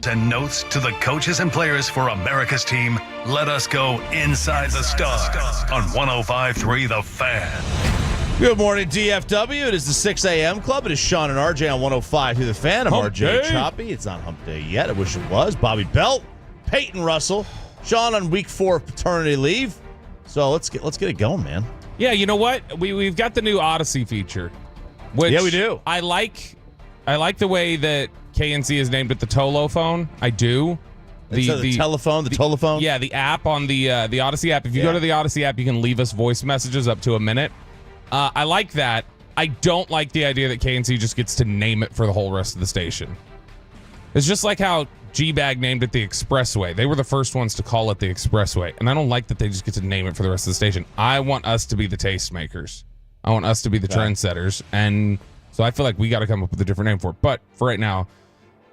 and notes to the coaches and players for America's team. Let us go inside the stars on 105.3 The Fan. Good morning, DFW. It is the 6 a.m. club. It is Sean and RJ on 105 through the Fan. I'm Hump RJ day. Choppy. It's not hump day yet. I wish it was. Bobby Belt, Peyton Russell, Sean on week 4 of paternity leave. So let's get it going, man. Yeah, you know what? We've got the new Odyssey feature. Which Yeah, we do. I like the way that KNC has named it the Tolo phone. I do. The telephone, the Tolophone. Yeah, the app on the Odyssey app. If you go to the Odyssey app, you can leave us voice messages up to a minute. I like that. I don't like the idea that KNC just gets to name it for the whole rest of the station. It's just like how GBag named it the Expressway. They were the first ones to call it the Expressway. And I don't like that they just get to name it for the rest of the station. I want us to be the tastemakers. I want us to be the trendsetters. And so I feel like we got to come up with a different name for it. But for right now,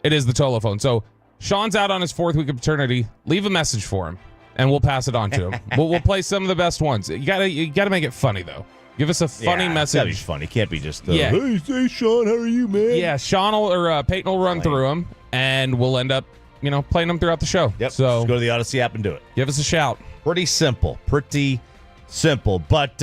it is the Tolophone. So Sean's out on his 4th week of paternity. Leave a message for him, and we'll pass it on to him. we'll play some of the best ones. You gotta make it funny, though. Give us a funny message. It's gotta be funny. It can't be just, hey, Sean, how are you, man? Yeah, Sean or Peyton will run through them, and we'll end up, playing them throughout the show. Yep. So just go to the Odyssey app and do it. Give us a shout. Pretty simple. But,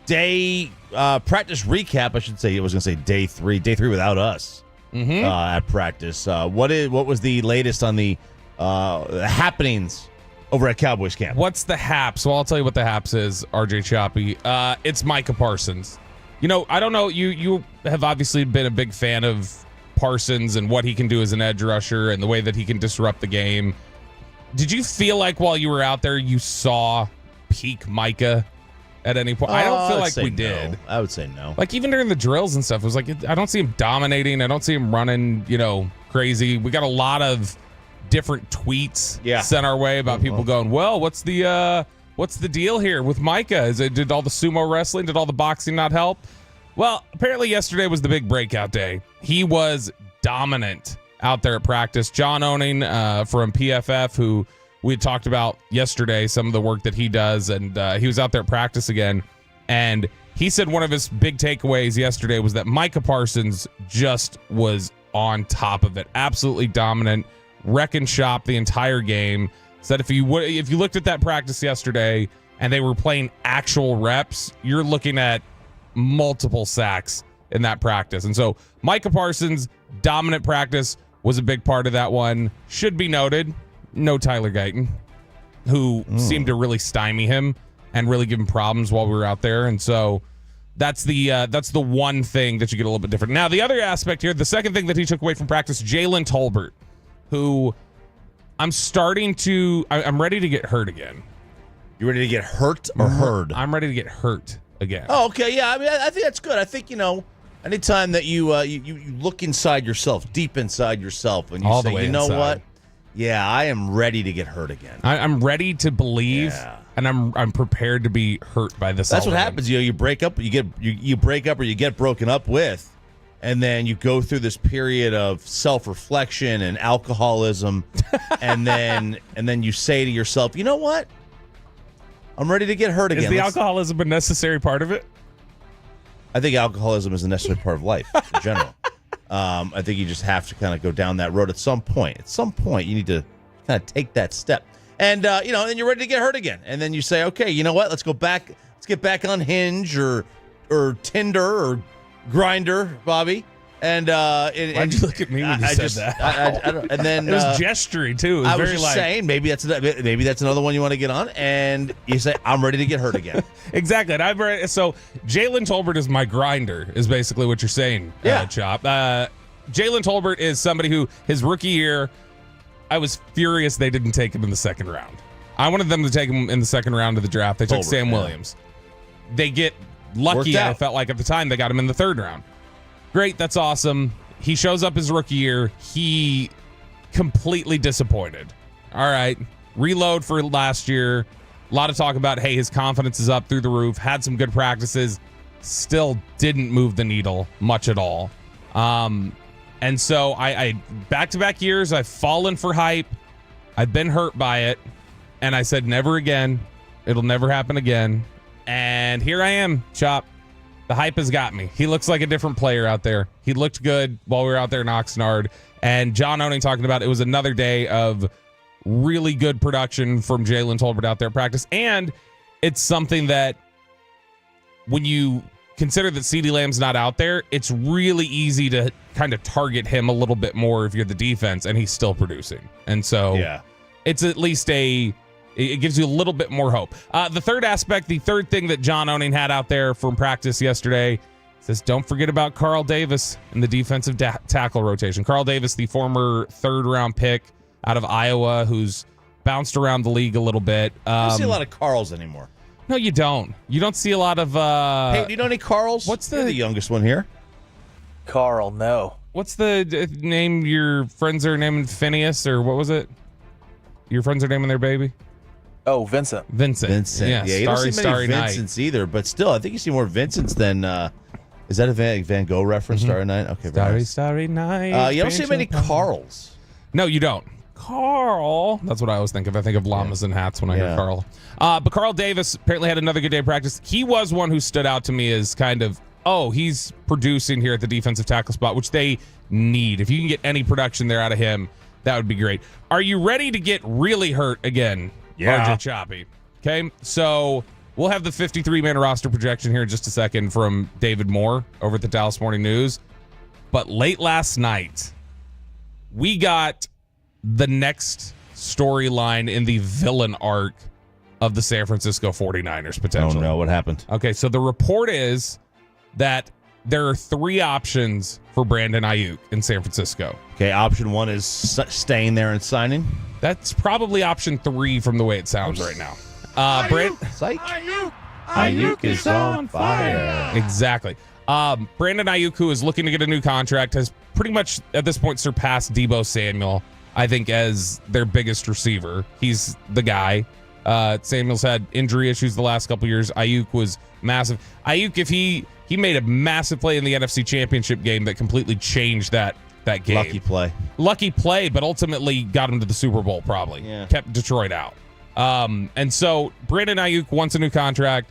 day practice recap, I should say. I was going to say day 3. Day 3 without us at practice. What was the latest on the happenings over at Cowboys camp? What's the haps? Well, I'll tell you what the haps is, RJ Choppy. It's Micah Parsons. I don't know. You have obviously been a big fan of Parsons and what he can do as an edge rusher and the way that he can disrupt the game. Did you feel like while you were out there you saw peak Micah at any point? I don't feel like we did. I would say no. Like even during the drills and stuff, it was like I don't see him dominating. I don't see him running, crazy. We got a lot of different tweets sent our way about people going, well, what's the deal here with Micah? Did all the sumo wrestling, did all the boxing not help? Well, apparently yesterday was the big breakout day. He was dominant out there at practice. John Owning from PFF, who we had talked about yesterday, some of the work that he does, and he was out there at practice again. And he said one of his big takeaways yesterday was that Micah Parsons just was on top of it. Absolutely dominant. Wrecking shop the entire game. Said if you looked at that practice yesterday and they were playing actual reps, you're looking at multiple sacks in that practice. And so Micah Parsons, dominant practice, was a big part of that one. Should be noted, no Tyler Guyton, who seemed to really stymie him and really give him problems while we were out there. And so that's the one thing that you get a little bit different. Now, the other aspect here, the second thing that he took away from practice, Jalen Tolbert, who I'm ready to get hurt again. You ready to get hurt or heard? I'm ready to get hurt again. Oh, okay. Yeah, I mean, I think that's good. I think, anytime that you look inside yourself, deep inside yourself, and you All the say, way you know inside. what? Yeah, I am ready to get hurt again. I'm ready to believe, and I'm prepared to be hurt by this. That's what already. happens. You break up, you break up, or you get broken up with, and then you go through this period of self-reflection and alcoholism, and then you say to yourself, you know what? I'm ready to get hurt again. Is the alcoholism a necessary part of it? I think alcoholism is a necessary part of life in general. I think you just have to kind of go down that road at some point. At some point, you need to kind of take that step. And, and you're ready to get hurt again. And then you say, okay, you know what? Let's go back. Let's get back on Hinge or Tinder or Grindr, Bobby. And why'd you look at me when you said that? I don't, and then it was gesturing too. It was I was very just saying maybe that's another one you want to get on, and you say I'm ready to get hurt again. Exactly. And I'm ready. So Jalen Tolbert is my grinder, is basically what you're saying. Chop. Jalen Tolbert is somebody who his rookie year, I was furious they didn't take him in the second round. I wanted them to take him in the second round of the draft. They took Sam Williams. They get lucky. I felt like at the time they got him in the third round. Great, that's awesome. He shows up his rookie year. He completely disappointed. All right, reload for last year. A lot of talk about, hey, his confidence is up through the roof. Had some good practices. Still didn't move the needle much at all. And so I back-to-back years, I've fallen for hype. I've been hurt by it. And I said, never again. It'll never happen again. And here I am, Chop. The hype has got me. He looks like a different player out there. He looked good while we were out there in Oxnard. And John Owning talking about it was another day of really good production from Jalen Tolbert out there at practice. And it's something that when you consider that CeeDee Lamb's not out there, it's really easy to kind of target him a little bit more if you're the defense, and he's still producing. And so it's at least it gives you a little bit more hope. The third aspect, the third thing that John Owning had out there from practice yesterday says, don't forget about Carl Davis in the defensive tackle rotation. Carl Davis, the former third-round pick out of Iowa, who's bounced around the league a little bit. I don't see a lot of Carls anymore. No, you don't. You don't see a lot of... hey, do you know any Carls? You're the youngest one here. Carl, no. What's the name your friends are naming? Phineas, or what was it? Your friends are naming their baby? Oh, Vincent. Yeah, you don't see many Vincents either, but still, I think you see more Vincents than... is that a Van Gogh reference, Starry Night? Okay, Starry Night. You don't see many Carls. No, you don't. Carl. That's what I always think of. I think of llamas and hats when I hear Carl. But Carl Davis apparently had another good day of practice. He was one who stood out to me as kind of, he's producing here at the defensive tackle spot, which they need. If you can get any production there out of him, that would be great. Are you ready to get really hurt again? Yeah. RJ Choppy. Okay, so we'll have the 53-man roster projection here in just a second from David Moore over at the Dallas Morning News. But late last night, we got the next storyline in the villain arc of the San Francisco 49ers, potentially. Oh, no. What happened? Okay, so the report is that there are 3 options for Brandon Aiyuk in San Francisco. Okay, option 1 is staying there and signing. That's probably option 3 from the way it sounds right now. Aiyuk is on fire. Exactly. Brandon Aiyuk, who is looking to get a new contract, has pretty much at this point surpassed Deebo Samuel, I think, as their biggest receiver. He's the guy. Samuel's had injury issues the last couple years. Aiyuk was massive. Aiyuk, if he made a massive play in the NFC Championship game that completely changed that game. Lucky play, but ultimately got him to the Super Bowl probably. Yeah. Kept Detroit out. And so Brandon Aiyuk wants a new contract.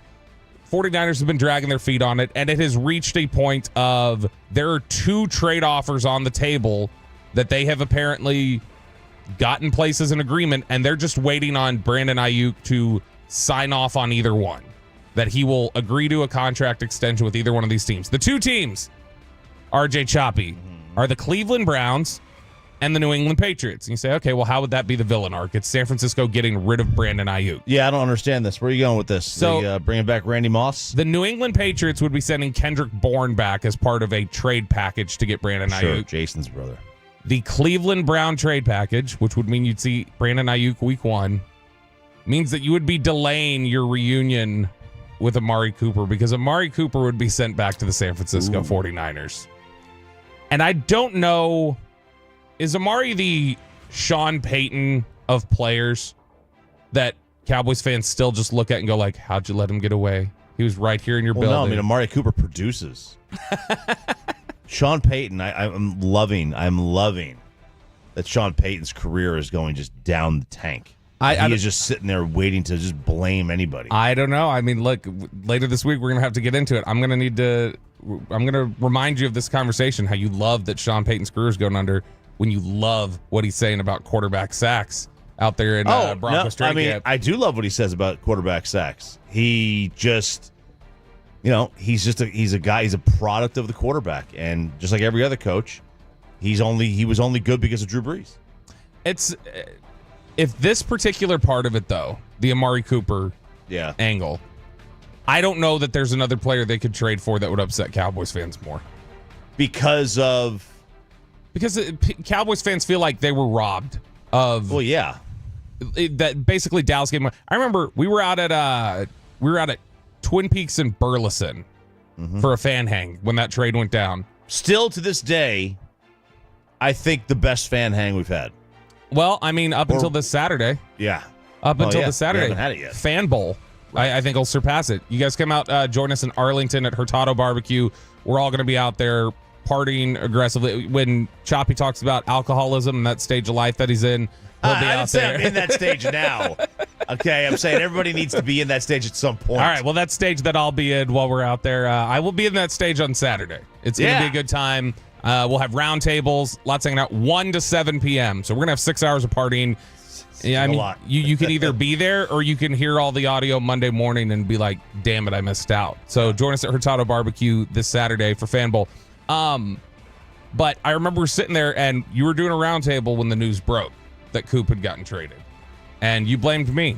49ers have been dragging their feet on it, and it has reached a point of there are 2 trade offers on the table that they have apparently got in place as an agreement, and they're just waiting on Brandon Aiyuk to sign off on either one, that he will agree to a contract extension with either one of these teams. The 2 teams, RJ Choppy, are the Cleveland Browns and the New England Patriots. And you say, okay, well, how would that be the villain arc? It's San Francisco getting rid of Brandon Aiyuk. Yeah, I don't understand this. Where are you going with this? So, bringing back Randy Moss? The New England Patriots would be sending Kendrick Bourne back as part of a trade package to get Brandon Aiyuk. Jason's brother. The Cleveland Brown trade package, which would mean you'd see Brandon Aiyuk week 1, means that you would be delaying your reunion with Amari Cooper, because Amari Cooper would be sent back to the San Francisco 49ers. And I don't know, is Amari the Sean Payton of players that Cowboys fans still just look at and go like, how'd you let him get away? He was right here in your building. No, I mean, Amari Cooper produces. Sean Payton, I'm loving that Sean Payton's career is going just down the tank. He is just sitting there waiting to just blame anybody. I don't know. I mean, look, later this week, we're going to have to get into it. I'm going to remind you of this conversation, how you love that Sean Payton's career is going under when you love what he's saying about quarterback sacks out there in Broncos training camp. I do love what he says about quarterback sacks. He just... he's a guy. He's a product of the quarterback, and just like every other coach, he was only good because of Drew Brees. It's if this particular part of it, though, the Amari Cooper angle, I don't know that there's another player they could trade for that would upset Cowboys fans more. Because Cowboys fans feel like they were robbed of. Well, yeah. That basically Dallas gave them. I remember we were out at Twin Peaks in Burleson for a fan hang when that trade went down. Still to this day, I think the best fan hang we've had. Well, I mean, until this Saturday. Yeah. Until this Saturday. We haven't had it yet. Fan Bowl. Right. I think will surpass it. You guys come out, join us in Arlington at Hurtado Barbecue. We're all going to be out there partying aggressively. When Choppy talks about alcoholism and that stage of life that he's in, he'll be out there. I'm in that stage now. Okay, I'm saying everybody needs to be in that stage at some point. All right, well, that stage that I'll be in while we're out there, I will be in that stage on Saturday. It's going to be a good time. We'll have round tables, lots hanging out, 1 to 7 p.m. So we're going to have 6 hours of partying. Yeah, I mean, you can either be there or you can hear all the audio Monday morning and be like, damn it, I missed out. So join us at Hurtado Barbecue this Saturday for Fan Bowl. But I remember sitting there and you were doing a round table when the news broke that Coop had gotten traded. And you blamed me.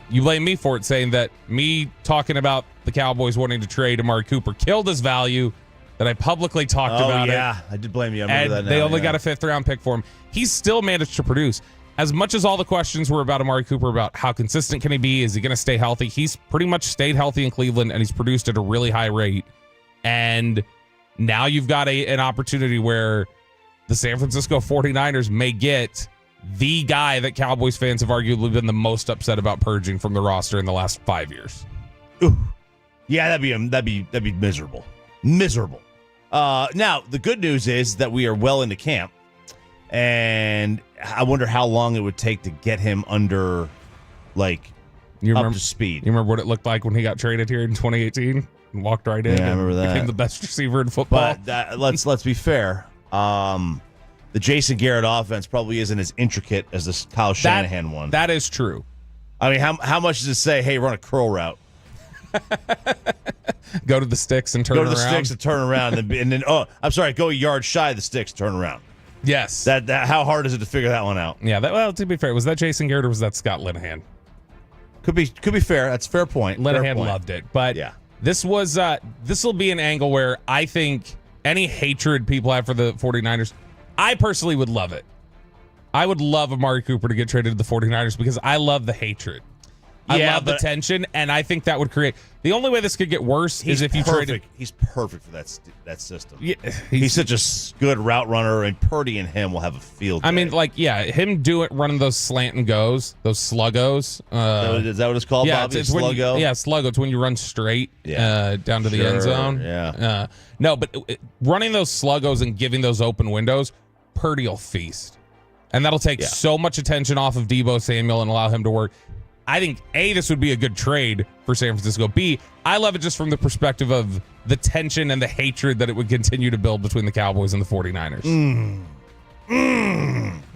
You blamed me for it, saying that me talking about the Cowboys wanting to trade Amari Cooper killed his value, that I publicly talked about it. Yeah, I did blame you. I remember that now. They only got a 5th-round pick for him. He's still managed to produce. As much as all the questions were about Amari Cooper, about how consistent can he be, is he going to stay healthy, he's pretty much stayed healthy in Cleveland, and he's produced at a really high rate. And now you've got an opportunity where the San Francisco 49ers may get the guy that Cowboys fans have arguably been the most upset about purging from the roster in the last 5 years. Ooh. Yeah, that'd be miserable. Miserable. Now, the good news is that we are well into camp, and I wonder how long it would take to get him under, up to speed. You remember what it looked like when he got traded here in 2018 and walked right in? Yeah, I remember that. Became the best receiver in football. But let's be fair. The Jason Garrett offense probably isn't as intricate as this Kyle Shanahan one. That is true. I mean, how much does it say, hey, run a curl route? Go to the sticks and turn around. Go to the sticks and turn around. and then, go a yard shy of the sticks, turn around. Yes. That how hard is it to figure that one out? Yeah, well, to be fair, was that Jason Garrett or was that Scott Linehan? Could be fair. That's a fair point. Linehan loved it. But yeah. This will be an angle where I think any hatred people have for the 49ers, I personally would love it. I would love Amari Cooper to get traded to the 49ers because I love the hatred. I love the tension, and I think that would create... The only way this could get worse is if you traded... He's perfect for that system. Yeah, he's such a good route runner, and Purdy and him will have a field day. I mean, him running those slant and goes, those sluggos. Is that what it's called, Bobby? It's sluggo? Sluggo. It's when you run straight down to the end zone. Yeah. No, but running those sluggos and giving those open windows, Purdy will feast. And that'll take so much attention off of Deebo Samuel and allow him to work. I think, A, this would be a good trade for San Francisco. B, I love it just from the perspective of the tension and the hatred that it would continue to build between the Cowboys and the 49ers.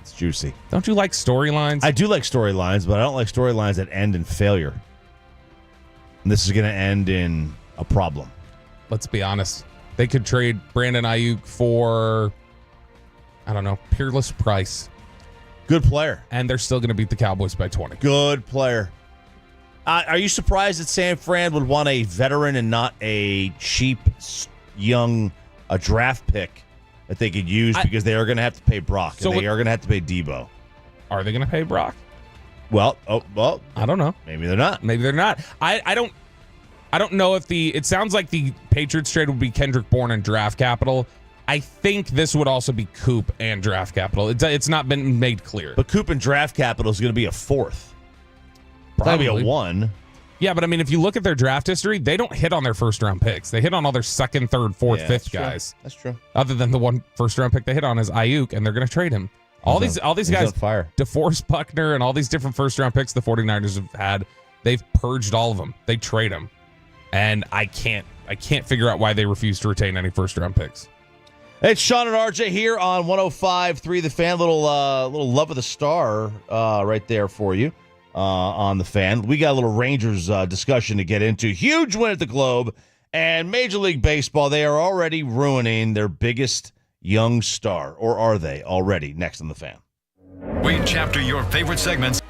It's juicy. Don't you like storylines? I do like storylines, but I don't like storylines that end in failure. And this is going to end in a problem. Let's be honest. They could trade Brandon Aiyuk for, I don't know, Peerless Price. Good player. And they're still going to beat the Cowboys by 20. Good player. Are you surprised that San Fran would want a veteran and not a cheap, young draft pick that they could use because they are going to have to pay Brock and they are going to have to pay Deebo? Are they going to pay Brock? Well, I don't know. Maybe they're not. Maybe they're not. I don't know if it sounds like the Patriots trade would be Kendrick Bourne and draft capital. I think this would also be Coop and draft capital. It's not been made clear. But Coop and draft capital is going to be a 4th. It's going to be a 1. Yeah, but I mean, if you look at their draft history, they don't hit on their first-round picks. They hit on all their 2nd, 3rd, 4th, 5th guys. That's true. Other than the one first-round pick they hit on is Aiyuk, and they're going to trade him. All these guys, DeForest Buckner and all these different first-round picks the 49ers have had, they've purged all of them. They trade them. And I can't figure out why they refuse to retain any first-round picks. It's Sean and RJ here on 105.3 The Fan. Little love of the star right there for you on The Fan. We got a little Rangers discussion to get into. Huge win at the Globe. And Major League Baseball, they are already ruining their biggest young star. Or are they already? Next on The Fan. We chapter your favorite segments.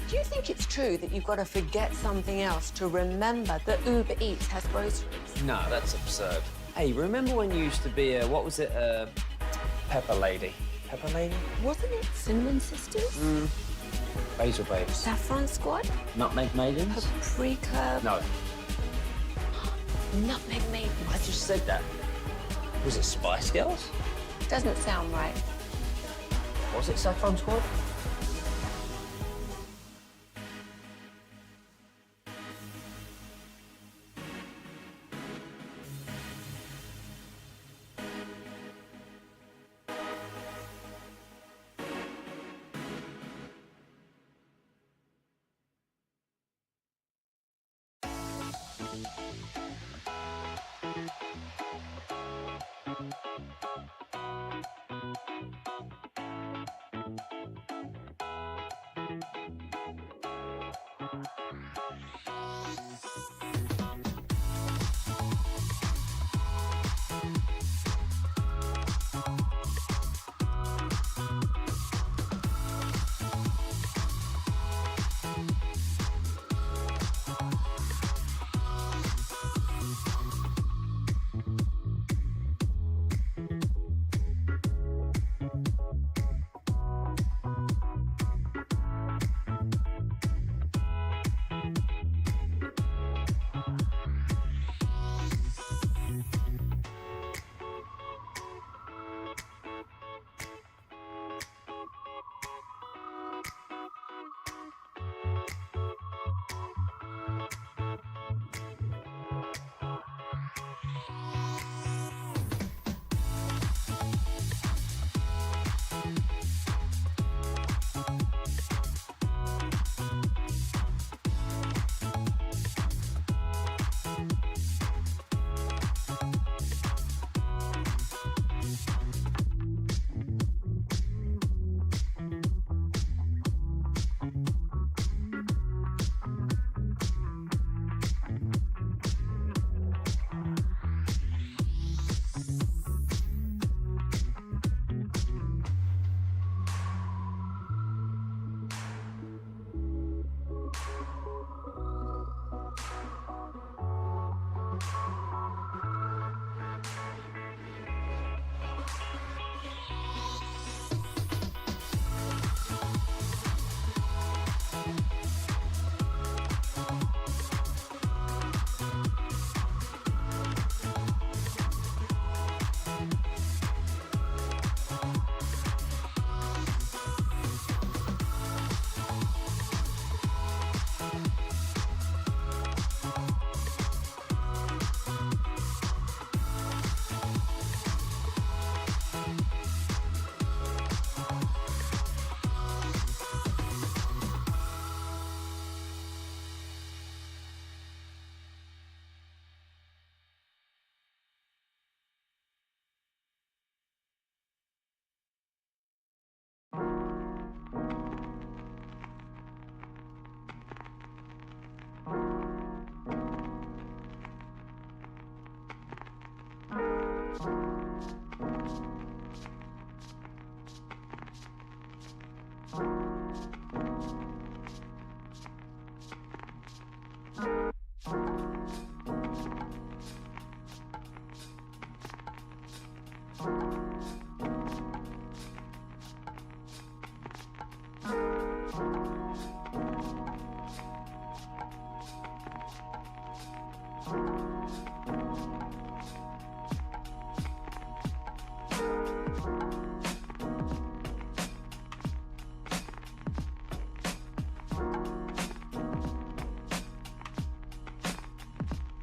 Do you think it's true that you've got to forget something else to remember that Uber Eats has groceries? No, that's absurd. Hey, remember when you used to be a, Pepper Lady. Pepper Lady? Wasn't it Cinnamon Sisters? Basil Babes. Saffron Squad? Nutmeg Maidens? Paprika? No, Nutmeg Maidens. I just said that. Was it Spice Girls? Doesn't sound right. Was it Saffron Squad?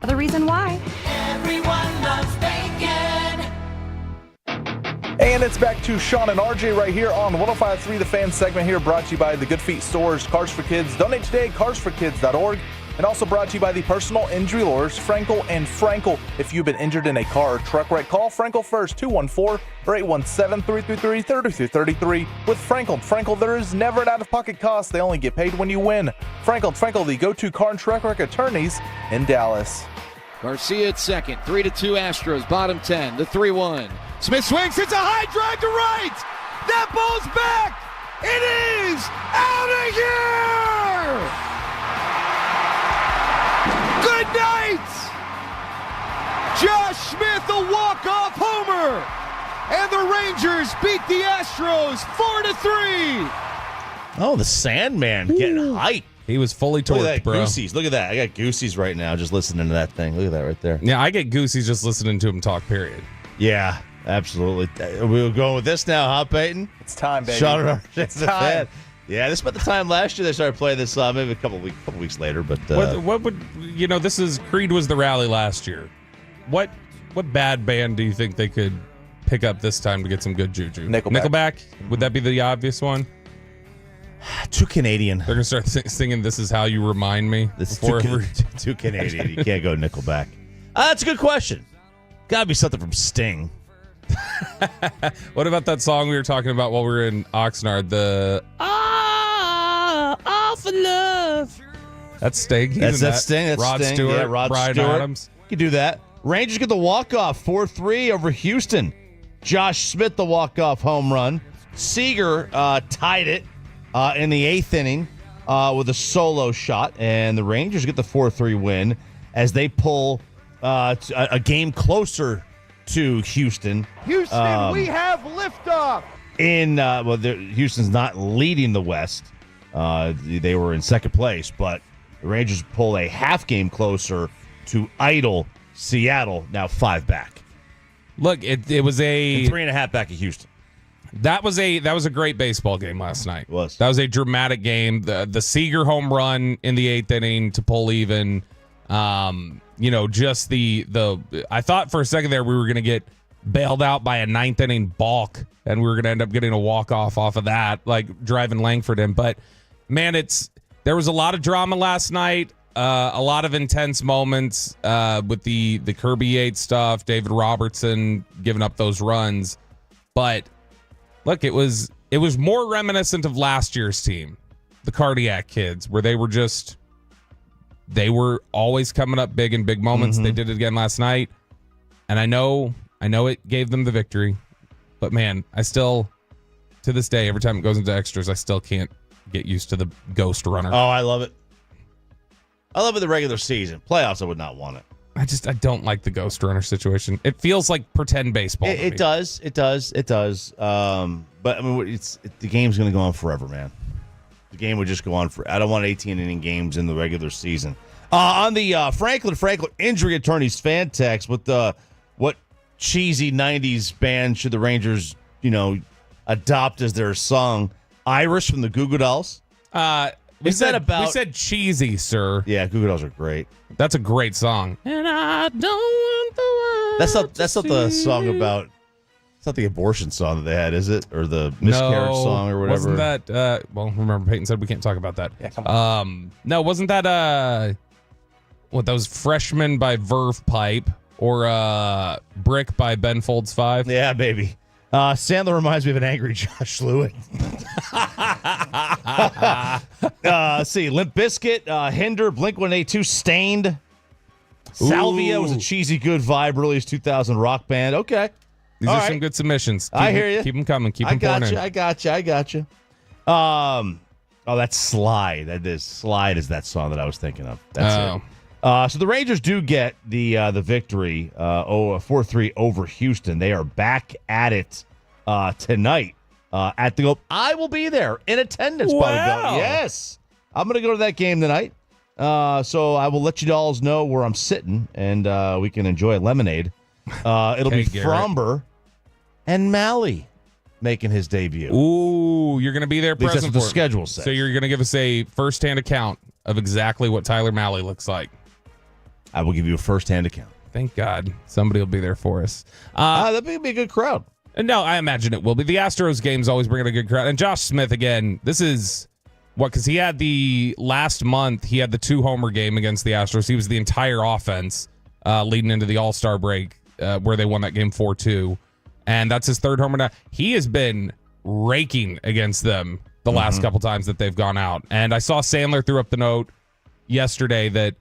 The reason why. Everyone loves bacon. And it's back to Sean and RJ right here on 105.3 The Fan segment here, brought to you by the Good Feet Stores, Cars for Kids. Donate today, carsforkids.org. And also brought to you by the personal injury lawyers, Frankel and Frankel. If you've been injured in a car or truck wreck, call Frankel first, 214 or 817-333-3333. With Frankel, there is never an out-of-pocket cost. They only get paid when you win. Frankel, the go-to car and truck wreck attorneys in Dallas. Garcia at second, 3-2 Astros, bottom 10, the 3-1. Smith swings, hits a high drive to right. That ball's back. It is out of here. Good night! Josh Smith, a walk-off homer! And the Rangers beat the Astros 4-3. Oh, the Sandman getting hyped. He was fully torqued, Look at that, bro. Goosies. Look at that. I got Goosies right now just listening to that thing. Look at that right there. Yeah, I get goosies just listening to him talk, period. Yeah, absolutely. We're going with this now, huh, Peyton? It's time, baby. Shut it It's time. Yeah, this is about the time last year they started playing this, maybe a couple weeks later. But What would, this is Creed was the rally last year. What bad band do you think they could pick up this time to get some good juju? Nickelback? Would that be the obvious one? Too Canadian. They're going to start singing This Is How You Remind Me. This is too Canadian. You can't go Nickelback. That's a good question. Got to be something from Sting. What about that song we were talking about while we were in Oxnard? The All for Love. That's Sting. That's Sting. That's Rod Sting. Stewart. Yeah, Rod Bryan Stewart. Adams. You can do that. Rangers get the walk-off 4-3 over Houston. Josh Smith, the walk-off home run. Seager tied it in the 8th inning with a solo shot, and the Rangers get the 4-3 win as they pull a game closer to Houston. Houston, we have liftoff. Houston's not leading the West. They were in second place, but the Rangers pull a half game closer to idle Seattle, now 5 back. Look, it was a 3.5 back at Houston. That was a great baseball game last night. It was. That was a dramatic game. The Seager home run in the 8th inning to pull even. Just the I thought for a second there we were going to get bailed out by a 9th inning balk, and we were going to end up getting a walk-off off of that, like driving Langford in. But, man, there was a lot of drama last night, a lot of intense moments with the Kirby Yates stuff, David Robertson giving up those runs. But, look, it was more reminiscent of last year's team, the Cardiac Kids, where they were always coming up big in big moments. They did it again last night. And I know it gave them the victory. But, man, I still, to this day, every time it goes into extras, I still can't get used to the ghost runner. Oh, I love it. I love it the regular season. Playoffs, I would not want it. I don't like the ghost runner situation. It feels like pretend baseball. It does. But, I mean, the game's going to go on forever, man. The game would just go on for. I don't want 18-inning games in the regular season. On the Franklin injury attorneys fan text with what cheesy 90s band should the Rangers, adopt as their song? Iris from the Goo Goo Dolls. We said cheesy, sir. Yeah, Goo Goo Dolls are great. That's a great song. And I don't want the world That's not the song about. It's not the abortion song that they had, is it? Or the miscarriage song or whatever? Wasn't that, remember Peyton said we can't talk about that. Yeah, come on. No, wasn't that, that was Freshman by Verve Pipe or Brick by Ben Folds 5? Yeah, baby. Sandler reminds me of an angry Josh Lewin. Let's see. Limp Bizkit, Hinder, Blink-182, Stained. Salvia was a cheesy good vibe, early as 2000 rock band. Okay. These are some good submissions. I hear you. Keep them coming. Keep them pouring in. I got you. That's Slide. Slide is that song that I was thinking of. That's it. So the Rangers do get the victory, 4-3 over Houston. They are back at it tonight at the Globe. I will be there in attendance. Wow. By the way. Yes, I'm going to go to that game tonight. So I will let you all know where I'm sitting, and we can enjoy lemonade. It'll be Fromber and Malley making his debut. Ooh, you're going to be there present that's what the for it. schedule says. So you're going to give us a first-hand account of exactly what Tyler Malley looks like. I will give you a first-hand account. Thank God somebody will be there for us. That'd be a good crowd. No, I imagine it will be. The Astros games always bring in a good crowd. And Josh Smith, again, this is because he had last month, he had the 2-homer game against the Astros. He was the entire offense leading into the All-Star break where they won that game 4-2. And that's his 3rd homer now. He has been raking against them the last couple times that they've gone out. And I saw Sandler threw up the note yesterday that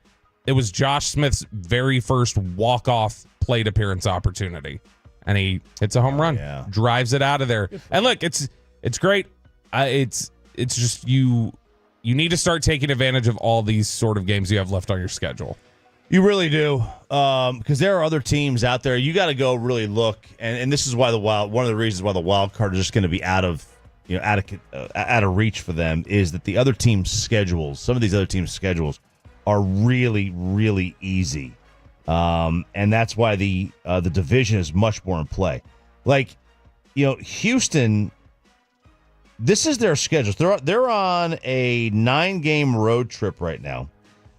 it was Josh Smith's very first walk-off plate appearance opportunity. And he hits a home run, drives it out of there. And look, it's great. It's just you need to start taking advantage of all these sort of games you have left on your schedule. You really do, because there are other teams out there. You got to go really look, and this is why one of the reasons why the wild card is just going to be out of reach for them is that the other teams' schedules, some of these other teams' schedules, are really, really easy, and that's why the division is much more in play. Like, Houston, this is their schedules. They're on a 9-game road trip right now.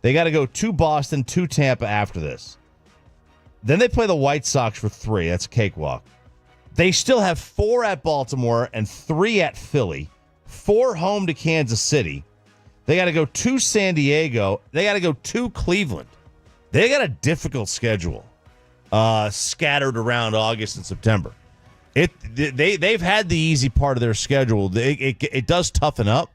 They got to go to Boston, to Tampa after this. Then they play the White Sox for 3. That's a cakewalk. They still have 4 at Baltimore and 3 at Philly, 4 home to Kansas City. They got to go to San Diego. They got to go to Cleveland. They got a difficult schedule scattered around August and September. They've had the easy part of their schedule. It does toughen up.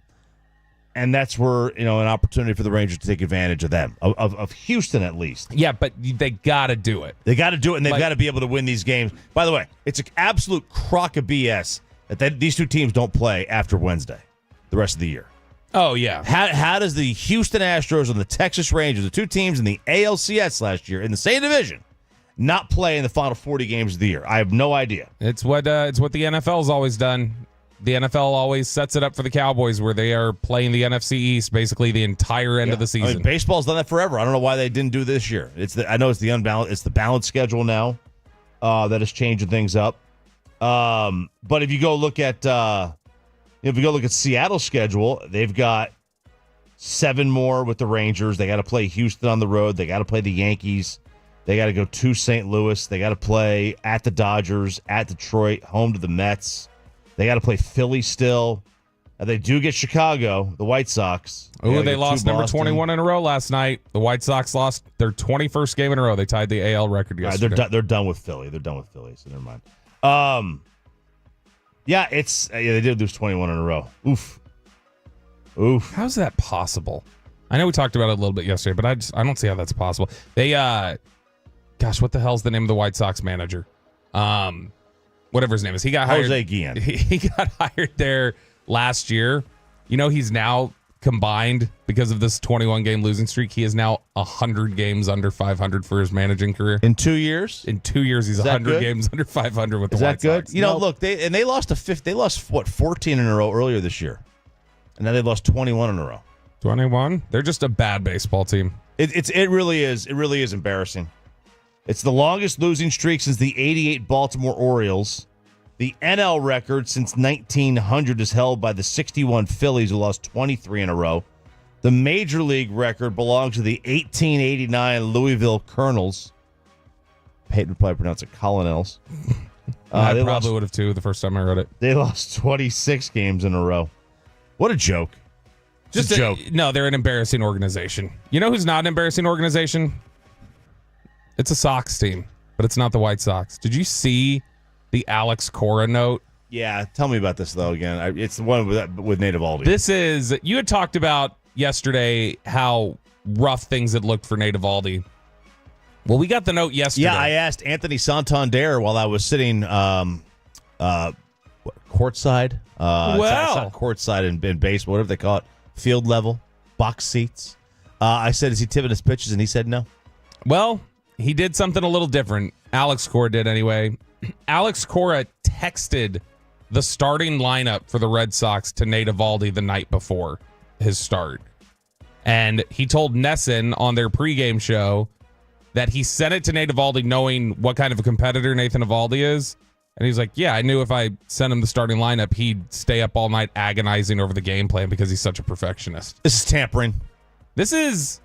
And that's where, an opportunity for the Rangers to take advantage of them, of Houston at least. Yeah, but they got to do it. They got to do it, and they've got to be able to win these games. By the way, it's an absolute crock of BS that these two teams don't play after Wednesday the rest of the year. Oh, yeah. How does the Houston Astros and the Texas Rangers, the two teams in the ALCS last year in the same division, not play in the final 40 games of the year? I have no idea. It's what the NFL's always done. The NFL always sets it up for the Cowboys where they are playing the NFC East basically the entire end of the season. Baseball's done that forever. I don't know why they didn't do this year. I know it's the balanced schedule now that is changing things up. But if you go look at Seattle's schedule, they've got 7 more with the Rangers. They got to play Houston on the road. They got to play the Yankees. They got to go to St. Louis. They got to play at the Dodgers, at Detroit, home to the Mets. They got to play Philly still. They do get Chicago, the White Sox. They lost number 21 in a row last night. The White Sox lost their 21st game in a row. They tied the AL record yesterday. They're done with Philly. They're done with Philly, so never mind. They did lose 21 in a row. Oof. How's that possible? I know we talked about it a little bit yesterday, but I don't see how that's possible. They what the hell's the name of the White Sox manager? Whatever his name is. He got hired. Jose Guillen. He got hired there last year. He's now combined because of this 21-game losing streak. He is now 100 games under 500 for his managing career. In 2 years? In 2 years, he's 100 games under 500 with the White Sox. Is that good? Look, they lost They lost 14 in a row earlier this year, and now they lost 21 in a row. 21? They're just a bad baseball team. It really is. It really is embarrassing. It's the longest losing streak since the 88 Baltimore Orioles. The NL record since 1900 is held by the 61 Phillies, who lost 23 in a row. The Major League record belongs to the 1889 Louisville Colonels. Peyton would probably pronounce it Colonels. I probably would have too the first time I read it. They lost 26 games in a row. What a joke. Just a joke. No, they're an embarrassing organization. You know who's not an embarrassing organization? It's a Sox team, but it's not the White Sox. Did you see the Alex Cora note? Yeah, tell me about this, though, again. It's the one with Nate Eovaldi. You had talked about yesterday how rough things had looked for Nate Eovaldi. Well, we got the note yesterday. Yeah, I asked Anthony Santander while I was sitting courtside. It's not courtside in baseball, whatever they call it. Field level, box seats. I said, is he tipping his pitches? And he said no. Well, he did something a little different. Alex Cora did anyway. Alex Cora texted the starting lineup for the Red Sox to Nate Eovaldi the night before his start. And he told Nesson on their pregame show that he sent it to Nate Eovaldi knowing what kind of a competitor Nathan Eovaldi is. And he's like, yeah, I knew if I sent him the starting lineup, he'd stay up all night agonizing over the game plan because he's such a perfectionist. This is tampering. Is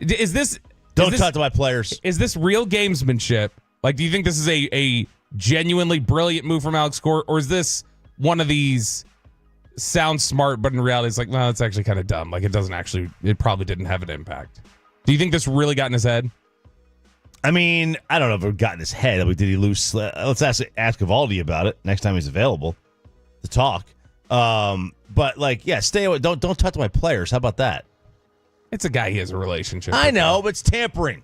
this... Don't talk to my players. Is this real gamesmanship? Like, do you think this is a genuinely brilliant move from Alex Cora, or is this one of these sounds smart, but in reality it's like, well, it's actually kind of dumb. Like, it probably didn't have an impact. Do you think this really got in his head? I mean, I don't know if it got in his head. Did he lose? Let's ask Eovaldi about it next time he's available to talk. But stay away. Don't talk to my players. How about that? It's a guy he has a relationship I know, but it's tampering.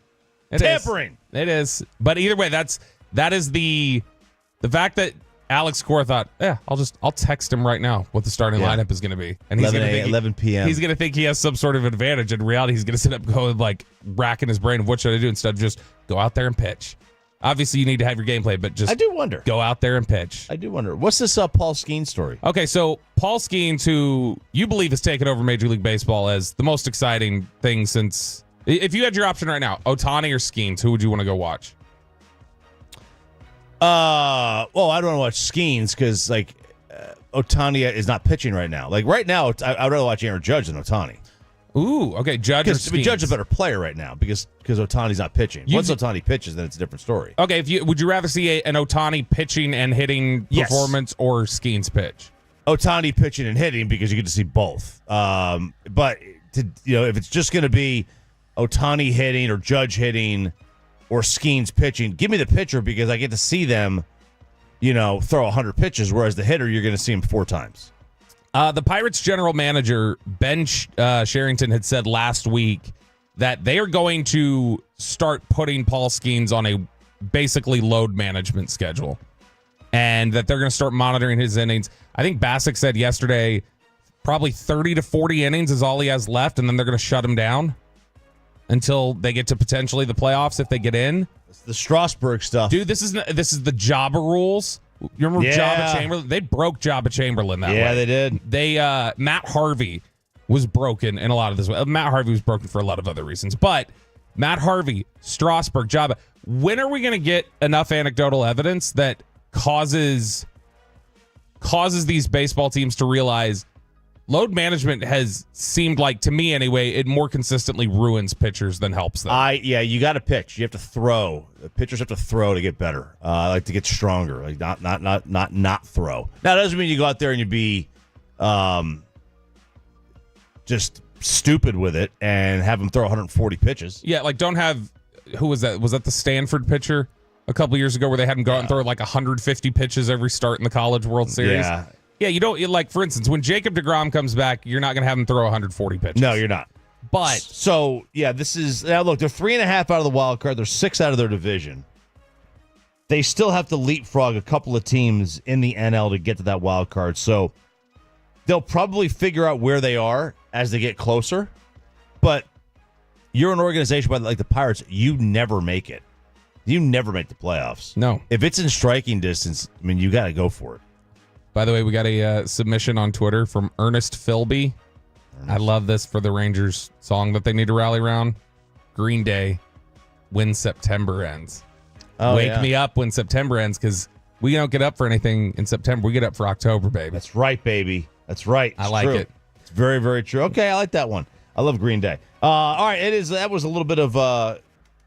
Tampering. It is. But either way, that is the fact that Alex Core thought, I'll text him right now what the starting lineup is going to be. And he's 11 p.m. He's going to think he has some sort of advantage. In reality, he's going to sit up going like racking his brain of what should I do instead of just go out there and pitch. Obviously, you need to have your gameplay, but just I do wonder. Go out there and pitch. I do wonder. What's this Paul Skeens story? Okay, so Paul Skeens, who you believe has taken over Major League Baseball as the most exciting thing since... If you had your option right now, Ohtani or Skeens, who would you want to go watch? Well, I don't want to watch Skeens because Ohtani is not pitching right now. Like right now, I'd rather watch Aaron Judge than Ohtani. Ooh, okay, Judge or Skeens. Judge is a better player right now because Ohtani's not pitching. Once Ohtani pitches, then it's a different story. Okay, would you rather see an Ohtani pitching and hitting performance or Skeens pitch? Ohtani pitching and hitting because you get to see both. But if it's just going to be Ohtani hitting or Judge hitting or Skeens pitching, give me the pitcher because I get to see them, throw 100 pitches, whereas the hitter, you're going to see him 4 times. The Pirates general manager, Ben Sherrington, had said last week that they are going to start putting Paul Skeens on a basically load management schedule and that they're going to start monitoring his innings. I think Bassick said yesterday probably 30 to 40 innings is all he has left, and then they're going to shut him down until they get to potentially the playoffs if they get in. It's the Strasburg stuff. Dude, this is the Jabba rules. You remember Jabba Chamberlain? They broke Jabba Chamberlain that way. Yeah, they did. Matt Harvey was broken in a lot of this. Matt Harvey was broken for a lot of other reasons. But Matt Harvey, Strasburg, Jabba. When are we going to get enough anecdotal evidence that causes these baseball teams to realize load management has seemed like, to me anyway, it more consistently ruins pitchers than helps them. You got to pitch. You have to throw. The pitchers have to throw to get better, to get stronger, like not throw. Now, that doesn't mean you go out there and you be just stupid with it and have them throw 140 pitches. Yeah, don't have, who was that? Was that the Stanford pitcher a couple years ago where they had him go out and throw 150 pitches every start in the College World Series? Yeah, you don't, for instance, when Jacob deGrom comes back, you're not going to have him throw 140 pitches. No, you're not. But so, this is, now look, they're 3.5 out of the wild card. They're 6 out of their division. They still have to leapfrog a couple of teams in the NL to get to that wild card. So they'll probably figure out where they are as they get closer. But you're an organization like the Pirates, you never make it. You never make the playoffs. No. If it's in striking distance, you got to go for it. By the way, we got a submission on Twitter from Ernest Philby. I love this for the Rangers song that they need to rally around. Green Day, When September Ends. Wake me up when September ends, because we don't get up for anything in September. We get up for October, baby. That's right, baby. That's right. I like it. It's very, very true. Okay, I like that one. I love Green Day. All right, that was a little bit of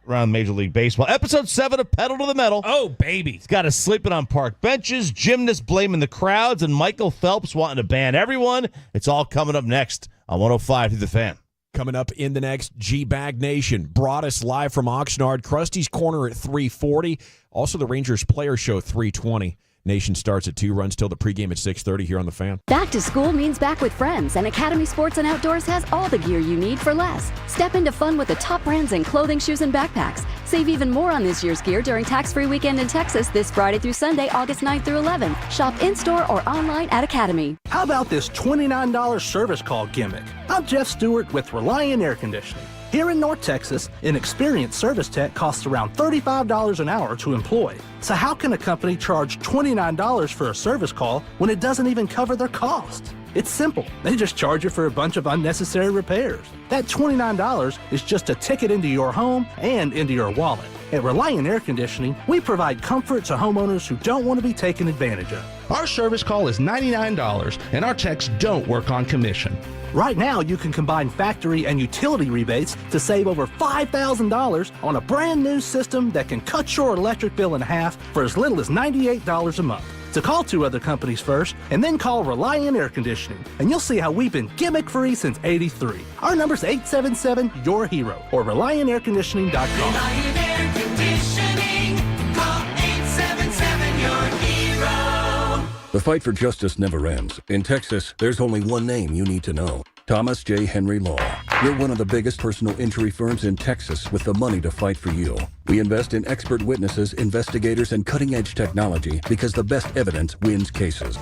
around Major League Baseball. Episode 7 of Pedal to the Metal. Oh, baby. He's got us sleeping on park benches, gymnasts blaming the crowds, and Michael Phelps wanting to ban everyone. It's all coming up next on 105 through the Fan. Coming up in the next GBag Nation. Brought us live from Oxnard. Krusty's Corner at 3:40. Also the Rangers Player Show 3:20. Nation starts at 2, runs till the pregame at 6:30 here on The Fan. Back to school means back with friends, and Academy Sports and Outdoors has all the gear you need for less. Step into fun with the top brands in clothing, shoes, and backpacks. Save even more on this year's gear during tax-free weekend in Texas this Friday through Sunday, August 9th through 11th. Shop in-store or online at Academy. How about this $29 service call gimmick? I'm Jeff Stewart with Reliant Air Conditioning. Here in North Texas, an experienced service tech costs around $35 an hour to employ. So how can a company charge $29 for a service call when it doesn't even cover their cost? It's simple. They just charge you for a bunch of unnecessary repairs. That $29 is just a ticket into your home and into your wallet. At Reliant Air Conditioning, we provide comfort to homeowners who don't want to be taken advantage of. Our service call is $99, and our techs don't work on commission. Right now, you can combine factory and utility rebates to save over $5,000 on a brand new system that can cut your electric bill in half for as little as $98 a month. So call 2 other companies first, and then call Reliant Air Conditioning, and you'll see how we've been gimmick-free since '83. Our number's 877-YOUR-HERO or ReliantAirConditioning.com. Reliant Air Conditioning. Call 877-YOUR-HERO. The fight for justice never ends. In Texas, there's only one name you need to know. Thomas J. Henry Law. We're one of the biggest personal injury firms in Texas with the money to fight for you. We invest in expert witnesses, investigators, and cutting-edge technology because the best evidence wins cases.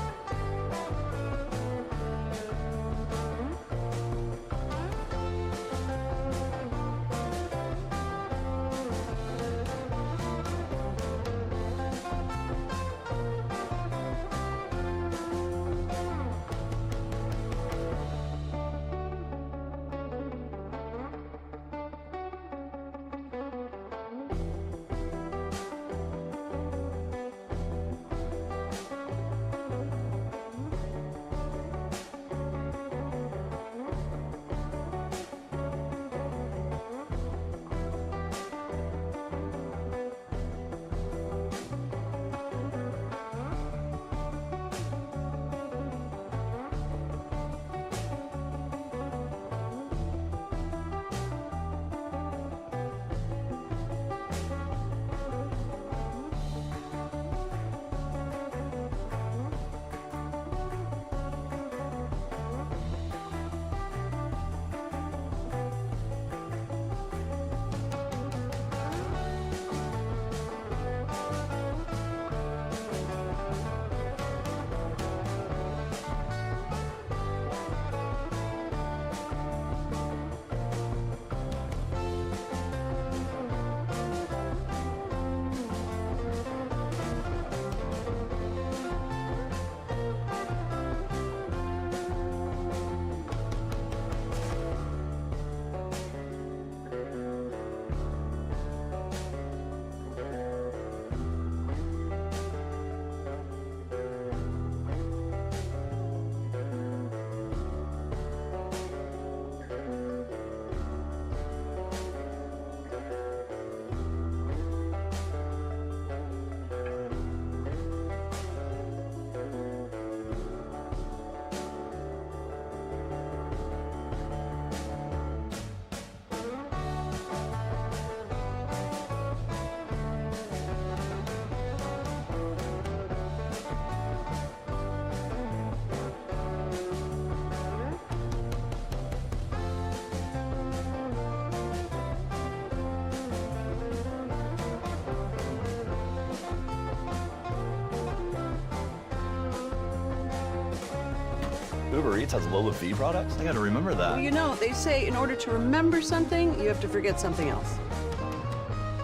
Uber Eats has Lola V products? I gotta remember that. Well, you know, they say in order to remember something, you have to forget something else.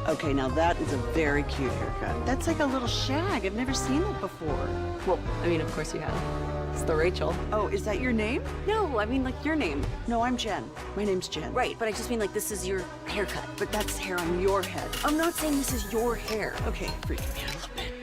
Okay, now that is a very cute haircut. That's like a little shag. I've never seen it before. Well, I mean, of course you have. It's the Rachel. Oh, is that your name? No, I mean like your name. No, I'm Jen. My name's Jen. Right, but I just mean like this is your haircut. But that's hair on your head. I'm not saying this is your hair. Okay, freaking me out a little bit.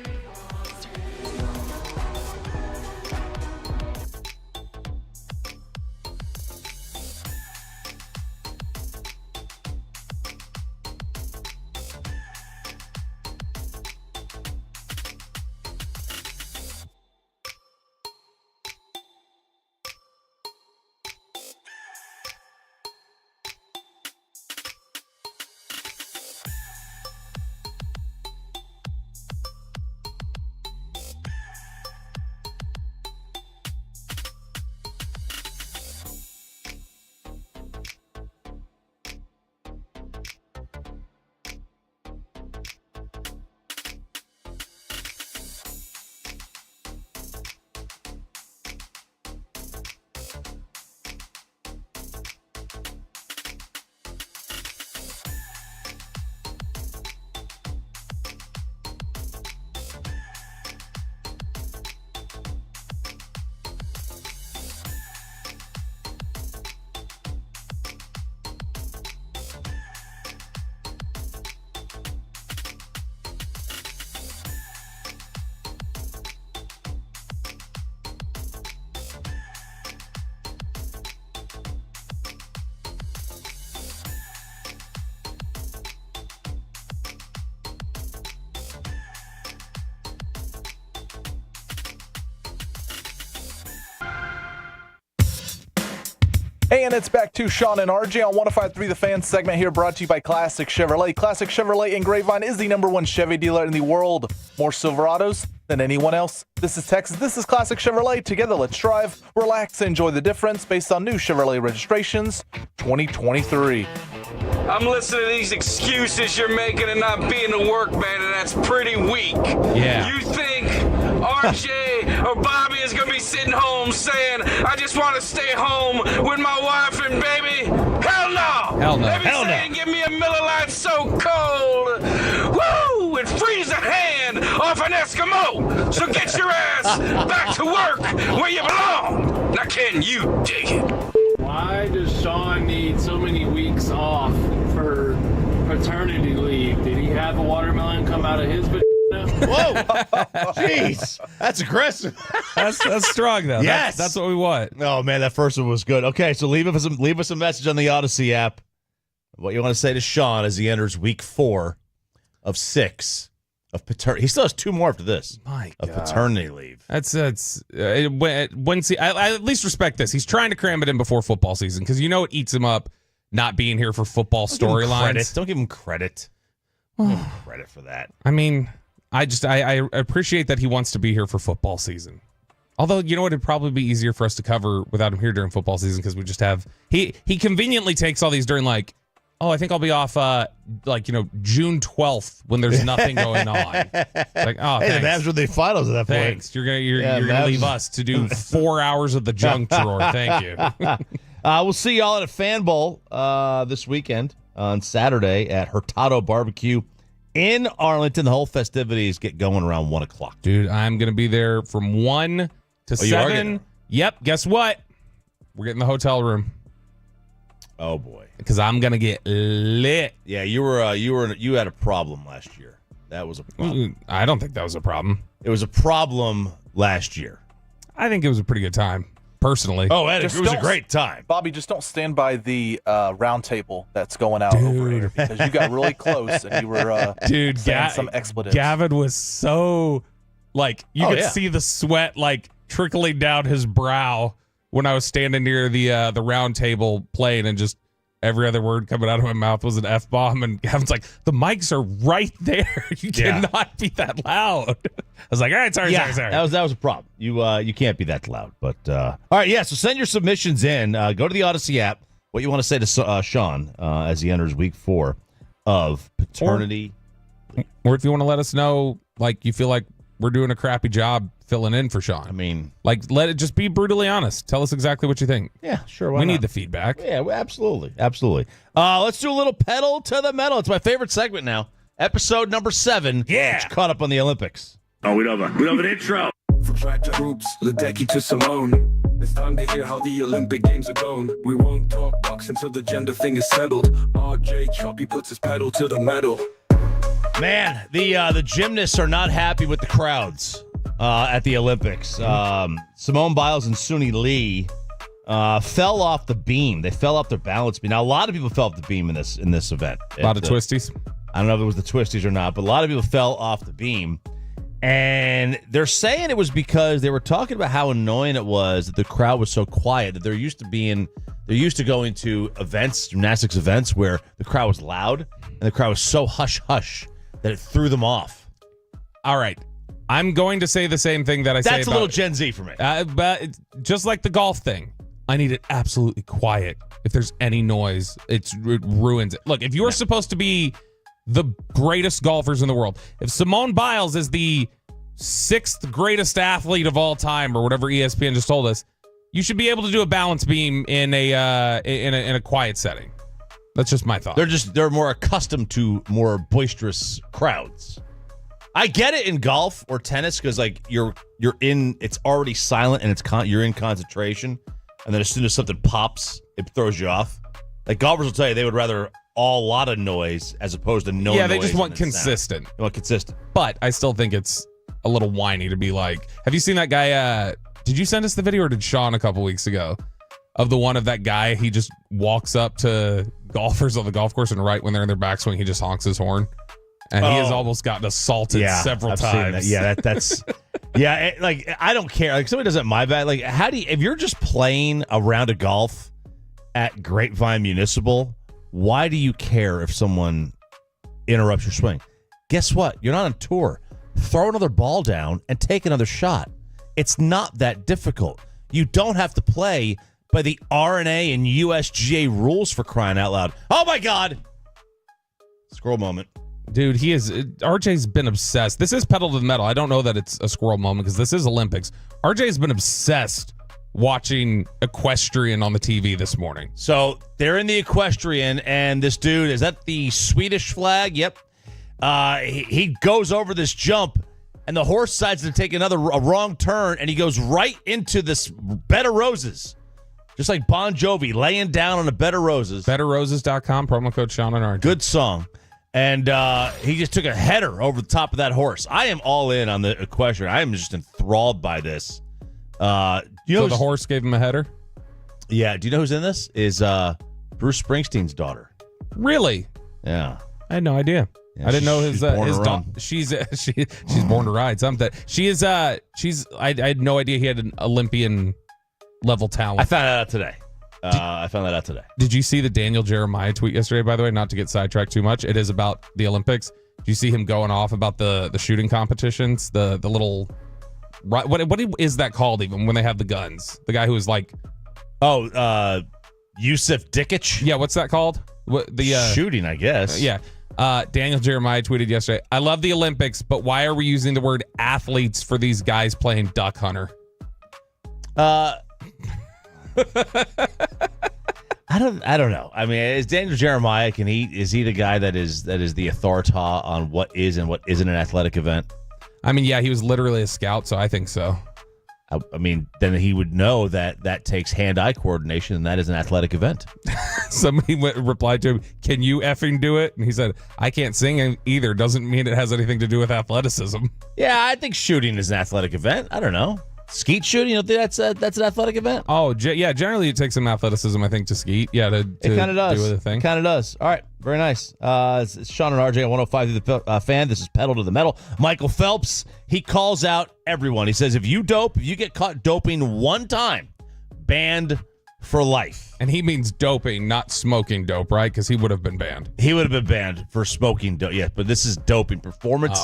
And it's back to Sean and RJ on 105.3 The Fan segment here, brought to you by Classic Chevrolet. Classic Chevrolet in Grapevine is the #1 Chevy dealer in the world. More Silverados, than anyone else. This is Texas. This is Classic Chevrolet. Together, let's drive, relax, and enjoy the difference based on new Chevrolet registrations 2023. I'm listening to these excuses you're making and not being to work, man, and that's pretty weak. Yeah. You think RJ or Bobby is going to be sitting home saying, I just want to stay home with my wife and baby? Hell no! Hell no. They be saying, give me a Miller Lite so cold. Woo! It freezes a hand off an Eskimo. So get your ass back to work where you belong. Now can you dig it? Why does Sean need so many weeks off for paternity leave? Did he have a watermelon come out of his vagina? Whoa! Jeez, that's aggressive. That's strong though. Yes, that's what we want. Oh man, that first one was good. Okay, so leave us a message on the Odyssey app. What you want to say to Sean as he enters week 4 of 6 of paternity. He still has 2 more after this. My of God. paternity leave. I at least respect this. He's trying to cram it in before football season because you know it eats him up not being here for football storylines. Don't give him credit. Don't give him credit for that. I mean, I appreciate that he wants to be here for football season. Although, you know what, it'd probably be easier for us to cover without him here during football season because we just have he conveniently takes all these during I think I'll be off June 12th when there's nothing going on. Like, oh, hey, thanks. the Mavs were the finals at that point. Thanks. You're gonna leave us to do 4 hours of the junk drawer. Thank you. We'll see y'all at a Fan Bowl this weekend on Saturday at Hurtado Barbecue in Arlington. The whole festivities get going around 1 o'clock. Dude, I'm gonna be there from 1 to 7. Yep. Guess what? We're getting the hotel room. Oh boy. Because I'm gonna get lit. Yeah, you had a problem last year. That was a problem. I don't think that was a problem. It was a problem last year. I think it was a pretty good time, personally. Oh, it was a great time. Bobby, just don't stand by the round table that's going out over here because you got really close and you were saying some expletives. Gavin was so you could see the sweat trickling down his brow when I was standing near the round table playing, and just every other word coming out of my mouth was an F-bomb. And Gavin's like, the mics are right there. You cannot be that loud. I was like, all right, sorry. That was a problem. You can't be that loud. But all right, yeah. So send your submissions in. Go to the Odyssey app. What you want to say to Sean as he enters week 4 of paternity, or if you want to let us know, you feel like we're doing a crappy job filling in for Sean. I mean, let it just be brutally honest. Tell us exactly what you think. Yeah, sure. We need the feedback. Yeah, absolutely. Let's do a little pedal to the metal. It's my favorite segment now. Episode number 7. Yeah. Which caught up on the Olympics. Oh, we love an intro. From track to hoops, Ledecky to Simone. It's time to hear how the Olympic Games are going. We won't talk box until the gender thing is settled. RJ Choppy puts his pedal to the metal. Man, the gymnasts are not happy with the crowds at the Olympics. Simone Biles and Suni Lee fell off the beam. They fell off their balance beam. Now, a lot of people fell off the beam in this event. A lot of twisties. I don't know if it was the twisties or not, but a lot of people fell off the beam. And they're saying it was because they were talking about how annoying it was that the crowd was so quiet, that they're used to going to events, gymnastics events, where the crowd was loud and the crowd was so hush-hush that it threw them off. All right. I'm going to say the same thing that I say about... That's a little Gen Z for me. But just like the golf thing, I need it absolutely quiet. If there's any noise, it ruins it. Look, if you're supposed to be the greatest golfers in the world, if Simone Biles is the 6th greatest athlete of all time, or whatever ESPN just told us, you should be able to do a balance beam in a quiet setting. That's just my thought. They're more accustomed to more boisterous crowds. I get it in golf or tennis because you're in, it's already silent and you're in concentration, and then as soon as something pops, it throws you off. Golfers will tell you they would rather a lot of noise as opposed to no noise. Yeah, they just want consistent. They want consistent. But I still think it's a little whiny to be like, have you seen that guy? Did you send us the video, or did Sean a couple weeks ago of that guy? He just walks up to golfers on the golf course, and right when they're in their backswing, he just honks his horn. And he has almost gotten assaulted several times. That's yeah. I don't care. Somebody does it my bad. How do you, if you're just playing a round of golf at Grapevine Municipal, why do you care if someone interrupts your swing? Guess what? You're not on tour. throw another ball down and take another shot. It's not that difficult. You don't have to play by the RNA and USGA rules, for crying out loud. Oh, my God. Squirrel moment. Dude, RJ's been obsessed. This is pedal to the metal. I don't know that it's a squirrel moment because this is Olympics. RJ's been obsessed watching equestrian on the TV this morning. So they're in the equestrian, and this dude, is that the Swedish flag? Yep. He goes over this jump, and the horse decides to take a wrong turn, and he goes right into this bed of roses. Just like Bon Jovi laying down on a bed of roses. BedOfRoses.com, promo code Sean and RJ. Good song. And he just took a header over the top of that horse. I am all in on the equestrian. I am just enthralled by this. So the horse gave him a header? Yeah. Do you know who's in this? Is Bruce Springsteen's daughter. Really? Yeah. I had no idea. Yeah, I didn't know his daughter. run. She's born to ride something. She is I had no idea he had an Olympian level talent. I found that out today. Did you see the Daniel Jeremiah tweet yesterday, by the way? Not to get sidetracked too much. It is about the Olympics. Did you see him going off about the shooting competitions? The little what is that called even when they have the guns? The guy who was like Yusuf Dikic? Yeah, what's that called? Shooting, I guess. Yeah. Daniel Jeremiah tweeted yesterday, I love the Olympics, but why are we using the word athletes for these guys playing duck hunter? I don't know. I mean, is Daniel Jeremiah, is he the guy that is the authority on what is and what isn't an athletic event? I mean, yeah, he was literally a scout, so I think so. I mean, then he would know that takes hand-eye coordination, and that is an athletic event. Somebody replied to him, can you effing do it? And he said, I can't sing either. Doesn't mean it has anything to do with athleticism. Yeah, I think shooting is an athletic event. I don't know. Skeet shooting, you don't think that's an athletic event? Oh, yeah, generally it takes some athleticism, I think, to skeet. Yeah, to it kind of does. Do the thing. It kind of does. All right, very nice. It's Sean and RJ on 105 through the fan. This is Pedal to the Metal. Michael Phelps, he calls out everyone. He says, if you get caught doping one time, banned for life. And he means doping, not smoking dope, right? Because he would have been banned. He would have been banned for smoking dope. Yeah, but this is doping, performance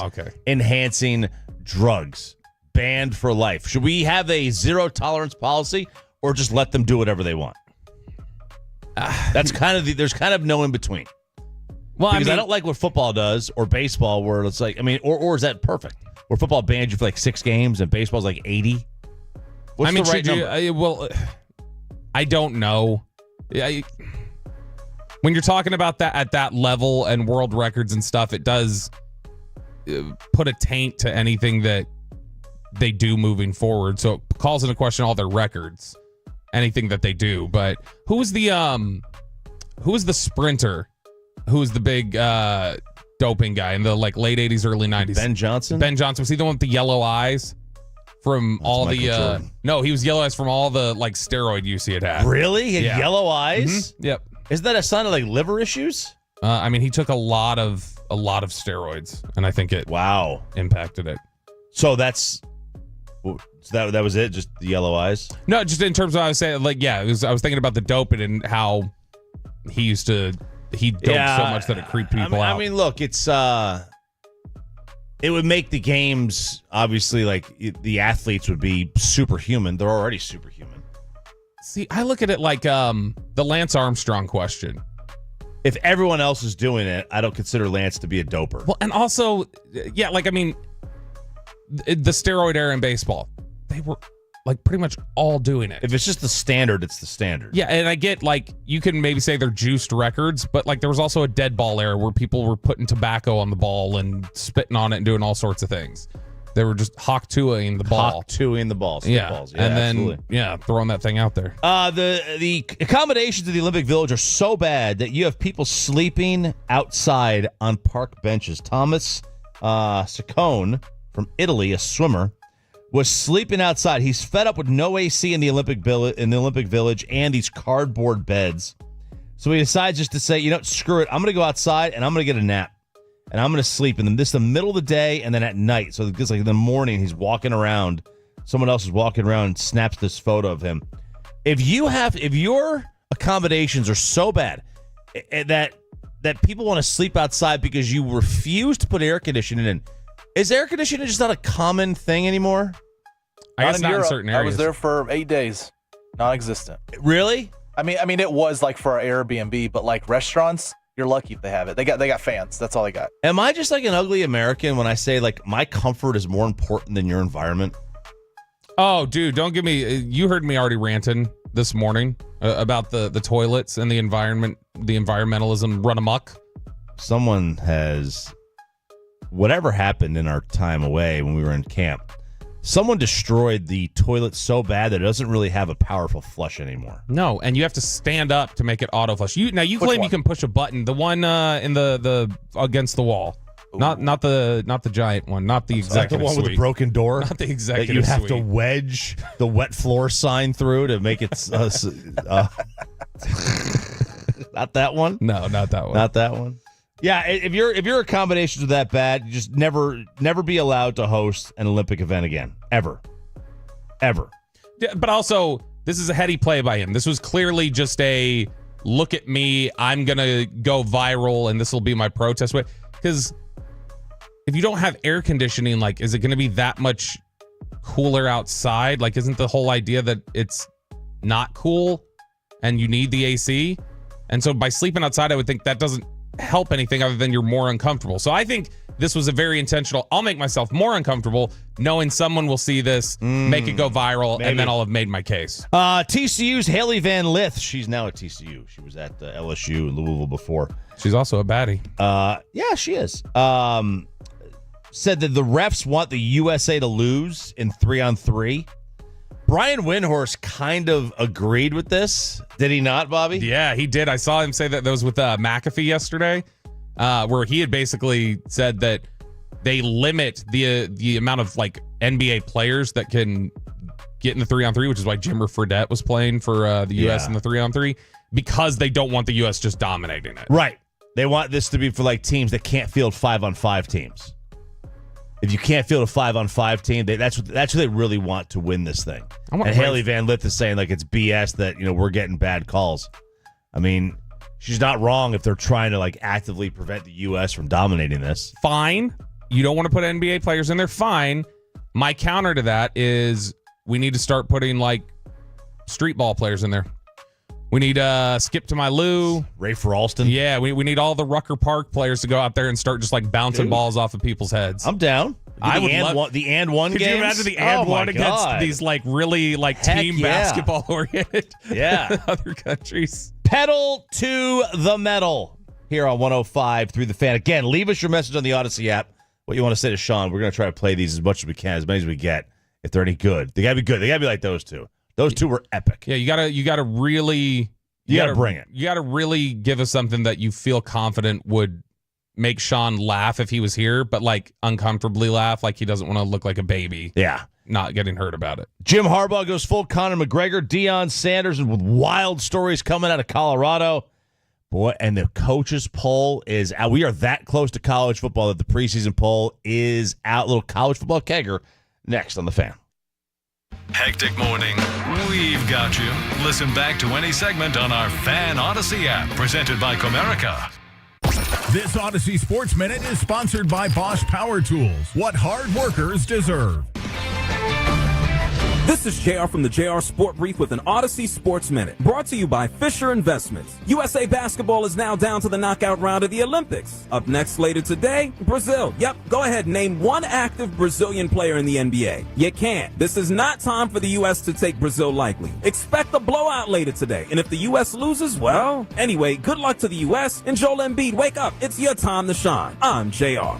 enhancing drugs. Banned for life. Should we have a zero tolerance policy or just let them do whatever they want? That's there's kind of no in between. Well, because I don't like what football does or baseball, where it's like, I mean, or is that perfect? Where football bans you for like 6 games and baseball's like 80? What's the right number? I don't know. When you're talking about that at that level and world records and stuff, it does put a taint to anything that they do moving forward. So it calls into question all their records, anything that they do. But who was the sprinter? Who was the big doping guy in the late 80s, early 90s? Ben Johnson? Ben Johnson. Was he the one with the yellow eyes? From all the no, he was yellow eyes from all the steroid use he had. Really? He had yellow eyes? Mm-hmm. Yep. Isn't that a sign of liver issues? I mean, he took a lot of steroids, and I think it impacted it. So that was it, just the yellow eyes? No, just in terms of, I was saying, I was thinking about the doping and how he doped so much that it creeped people out. I mean, look, it's it would make the games, obviously, the athletes would be superhuman. They're already superhuman. See, I look at it like the Lance Armstrong question. If everyone else is doing it, I don't consider Lance to be a doper. Well, and also, the steroid era in baseball, they were pretty much all doing it. If it's just the standard, it's the standard. Yeah, and I get you can maybe say they're juiced records, but there was also a dead ball era where people were putting tobacco on the ball and spitting on it and doing all sorts of things. They were just hawk-tuing the ball. Hawk-tuing the ball. Balls. Yeah, and then throwing that thing out there. The accommodations at the Olympic Village are so bad that you have people sleeping outside on park benches. Thomas Saccone from Italy, a swimmer, was sleeping outside. He's fed up with no AC in the Olympic Village and these cardboard beds. So he decides just to say, screw it. I'm going to go outside and I'm going to get a nap. And I'm going to sleep in the middle of the day and then at night. So it's in the morning, he's walking around. Someone else is walking around and snaps this photo of him. If your accommodations are so bad that people want to sleep outside because you refuse to put air conditioning in, Is air conditioning just not a common thing anymore? I guess not in Europe. certain areas. I was there for 8 days. Non-existent. Really? I mean, it was like for our Airbnb, but like restaurants, you're lucky if they have it. They got fans. That's all they got. Am I just like an ugly American when I say like my comfort is more important than your environment? Oh, dude, don't give me. You heard me already ranting this morning about the toilets and the environment, the environmentalism run amok. Someone has, whatever happened in our time away when we were in camp, someone destroyed the toilet so bad that it doesn't really have a powerful flush anymore. No, and you have to stand up to make it auto flush. You claim you can push a button. The one in the against the wall. Ooh. Not the giant one, not the executive the one suite. with the broken door. Not the executive that you have suite. to wedge the wet floor sign through to make it. Not that one. No, not that one. Not that one. Yeah, if your accommodations are that bad, you just never be allowed to host an Olympic event again, ever. Yeah, but also, this is a heady play by him. This was clearly just a look at me. I'm gonna go viral, and this will be my protest way. Because if you don't have air conditioning, like, is it going to be that much cooler outside? Like, isn't the whole idea that it's not cool and you need the AC? And so by sleeping outside, I would think that doesn't help anything other than you're more uncomfortable. So I think this was a very intentional, I'll make myself more uncomfortable knowing someone will see this, make it go viral, and then I'll have made my case. TCU's Haley Van Lith, she's now at TCU. She was at LSU in Louisville before. She's also a baddie. Yeah, she is. Said that the refs want the USA to lose in 3-on-3. Brian Windhorst kind of agreed with this. Did he not, Bobby? Yeah, he did. I saw him say that was with McAfee yesterday, where he had basically said that they limit the amount of like NBA players that can get in the 3-on-3, which is why Jimmer Fredette was playing for the U.S. in the 3-on-3, because they don't want the U.S. just dominating it. Right. They want this to be for like teams that can't field 5-on-5 teams. If you can't field a 5-on-5 team, that's what they really want to win this thing. And Haley Van Lith is saying like it's BS that we're getting bad calls. I mean, she's not wrong if they're trying to like actively prevent the U.S. from dominating this. Fine. You don't want to put NBA players in there. Fine. My counter to that is we need to start putting like street ball players in there. We need Skip to My Lou. Ray for Alston. Yeah, we need all the Rucker Park players to go out there and start just like bouncing balls off of people's heads. I'm down. I would love the and one games. Could you imagine the and one against these like really like team basketball oriented other countries? Pedal to the metal here on 105 through the Fan. Again, leave us your message on the Odyssey app. What you want to say to Sean? We're going to try to play these as much as we can, as many as we get. If they're any good, they got to be good. They got to be like those two. Those two were epic. Yeah, you gotta really bring it. You gotta really give us something that you feel confident would make Sean laugh if he was here, but like uncomfortably laugh, like he doesn't want to look like a baby. Yeah. Not getting hurt about it. Jim Harbaugh goes full Conor McGregor, Deion Sanders with wild stories coming out of Colorado. Boy, and the coaches poll is out. We are that close to college football that the preseason poll is out. Little college football kegger next on the Fan. Hectic morning. We've got you. Listen back to any segment on our Fan Odyssey app, presented by Comerica. This Odyssey Sports Minute is sponsored by Bosch Power Tools. What hard workers deserve. This is JR from the JR Sport Brief with an Odyssey Sports Minute, brought to you by Fisher Investments. USA Basketball is now down to the knockout round of the Olympics. Up next later today, Brazil. Yep, go ahead, name one active Brazilian player in the NBA. You can't. This is not time for the U.S. to take Brazil lightly. Expect a blowout later today, and if the U.S. loses, well, anyway, good luck to the U.S. and Joel Embiid, wake up. It's your time to shine. I'm JR.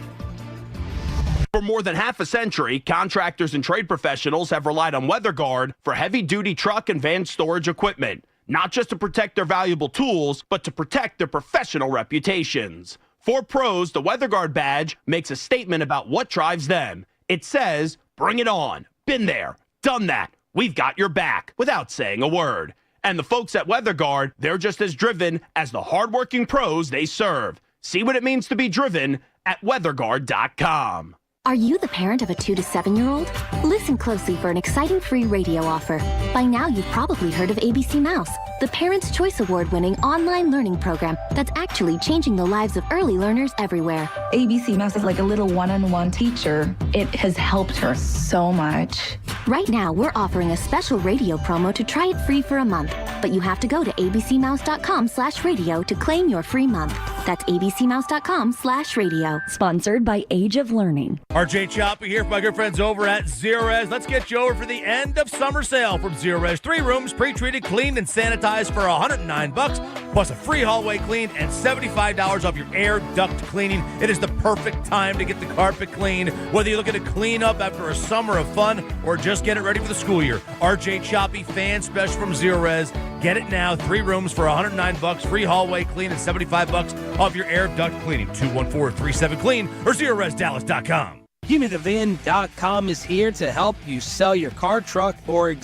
For more than half a century, contractors and trade professionals have relied on WeatherGuard for heavy-duty truck and van storage equipment, not just to protect their valuable tools, but to protect their professional reputations. For pros, the WeatherGuard badge makes a statement about what drives them. It says, "Bring it on. Been there. Done that. We've got your back," without saying a word. And the folks at WeatherGuard, they're just as driven as the hardworking pros they serve. See what it means to be driven at WeatherGuard.com. Are you the parent of a 2 to 7-year-old? Listen closely for an exciting free radio offer. By now, you've probably heard of ABC Mouse, the Parents' Choice Award-winning online learning program that's actually changing the lives of early learners everywhere. ABC Mouse is like a little one-on-one teacher. It has helped her so much. Right now, we're offering a special radio promo to try it free for a month, but you have to go to abcmouse.com/radio to claim your free month. That's abcmouse.com/radio. Sponsored by Age of Learning. RJ Choppy here for my good friends over at Zero Res. Let's get you over for the end of summer sale from Zero Res. 3 rooms, pre-treated, cleaned, and sanitized for $109, plus a free hallway clean and $75 off your air duct cleaning. It is the perfect time to get the carpet clean, whether you're looking to clean up after a summer of fun or just get it ready for the school year. RJ Choppy fan special from Zero Res. Get it now. 3 rooms for $109, free hallway clean, and $75 off your air duct cleaning. 214-37-CLEAN or ZeroResDallas.com. GiveMeTheVin.com is here to help you sell your car, truck, or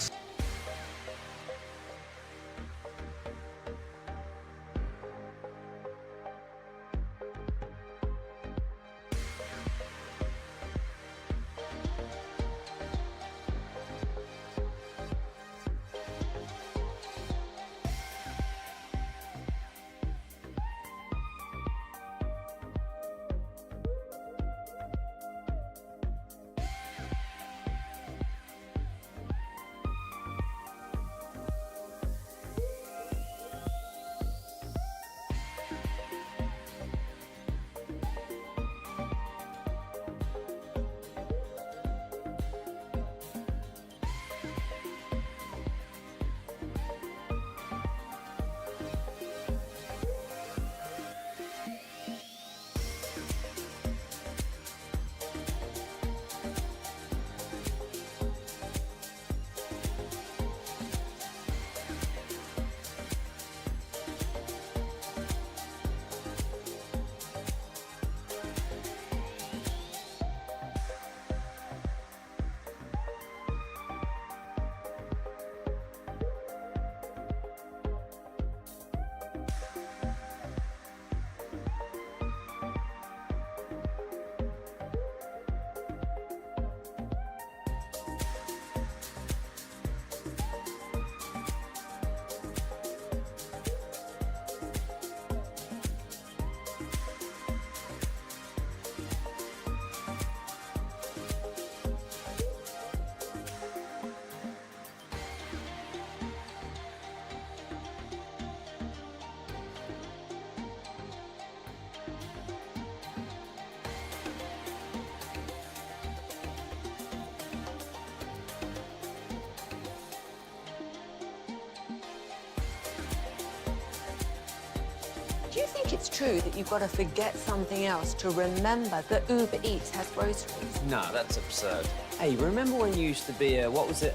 Do you think it's true that you've got to forget something else to remember that Uber Eats has groceries? No, that's absurd. Hey, remember when you used to be a, what was it,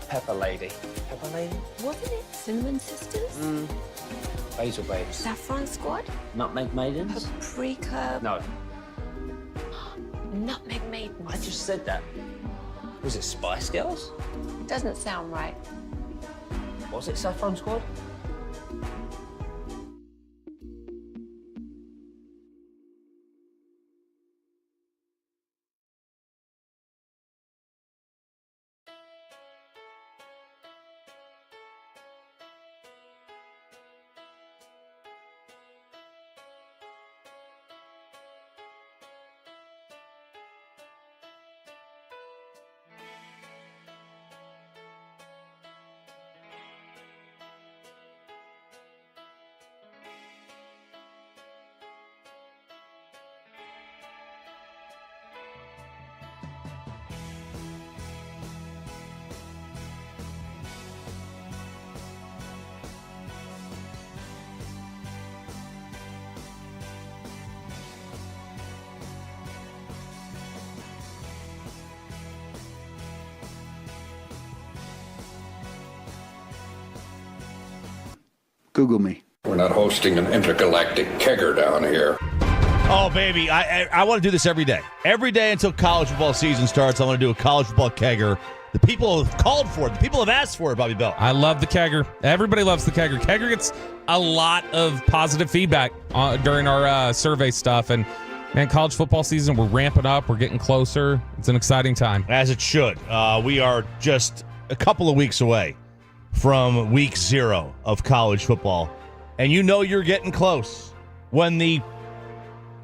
Pepper Lady? Pepper Lady? Wasn't it Cinnamon Sisters? Basil Babes. Saffron Squad? Nutmeg Maidens? Paprika? No. Nutmeg Maidens. I just said that. Was it Spice Girls? Doesn't sound right. Was it Saffron Squad? Google me. We're not hosting an intergalactic kegger down here. Oh, baby. I want to do this every day. Every day until college football season starts, I want to do a college football kegger. The people have called for it. The people have asked for it, Bobby Bell. I love the kegger. Everybody loves the kegger. Kegger gets a lot of positive feedback during our survey stuff. And Man, college football season, we're ramping up. We're getting closer. It's an exciting time. As it should. We are just a couple of weeks away from week 0 of college football. And you know you're getting close when the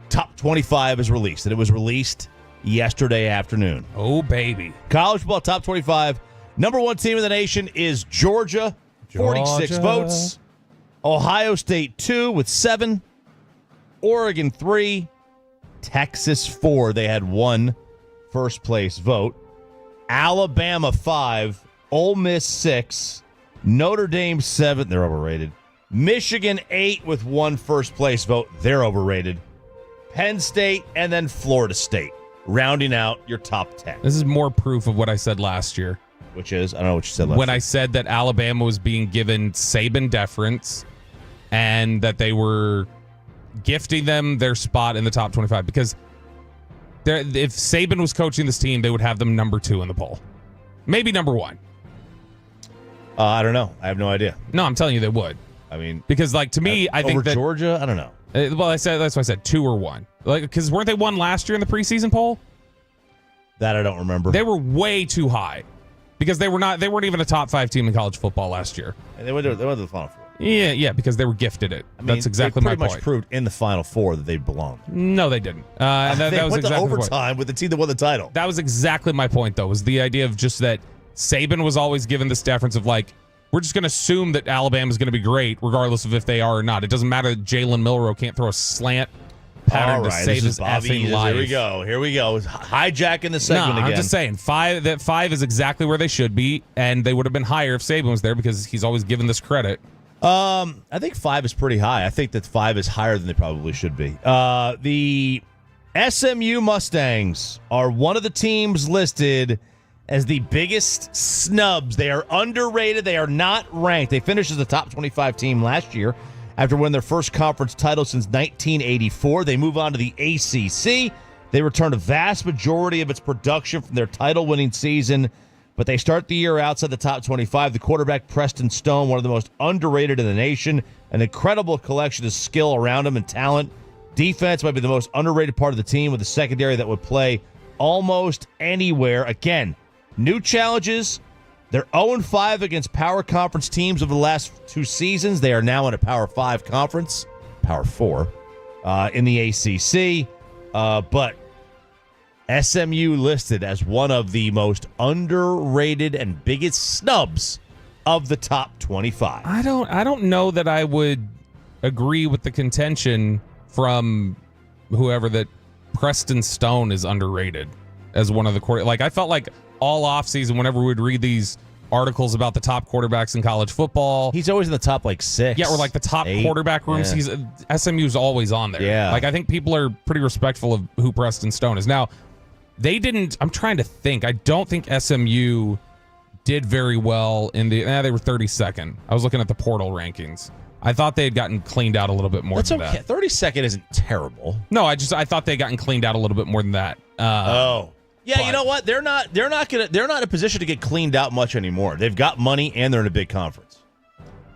top 25 is released. And it was released yesterday afternoon. Oh, baby. College football top 25. Number 1 team in the nation is Georgia. 46 votes. Ohio State 2 with 7. Oregon 3. Texas 4. They had 1 first place vote. Alabama 5. Ole Miss 6. Notre Dame 7. They're overrated. Michigan 8 with 1 first place vote. They're overrated. Penn State and then Florida State rounding out your top 10. This is more proof of what I said last year. Which is? I don't know what you said last year. When I said that Alabama was being given Saban deference and that they were gifting them their spot in the top 25 because if Saban was coaching this team, they would have them number 2 in the poll. Maybe number 1. I don't know. I have no idea. No, I'm telling you they would. I mean, because like to me, I think over that Georgia, I don't know. Well, that's why I said 2 or 1. Like because weren't they 1 last year in the preseason poll? That I don't remember. They were way too high because they weren't even a top 5 team in college football last year. And they went to the Final Four. Yeah, because they were gifted it. I mean, that's exactly my point. They pretty much proved in the Final Four that they belonged. No, they didn't. That they was went exactly to overtime with the team that won the title. That was exactly my point, though, was the idea of just that Saban was always given this deference of like, we're just going to assume that Alabama's going to be great, regardless of if they are or not. It doesn't matter that Jalen Milroe can't throw a slant pattern to save his effing life. Here we go. Hijacking the segment again. I'm just saying, 5 is exactly where they should be, and they would have been higher if Saban was there because he's always given this credit. I think 5 is pretty high. I think that 5 is higher than they probably should be. The SMU Mustangs are one of the teams listed as the biggest snubs. They are underrated. They are not ranked. They finished as the top 25 team last year after winning their first conference title since 1984. They move on to the ACC. They return a vast majority of its production from their title-winning season, but they start the year outside the top 25. The quarterback, Preston Stone, one of the most underrated in the nation, an incredible collection of skill around him and talent. Defense might be the most underrated part of the team with a secondary that would play almost anywhere. Again, new challenges. They're 0-5 against power conference teams over the last 2 seasons. They are now in a Power 5 conference, Power 4, in the ACC. But SMU listed as one of the most underrated and biggest snubs of the top 25. I don't know that I would agree with the contention from whoever that Preston Stone is underrated as one of the quarter. Like I felt like all offseason, whenever we'd read these articles about the top quarterbacks in college football, he's always in the top like 6. Yeah, or like the top 8 quarterback rooms. Yeah. SMU's always on there. Yeah. Like I think people are pretty respectful of who Preston Stone is. Now, they didn't. I'm trying to think. I don't think SMU did very well in the. They were 32nd. I was looking at the portal rankings. I thought they had gotten cleaned out a little bit more. That's than okay. that. 32nd isn't terrible. No, I thought they'd gotten cleaned out a little bit more than that. Yeah, but you know what? They're not in a position to get cleaned out much anymore. They've got money and they're in a big conference.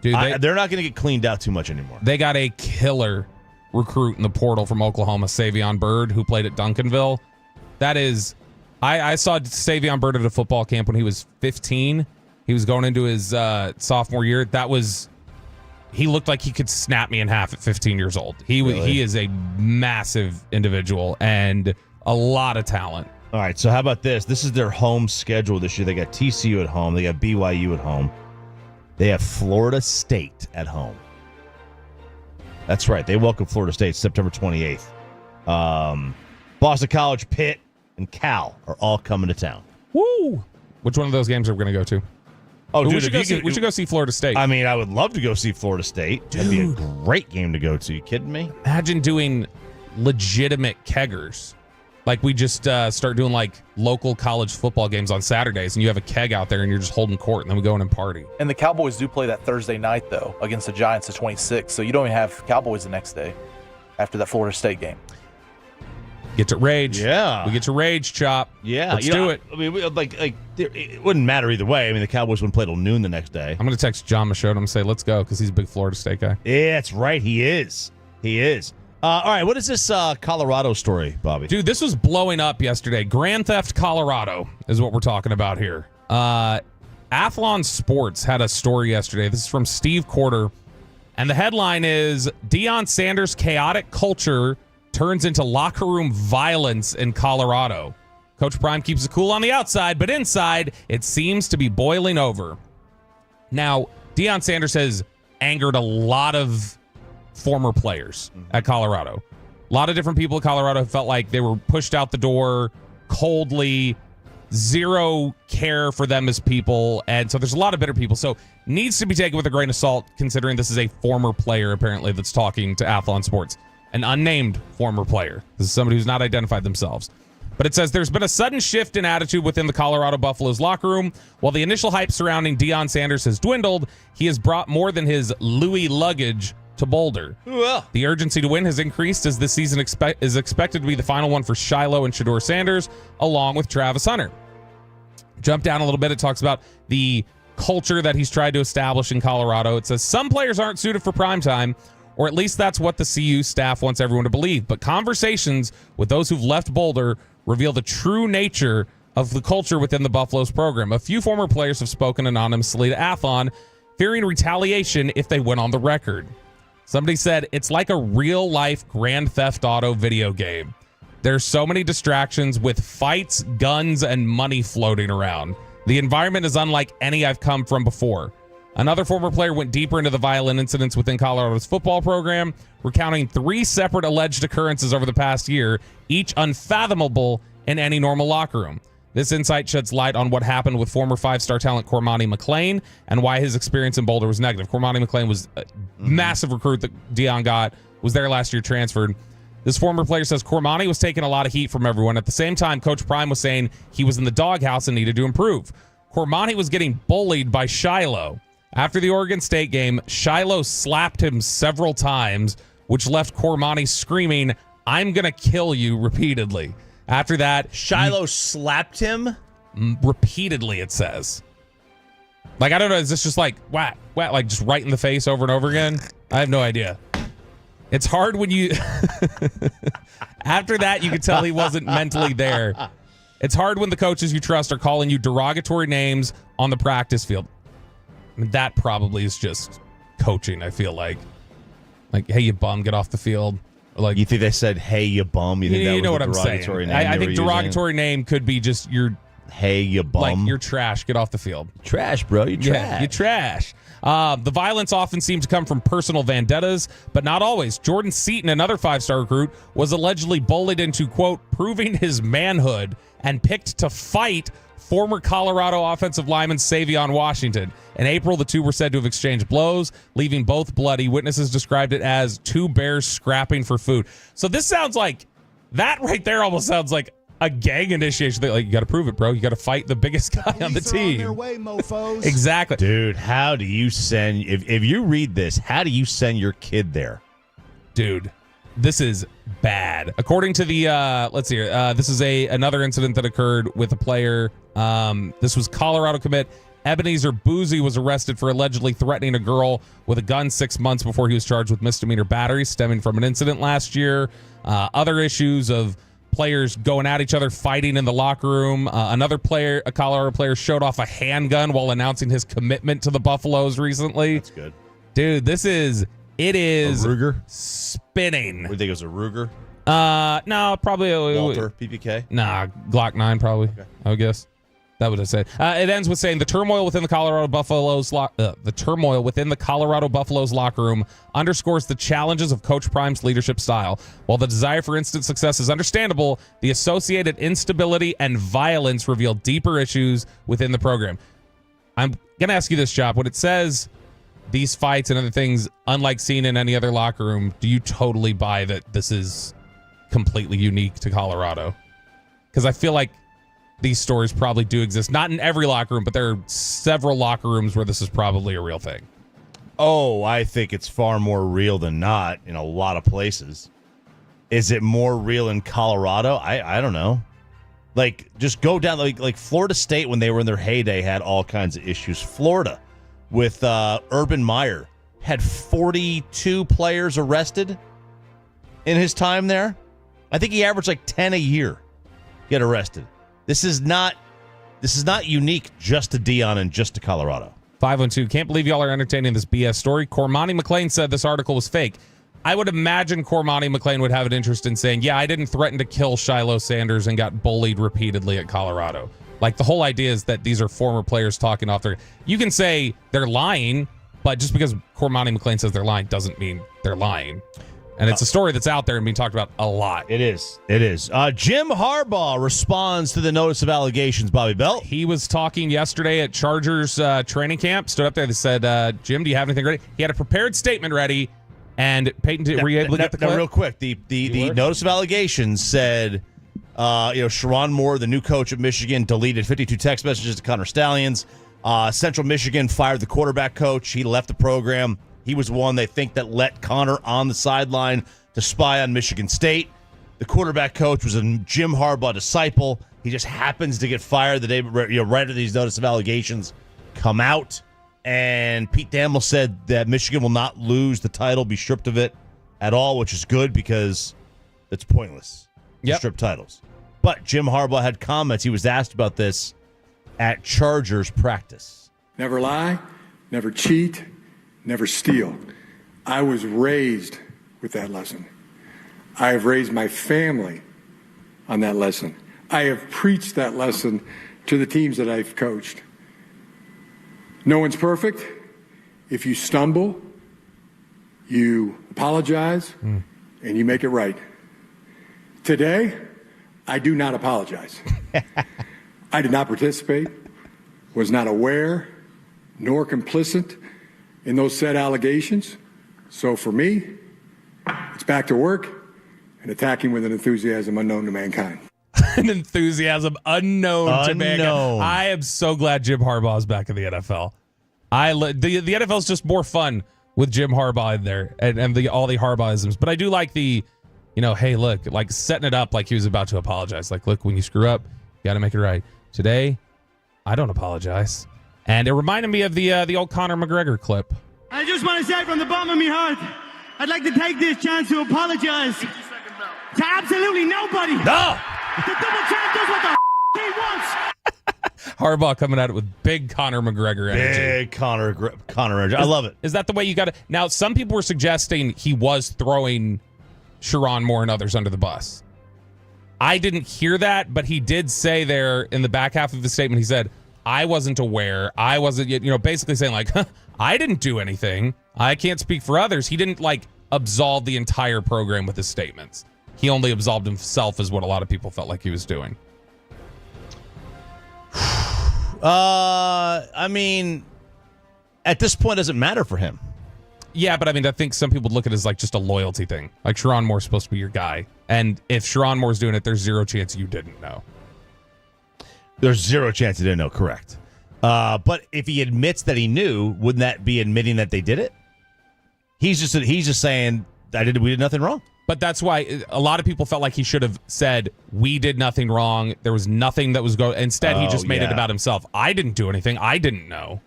Dude, they're not going to get cleaned out too much anymore. They got a killer recruit in the portal from Oklahoma, Savion Byrd, who played at Duncanville. That is, I saw Savion Byrd at a football camp when he was 15. He was going into his sophomore year. He looked like he could snap me in half at 15 years old. He is a massive individual and a lot of talent. All right, so how about this? This is their home schedule this year. They got TCU at home. They got BYU at home. They have Florida State at home. That's right. They welcome Florida State September 28th. Boston College, Pitt, and Cal are all coming to town. Woo! Which one of those games are we going to go to? Oh, dude, we should go see Florida State. I mean, I would love to go see Florida State. That'd be a great game to go to. You kidding me? Imagine doing legitimate keggers. Like we just start doing like local college football games on Saturdays, and you have a keg out there, and you're just holding court, and then we go in and party. And the Cowboys do play that Thursday night, though, against the Giants the 26th, so you don't even have Cowboys the next day after that Florida State game. Get to rage. Yeah. We get to rage, Chop. Yeah. Let's do it. I mean, it wouldn't matter either way. I mean, the Cowboys wouldn't play till noon the next day. I'm going to text John Machado and say, let's go, because he's a big Florida State guy. Yeah, that's right. He is. All right, what is this Colorado story, Bobby? Dude, this was blowing up yesterday. Grand Theft Colorado is what we're talking about here. Athlon Sports had a story yesterday. This is from Steve Corder. And the headline is, Deion Sanders' chaotic culture turns into locker room violence in Colorado. Coach Prime keeps it cool on the outside, but inside, it seems to be boiling over. Now, Deion Sanders has angered a lot of former players at Colorado. A lot of different people at Colorado felt like they were pushed out the door coldly, zero care for them as people, and so there's a lot of bitter people. So needs to be taken with a grain of salt, considering this is a former player, apparently, that's talking to Athlon Sports. An unnamed former player. This is somebody who's not identified themselves. But it says there's been a sudden shift in attitude within the Colorado Buffaloes locker room. While the initial hype surrounding Deion Sanders has dwindled, he has brought more than his Louis luggage to Boulder. The urgency to win has increased as this season is expected to be the final one for Shiloh and Shedeur Sanders, along with Travis Hunter. Jump down a little bit. It talks about the culture that he's tried to establish in Colorado. It says some players aren't suited for primetime, or at least that's what the CU staff wants everyone to believe. But conversations with those who've left Boulder reveal the true nature of the culture within the Buffaloes program. A few former players have spoken anonymously to Athlon, fearing retaliation if they went on the record. Somebody said, it's like a real-life Grand Theft Auto video game. There's so many distractions with fights, guns, and money floating around. The environment is unlike any I've come from before. Another former player went deeper into the violent incidents within Colorado's football program, recounting 3 separate alleged occurrences over the past year, each unfathomable in any normal locker room. This insight sheds light on what happened with former 5-star talent Cormani McClain and why his experience in Boulder was negative. Cormani McClain was a massive recruit that Deion got, was there last year, transferred. This former player says Cormani was taking a lot of heat from everyone. At the same time, Coach Prime was saying he was in the doghouse and needed to improve. Cormani was getting bullied by Shiloh. After the Oregon State game, Shiloh slapped him several times, which left Cormani screaming, "I'm going to kill you," repeatedly. After that, Shiloh slapped him? Repeatedly, it says. Like, I don't know, is this just like, whack, like just right in the face over and over again? I have no idea. It's hard when you... After that, you could tell he wasn't mentally there. It's hard when the coaches you trust are calling you derogatory names on the practice field. I mean, that probably is just coaching, I feel like. Like, hey, you bum, get off the field. Or like, you think they said, hey, you bum? You think that was know what a I'm saying. name I think using? derogatory name could be just your... Hey, you bum. Like, you're trash. Get off the field. Trash, bro. You trash. Yeah, you trash. The violence often seems to come from personal vendettas, but not always. Jordan Seaton, another 5-star recruit, was allegedly bullied into, quote, proving his manhood and picked to fight former Colorado offensive lineman Savion Washington. In April, the two were said to have exchanged blows, leaving both bloody. Witnesses described it as 2 bears scrapping for food. So this sounds like, that right there almost sounds like a gang initiation. Like, you got to prove it, bro. You got to fight the biggest guy on the team. On their way, mofos. Exactly. Dude, how do you send, if you read this, how do you send your kid there? Dude, this is bad. According to the, let's see here. This is another incident that occurred with a player. This was Colorado commit Ebenezer Boozy was arrested for allegedly threatening a girl with a gun 6 months before he was charged with misdemeanor battery stemming from an incident last year. Other issues of players going at each other, fighting in the locker room. Another player, a Colorado player, showed off a handgun while announcing his commitment to the Buffaloes recently. That's good. Dude, it is a Ruger? Spinning. What do you think, it was a Ruger? No, probably Walter, PPK? Nah, Glock 9 probably, okay. I would guess. That would have said. It ends with saying the turmoil within the Colorado Buffaloes locker room underscores the challenges of Coach Prime's leadership style. While the desire for instant success is understandable, the associated instability and violence reveal deeper issues within the program. I'm gonna ask you this, Chop. When it says these fights and other things, unlike seen in any other locker room, do you totally buy that this is completely unique to Colorado? Because I feel like these stories probably do exist. Not in every locker room, but there are several locker rooms where this is probably a real thing. Oh, I think it's far more real than not in a lot of places. Is it more real in Colorado? I don't know. Like, just go down, like Florida State, when they were in their heyday, had all kinds of issues. Florida, with Urban Meyer, had 42 players arrested. in his time there. I think he averaged like 10 a year get arrested. This is not unique just to Deion and just to Colorado. 512, can't believe y'all are entertaining this BS story. Cormani McClain said this article was fake. I would imagine Cormani McClain would have an interest in saying, yeah, I didn't threaten to kill Shiloh Sanders and got bullied repeatedly at Colorado. Like, the whole idea is that these are former players talking off their... You can say they're lying, but just because Cormani McClain says they're lying doesn't mean they're lying. And it's a story that's out there and being talked about a lot. It is. Jim Harbaugh responds to the notice of allegations, Bobby Belt. He was talking yesterday at Chargers training camp. Stood up there. They said, Jim, do you have anything ready? He had a prepared statement ready. And Peyton, were you able to get the clip? Real quick, the notice of allegations said, Sherrone Moore, the new coach of Michigan, deleted 52 text messages to Connor Stallions. Central Michigan fired the quarterback coach. He left the program. He was one they think that let Connor on the sideline to spy on Michigan State. The quarterback coach was a Jim Harbaugh disciple. He just happens to get fired the day right after these notice of allegations come out. And Pete Thamel said that Michigan will not lose the title, be stripped of it at all, which is good because it's pointless to strip titles. But Jim Harbaugh had comments. He was asked about this at Chargers practice. Never lie, never cheat, never steal. I was raised with that lesson. I have raised my family on that lesson. I have preached that lesson to the teams that I've coached. No one's perfect. If you stumble, you apologize, and you make it right. Today, I do not apologize. I did not participate, was not aware, nor complicit in those said allegations. So for me, it's back to work and attacking with an enthusiasm unknown to mankind. An enthusiasm unknown to mankind. I am so glad Jim Harbaugh is back in the NFL. The NFL is just more fun with Jim Harbaugh in there and all the Harbaughisms. But I do like the, hey, look, like setting it up like he was about to apologize. Like, look, when you screw up, you got to make it right. Today, I don't apologize. And it reminded me of the old Conor McGregor clip. I just want to say from the bottom of my heart, I'd like to take this chance to apologize to absolutely nobody. No! The double champ does what the he wants. Harbaugh coming at it with big Conor McGregor energy. Big Conor energy. I love it. Is that the way you got it? Now, some people were suggesting he was throwing Sherrone Moore and others under the bus. I didn't hear that, but he did say there in the back half of the statement, he said, I wasn't aware. I wasn't, basically saying like, I didn't do anything. I can't speak for others. He didn't absolve the entire program with his statements. He only absolved himself is what a lot of people felt like he was doing. I mean, at this point, it doesn't matter for him. Yeah, but I mean, I think some people look at it as just a loyalty thing. Like Sherrone Moore's supposed to be your guy. And if Sherrone Moore's doing it, there's zero chance you didn't know. There's zero chance he didn't know, correct. But if he admits that he knew, wouldn't that be admitting that they did it? He's just saying we did nothing wrong. But that's why a lot of people felt like he should have said, we did nothing wrong. There was nothing that was going. Instead, he just made it about himself. I didn't do anything. I didn't know.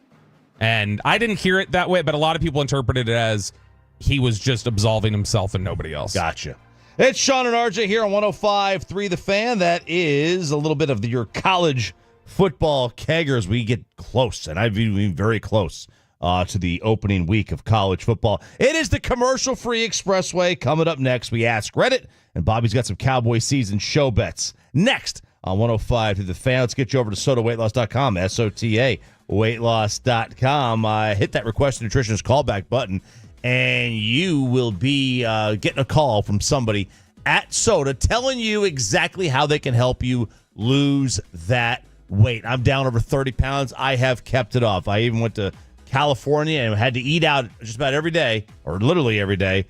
And I didn't hear it that way, but a lot of people interpreted it as he was just absolving himself and nobody else. Gotcha. It's Sean and RJ here on 105.3 The Fan. That is a little bit of your college football keggers. We get close, and I've been very close to the opening week of college football. It is the commercial-free Expressway. Coming up next, we ask Reddit, and Bobby's got some Cowboy season show bets. Next on 105 to The Fan. Let's get you over to sotaweightloss.com, SOTA weightloss.com. Hit that request a nutritionist callback button, and you will be getting a call from somebody at Soda telling you exactly how they can help you lose that weight. I'm down over 30 pounds. I have kept it off. I even went to California and had to eat out just about every day, or literally every day.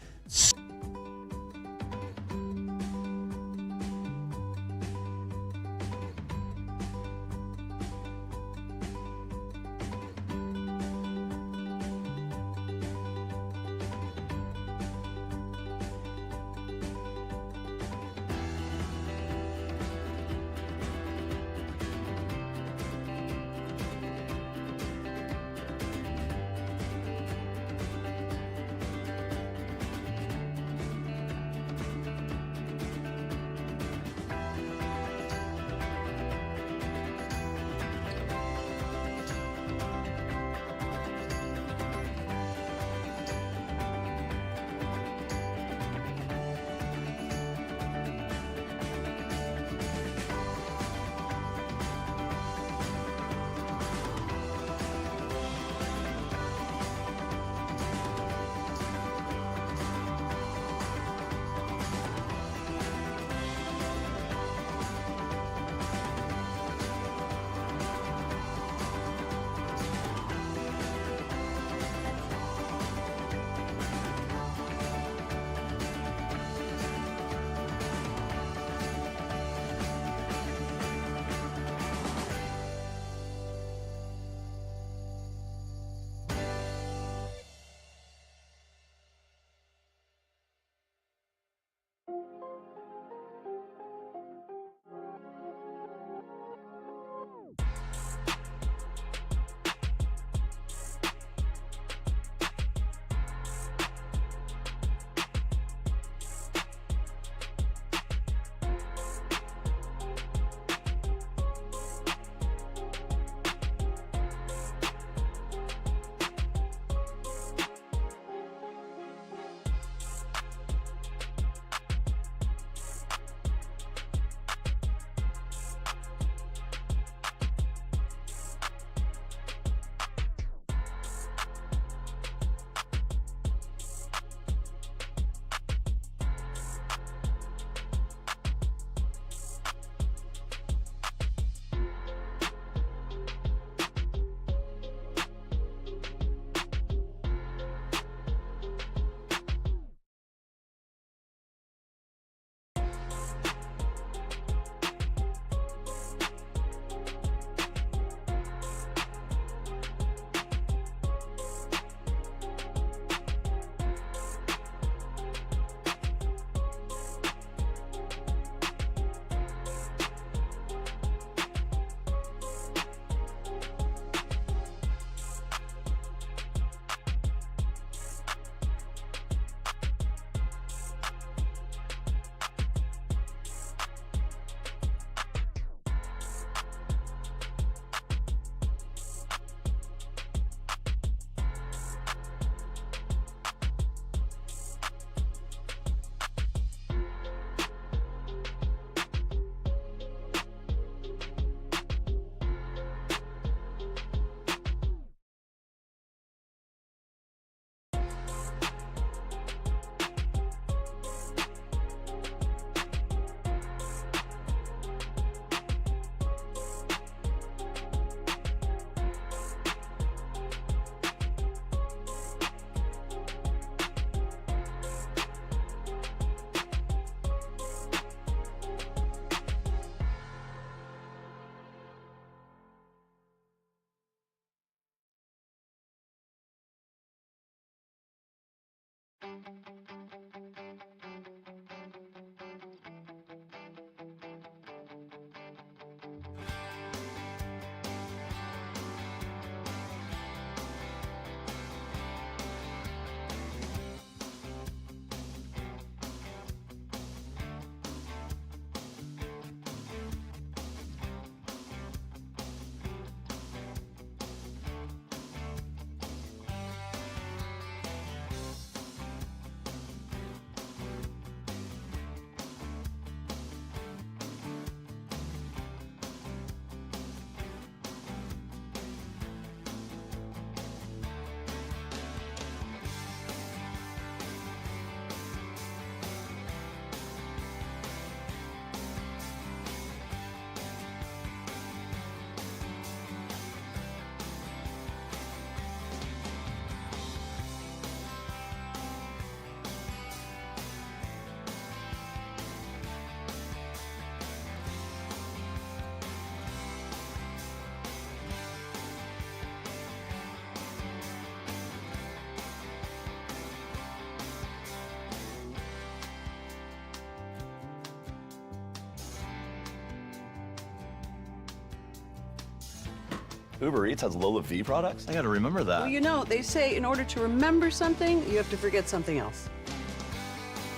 Uber Eats has Lola V products? I gotta remember that. Well, you know, they say in order to remember something, you have to forget something else.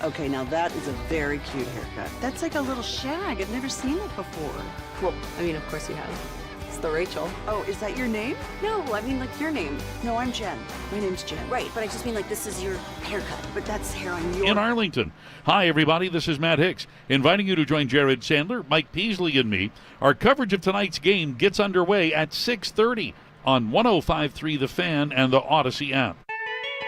Okay, now that is a very cute haircut. That's like a little shag. I've never seen it before. Well, I mean, of course you have. It's the Rachel. Oh, is that your name? No, I mean like your name. No, I'm Jen. My name's Jen. Right, but I just mean like this is your haircut. But that's hair on your... In Arlington. Hi, everybody. This is Matt Hicks, inviting you to join Jared Sandler, Mike Peasley, and me. Our coverage of tonight's game gets underway at 6:30 on 105.3 The Fan and the Odyssey app.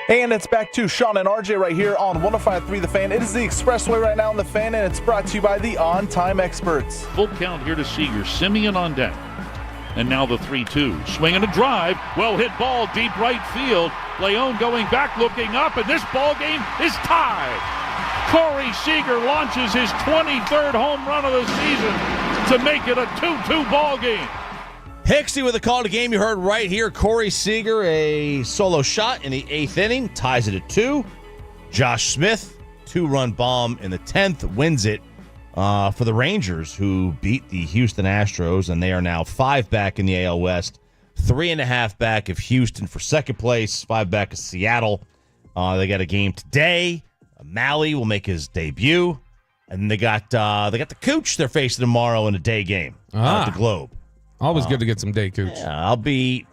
And it's back to Sean and RJ right here on 105.3 The Fan. It is the Expressway right now on The Fan, and it's brought to you by the On-Time Experts. Full count here to Seager. Simeon on deck. And now the 3-2. Swing and a drive. Well hit ball, deep right field. Leon going back, looking up, and this ball game is tied. Corey Seager launches his 23rd home run of the season to make it a 2-2 ball game. Hicksy with a call to game. You heard right here. Corey Seager, a solo shot in the 8th inning, ties it at 2. Josh Smith, 2-run bomb in the 10th, wins it for the Rangers, who beat the Houston Astros, and they are now 5 back in the AL West, 3.5 back of Houston for second place, 5 back of Seattle. They got a game today. Malley will make his debut, and they got the Cooch they're facing tomorrow in a day game at the Globe. Always good to get some day Cooch. Yeah, I'll be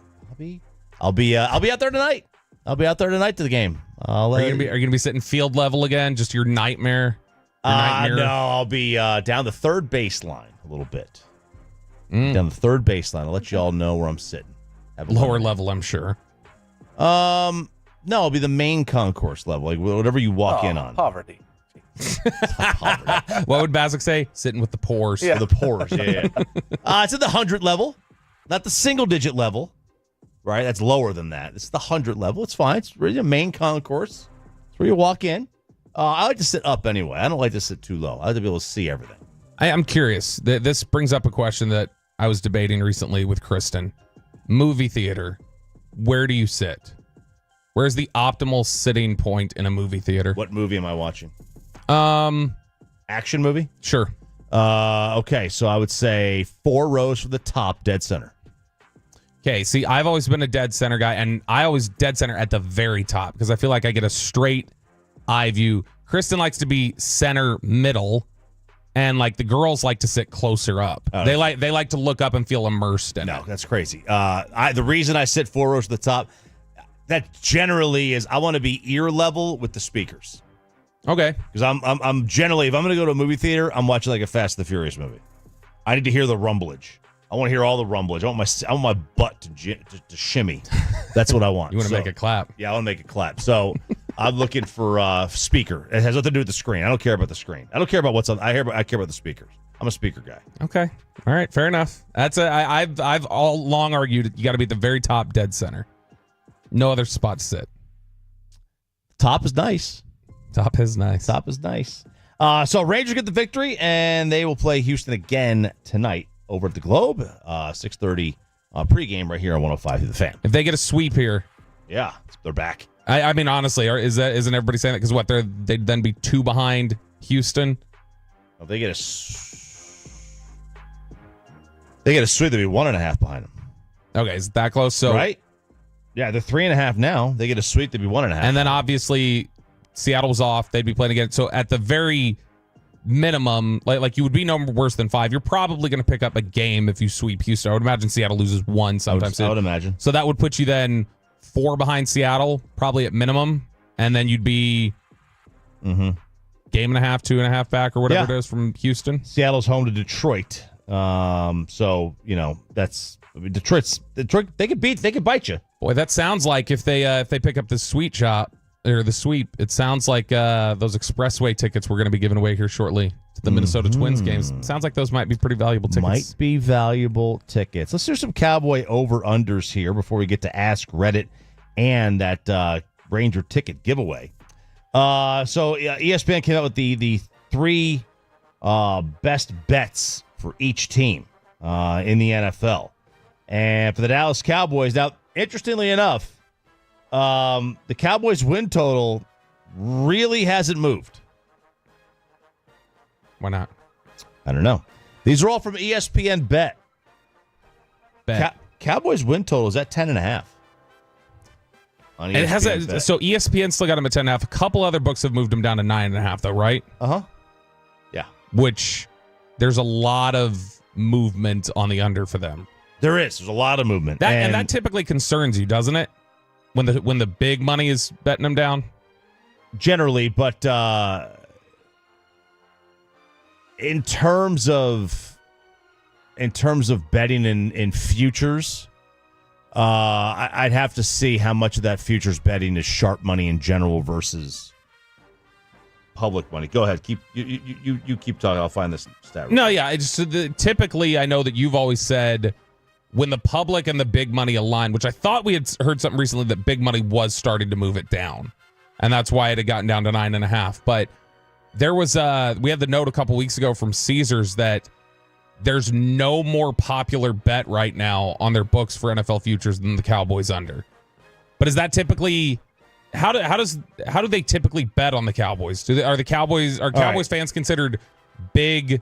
out there tonight. I'll be out there tonight to the game. Are you gonna be sitting field level again? Just your nightmare? No, I'll be down the third baseline a little bit. Down the third baseline. I'll let you all know where I'm sitting. Lower level, I'm sure. No, it'll be the main concourse level, like whatever you walk in on. Poverty. What would Bazik say? Sitting with the poors. Yeah. The poors, yeah. It's at the 100 level, not the single-digit level, right? That's lower than that. It's the 100 level. It's fine. It's really a main concourse. It's where you walk in. I like to sit up anyway. I don't like to sit too low. I like to be able to see everything. I'm curious. This brings up a question that I was debating recently with Kristen. Movie theater. Where do you sit? Where's the optimal sitting point in a movie theater? What movie am I watching? Action movie? Sure. Okay, so I would say 4 rows from the top, dead center. Okay, see, I've always been a dead center guy, and I always dead center at the very top because I feel like I get a straight eye view. Kristen likes to be center middle, and like the girls like to sit closer up. They like to look up and feel immersed in it. No, that's crazy. The reason I sit 4 rows to the top, that generally is I want to be ear level with the speakers. Okay. Because I'm generally, if I'm going to go to a movie theater, I'm watching like a Fast and the Furious movie. I need to hear the rumblage. I want to hear all the rumblage. I want my butt to shimmy. That's what I want. You want to make it clap. Yeah, I want to make it clap. So I'm looking for speaker. It has nothing to do with the screen. I don't care about the screen. I don't care about what's on. I care about the speakers. I'm a speaker guy. Okay. All right. Fair enough. I've all along argued you got to be at the very top, dead center. No other spot to sit. Top is nice. Top is nice. Top is nice. So Rangers get the victory, and they will play Houston again tonight over at the Globe. 6:30 pregame right here on 105 through the Fan. If they get a sweep here. Yeah, they're back. I mean, honestly, isn't everybody saying that? Because they'd then be 2 behind Houston? Well, they get a sweep. They'd be 1.5 behind them. Okay, is that close? So right? Yeah, they're 3.5 now. They get a sweep. They'd be 1.5. And then obviously Seattle was off. They'd be playing again. So at the very minimum, like you would be no worse than 5. You're probably going to pick up a game if you sweep Houston. I would imagine Seattle loses 1 sometimes. I would imagine. So that would put you then 4 behind Seattle, probably at minimum, and then you'd be game and a half, 2.5 back, or whatever it is from Houston. Seattle's home to Detroit, so that's Detroit. They could bite you. Boy, that sounds like if they pick up the sweep, it sounds like those expressway tickets we're going to be giving away here shortly to the Minnesota Twins games. Sounds like those might be pretty valuable tickets. Might be valuable tickets. Let's do some Cowboy over-unders here before we get to Ask Reddit and that Ranger ticket giveaway. ESPN came out with the 3 best bets for each team in the NFL. And for the Dallas Cowboys, now, interestingly enough, the Cowboys win total really hasn't moved. Why not? I don't know. These are all from ESPN Bet. Cowboys win total is at 10.5. On ESPN it has so ESPN still got them at 10.5. A couple other books have moved them down to 9.5, though, right? Yeah. Which there's a lot of movement on the under for them. There's a lot of movement. And that typically concerns you, doesn't it? When the big money is betting them down? Generally, but in terms of betting in futures, I'd have to see how much of that futures betting is sharp money in general versus public money. Go ahead, you keep talking. I'll find this stat. No, yeah. Typically, I know that you've always said when the public and the big money align, which I thought we had heard something recently that big money was starting to move it down, and that's why it had gotten down to 9.5. But there was we had the note a couple weeks ago from Caesars that there's no more popular bet right now on their books for NFL futures than the Cowboys under. But is that typically how do they typically bet on the Cowboys? Are Cowboys fans considered big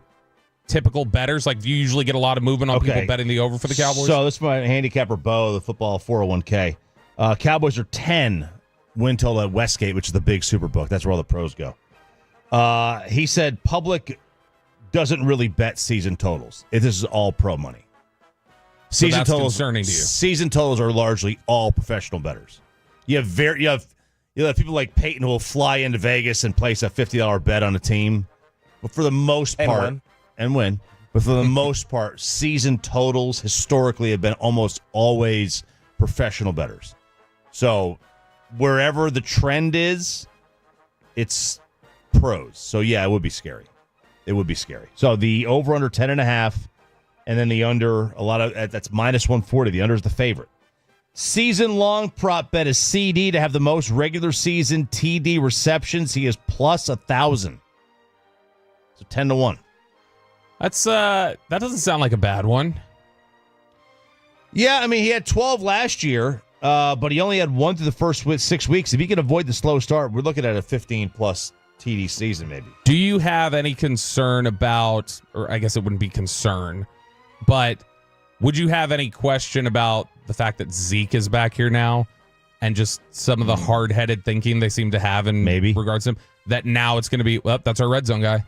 typical bettors? Like, do you usually get a lot of movement on people betting the over for the Cowboys? So this is my handicapper Bo, the football 401k. Cowboys are 10 win total at Westgate, which is the big super book. That's where all the pros go. He said public doesn't really bet season totals. This is all pro money. So that's concerning to you. Season totals are largely all professional bettors. You have people like Peyton who will fly into Vegas and place a $50 bet on a team, but for the most part, and win. But for the most part, season totals historically have been almost always professional bettors. So wherever the trend is, it's pros. So yeah, it would be scary. It would be scary. So the over under 10.5, and then the under that's minus 140. The under is the favorite. Season long prop bet is CD to have the most regular season TD receptions. He is plus 1,000. So 10-1. That doesn't sound like a bad one. Yeah, I mean he had 12 last year, but he only had 1 through the first 6 weeks. If he can avoid the slow start, we're looking at a 15+ TD season maybe. Do you have any concern about, or I guess it wouldn't be concern, but would you have any question about the fact that Zeke is back here now and just some of the hard-headed thinking they seem to have in regards to him, that now it's going to be, well, that's our red zone guy.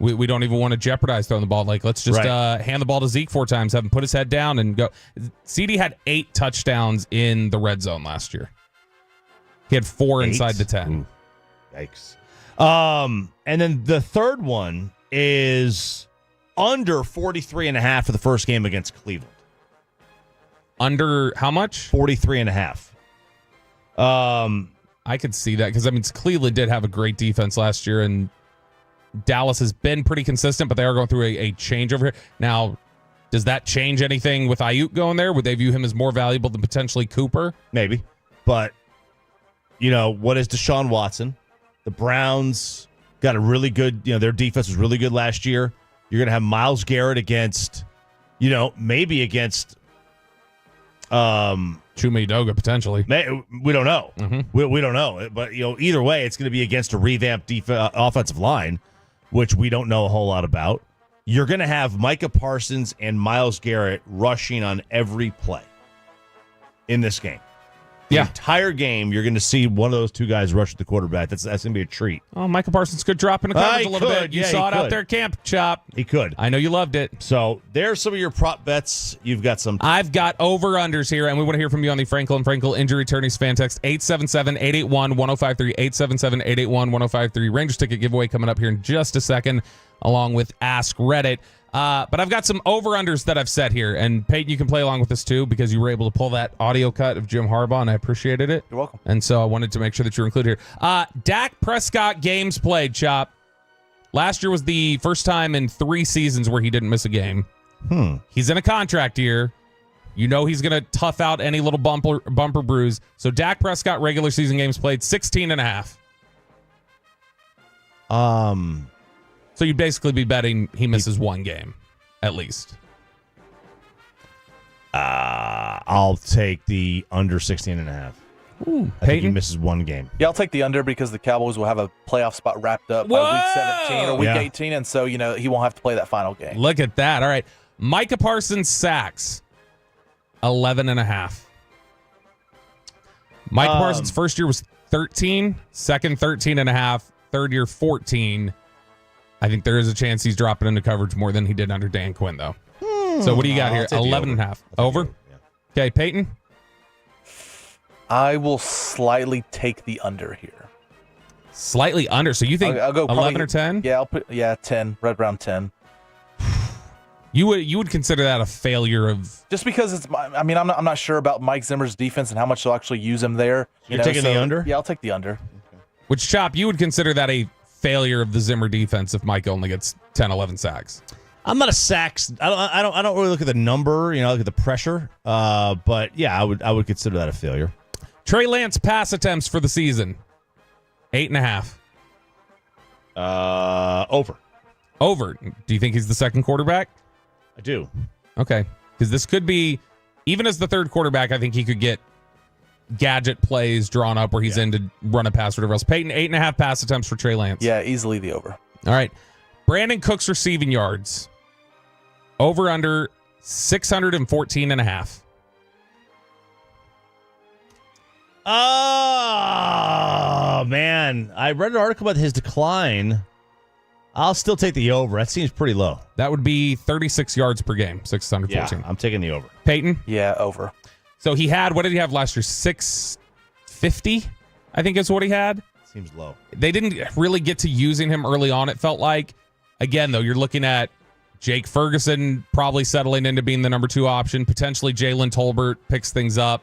We don't even want to jeopardize throwing the ball. Like, let's just hand the ball to Zeke 4 times, have him put his head down and go. CD had 8 touchdowns in the red zone last year. He had 4 inside the 10. Ooh. Yikes. And then the third one is under 43.5 for the first game against Cleveland. Under how much? 43.5. I could see that because, I mean, Cleveland did have a great defense last year, and Dallas has been pretty consistent, but they are going through a changeover here. Now, does that change anything with Aiyuk going there? Would they view him as more valuable than potentially Cooper? Maybe. But, what is Deshaun Watson? The Browns got a really good, their defense was really good last year. You're going to have Myles Garrett against, maybe against Chuma Edoga potentially. We don't know. Mm-hmm. We don't know. But either way, it's going to be against a revamped offensive line, which we don't know a whole lot about. You're going to have Micah Parsons and Myles Garrett rushing on every play in this game. The entire game, you're going to see one of those two guys rush at the quarterback. That's going to be a treat. Oh, Micah Parsons could drop into coverage a little bit. You saw it out there at camp, Chop. He could. I know you loved it. So there's some of your prop bets. You've got some. I've got over-unders here, and we want to hear from you on the Frankel and Frankel Injury Attorneys fan text 877-881-1053, 877-881-1053. Rangers ticket giveaway coming up here in just a second, along with Ask Reddit. But I've got some over-unders that I've set here, and Peyton, you can play along with this too because you were able to pull that audio cut of Jim Harbaugh, and I appreciated it. You're welcome. And so I wanted to make sure that you're included here. Dak Prescott games played, Chop. Last year was the first time in 3 seasons where he didn't miss a game. He's in a contract year. You know he's going to tough out any little bumper bruise. So Dak Prescott regular season games played 16.5. So you'd basically be betting he misses one game, at least. I'll take the under 16.5. Ooh, I think he misses one game. Yeah, I'll take the under because the Cowboys will have a playoff spot wrapped up by week 17 or week 18, and so, he won't have to play that final game. Look at that. All right. Micah Parsons sacks, 11.5. Micah Parsons' first year was 13, second 13.5, third year 14. I think there is a chance he's dropping into coverage more than he did under Dan Quinn, though. So what do you got here? 11.5. Over? Okay, Peyton? I will slightly take the under here. Slightly under. So you think I'll go 11 or 10? Yeah, I'll put 10, right around 10. You would consider that a failure of just because it's. I mean, I'm not sure about Mike Zimmer's defense and how much they'll actually use him there. You're taking the under? Yeah, I'll take the under. Which, Chop, you would consider that a failure of the Zimmer defense if Mike only gets 10, 11 sacks. I'm not a sacks. I don't really look at the number. Look at the pressure. But yeah, I would consider that a failure. Trey Lance pass attempts for the season, 8.5. Over. Over. Do you think he's the second quarterback? I do. Okay, because this could be, even as the third quarterback, I think he could get gadget plays drawn up where he's in to run a pass or whatever else. Peyton, 8.5 pass attempts for Trey Lance. Yeah, easily the over. All right. Brandon Cooks receiving yards. Over under 614.5. Oh, man. I read an article about his decline. I'll still take the over. That seems pretty low. That would be 36 yards per game, 614. Yeah, I'm taking the over. Peyton? Yeah, over. So he had, what did he have last year? 650, I think is what he had. Seems low. They didn't really get to using him early on, it felt like. Again, though, you're looking at Jake Ferguson probably settling into being the number 2 option. Potentially Jalen Tolbert picks things up.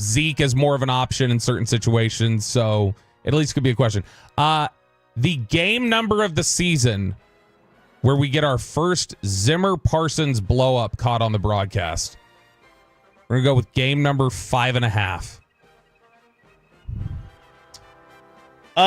Zeke is more of an option in certain situations, so it at least could be a question. The game number of the season where we get our first Zimmer-Parsons blow-up caught on the broadcast. We're going to go with game number 5.5. Oh.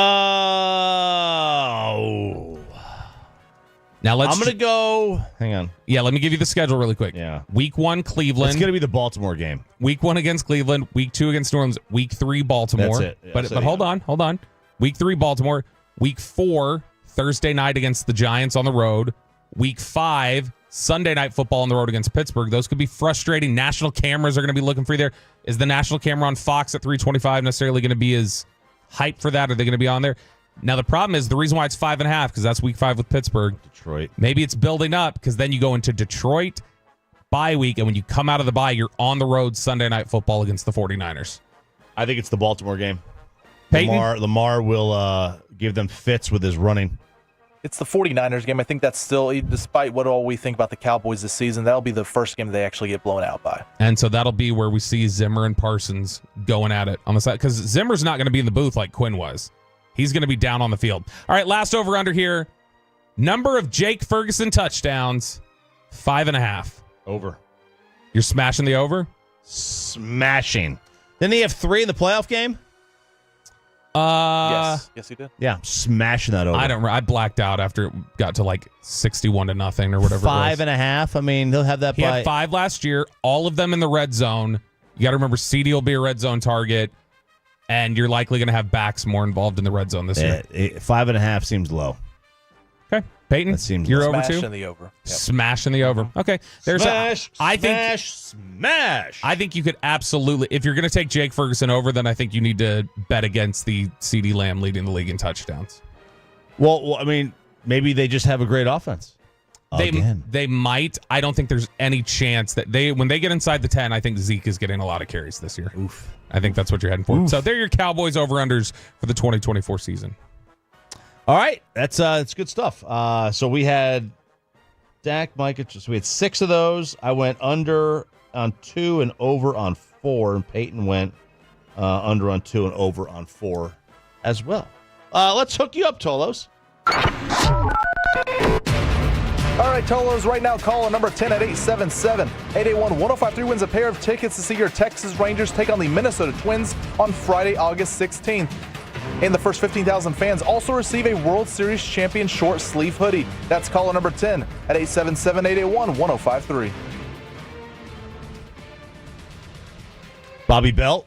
Now I'm going to go. Hang on. Yeah, let me give you the schedule really quick. Yeah. Week 1, Cleveland. It's going to be the Baltimore game. Week 1 against Cleveland. Week 2 against New Orleans. Week 3, Baltimore. That's it. Yeah, but hold on. Week 3, Baltimore. Week 4, Thursday night against the Giants on the road. Week 5, Sunday night football on the road against Pittsburgh. Those could be frustrating. National cameras are going to be looking for you there. Is the national camera on Fox at 325 necessarily going to be as hyped for that? Are they going to be on there? Now, the problem is the reason why it's 5.5 because that's week 5 with Pittsburgh. Detroit. Maybe it's building up because then you go into Detroit bye week, and when you come out of the bye, you're on the road Sunday night football against the 49ers. I think it's the Baltimore game. Peyton? Lamar will give them fits with his running. It's the 49ers game. I think that's still, despite what all we think about the Cowboys this season, that'll be the first game they actually get blown out by. And so that'll be where we see Zimmer and Parsons going at it on the side. Because Zimmer's not going to be in the booth like Quinn was. He's going to be down on the field. All right, last over-under here. Number of Jake Ferguson touchdowns, 5.5. Over. You're smashing the over? Smashing. Didn't he have 3 in the playoff game? Yes, he did. Yeah, smashing that over. I blacked out after it got to like 61-0 or whatever. 5.5. I mean, he'll have that. He had 5 last year, all of them in the red zone. You got to remember CD will be a red zone target, and you're likely going to have backs more involved in the red zone this year. 5.5 seems low. Okay, Peyton, that seems you're low. over too? Smash in the over. Yep. Smash in the over. Okay. Smash. I think you could absolutely, if you're going to take Jake Ferguson over, then I think you need to bet against the CD Lamb leading the league in touchdowns. Well, I mean, maybe they just have a great offense. They might. I don't think there's any chance that when they get inside the 10, I think Zeke is getting a lot of carries this year. Oof. I think that's what you're heading for. Oof. So they're your Cowboys over-unders for the 2024 season. All right. That's good stuff. So we had Dak, Micah. So we had 6 of those. I went under on 2 and over on 4. And Peyton went under on 2 and over on 4 as well. Let's hook you up, Tolos. All right, Tolos, right now, call number 10 at 877-881-1053 wins a pair of tickets to see your Texas Rangers take on the Minnesota Twins on Friday, August 16th. And the first 15,000 fans also receive a World Series champion short sleeve hoodie. That's caller number 10 at 877-881-1053. Bobby Belt.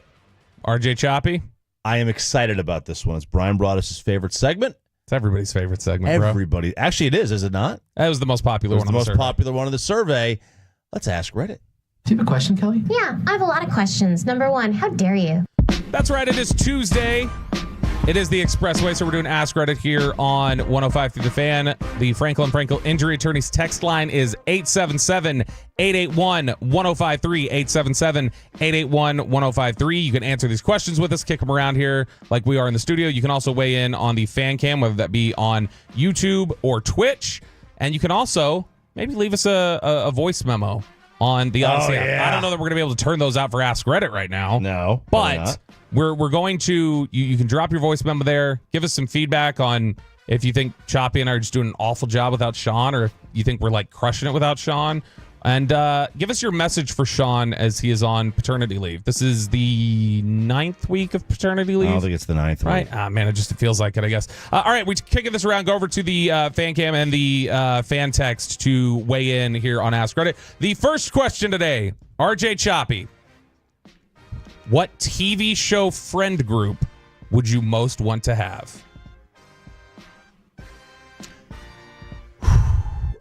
RJ Choppy. I am excited about this one. It's Brian brought us his favorite segment. It's everybody's favorite segment, bro. Everybody. Actually, it is it not? That was the most popular one. The most popular one of the survey. Let's ask Reddit. Do you have a question, Kelly? Yeah, I have a lot of questions. Number 1, how dare you? That's right. It is Tuesday. It is the Expressway, so we're doing Ask Reddit here on 105 through the Fan. The Franklin Frankel Injury Attorneys text line is 877-881-1053, 877-881-1053. You can answer these questions with us, kick them around here like we are in the studio. You can also weigh in on the fan cam, whether that be on YouTube or Twitch. And you can also maybe leave us a voice memo on the Odyssey app. I don't know that we're going to be able to turn those out for Ask Reddit right now. No, but we're going to, you can drop your voice memo there. Give us some feedback on if you think Choppy and I are just doing an awful job without Sean, or if you think we're like crushing it without Sean. And give us your message for Sean as he is on paternity leave. This is the 9th week of paternity leave. I don't think it's the 9th week. Right? Man, it feels like it, I guess. All right, we're kicking this around. Go over to the fan cam and the fan text to weigh in here on Ask Reddit. The first question today, RJ Choppy. What TV show friend group would you most want to have?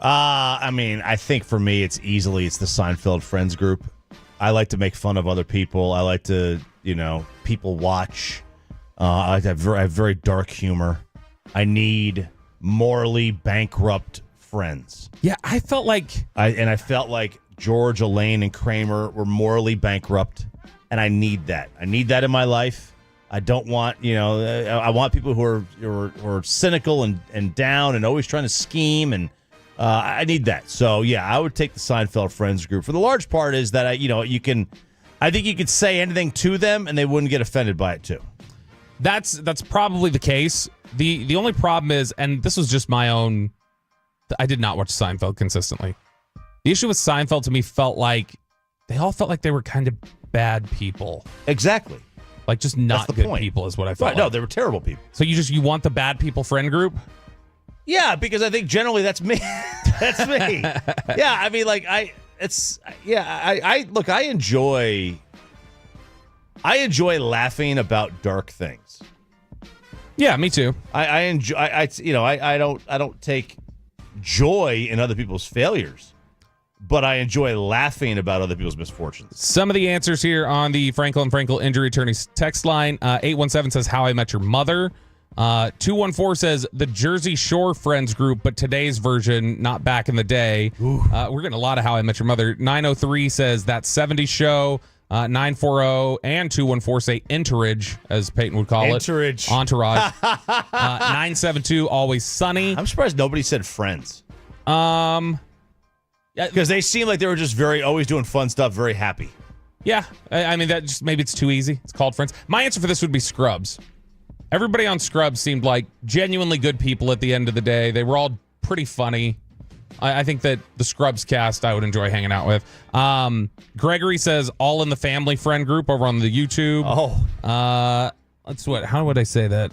I mean, I think for me, it's the Seinfeld Friends group. I like to make fun of other people. I like to, people watch. I like to have very dark humor. I need morally bankrupt friends. Yeah, I felt like George, Elaine, and Kramer were morally bankrupt, and I need that. I need that in my life. I don't want, I want people who are cynical and down and always trying to scheme, and I need that. So yeah, I would take the Seinfeld Friends group. For the large part is that I think you could say anything to them and they wouldn't get offended by it too. That's probably the case. The only problem is, and this was just my own, I did not watch Seinfeld consistently. The issue with Seinfeld to me they all felt like they were kind of bad people. Exactly. Like just not good people is what I felt. Right, no, they were terrible people. So you want the bad people friend group? Yeah, because I think generally that's me. That's me. Yeah, I mean, I enjoy laughing about dark things. Yeah, me too. I enjoy. I don't take joy in other people's failures, but I enjoy laughing about other people's misfortunes. Some of the answers here on the Franklin Frankel Injury Attorneys text line. 817 says How I Met Your Mother. 214 says the Jersey Shore Friends group, but today's version, not back in the day. We're getting a lot of How I Met Your Mother. 903 says That 70s Show. 940 and 214 say Entourage, as Peyton would call it. Entourage. 972 Always Sunny. I'm surprised nobody said Friends. Because they seem like they were just always doing fun stuff, very happy. Yeah, I mean, that just maybe it's too easy. It's called Friends. My answer for this would be Scrubs. Everybody on Scrubs seemed like genuinely good people at the end of the day. They were all pretty funny. I think that the Scrubs cast I would enjoy hanging out with. Gregory says All in the Family friend group over on the YouTube. How would I say that?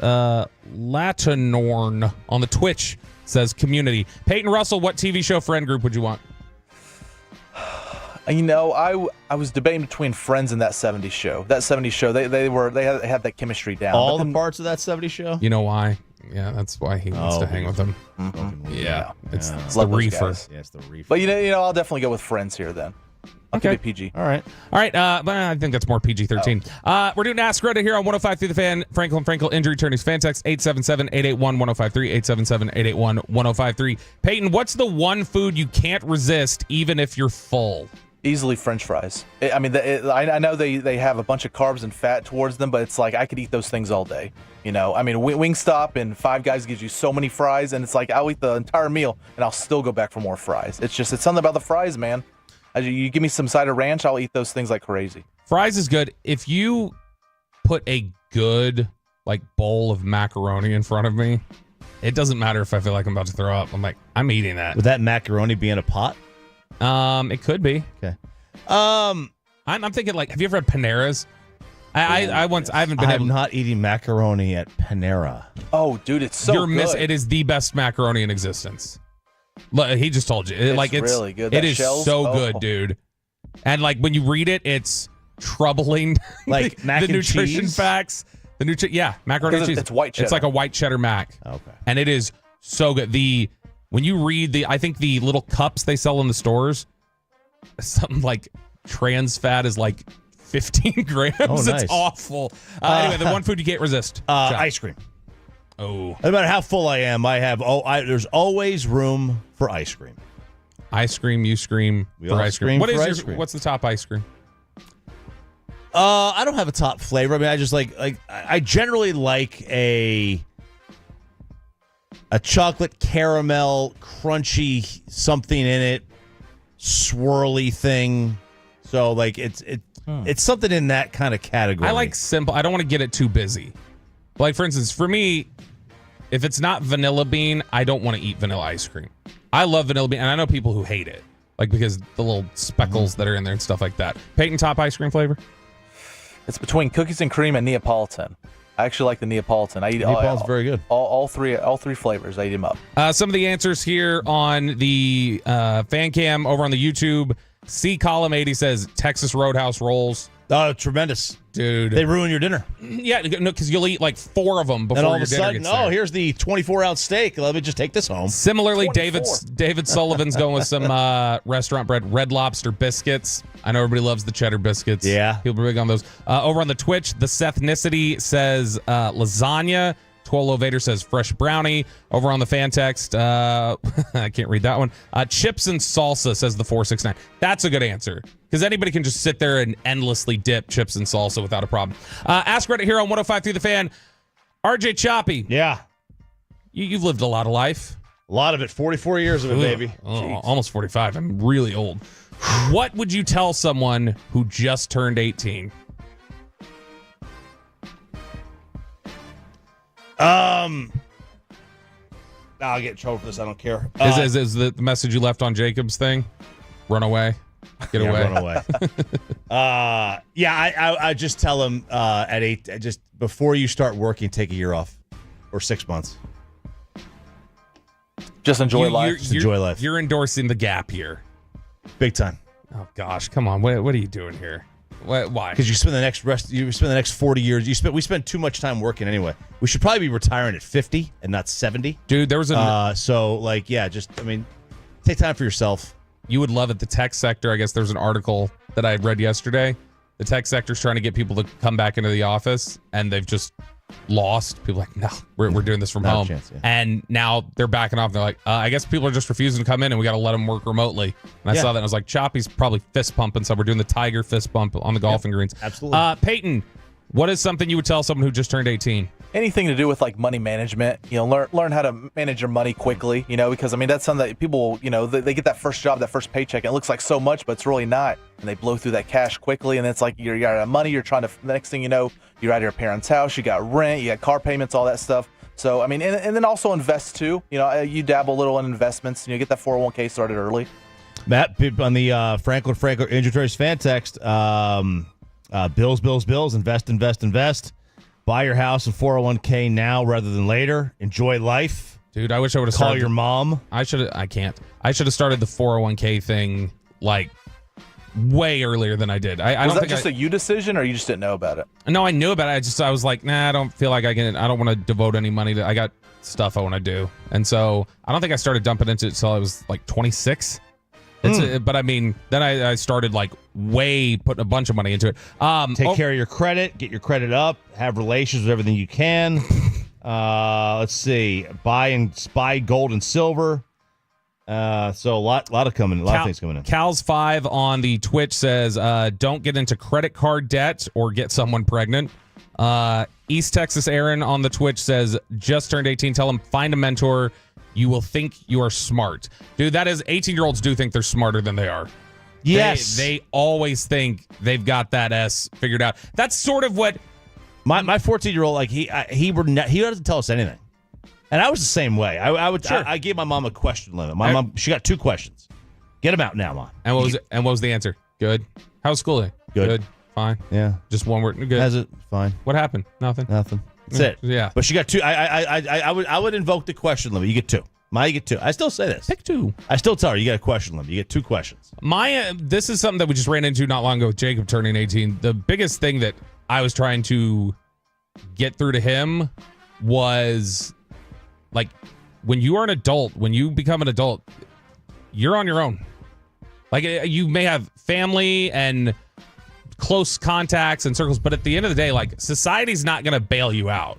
Latinorn on the Twitch says Community. Peyton Russell, what TV show friend group would you want? I was debating between Friends and that 70s show. That 70s show, they had that chemistry down. All the parts of that 70s show? You know why? Yeah, that's why he wants to hang with them. Mm-hmm. Yeah, it's the reefer. Yeah, it's the reefer. But I'll definitely go with Friends here then. I'll keep it PG. All right. But I think that's more PG-13. We're doing Ask Reddit here on 105 through the Fan. Frankel Injury Attorneys Fan Text 877-881-1053, 877-881-1053. Peyton, what's the one food you can't resist even if you're full? Easily French fries. I know they have a bunch of carbs and fat towards them, but it's like I could eat those things all day. Wingstop and Five Guys gives you so many fries, and it's like I'll eat the entire meal and I'll still go back for more fries. It's something about the fries, man. You give me some cider ranch, I'll eat those things like crazy. Fries is good. If you put a good bowl of macaroni in front of me, it doesn't matter if I feel like I'm about to throw up. I'm like, I'm eating that. Would that macaroni be in a pot? It could be. Okay. I'm thinking have you ever had Panera's? I haven't been able. I'm not eating macaroni at Panera. Oh, dude, it's so good. It is the best macaroni in existence. He just told you. It's really good. It is so good, dude. And when you read it, it's troubling. Like mac the and nutrition cheese? facts. Macaroni and cheese. It's white cheddar. It's like a white cheddar mac. Okay. And it is so good. When you read I think the little cups they sell in the stores, something like trans fat is 15 grams. Oh, nice. It's awful. Anyway, the one food you can't resist. Ice cream. Oh. No matter how full I am, there's always room for ice cream. Ice cream, you scream for ice cream. What's the top ice cream? I don't have a top flavor. I mean, I just I generally like a chocolate caramel crunchy something in it, swirly thing. So it's something in that kind of category. I like simple. I don't want to get it too busy. For instance, for me, if it's not vanilla bean, I don't want to eat vanilla ice cream. I love vanilla bean, and I know people who hate it, because the little speckles that are in there and stuff like that. Peyton, top ice cream flavor? It's between cookies and cream and Neapolitan. I actually like the Neapolitan. I eat Neapolitan's very good. All three flavors. I eat them up. Some of the answers here on the fan cam over on the YouTube. C Column 80 says Texas Roadhouse rolls. Oh, tremendous. Dude. They ruin your dinner. Yeah, because you'll eat 4 of them before and all your of a dinner sudden, gets there. here's the 24-ounce steak. Let me just take this home. Similarly, 24. David Sullivan's going with some restaurant bread, Red Lobster biscuits. I know everybody loves the cheddar biscuits. Yeah. People are big on those. Over on the Twitch, the Sethnicity says lasagna. Twolo Vader says fresh brownie. Over on the fan text, I can't read that one. Chips and salsa says the 469. That's a good answer because anybody can just sit there and endlessly dip chips and salsa without a problem. Ask Reddit here on 105 through the Fan. RJ Choppy. Yeah. You've lived a lot of life. A lot of it. 44 years of it, baby. Almost 45. I'm really old. What would you tell someone who just turned 18? I'll get in trouble for this. I don't care. Is the message you left on Jacob's thing? Run away. Get away. Run away. I just tell him at 8, just before you start working, take a year off or 6 months. Just enjoy life. Enjoy life. You're endorsing the gap year. Big time. Oh gosh, come on. What are you doing here? Why? Because you spend the next 40 years. We spend too much time working anyway. We should probably be retiring at 50 and not 70. Dude, there was take time for yourself. You would love it. The tech sector, I guess there's an article that I read yesterday. The tech sector's trying to get people to come back into the office, and they've just lost. People are like, no, we're doing this from home. Chance, yeah. And now they're backing off. They're like, I guess people are just refusing to come in, and we got to let them work remotely. And I saw that, and I was like, Choppy's probably fist pumping, so we're doing the tiger fist bump on the golfing greens. Absolutely. Peyton, what is something you would tell someone who just turned 18? Anything to do with money management, learn how to manage your money quickly, because that's something that people, they get that first job, that first paycheck, and it looks like so much, but it's really not. And they blow through that cash quickly, and it's like you're out of money. You're trying to, the next thing you know, you're out of your parents' house, you got rent, you got car payments, all that stuff. So, and then also invest too. You dabble a little in investments, get that 401k started early. Matt, on the Franklin Injury fan text, bills, invest. Buy your house and 401k now rather than later. Enjoy life. Dude, I wish I would have Call your mom. I should have started the 401k thing way earlier than I did. I Was don't that just a you decision, or you just didn't know about it? No, I knew about it. I was like, nah, I don't feel like I don't want to devote any money to. I got stuff I want to do, and so I don't think I started dumping into it until I was like 26. But I mean, then I started like putting a bunch of money into it. Take care of your credit, get your credit up, have relations with everything you can. Let's see, buy gold and silver. So a lot of things coming in. Cal's5 on the Twitch says, don't get into credit card debt or get someone pregnant. East Texas Aaron on the Twitch says, just turned 18. Tell him find a mentor. You will think you are smart. Dude, that is 18-year-olds do think they're smarter than they are. Yes. They always think they've got that S figured out. That's sort of what my 14-year-old, like he doesn't tell us anything. And I was the same way. I gave my mom a question limit. My mom, she got 2 questions. Get them out now, Mom. And what was the answer? Good. How's school day? Good. Fine. Yeah. Just one word. Good. How's it? Fine. What happened? Nothing. That's it. Yeah. But she got 2. I would invoke the question limit. You get 2. You get 2. I still say this. Pick 2. I still tell her you got a question limit. You get 2 questions. This is something that we just ran into not long ago with Jacob turning 18. The biggest thing that I was trying to get through to him was like, when you are an adult, when you become an adult, you're on your own. Like, you may have family and close contacts and circles, but at the end of the day, like, society's not going to bail you out.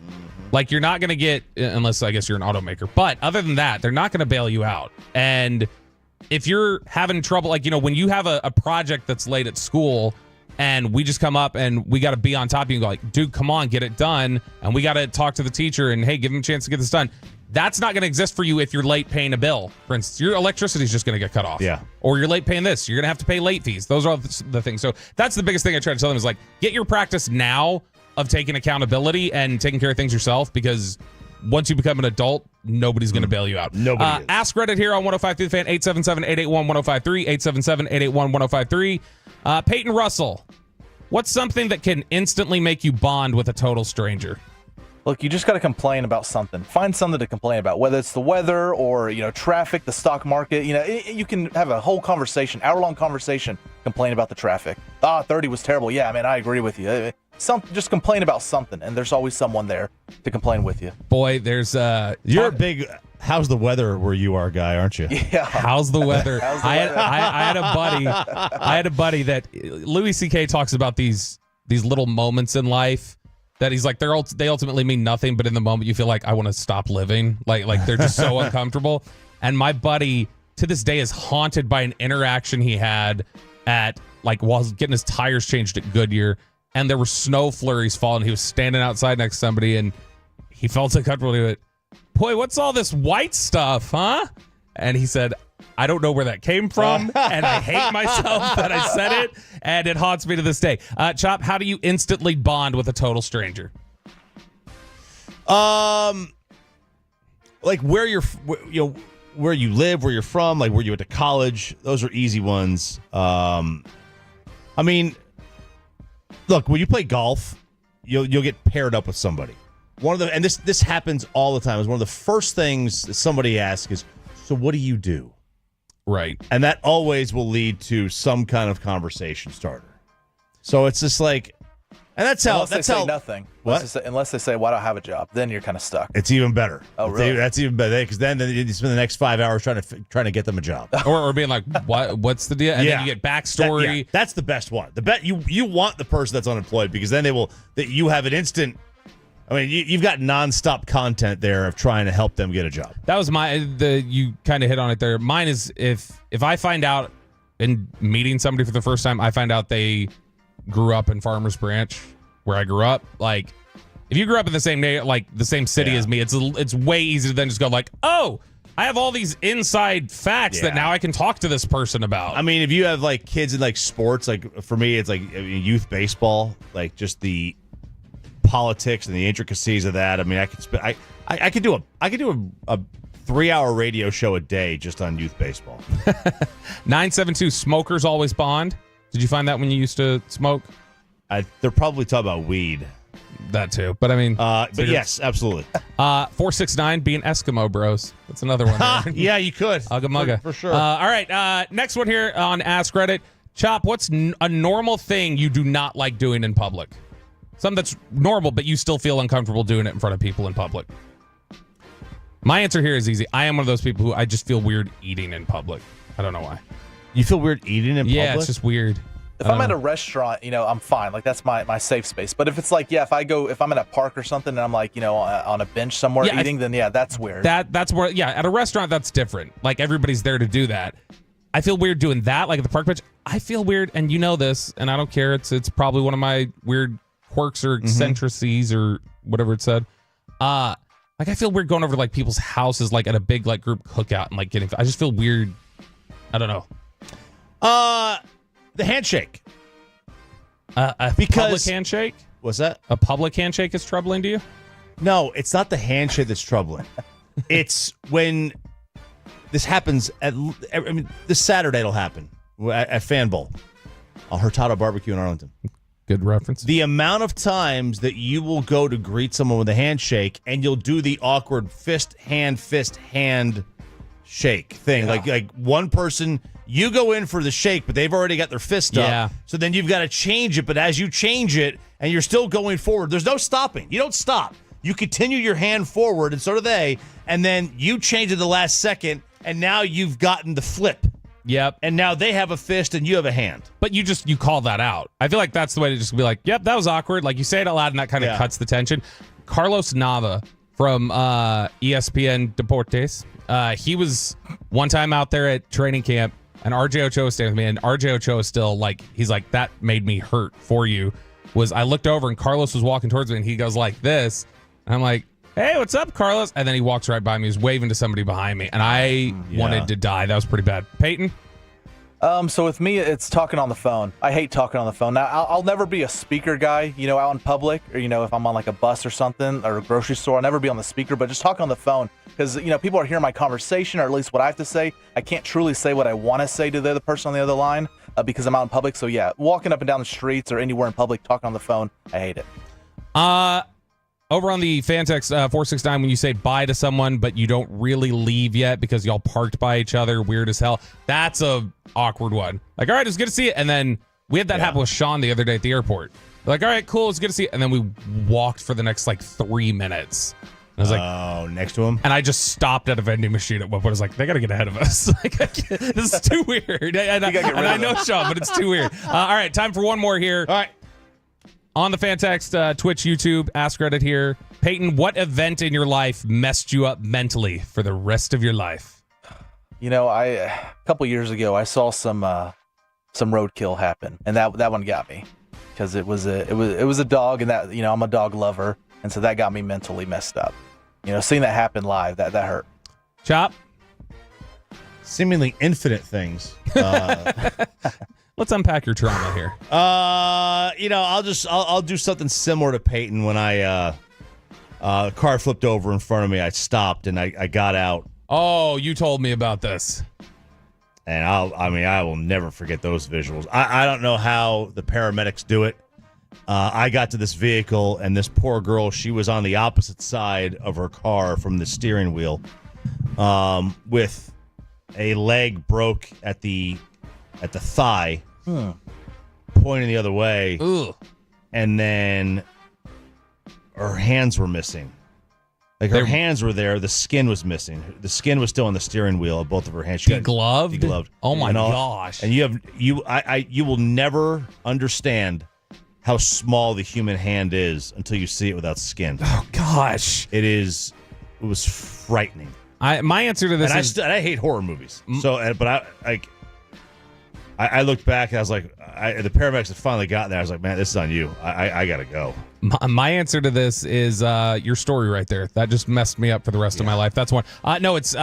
Like, you're not going to get, unless I guess you're an automaker. But other than that, they're not going to bail you out. And if you're having trouble, like, when you have a project that's late at school and we just come up and we got to be on top of you and go like, dude, come on, get it done. And we got to talk to the teacher and, hey, give him a chance to get this done. That's not going to exist for you if you're late paying a bill. For instance, your electricity is just going to get cut off. Yeah. Or you're late paying this. You're going to have to pay late fees. Those are all the things. So that's the biggest thing I try to tell them is like, get your practice now of taking accountability and taking care of things yourself, because once you become an adult, nobody's going to bail you out. Nobody is. Ask Reddit here on 105.3 The Fan, 877-881-1053, 877-881-1053. Peyton Russell, what's something that can instantly make you bond with a total stranger? Look, you just got to complain about something. Find something to complain about, whether it's the weather or, traffic, the stock market. You can have a whole conversation, hour-long conversation, complain about the traffic. 30 was terrible. Yeah, man, I agree with you. Just complain about something, and there's always someone there to complain with you. Boy, there's you're a big how's the weather where you are guy, aren't you? Yeah. How's the weather? I had a buddy that Louis C.K. talks about these little moments in life that he's like, they ultimately mean nothing, but in the moment you feel like I want to stop living. Like they're just so uncomfortable. And my buddy to this day is haunted by an interaction he had at while he's getting his tires changed at Goodyear, and there were snow flurries falling. He was standing outside next to somebody and he felt so comfortable to it. Boy, what's all this white stuff, huh? And he said, I don't know where that came from, and I hate myself that I said it, and it haunts me to this day. Chop, how do you instantly bond with a total stranger? Like where where you live, where you're from, like where you went to college. Those are easy ones. I mean, look, when you play golf, you'll get paired up with somebody. And this happens all the time. Is one of the first things that somebody asks is, so what do you do? Right. And that always will lead to some kind of conversation starter. So it's just like, and that's how. Unless that's they how. say nothing. What? Unless they say, "Well, I don't have a job," then you're kind of stuck. It's even better. Oh, really? That's even better because then you spend the next 5 hours trying to get them a job, or being like, "What's the deal?" And then you get backstory. That's the best one. You want the person that's unemployed because then you have an instant. I mean, you've got nonstop content there of trying to help them get a job. That was you kind of hit on it there. Mine is if I find out in meeting somebody for the first time, I find out they grew up in Farmers Branch, where I grew up. Like, if you grew up in the same the same city as me, it's way easier than just go like, oh, I have all these inside facts that now I can talk to this person about. I mean, if you have kids in sports, for me, it's youth baseball, just the politics and the intricacies of that. I mean, I could do a 3-hour radio show a day just on youth baseball. 972 smokers always bond. Did you find that when you used to smoke? They're probably talking about weed. That too, but I mean, but yes, absolutely. 469 being Eskimo bros. That's another one. Yeah, you could. Ugga mugga for sure. All right, next one here on Ask Reddit. Chop, what's a normal thing you do not like doing in public? Something that's normal, but you still feel uncomfortable doing it in front of people in public. My answer here is easy. I am one of those people who I just feel weird eating in public. I don't know why. You feel weird eating in public? Yeah, it's just weird. If I'm at a restaurant, I'm fine. Like, that's my safe space. But if it's like, if I'm in a park or something and I'm like, on a bench somewhere eating, then that's weird. That's where, at a restaurant, that's different. Like, everybody's there to do that. I feel weird doing that, like at the park bench. I feel weird, and you know this, and I don't care. It's probably one of my weird quirks or eccentricities or whatever it said. Like, I feel weird going over to like people's houses, like at a big like group cookout and like getting. I just feel weird. I don't know. The handshake. A public handshake. What's that? A public handshake is troubling to you? No, it's not the handshake that's troubling. It's when this happens this Saturday it'll happen at Fan Bowl, Hurtado Barbecue in Arlington. Good reference. The amount of times that you will go to greet someone with a handshake and you'll do the awkward fist hand shake thing. Yeah. Like one person, you go in for the shake, but they've already got their fist up. So then you've got to change it. But as you change it and you're still going forward, there's no stopping. You don't stop. You continue your hand forward, and so do they. And then you change it the last second, and now you've gotten the flip. Yep. And now they have a fist and you have a hand. But you call that out. I feel like that's the way to just be like, yep, that was awkward. Like, you say it out loud and that kind of cuts the tension. Carlos Nava from ESPN Deportes. He was one time out there at training camp, and RJ Ochoa was standing with me, and RJ Ochoa is still like, he's like, that made me hurt for you. I looked over and Carlos was walking towards me and he goes like this. And I'm like, hey, what's up, Carlos? And then he walks right by me. He's waving to somebody behind me. And I wanted to die. That was pretty bad. Peyton? So with me, it's talking on the phone. I hate talking on the phone. Now, I'll never be a speaker guy, out in public, or, if I'm on like a bus or something or a grocery store, I'll never be on the speaker, but just talking on the phone because, people are hearing my conversation or at least what I have to say. I can't truly say what I want to say to the other person on the other line because I'm out in public. So, walking up and down the streets or anywhere in public, talking on the phone, I hate it. Over on the fan text 469, when you say bye to someone, but you don't really leave yet because y'all parked by each other, weird as hell. That's a awkward one. Like, all right, it's good to see you. And then we had that happen with Sean the other day at the airport. Like, all right, cool, it's good to see you. And then we walked for the next 3 minutes. I was like, oh, next to him? And I just stopped at a vending machine at one point. I was like, they got to get ahead of us. This is too weird. And I know Sean, but it's too weird. All right, time for one more here. All right. On the fan text, Twitch, YouTube, Ask Reddit here. Peyton, what event in your life messed you up mentally for the rest of your life? A couple years ago, I saw some roadkill happen, and that one got me because it was a dog, and that I'm a dog lover, and so that got me mentally messed up. Seeing that happen live, that hurt. Chop. Seemingly infinite things. Let's unpack your trauma here. I'll do something similar to Peyton. When the car flipped over in front of me, I stopped and I got out. Oh, you told me about this. And I will never forget those visuals. I don't know how the paramedics do it. I got to this vehicle and this poor girl, she was on the opposite side of her car from the steering wheel, with a leg broke at the thigh, pointing the other way. Ugh. And then her hands were missing. Like, her hands were there, the skin was missing. The skin was still on the steering wheel of both of her hands. Degloved? Degloved. Oh my gosh. And you will never understand how small the human hand is until you see it without skin. Oh gosh. It was frightening. My answer to this is I hate horror movies. I looked back and I was like, the paramedics had finally gotten there. I was like, man, this is on you. I got to go. My answer to this is your story right there. That just messed me up for the rest of my life. That's one. No, it's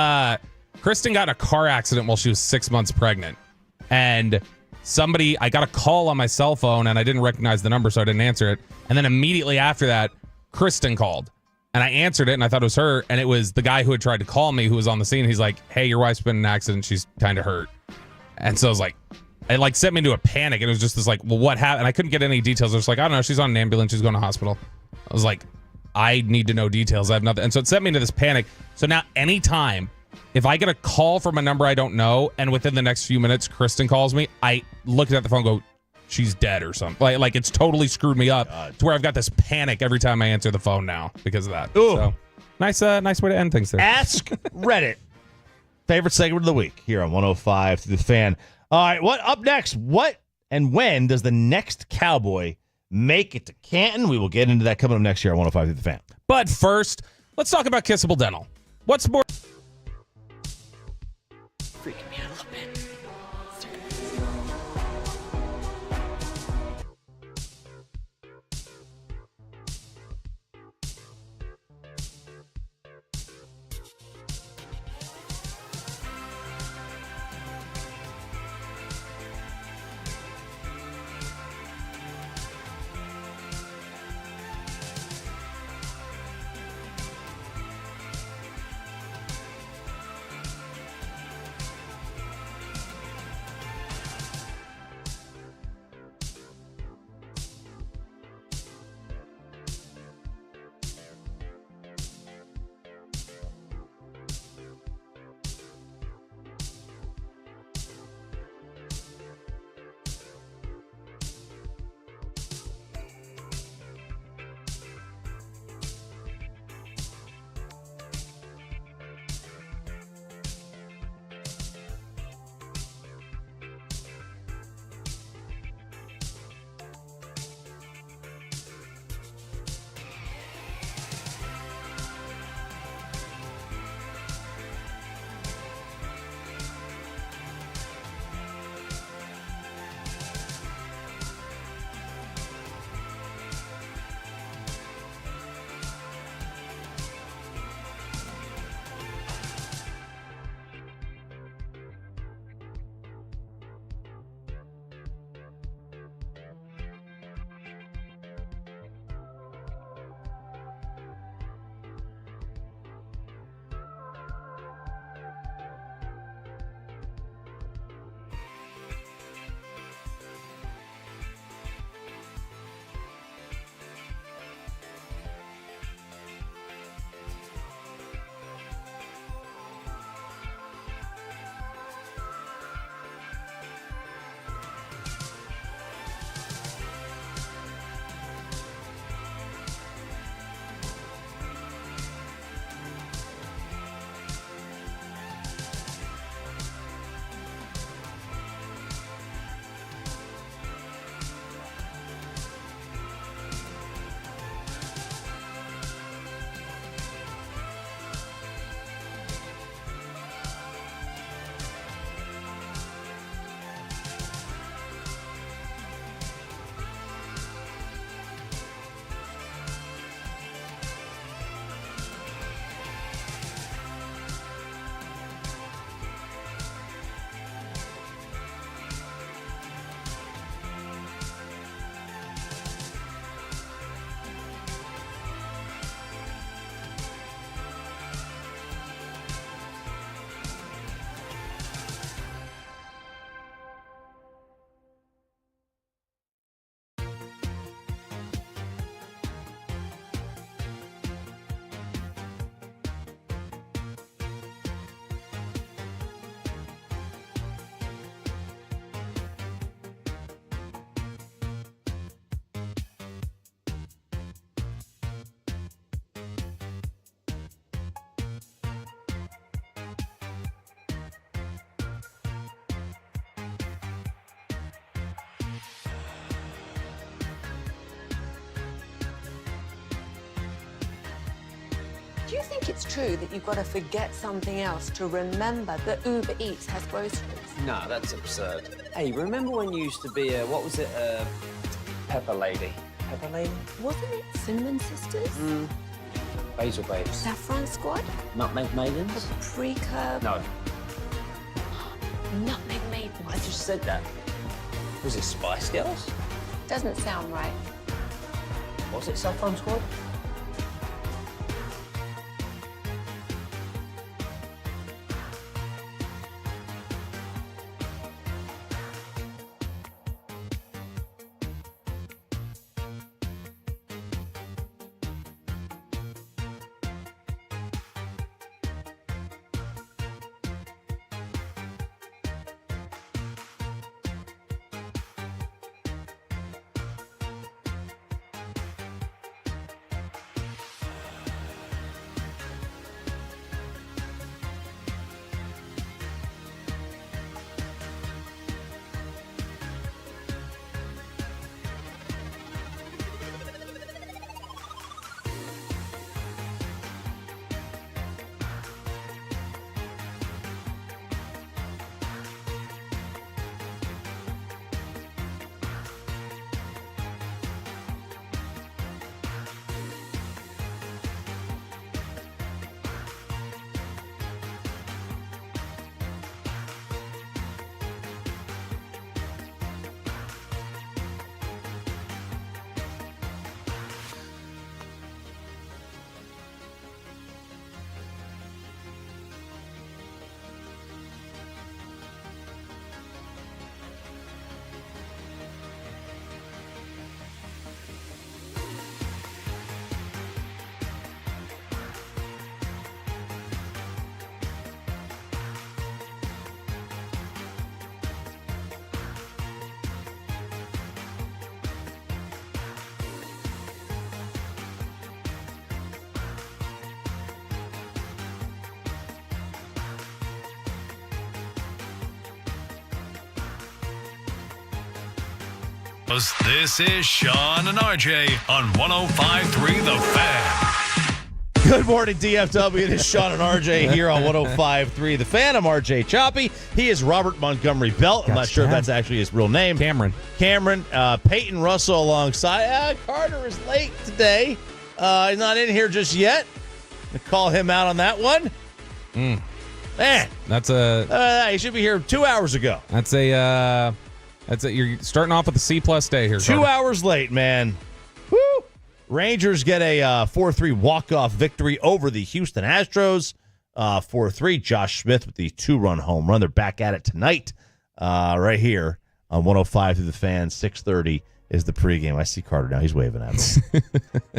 Kristen got in a car accident while she was 6 months pregnant. And I got a call on my cell phone and I didn't recognize the number, so I didn't answer it. And then immediately after that, Kristen called. And I answered it and I thought it was her. And it was the guy who had tried to call me who was on the scene. He's like, hey, your wife's been in an accident. She's kind of hurt. And so I was like, it sent me into a panic. And it was just this well, what happened? And I couldn't get any details. I was like, I don't know. She's on an ambulance. She's going to hospital. I was like, I need to know details. I have nothing. And so it sent me into this panic. So now anytime if I get a call from a number I don't know, and within the next few minutes, Kristen calls me, I look at the phone and go, she's dead or something. Like it's totally screwed me up to where I've got this panic every time I answer the phone now because of that. Ooh. So nice way to end things there. Ask Reddit. Favorite segment of the week here on 105 through the Fan. All right, what up next? What and when does the next Cowboy make it to Canton? We will get into that coming up next year on 105 through the Fan. But first, let's talk about Kissable Dental. What's more... Freaking me out a little bit. Do you think it's true that you've got to forget something else to remember that Uber Eats has groceries? No, that's absurd. Hey, remember when you used to be pepper lady? Pepper lady? Wasn't it Cinnamon Sisters? Basil babes. Saffron Squad? Nutmeg maidens? Paprika? No. Nutmeg Maidens. I just said that. Was it Spice Girls? Doesn't sound right. Was it Saffron Squad? This is Sean and RJ on 105.3 The Fan. Good morning, DFW. It is Sean and RJ here on 105.3 The Fan. I'm RJ Choppy. He is Robert Montgomery Belt. I'm not sure if that's actually his real name. Cameron. Peyton Russell alongside. Carter is late today. He's not in here just yet. Gonna call him out on that one. Man, that's he should be here 2 hours ago. You're starting off with a C+ day here. 2 hours late, man. Woo! Rangers get a 4-3 walk-off victory over the Houston Astros. 4-3. Josh Smith with the 2-run home run. They're back at it tonight, right here on 105 through the Fan. 6:30 is the pregame. I see Carter now. He's waving at me.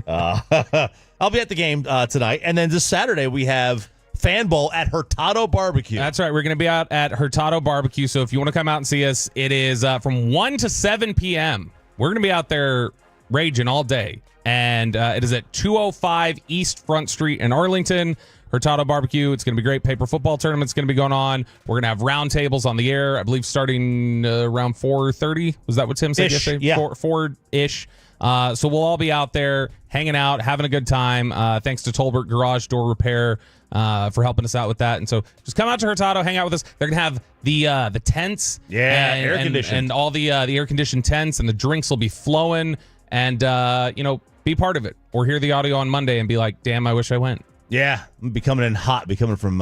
I'll be at the game tonight, and then this Saturday we have Fan Bowl at Hurtado Barbecue. That's right. We're going to be out at Hurtado Barbecue. So if you want to come out and see us, it is from 1 to 7 p.m. We're going to be out there raging all day. And it is at 205 East Front Street in Arlington. Hurtado Barbecue. It's going to be great. Paper football tournament's going to be going on. We're going to have round tables on the air, I believe, starting around 4:30. Was that what Tim said yesterday? Yeah. 4-ish. So we'll all be out there hanging out, having a good time. Thanks to Tolbert Garage Door Repair for helping us out with that. And so just come out to Hurtado, hang out with us. They're going to have the tents. Yeah, air-conditioned. And all the air-conditioned tents, and the drinks will be flowing. And, be part of it. Or hear the audio on Monday and be like, damn, I wish I went. Yeah, I'm be coming in hot. Be coming from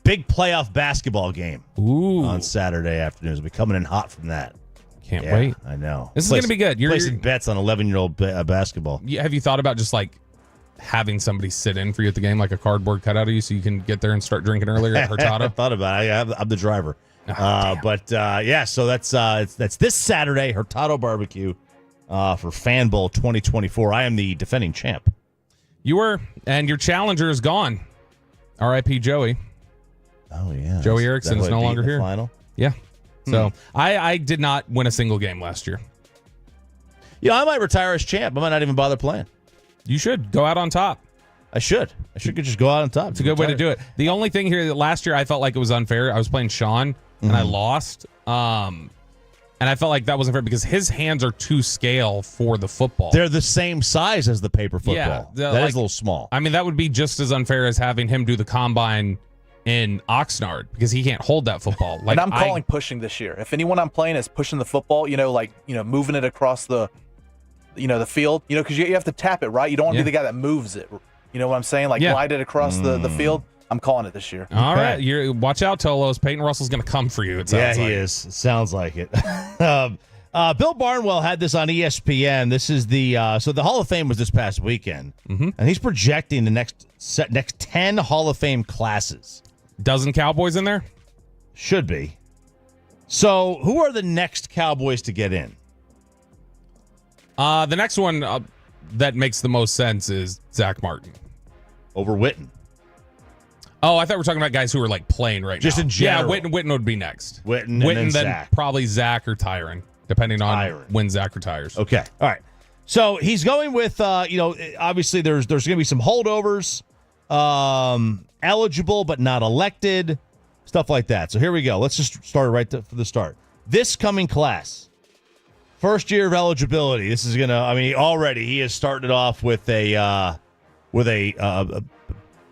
big playoff basketball game on Saturday afternoons. I'll be coming in hot from that. Can't wait. I know. This is going to be good. You're placing bets on 11-year-old basketball. Have you thought about just like having somebody sit in for you at the game, like a cardboard cutout of you, so you can get there and start drinking earlier at Hurtado? I thought about it. I'm the driver. So that's this Saturday, Hurtado Barbecue for Fan Bowl 2024. I am the defending champ. You were, and your challenger is gone. R.I.P. Joey. Oh, yeah. Joey Erickson is no longer here. Final? Yeah. So I did not win a single game last year. I might retire as champ. I might not even bother playing. You should go out on top. I should just go out on top. It's a good way to do it. The only thing here that last year I felt like it was unfair. I was playing Sean and I lost. And I felt like that wasn't fair because his hands are too scale for the football. They're the same size as the paper football. Yeah, that is a little small. I mean, that would be just as unfair as having him do the combine in Oxnard because he can't hold that football. And I'm calling pushing this year. If anyone I'm playing is pushing the football, moving it across the field, because you have to tap it, right? You don't want to be the guy that moves it. You know what I'm saying? Glide it across the field. I'm calling it this year. All right. Watch out, Tolos. Peyton Russell's going to come for you, it sounds like. He is. It sounds like it. Bill Barnwell had this on ESPN. This is the Hall of Fame was this past weekend. And he's projecting the next 10 Hall of Fame classes. Dozen Cowboys in there? Should be. So who are the next Cowboys to get in? The next one that makes the most sense is Zach Martin. Over Witten. Oh, I thought we were talking about guys who are playing right just now. In general. Yeah, Witten would be next. Witten then Zach. Probably Zach or Tyron, depending on when Zach retires. Okay. All right. So he's going with, obviously there's going to be some holdovers, eligible but not elected, stuff like that. So here we go. Let's just start right for the start. This coming class, first year of eligibility. This is going to, already he has started off with a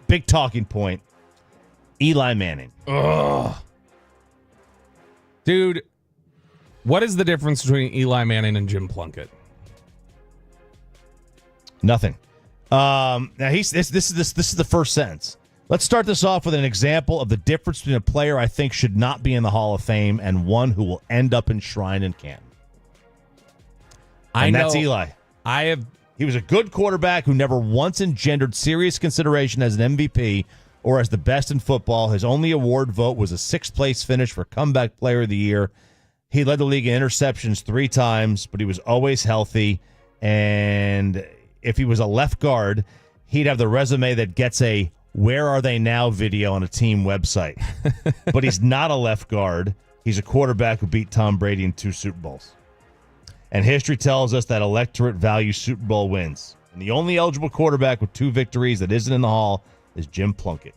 big talking point. Eli Manning. Ugh. Dude, what is the difference between Eli Manning and Jim Plunkett? Nothing. Now this is the first sentence. Let's start this off with an example of the difference between a player I think should not be in the Hall of Fame and one who will end up enshrined in Canton. That's Eli. He was a good quarterback who never once engendered serious consideration as an MVP or as the best in football. His only award vote was a 6th-place finish for Comeback Player of the Year. He led the league in interceptions 3 times, but he was always healthy. And if he was a left guard, he'd have the resume that gets a "Where Are They Now" video on a team website. But he's not a left guard. He's a quarterback who beat Tom Brady in 2 Super Bowls. And history tells us that electorate values Super Bowl wins. And the only eligible quarterback with 2 victories that isn't in the Hall is Jim Plunkett.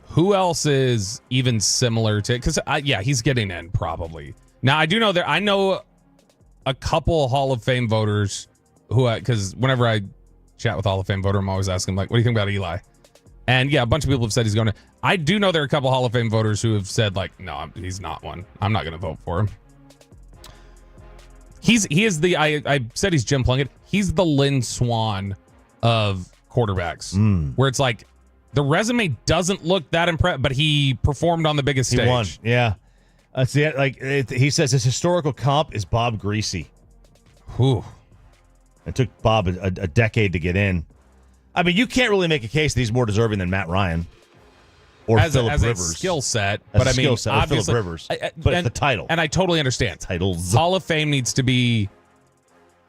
Who else is even similar to? Because he's getting in probably. Now I do know that I know a couple Hall of Fame voters who, because whenever I chat with Hall of Fame voter, I'm always asking, like, what do you think about Eli? And yeah, a bunch of people have said he's going to. I do know there are a couple Hall of Fame voters who have said, like, no, he's not one. I'm not going to vote for him. He is the, I said he's Jim Plunkett. He's the Lynn Swan of quarterbacks, where it's like the resume doesn't look that impressive, but he performed on the biggest stage. He won, yeah. See, he says his historical comp is Bob Greasy. Whew. It took Bob a decade to get in. I mean, you can't really make a case that he's more deserving than Matt Ryan or Phillip Rivers. A skill set, but I mean, obviously, Phillip Rivers. But it's the title. And I totally understand. Titles. Hall of Fame needs to be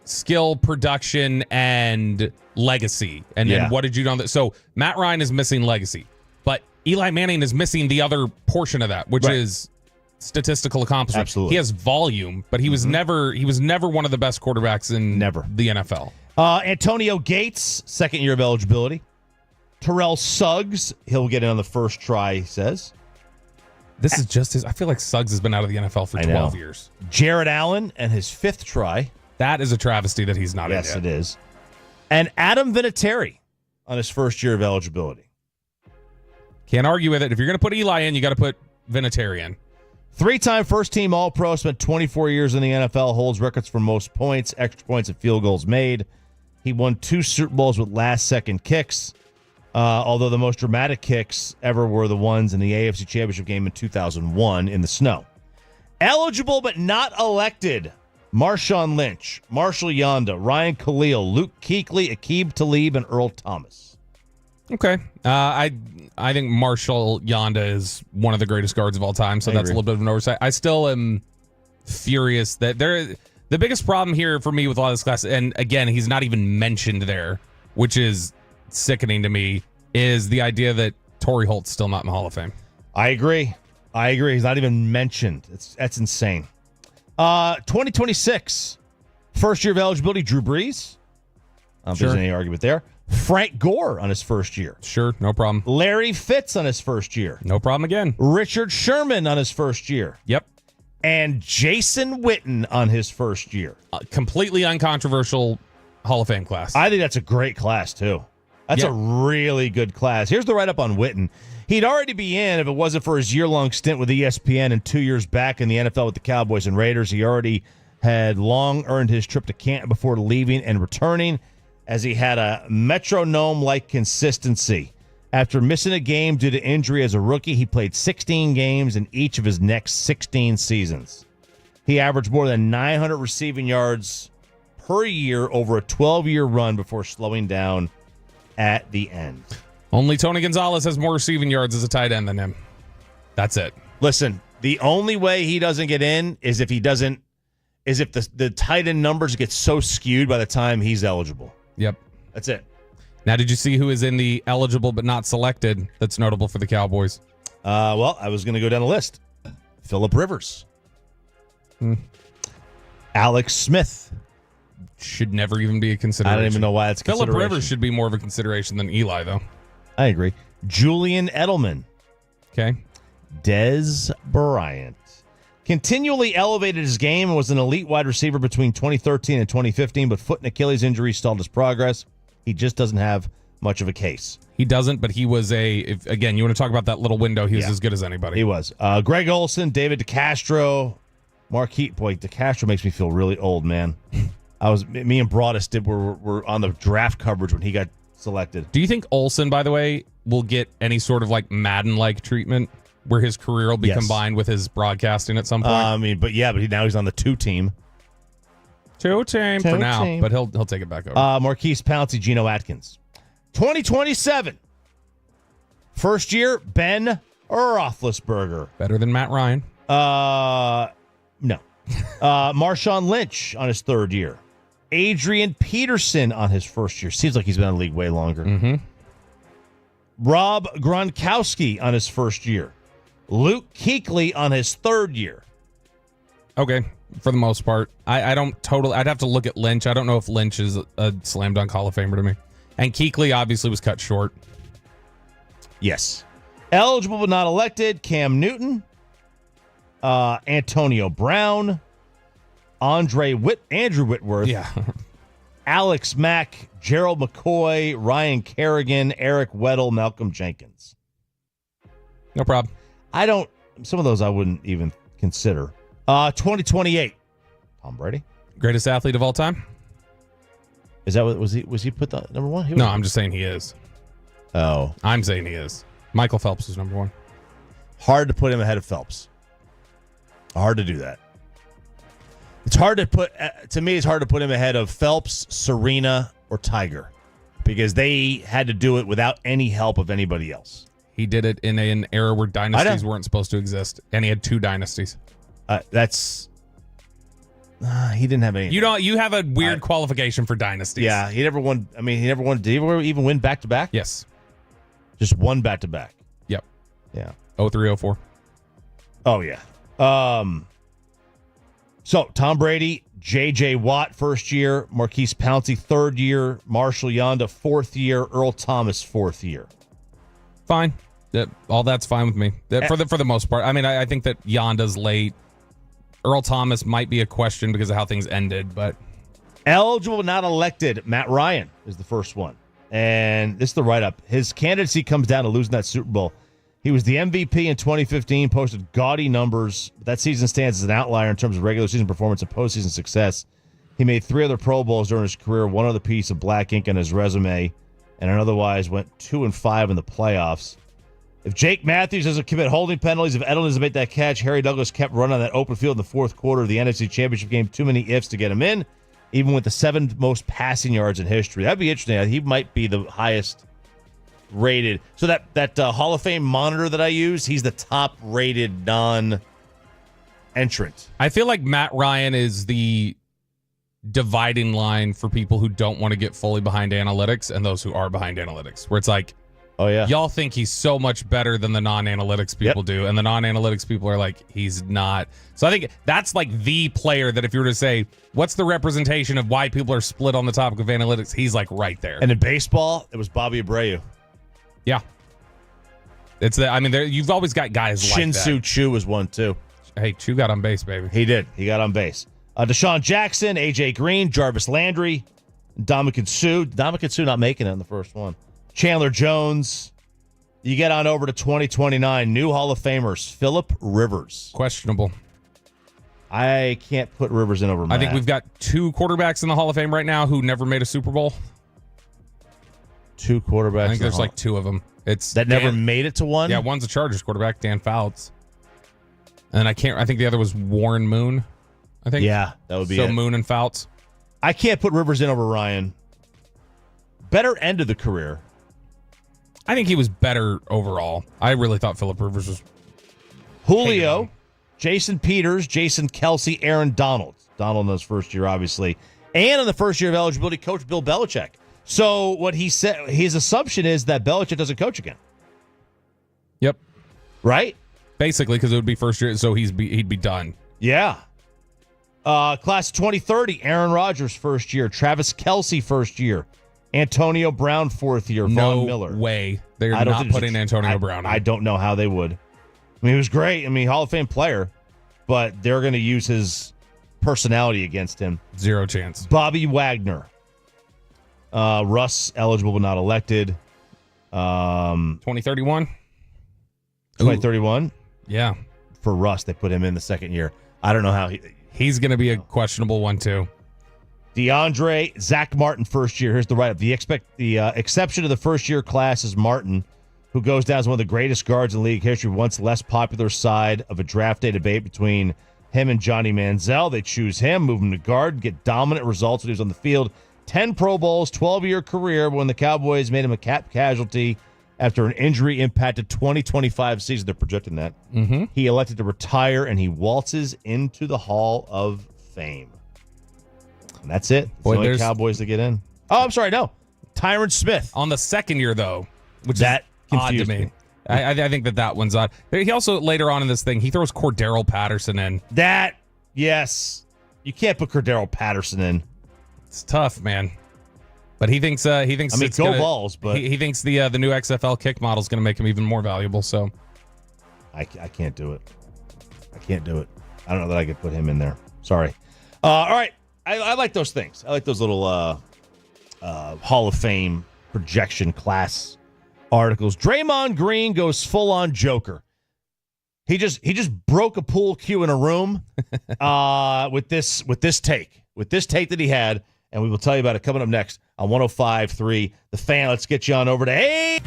skill, production, and legacy. And then what did you do? So Matt Ryan is missing legacy, but Eli Manning is missing the other portion of that, which is statistical accomplishment. Absolutely. He has volume, but he was never one of the best quarterbacks in the NFL. Antonio Gates, second year of eligibility. Terrell Suggs, he'll get in on the first try, he says. This is just his. I feel like Suggs has been out of the NFL for 12 years. Jared Allen and his fifth try. That is a travesty that he's not in yet. Yes, it is. And Adam Vinatieri on his first year of eligibility. Can't argue with it. If you're going to put Eli in, you got to put Vinatieri in. Three-time first-team All-Pro, spent 24 years in the NFL, holds records for most points, extra points, and field goals made. He won 2 Super Bowls with last-second kicks, although the most dramatic kicks ever were the ones in the AFC Championship game in 2001 in the snow. Eligible but not elected, Marshawn Lynch, Marshall Yonda, Ryan Khalil, Luke Kuechly, Aqib Talib, and Earl Thomas. Okay. I think Marshall Yonda is one of the greatest guards of all time, so that's a little bit of an oversight. I still am furious that the biggest problem here for me with a lot of this class, and again, he's not even mentioned there, which is sickening to me, is the idea that Torrey Holt's still not in the Hall of Fame. I agree. He's not even mentioned. That's insane. 2026, first year of eligibility, Drew Brees. I don't think there's any argument there. Frank Gore on his first year. Sure, no problem. Larry Fitz on his first year. No problem again. Richard Sherman on his first year. Yep. And Jason Witten on his first year. Completely uncontroversial Hall of Fame class. I think that's a great class, too. That's a really good class. Here's the write-up on Witten. He'd already be in if it wasn't for his year-long stint with ESPN and 2 years back in the NFL with the Cowboys and Raiders. He already had long earned his trip to Canton before leaving and returning, as he had a metronome-like consistency. After missing a game due to injury as a rookie, he played 16 games in each of his next 16 seasons. He averaged more than 900 receiving yards per year over a 12-year run before slowing down at the end. Only Tony Gonzalez has more receiving yards as a tight end than him. That's it. Listen, the only way he doesn't get in is if the tight end numbers get so skewed by the time he's eligible. Yep. That's it. Now, did you see who is in the eligible but not selected that's notable for the Cowboys? Well, I was going to go down the list. Phillip Rivers. Alex Smith. Should never even be a consideration. I don't even know why it's a consideration. Phillip Rivers should be more of a consideration than Eli, though. I agree. Julian Edelman. Okay. Dez Bryant. Continually elevated his game and was an elite wide receiver between 2013 and 2015, but foot and Achilles injury stalled his progress. He just doesn't have much of a case. He doesn't, but he was again, you want to talk about that little window, he was as good as anybody. He was. Greg Olson, David DeCastro, Marquise. Boy, DeCastro makes me feel really old, man. Me and Broadus were on the draft coverage when he got selected. Do you think Olson, by the way, will get any sort of like Madden-like treatment where his career will be combined with his broadcasting at some point? But now he's on the 2 team. 2 team for now, but he'll take it back over. Marquise Pouncey, Geno Atkins. 2027. First year, Ben Roethlisberger. Better than Matt Ryan. No. Marshawn Lynch on his third year. Adrian Peterson on his first year. Seems like he's been in the league way longer. Mm-hmm. Rob Gronkowski on his first year. Luke Kuechly on his third year. Okay, for the most part. I'd have to look at Lynch. I don't know if Lynch is a slam dunk Hall of Famer to me. And Kuechly obviously was cut short. Yes. Eligible but not elected, Cam Newton. Antonio Brown. Andrew Whitworth. Yeah. Alex Mack, Gerald McCoy, Ryan Kerrigan, Eric Weddle, Malcolm Jenkins. No problem. Some of those I wouldn't even consider. 2028. Tom Brady. Greatest athlete of all time? Is that what was he put the number one? No, I'm just saying he is. Oh. I'm saying he is. Michael Phelps is number one. Hard to put him ahead of Phelps. Hard to do that. It's hard to put, to me, it's hard to put him ahead of Phelps, Serena, or Tiger because they had to do it without any help of anybody else. He did it in an era where dynasties weren't supposed to exist, and he had 2 dynasties. He didn't have any. You have a weird qualification for dynasties. Yeah, he never won. I mean, he never won. Did he ever even win back to back? Yes. Just one back to back. Yep. Yeah. 03-04. Oh, yeah. So, Tom Brady, J.J. Watt, first year. Marquise Pouncey, third year. Marshall Yonda, fourth year. Earl Thomas, fourth year. Fine. All that's fine with me. For the most part. I mean, I think that Yonda's late. Earl Thomas might be a question because of how things ended, but... Eligible but not elected. Matt Ryan is the first one. And this is the write-up. His candidacy comes down to losing that Super Bowl. He was the MVP in 2015, posted gaudy numbers. That season stands as an outlier in terms of regular season performance and postseason success. He made 3 other Pro Bowls during his career, one other piece of black ink on his resume, and otherwise went 2-5 in the playoffs. If Jake Matthews doesn't commit holding penalties, if Edelman doesn't make that catch, Harry Douglas kept running on that open field in the fourth quarter of the NFC Championship game. Too many ifs to get him in, even with the 7th most passing yards in history. That'd be interesting. He might be the highest rated. So that Hall of Fame monitor that I use, he's the top rated non-entrant. I feel like Matt Ryan is the dividing line for people who don't want to get fully behind analytics and those who are behind analytics, where it's like, oh yeah, y'all think he's so much better than the non-analytics people do, and the non-analytics people are like, he's not. So I think that's like the player that if you were to say, what's the representation of why people are split on the topic of analytics, he's like right there. And in baseball, it was Bobby Abreu. Yeah. It's the, I mean, you've always got guys like that. Shin-Soo Choo was one too. Hey, Choo got on base, baby. He did. He got on base. Deshaun Jackson, AJ Green, Jarvis Landry, Ndamukong Suh. Ndamukong Suh not making it in the first one. Chandler Jones. You get on over to 2029. New Hall of Famers. Phillip Rivers. Questionable. I can't put Rivers in over Matt. I think we've got 2 quarterbacks in the Hall of Fame right now who never made a Super Bowl. 2 quarterbacks. I think there's like 2 of them. It's that never made it to one. Yeah, one's a Chargers quarterback, Dan Fouts, and I think the other was Warren Moon. I think. Yeah, that would be so. It. Moon and Fouts. I can't put Rivers in over Ryan. Better end of the career. I think he was better overall. I really thought Phillip Rivers was. Julio, Jason Peters, Jason Kelsey, Aaron Donald. Donald in his first year, obviously, and in the first year of eligibility, Coach Bill Belichick. So what he said, his assumption is that Belichick doesn't coach again. Yep. Right? Basically, because it would be first year, so he'd be done. Yeah. Class of 2030, Aaron Rodgers first year, Travis Kelce first year, Antonio Brown fourth year, Von Miller. No way. They're not putting Antonio Brown in. I don't know how they would. I mean, he was great. I mean, Hall of Fame player, but they're going to use his personality against him. 0 chance. Bobby Wagner. Russ, eligible but not elected. 2031? 2031? Yeah. For Russ, they put him in the second year. I don't know how he's going to be a questionable one, too. DeAndre, Zach Martin, first year. Here's the write-up. The exception to the first-year class is Martin, who goes down as one of the greatest guards in league history, once less popular side of a draft day debate between him and Johnny Manziel. They choose him, move him to guard, get dominant results when he was on the field. 10 Pro Bowls, 12-year career when the Cowboys made him a cap casualty after an injury-impacted 2025 season. They're projecting that. Mm-hmm. He elected to retire, and he waltzes into the Hall of Fame. And that's it. It's the only Cowboys to get in. Oh, I'm sorry, no. Tyron Smith. On the second year, though, which that is odd to me. I think that one's odd. He also, later on in this thing, he throws Cordero Patterson in. That, yes. You can't put Cordero Patterson in. It's tough, man. But he thinks. I mean, balls. But he thinks the new XFL kick model is going to make him even more valuable. So, I can't do it. I can't do it. I don't know that I could put him in there. Sorry. All right. I like those things. I like those little Hall of Fame projection class articles. Draymond Green goes full on Joker. He just broke a pool cue in a room with this take that he had, and we will tell you about it coming up next on 105.3 The Fan. Let's get you on over to Hey.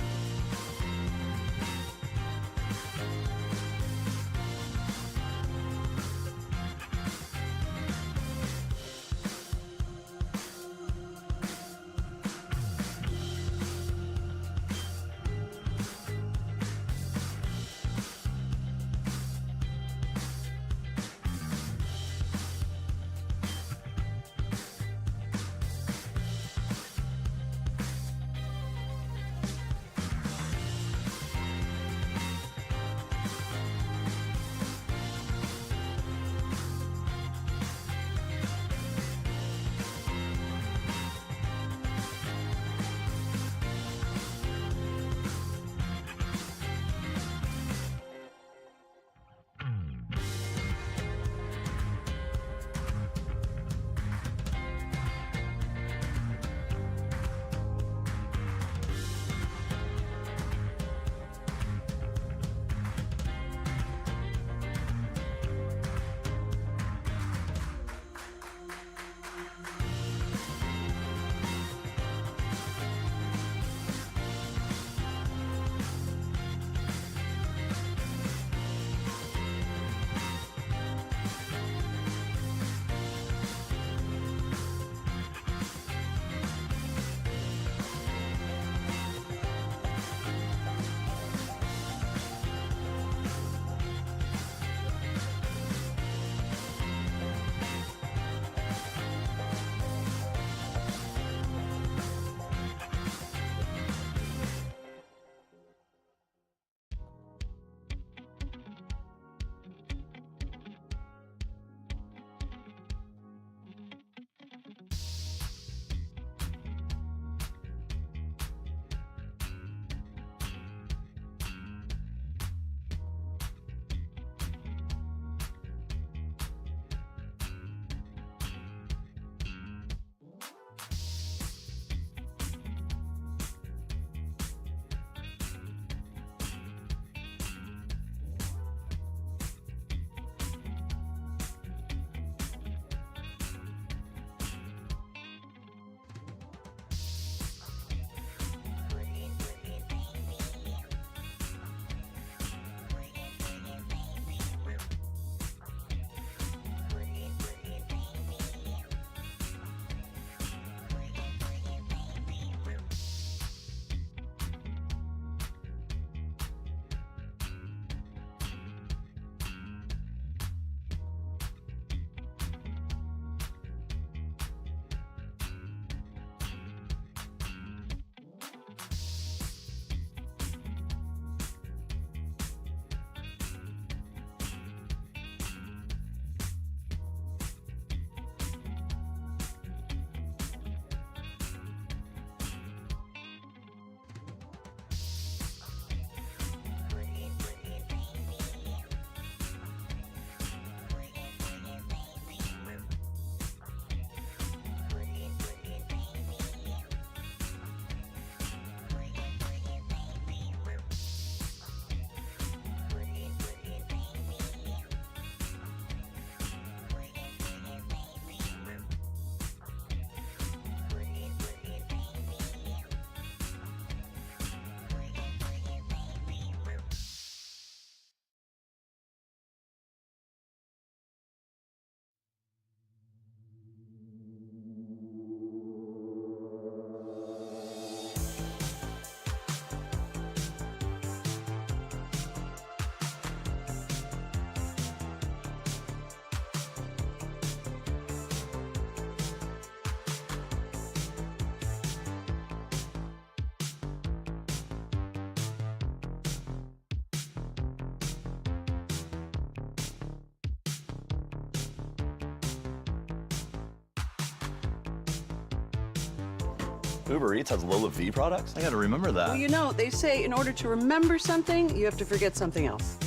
Uber Eats has Lola V products? I gotta remember that. Well, you know, they say in order to remember something, you have to forget something else.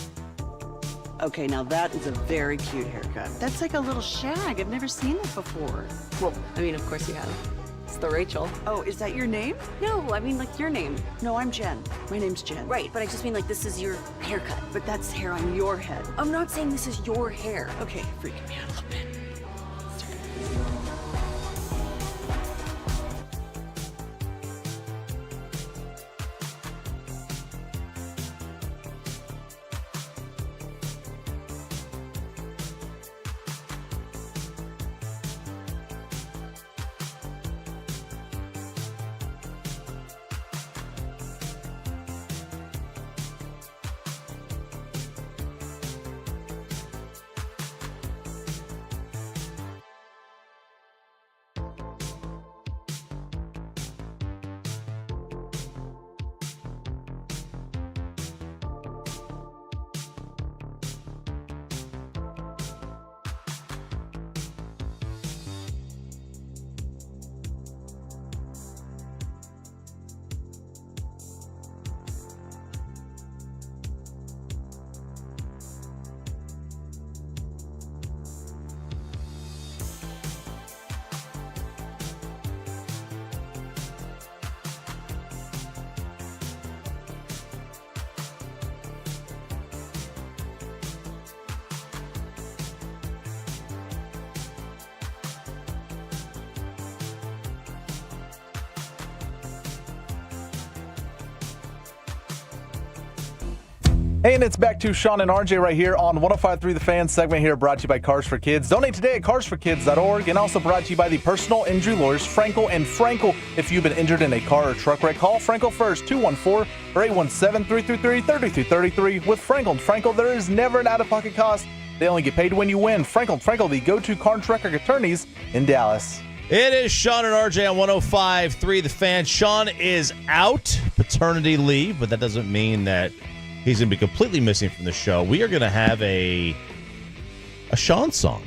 Okay, now that is a very cute haircut. That's like a little shag. I've never seen that before. Well, I mean, of course you have. It's the Rachel. Oh, is that your name? No, I mean like your name. No, I'm Jen. My name's Jen. Right, but I just mean like this is your haircut. But that's hair on your head. I'm not saying this is your hair. Okay, freaking me out a little bit. Hey, and it's back to Sean and RJ right here on 105.3 The Fan segment here, brought to you by Cars for Kids. Donate today at carsforkids.org, and also brought to you by the personal injury lawyers Frankel and Frankel. If you've been injured in a car or truck wreck, call Frankel first, 214 or 817-333-3333. With Frankel and Frankel, there is never an out-of-pocket cost. They only get paid when you win. Frankel and Frankel, the go-to car and truck wreck attorneys in Dallas. It is Sean and RJ on 105.3 The Fan. Sean is out, paternity leave, but that doesn't mean that he's going to be completely missing from the show. We are going to have a Sean song.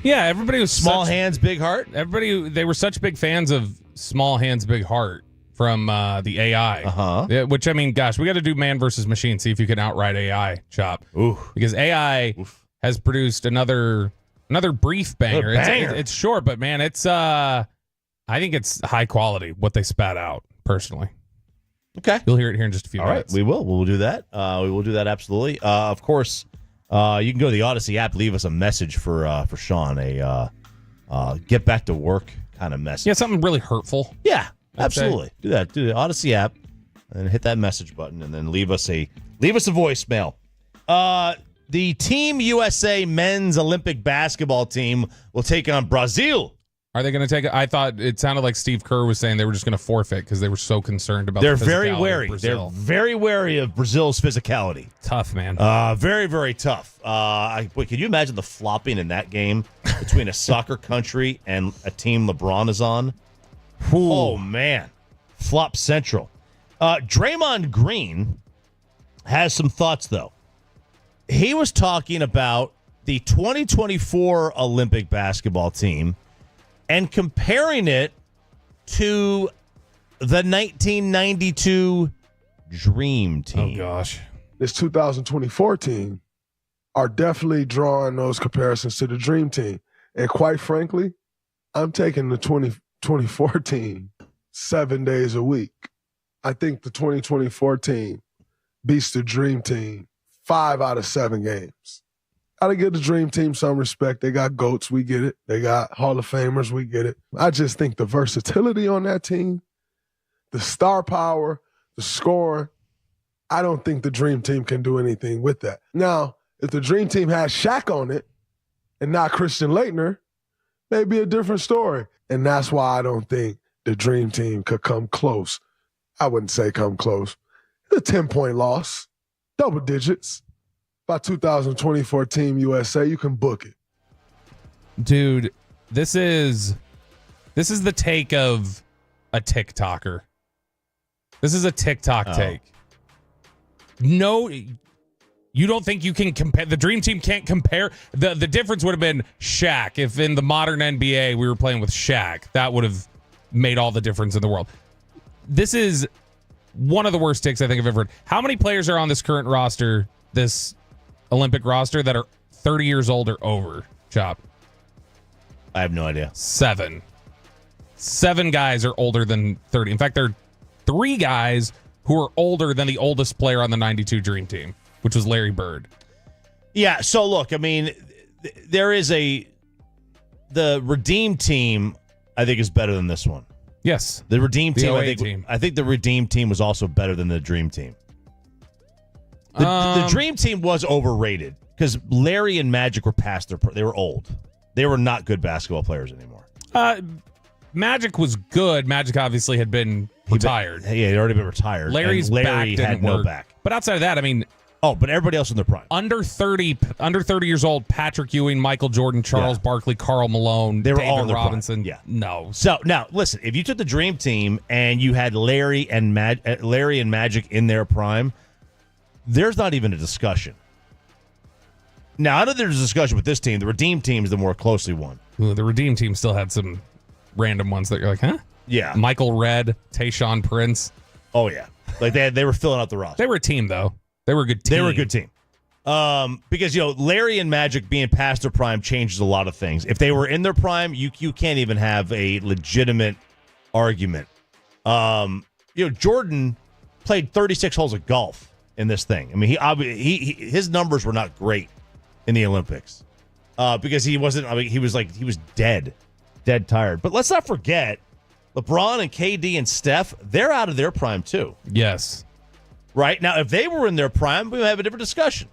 Yeah, everybody was Small Hands, Big Heart. They were such big fans of Small Hands, Big Heart from the AI. Uh-huh. Which, I mean, gosh, we got to do Man versus Machine, see if you can outright AI, Chop. Ooh. Because AI has produced another brief banger. It's short, but man, it's I think it's high quality what they spat out, personally. Okay. You'll hear it here in just a few minutes. All right, we will. We'll do that. We will do that, absolutely. Of course, you can go to the Odyssey app, leave us a message for Sean, a get back to work kind of message. Yeah, something really hurtful. Yeah, absolutely. Do that. Do the Odyssey app and hit that message button and then leave us a voicemail. The Team USA men's Olympic basketball team will take on Brazil. Are they going to take it? I thought it sounded like Steve Kerr was saying they were just going to forfit because they were so concerned about They're the very physicality wary. of Brazil. They're very wary of Brazil's physicality. Tough, man. Very, very tough. Can you imagine the flopping in that game between a soccer country and a team LeBron is on? Oh, man. Flop central. Draymond Green has some thoughts, though. He was talking about the 2024 Olympic basketball team and comparing it to the 1992 Dream Team. Oh, gosh. This 2024 team are definitely drawing those comparisons to the Dream Team. And quite frankly, I'm taking the 2024 team 7 days a week. I think the 2024 team beats the Dream Team 5 out of 7 games. Gotta give the Dream Team some respect. They got GOATs, we get it. They got Hall of Famers, we get it. I just think the versatility on that team, the star power, the scoring, I don't think the Dream Team can do anything with that. Now, if the Dream Team has Shaq on it and not Christian Laettner, maybe a different story. And that's why I don't think the Dream Team could come close. I wouldn't say come close. It's a 10-point loss, double digits. By 2024 Team USA, you can book it. Dude, this is the take of a TikToker. This is a TikTok take. No, you don't think you can compare? The Dream Team can't compare? The difference would have been Shaq. If in the modern NBA we were playing with Shaq, that would have made all the difference in the world. This is one of the worst takes I think I've ever heard. How many players are on this current roster, this Olympic roster that are 30 years old or over, Chop? I have no idea. 7 guys are older than 30. In fact, there are 3 guys who are older than the oldest player on the 92 Dream Team, which was Larry Bird. Yeah, so look, I mean, there is the Redeem Team, I think, is better than this one. Yes. The Redeem Team, team. I think the Redeem Team was also better than the Dream Team. The Dream Team was overrated because Larry and Magic were past they were old. They were not good basketball players anymore. Magic was good. Magic obviously had been retired. He'd already been retired. Larry back had no work. back. But outside of that, I mean, but everybody else in their prime. Under 30 years old, Patrick Ewing, Michael Jordan, Charles Barkley, Karl Malone, they were David all in their Robinson. Prime. Yeah. No. So now listen, if you took the Dream Team and you had Larry and Magic in their prime, there's not even a discussion. Now, I know there's a discussion with this team. The Redeem Team is the more closely one. Ooh, the Redeem Team still had some random ones that you're like, huh? Yeah. Michael Redd, Tayshaun Prince. Oh, yeah. Like they were filling out the roster. They were a team, though. They were a good team. They were a good team. Because, Larry and Magic being past their prime changes a lot of things. If they were in their prime, you can't even have a legitimate argument. Jordan played 36 holes of golf in this thing. I mean, his numbers were not great in the Olympics because he wasn't. I mean, he was dead tired. But let's not forget, LeBron and KD and Steph, they're out of their prime too. Yes. Right now, if they were in their prime, we would have a different discussion.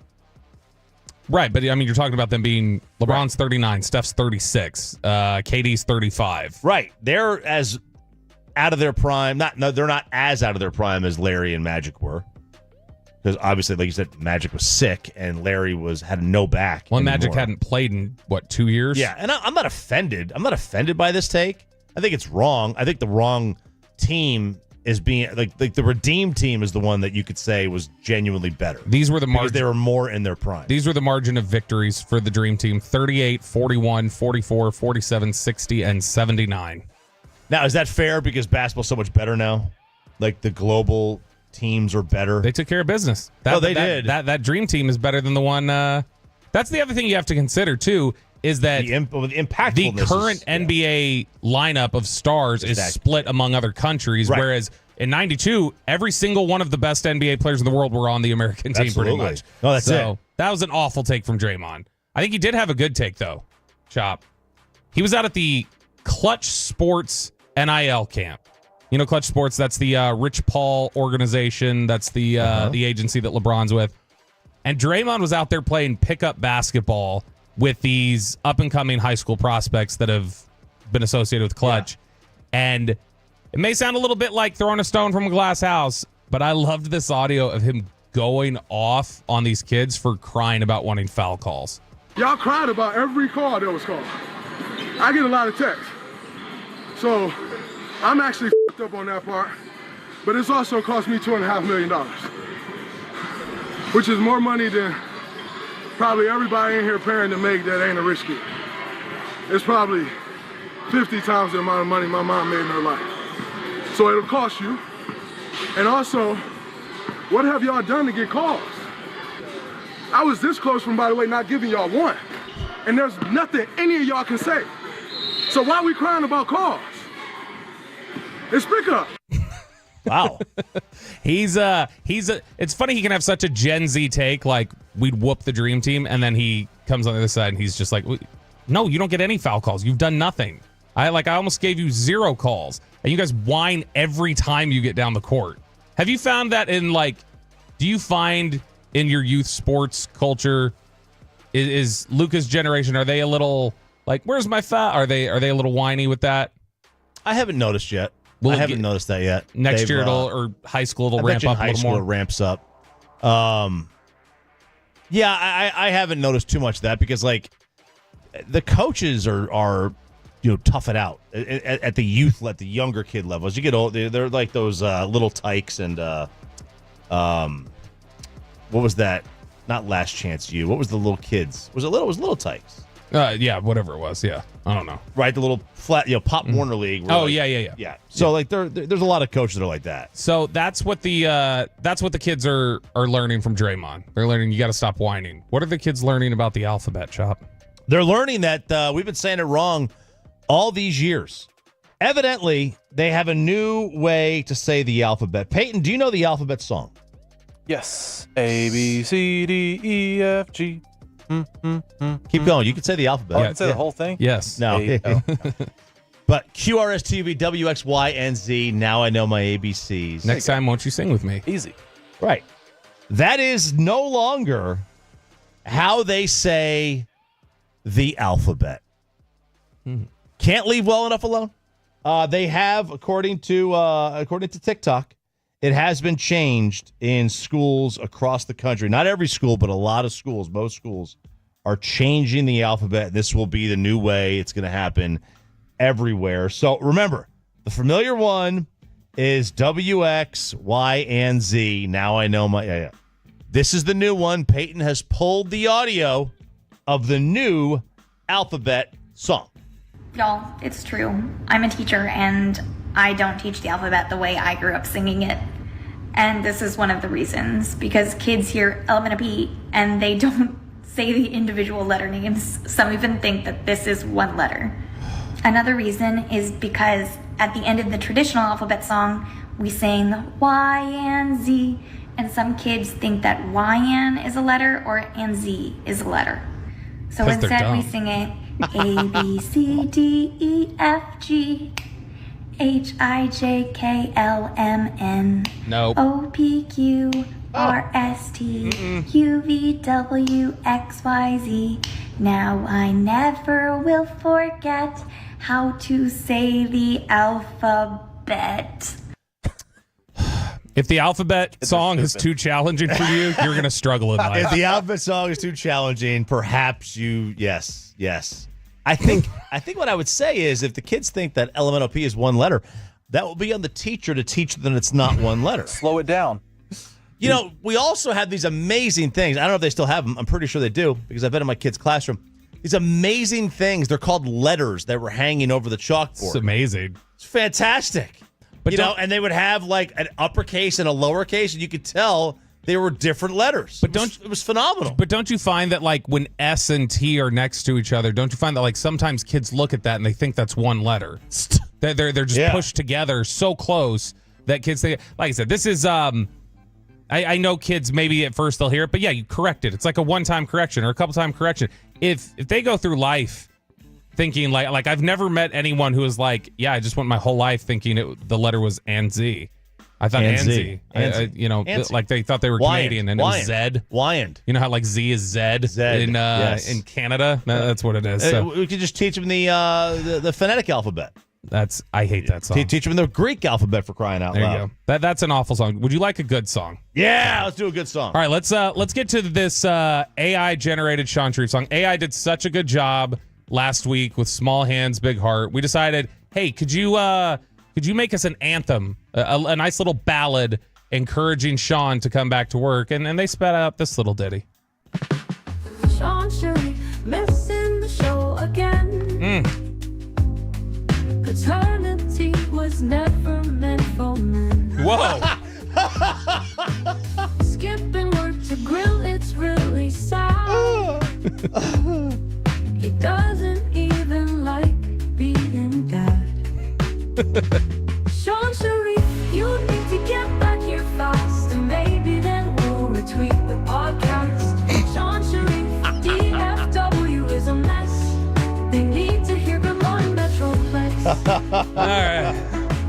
Right, but I mean, you're talking about them being LeBron's 39, Steph's 36, KD's 35. Right, they're as out of their prime. They're not as out of their prime as Larry and Magic were. Because obviously, like you said, Magic was sick and Larry had no back. Well, anymore. Magic hadn't played in, 2 years? Yeah, and I'm not offended. I'm not offended by this take. I think it's wrong. I think the wrong team is being, like the Redeem Team is the one that you could say was genuinely better. These were the because they were more in their prime. These were the margin of victories for the Dream Team: 38, 41, 44, 47, 60, and 79. Now, is that fair because basketball's so much better now? Like the global teams are better. They took care of business. They did. That Dream Team is better than the one. That's the other thing you have to consider too. Is that the current NBA lineup of stars is split among other countries, right. Whereas in 92, every single one of the best NBA players in the world were on the American team. Absolutely. Pretty much. No, that's it. That was an awful take from Draymond. I think he did have a good take, though, Chop. He was out at the Clutch Sports NIL camp. You know Clutch Sports, that's the Rich Paul organization. That's the agency that LeBron's with. And Draymond was out there playing pickup basketball with these up-and-coming high school prospects that have been associated with Clutch. Yeah. And it may sound a little bit like throwing a stone from a glass house, but I loved this audio of him going off on these kids for crying about wanting foul calls. Y'all cried about every call that was called. I get a lot of texts. So I'm actually f***ed up on that part, but it's also cost me $2.5 million, which is more money than probably everybody in here paying to make that ain't a rich kid. It's probably 50 times the amount of money my mom made in her life. So it'll cost you. And also, what have y'all done to get calls? I was this close from, by the way, not giving y'all one. And there's nothing any of y'all can say. So why are we crying about calls? Let's speak up. Wow. It's funny he can have such a Gen Z take, like we'd whoop the Dream Team, and then he comes on the other side and he's just like, no, you don't get any foul calls. You've done nothing. I almost gave you 0 calls, and you guys whine every time you get down the court. Have you found that do you find in your youth sports culture, is Luca's generation, are they a little like, where's my foul? Are they a little whiny with that? I haven't noticed yet. I haven't noticed that yet. Next year or high school it'll ramp up a little more. It ramps up. Yeah, I haven't noticed too much of that because the coaches are tough it out at the youth, at the younger kid level. As you get old, they're like those little tykes and what was that? Not Last Chance U. What was the little kids? Was little tykes? Yeah, whatever it was. Yeah, I don't know. Right, the little flat, Pop Warner League. Oh, like, yeah. Yeah. So like, there's a lot of coaches that are like that. So that's what the kids are learning from Draymond. They're learning you got to stop whining. What are the kids learning about the alphabet, Chop? They're learning that we've been saying it wrong all these years. Evidently, they have a new way to say the alphabet. Peyton, do you know the alphabet song? Yes. A, B, C, D, E, F, G. Keep going. You can say the alphabet. Oh, I can say the whole thing? Yes. No. But QRSTV, WXYNZ, now I know my ABCs. Next time, won't you sing with me? Easy. Right. That is no longer how they say the alphabet. Can't leave well enough alone. They have, according to TikTok, it has been changed in schools across the country. Not every school, but a lot of schools, most schools, are changing the alphabet. This will be the new way. It's going to happen everywhere. So remember, the familiar one is WXYNZ. Now I know my... Yeah. This is the new one. Peyton has pulled the audio of the new alphabet song. Y'all, it's true. I'm a teacher and I don't teach the alphabet the way I grew up singing it. And this is one of the reasons, because kids hear L-M-N-O-P and they don't say the individual letter names. Some even think that this is one letter. Another reason is because at the end of the traditional alphabet song, we sing Y and Z, and some kids think that YN is a letter or and Z is a letter. So instead we sing it A, B, C, D, E, F, G, H, I, J, K, L, M, N, O, P, Q, R, S, T, U, V, W, X, Y, Z. Now I never will forget how to say the alphabet. If the alphabet song is too challenging for you, you're going to struggle in life. If the alphabet song is too challenging, perhaps yes. I think what I would say is if the kids think that LMNOP is one letter, that will be on the teacher to teach them it's not one letter. Slow it down. You know, we also have these amazing things. I don't know if they still have them. I'm pretty sure they do because I've been in my kid's classroom. These amazing things. They're called letters that were hanging over the chalkboard. It's amazing. It's fantastic. But and they would have like an uppercase and a lowercase, and you could tell they were different letters. But it was phenomenal. But don't you find that like when S and T are next to each other, don't you find that like sometimes kids look at that and they think that's one letter? They're just pushed together so close that kids think, like I said, this is I know kids maybe at first they'll hear it, but yeah, you correct it. It's like a one-time correction or a couple-time correction. If they go through life thinking like I've never met anyone who is like, yeah, I just went my whole life thinking the letter was ANZ. I thought ANZ. Like they thought they were Canadian and it was Zed. Wyand. You know how like Z is Zed in Canada? That's what it is. So. We could just teach them the phonetic alphabet. I hate that song. Teach them the Greek alphabet for crying out loud. There you go. That's an awful song. Would you like a good song? Yeah, let's do a good song. All right, let's get to this AI generated Sean Sharif song. AI did such a good job last week with Small Hands, Big Heart. We decided, hey, could you make us an anthem, a nice little ballad encouraging Sean to come back to work? And they spat out this little ditty. Sean Sharif missing the show again. Paternity was never meant for men. Whoa. Skipping work to grill, it's really sad. He doesn't even like being dad. Sean Sharif, you need to get back here fast, and maybe then we'll retweet the podcast. Sean Sharif, DFW is a mess. They need to hear Good Morning Metroplex. All right.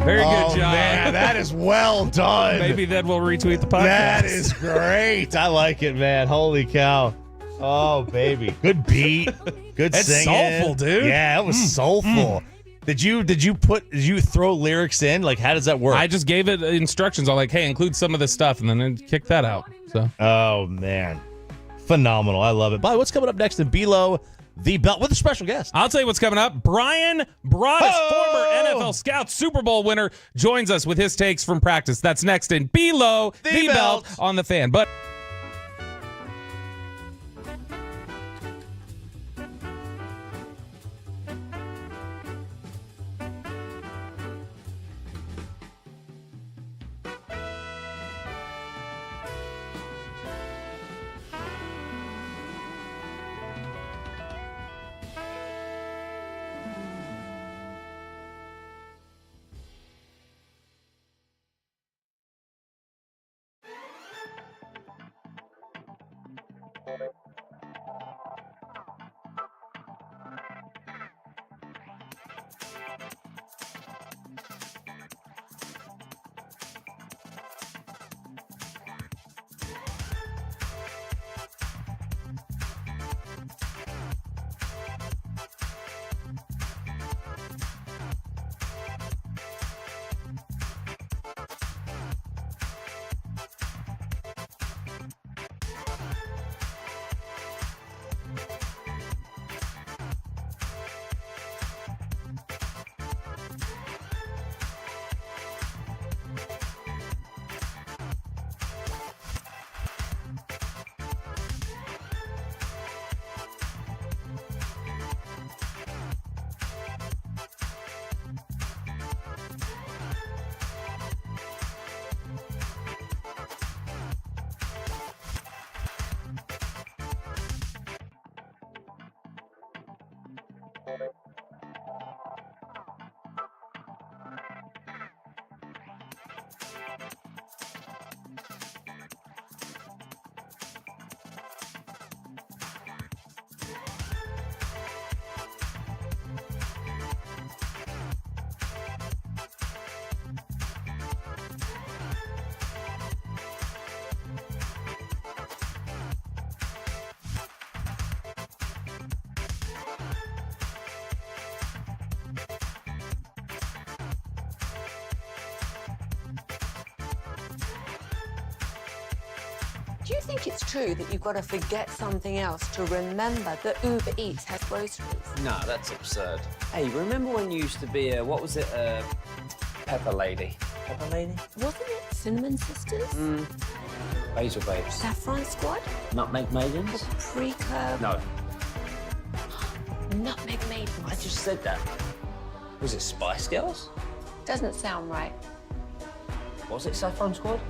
Very good job. Man, that is well done. Maybe then we'll retweet the podcast. That is great. I like it, man. Holy cow. Oh, baby. Good beat. Good singing. It's soulful, dude. Yeah, it was soulful. Did you throw lyrics in? Like, how does that work? I just gave it instructions. I'm like, hey, include some of this stuff, and then it kicked that out. So. Oh, man. Phenomenal. I love it. Bobby, what's coming up next in Below the Belt with a special guest? I'll tell you what's coming up. Brian Broaddus, former NFL Scout Super Bowl winner, joins us with his takes from practice. That's next in Below the Belt on the Fan. But Do you think it's true that you've got to forget something else to remember that Uber Eats has groceries? No, that's absurd. Hey, remember when you used to be a pepper lady? Pepper lady? Wasn't it Cinnamon Sisters? Basil babes. Saffron Squad? Nutmeg maidens? Paprika? No, Nutmeg Maidens? I just said that. Was it Spice Girls? Doesn't sound right. Was it Saffron Squad?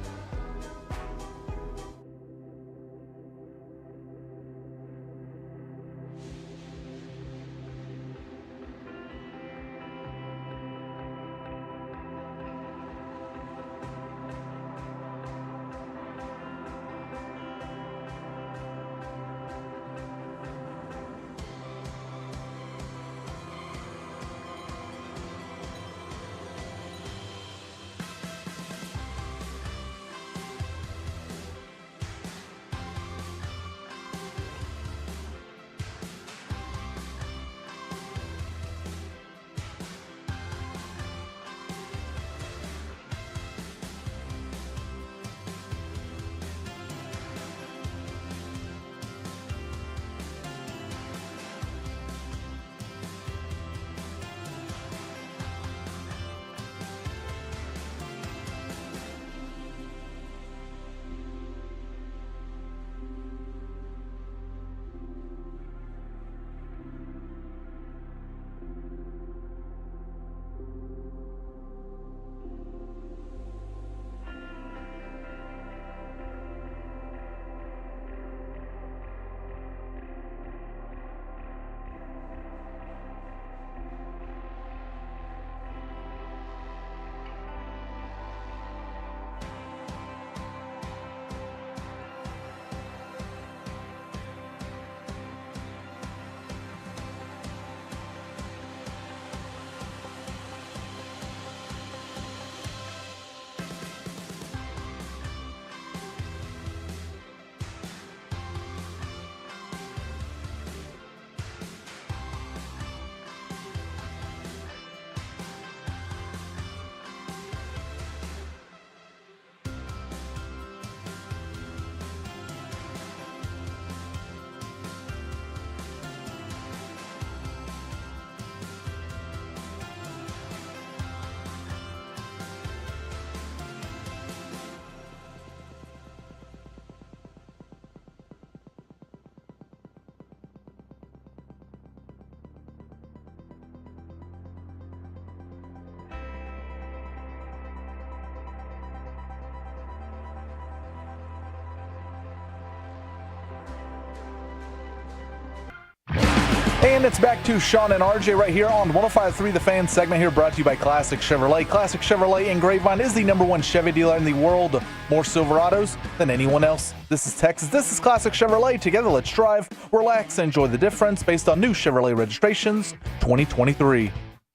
And it's back to Sean and RJ right here on 105.3 The Fan segment here, brought to you by Classic Chevrolet. Classic Chevrolet in Grapevine is the #1 Chevy dealer in the world. More Silverados than anyone else. This is Texas. This is Classic Chevrolet. Together, let's drive, relax, and enjoy the difference based on new Chevrolet registrations 2023.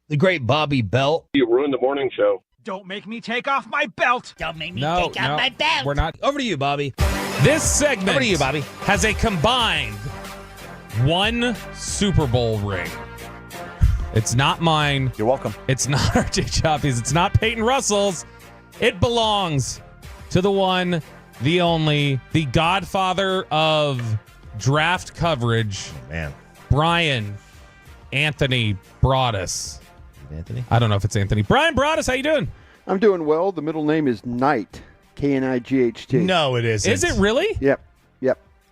The great Bobby Belt. You ruined the morning show. Don't make me take off my belt. Don't make me take off my belt. We're not. Over to you, Bobby. This segment Over to you, Bobby. has a combined 1 Super Bowl ring. It's not mine. You're welcome. It's not RJ Choppy's. It's not Peyton Russell's. It belongs to the one, the only, the godfather of draft coverage. Oh, man. Brian Anthony Broaddus. Anthony? I don't know if it's Anthony. Brian Broaddus, how you doing? I'm doing well. The middle name is Knight. K-N-I-G-H-T. No, it isn't. Is it really? Yep.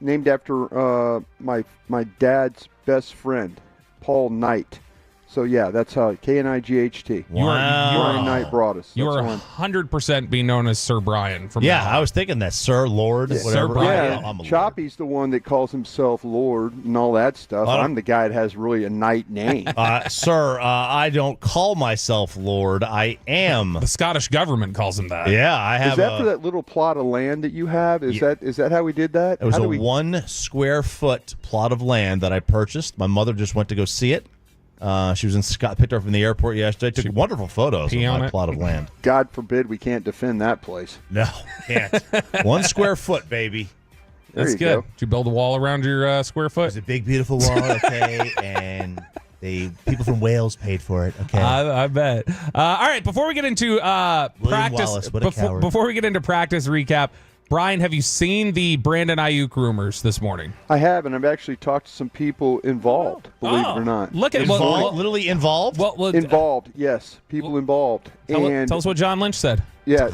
Named after my dad's best friend, Paul Knight. So, yeah, that's how K-N-I-G-H-T. Wow. Brian Knight Broaddus. You are 100% being known as Sir Brian. From now on. I was thinking that, Sir, Lord, Yeah. whatever. Sir Brian. Yeah, I'm a Choppy's the one that calls himself Lord and all that stuff. I'm the guy that has really a Knight name. Sir, I don't call myself Lord. I am. The Scottish government calls him that. Yeah, I have. Is that for that little plot of land that you have? Is that how we did that? It was How a do we- 1 square foot plot of land that I purchased. My mother just went to go see it. She was in Scott, picked her up from the airport yesterday. Took wonderful photos of my plot of land. God forbid we can't defend that place. No, can't. 1 square foot, baby. That's good. Did you build a wall around your square foot? It's a big, beautiful wall, okay, and people from Wales paid for it, okay. I bet. All right, before we get into practice, Wallace, what a coward. before we get into practice recap, Brian, have you seen the Brandon Aiyuk rumors this morning? I have, and I've actually talked to some people involved, believe it or not. Look at literally involved? Involved, yes. People involved. Tell us what John Lynch said. Yeah.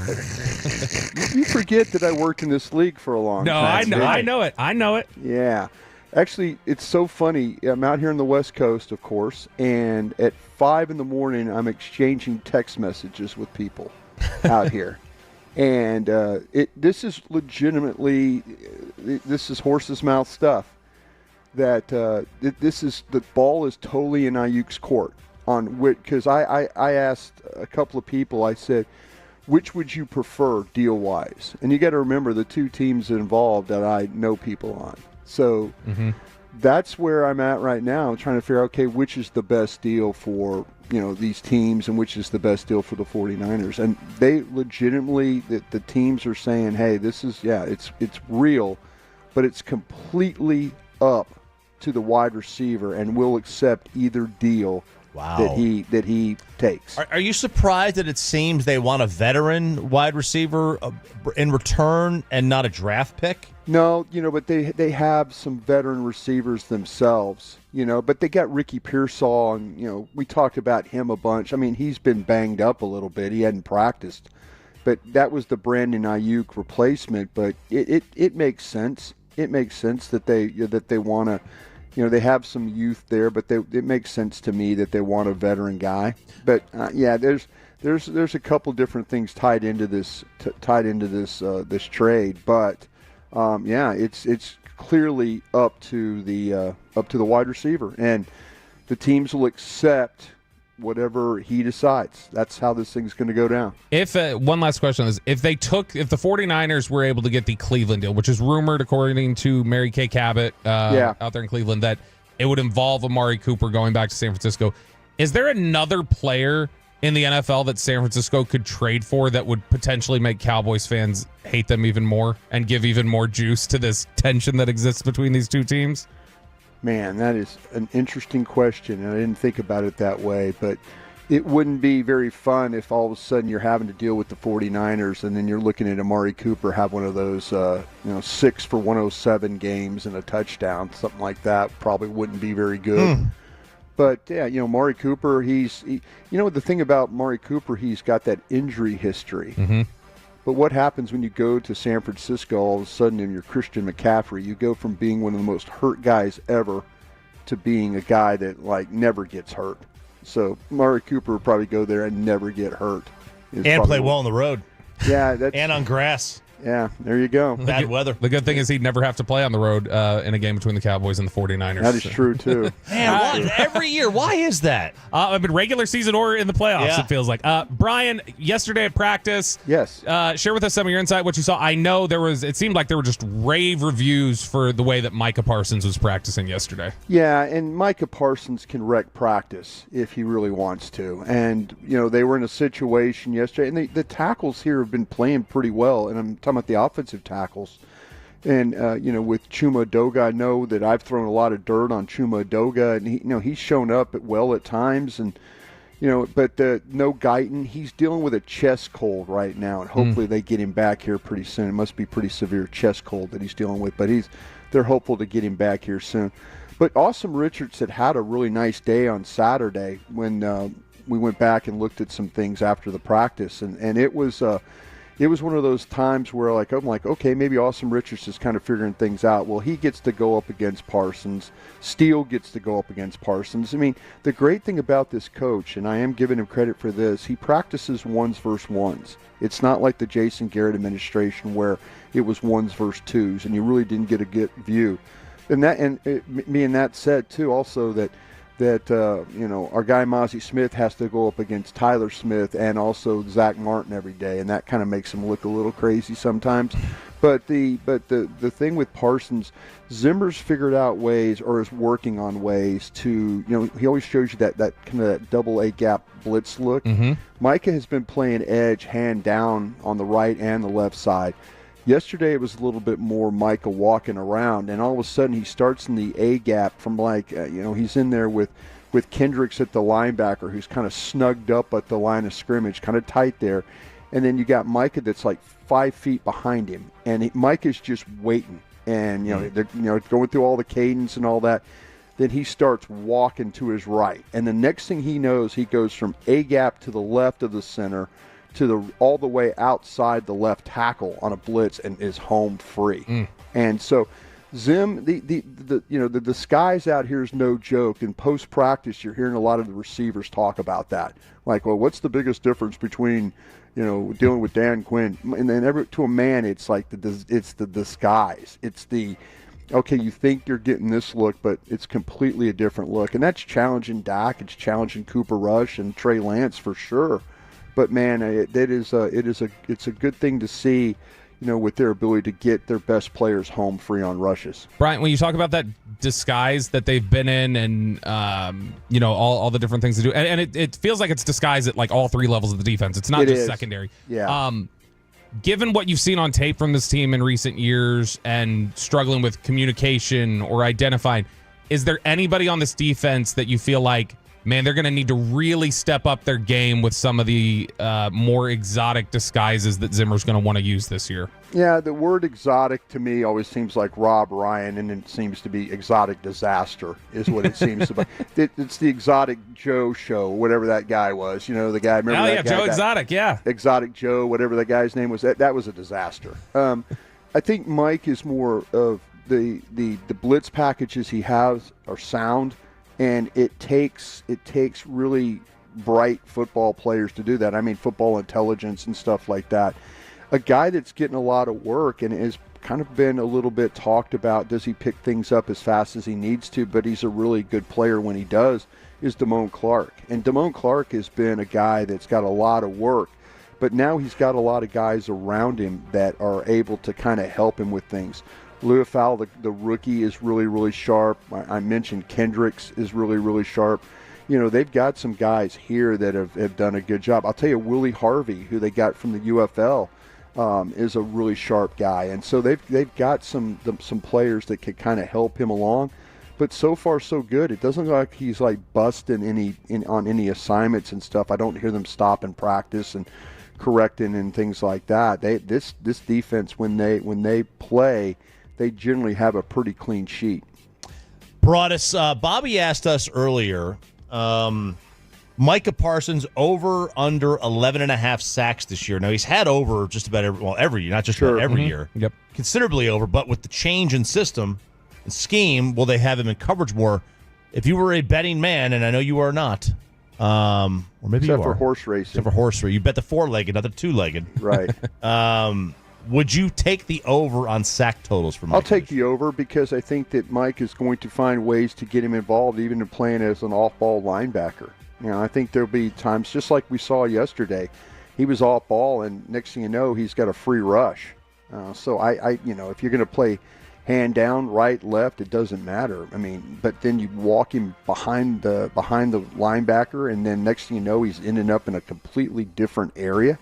You forget that I worked in this league for a long time. No, I know it. I know it. Yeah. Actually, it's so funny. I'm out here on the West Coast, of course, and at 5 in the morning, I'm exchanging text messages with people out here. And this is legitimately, this is horse's mouth stuff. That the ball is totally in Aiyuk's court. Because I asked a couple of people, I said, which would you prefer deal-wise? And you got to remember the two teams involved that I know people on. So that's where I'm at right now, trying to figure out, okay, which is the best deal for these teams and which is the best deal for the 49ers. And they legitimately, the teams are saying, hey, this is, it's real, but it's completely up to the wide receiver, and we'll accept either deal that he takes. Are you surprised that it seems they want a veteran wide receiver in return and not a draft pick? No, but they have some veteran receivers themselves, but they got Ricky Pearsall, and, we talked about him a bunch. I mean, he's been banged up a little bit. He hadn't practiced. But that was the Brandon Aiyuk replacement, but it makes sense. It makes sense that they want to, they have some youth there, but it makes sense to me that they want a veteran guy. But there's a couple different things tied into this this trade, but it's clearly up to the wide receiver, and the teams will accept whatever he decides. That's how this thing's going to go down. If one last question on this, if the 49ers were able to get the Cleveland deal, which is rumored according to Mary Kay Cabot out there in Cleveland, that it would involve Amari Cooper going back to San Francisco, is there another player in the NFL that San Francisco could trade for that would potentially make Cowboys fans hate them even more and give even more juice to this tension that exists between these two teams? Man, that is an interesting question, and I didn't think about it that way, but it wouldn't be very fun if all of a sudden you're having to deal with the 49ers and then you're looking at Amari Cooper have one of those 6 for 107 games and a touchdown, something like that. Probably wouldn't be very good. But yeah, Amari Cooper, the thing about Amari Cooper, he's got that injury history. But what happens when you go to San Francisco all of a sudden and you're Christian McCaffrey? You go from being one of the most hurt guys ever to being a guy that never gets hurt. So Amari Cooper would probably go there and never get hurt. And play well on the road. Yeah. And on grass. Yeah, there you go. Bad weather. The good thing is he'd never have to play on the road in a game between the Cowboys and the 49ers. That is true, too. Man, every year, why is that? I mean, regular season or in the playoffs, it feels like. Brian, yesterday at practice, yes. Share with us some of your insight, what you saw. I know it seemed like there were just rave reviews for the way that Micah Parsons was practicing yesterday. Yeah, and Micah Parsons can wreck practice if he really wants to. And, they were in a situation yesterday, and the tackles here have been playing pretty well, and I'm talking about the offensive tackles. And, with Chuma Edoga, I know that I've thrown a lot of dirt on Chuma Edoga, and he's shown up well at times, and, but no Guyton. He's dealing with a chest cold right now, and hopefully they get him back here pretty soon. It must be pretty severe chest cold that he's dealing with, but they're hopeful to get him back here soon. But Awesome Richards had a really nice day on Saturday when we went back and looked at some things after the practice, and it was one of those times where I'm like, okay, maybe Awesome Richards is kind of figuring things out. Well, he gets to go up against Parsons. Steele gets to go up against Parsons. I mean, the great thing about this coach, and I am giving him credit for this, he practices ones versus ones. It's not like the Jason Garrett administration where it was ones versus twos, and you really didn't get a good view. And that said, too, also that our guy Mozzie Smith has to go up against Tyler Smith and also Zach Martin every day, and that kind of makes him look a little crazy sometimes. But the thing with Parsons, Zimmer's figured out ways, or is working on ways to, he always shows you that kind of that double A gap blitz look. Micah has been playing edge hand down on the right and the left side. Yesterday it was a little bit more Micah walking around, and all of a sudden he starts in the A gap from he's in there with Kendricks at the linebacker, who's kind of snugged up at the line of scrimmage, kind of tight there, And then you got Micah that's like 5 feet behind him, and Micah's just waiting. And they're going through all the cadence and all that. Then he starts walking to his right, and the next thing he knows, he goes from A gap to the left of the center to all the way outside the left tackle on a blitz and is home free. And so Zim, the disguise out here is no joke. In post practice, you're hearing a lot of the receivers talk about that. Like, well, what's the biggest difference between dealing with Dan Quinn? And then to a man, it's like it's the disguise. It's the, okay, you think you're getting this look, but it's completely a different look. And that's challenging Dak. It's challenging Cooper Rush and Trey Lance for sure. But man, it's a good thing to see, with their ability to get their best players home free on rushes. Brian, when you talk about that disguise that they've been in and, all the different things to do, and it feels like it's disguised at like all three levels of the defense. It's not just secondary. Yeah. Given what you've seen on tape from this team in recent years and struggling with communication or identifying, is there anybody on this defense that you feel like, man, they're going to need to really step up their game with some of the more exotic disguises that Zimmer's going to want to use this year? Yeah, the word exotic to me always seems like Rob Ryan, and it seems to be exotic disaster is what it seems to be. It's the Exotic Joe show, whatever that guy was. The guy, remember that guy? Joe Exotic, yeah. Exotic Joe, whatever that guy's name was. That was a disaster. I think Mike is more of the blitz packages he has are sound. And it takes really bright football players to do that. I mean, football intelligence and stuff like that. A guy that's getting a lot of work and has kind of been a little bit talked about, does he pick things up as fast as he needs to, but he's a really good player when he does, is Damone Clark. And Damone Clark has been a guy that's got a lot of work, but now he's got a lot of guys around him that are able to kind of help him with things. Leufau, the rookie, is really, really sharp. I mentioned Kendricks is really, really sharp. They've got some guys here that have done a good job. I'll tell you, Willie Harvey, who they got from the UFL, is a really sharp guy. And so they've got some players that could kind of help him along. But so far, so good. It doesn't look like he's like busting on any assignments and stuff. I don't hear them stop and practice and correcting and things like that. This defense, when they play, they generally have a pretty clean sheet. Bobby asked us earlier, Micah Parsons over under 11.5 sacks this year. Now, he's had over just about every year, not just about every year. Yep. Considerably over, but with the change in system and scheme, will they have him in coverage more? If you were a betting man, and I know you are not, or maybe Except you are. for horse racing. Except for horse racing. You bet the four-legged, not the two-legged. Right. Would you take the over on sack totals for Mike? I'll take the over because I think that Mike is going to find ways to get him involved, even in playing as an off-ball linebacker. I think there'll be times, just like we saw yesterday, he was off-ball, and next thing you know, he's got a free rush. So if you're going to play hand down, right, left, it doesn't matter. I mean, but then you walk him behind the linebacker, and then next thing you know, he's ending up in a completely different area.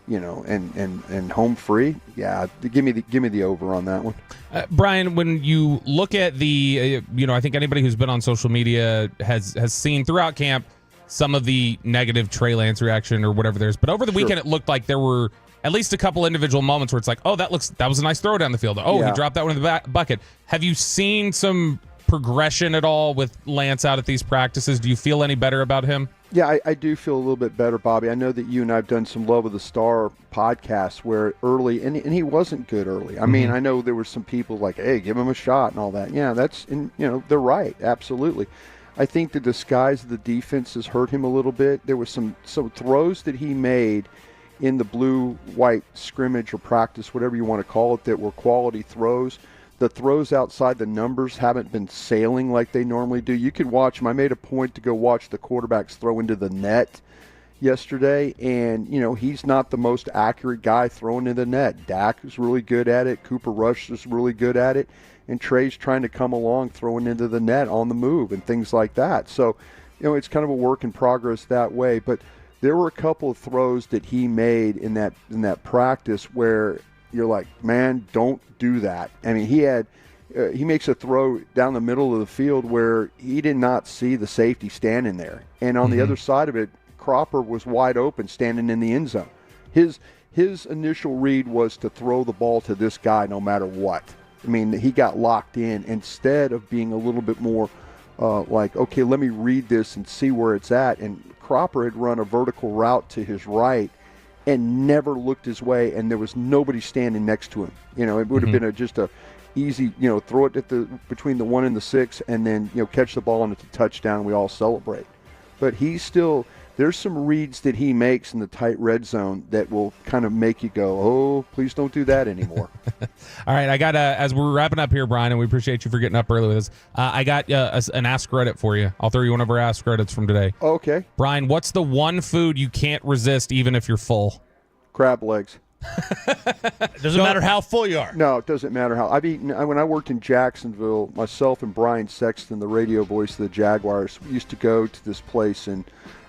And home free. Yeah, give me the over on that one. Brian, when you look at the, I think anybody who's been on social media has seen throughout camp some of the negative Trey Lance reaction or whatever there's. But over the weekend, it looked like there were at least a couple individual moments where it's like, oh, that was a nice throw down the field. Oh, he dropped that one in the bucket. Have you seen some progression at all with Lance out at these practices? Do you feel any better about him? Yeah, I do feel a little bit better, Bobby. I know that you and I have done some Love of the Star podcasts where early, and he wasn't good early. I mean, I know there were some people like, hey, give him a shot and all that. Yeah, they're right, absolutely. I think the disguise of the defense has hurt him a little bit. There was some throws that he made in the blue-white scrimmage or practice, whatever you want to call it, that were quality throws. The throws outside the numbers haven't been sailing like they normally do. You could watch them. I made a point to go watch the quarterbacks throw into the net yesterday, and, he's not the most accurate guy throwing in the net. Dak is really good at it. Cooper Rush is really good at it. And Trey's trying to come along throwing into the net on the move and things like that. So, it's kind of a work in progress that way. But there were a couple of throws that he made in that practice where you're like, man, don't do that. I mean, he makes a throw down the middle of the field where he did not see the safety standing there. And on the other side of it, Cropper was wide open standing in the end zone. His initial read was to throw the ball to this guy no matter what. I mean, he got locked in instead of being a little bit more like, okay, let me read this and see where it's at. And Cropper had run a vertical route to his right and never looked his way, and there was nobody standing next to him. You know, it would have been just a easy, you know, throw it at between the 1 and the 6, and then, you know, catch the ball and it's a touchdown and we all celebrate. But he's still, there's some reads that he makes in the tight red zone that will kind of make you go, oh, please don't do that anymore. All right, I got as we're wrapping up here, Brian, and we appreciate you for getting up early with us. I got an Ask Reddit for you. I'll throw you one of our Ask Reddits from today. Okay. Brian, what's the one food you can't resist even if you're full? Crab legs. Doesn't matter how full you are. No, it doesn't matter how. I've eaten, when I worked in Jacksonville, myself and Brian Sexton, the radio voice of the Jaguars, we used to go to this place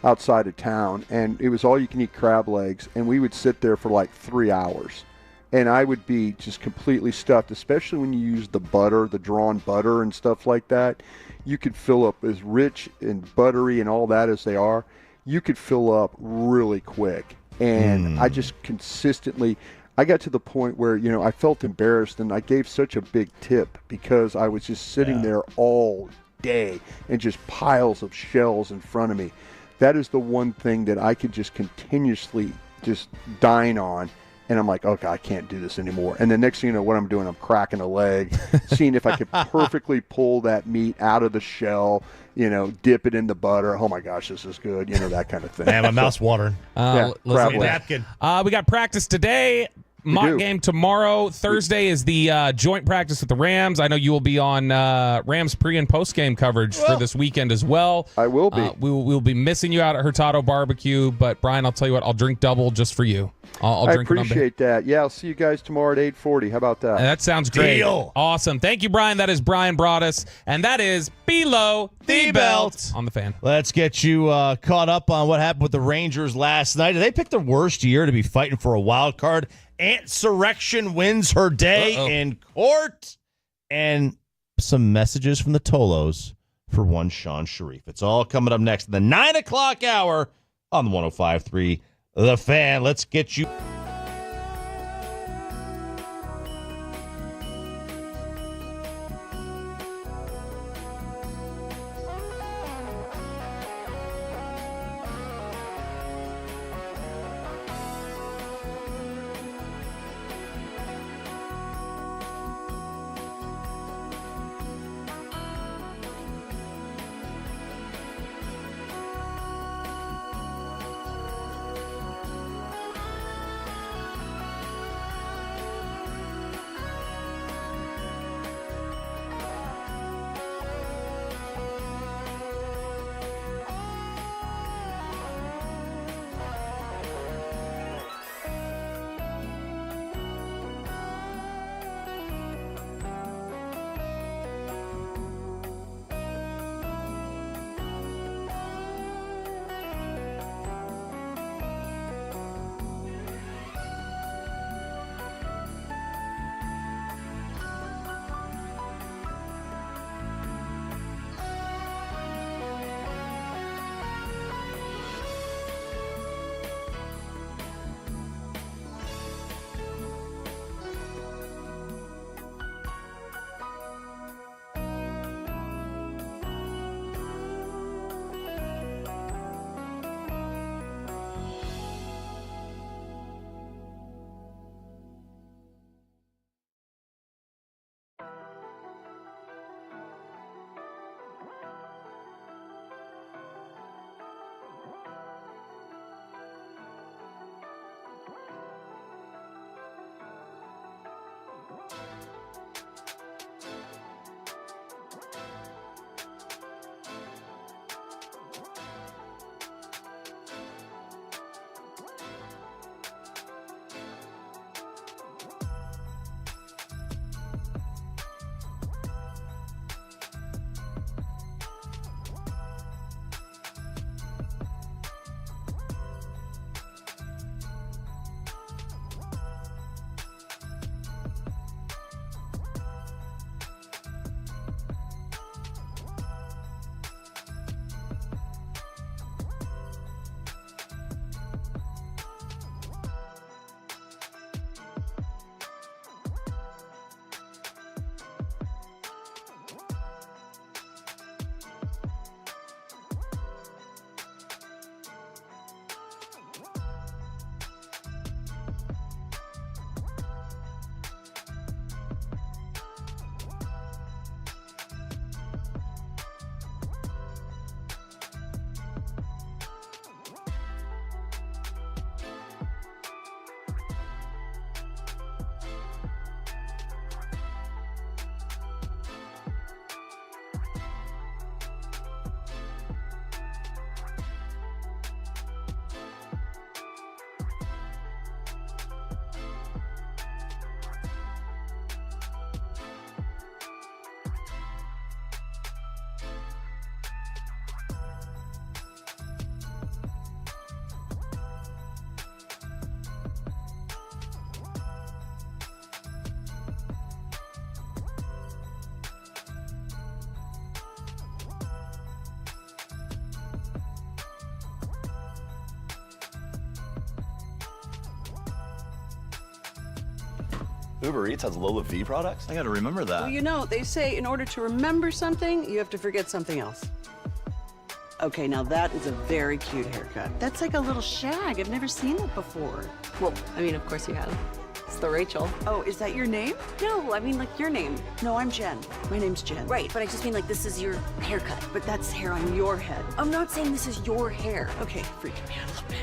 outside of town, and it was all you can eat crab legs, and we would sit there for like 3 hours. And I would be just completely stuffed, especially when you use the butter, the drawn butter and stuff like that. You could fill up as rich and buttery and all that as they are. You could fill up really quick. And I just consistently, I got to the point where, you know, I felt embarrassed, and I gave such a big tip because I was just sitting there all day and just piles of shells in front of me. That is the one thing that I could just continuously just dine on. And I'm like, okay, I can't do this anymore. And the next thing you know, what I'm doing, I'm cracking a leg, seeing if I could perfectly pull that meat out of the shell, you know, dip it in the butter. Oh, my gosh, this is good. You know, that kind of thing. Man, my mouth's watering. Listen, napkin. We got practice today. Mock game tomorrow. Thursday is the joint practice with the Rams. I know you will be on Rams pre- and post-game coverage for this weekend as well. I will be. We'll be missing you out at Hurtado Barbecue, but Brian, I'll tell you what, I'll drink double just for you. I'll drink appreciate that. Yeah, I'll see you guys tomorrow at 8:40. How about that? That sounds great. Deal. Awesome. Thank you, Brian. That is Brian Broaddus, and that is Below the Belt on the Fan. Let's get you caught up on what happened with the Rangers last night. Did they pick the worst year to be fighting for a wild card? Antsurrection wins her day in court. And some messages from the Tolos for one Sean Sharif. It's all coming up next in the 9 o'clock hour on the 105.3 The Fan. Let's get you. Uber Eats has Lola V products? I gotta remember that. Well, you know, they say in order to remember something, you have to forget something else. Okay, now that is a very cute haircut. That's like a little shag. I've never seen that before. Well, I mean, of course you have. It's the Rachel. Oh, is that your name? No, I mean like your name. No, I'm Jen. My name's Jen. Right, but I just mean like this is your haircut. But that's hair on your head. I'm not saying this is your hair. Okay, freaking me out a little bit.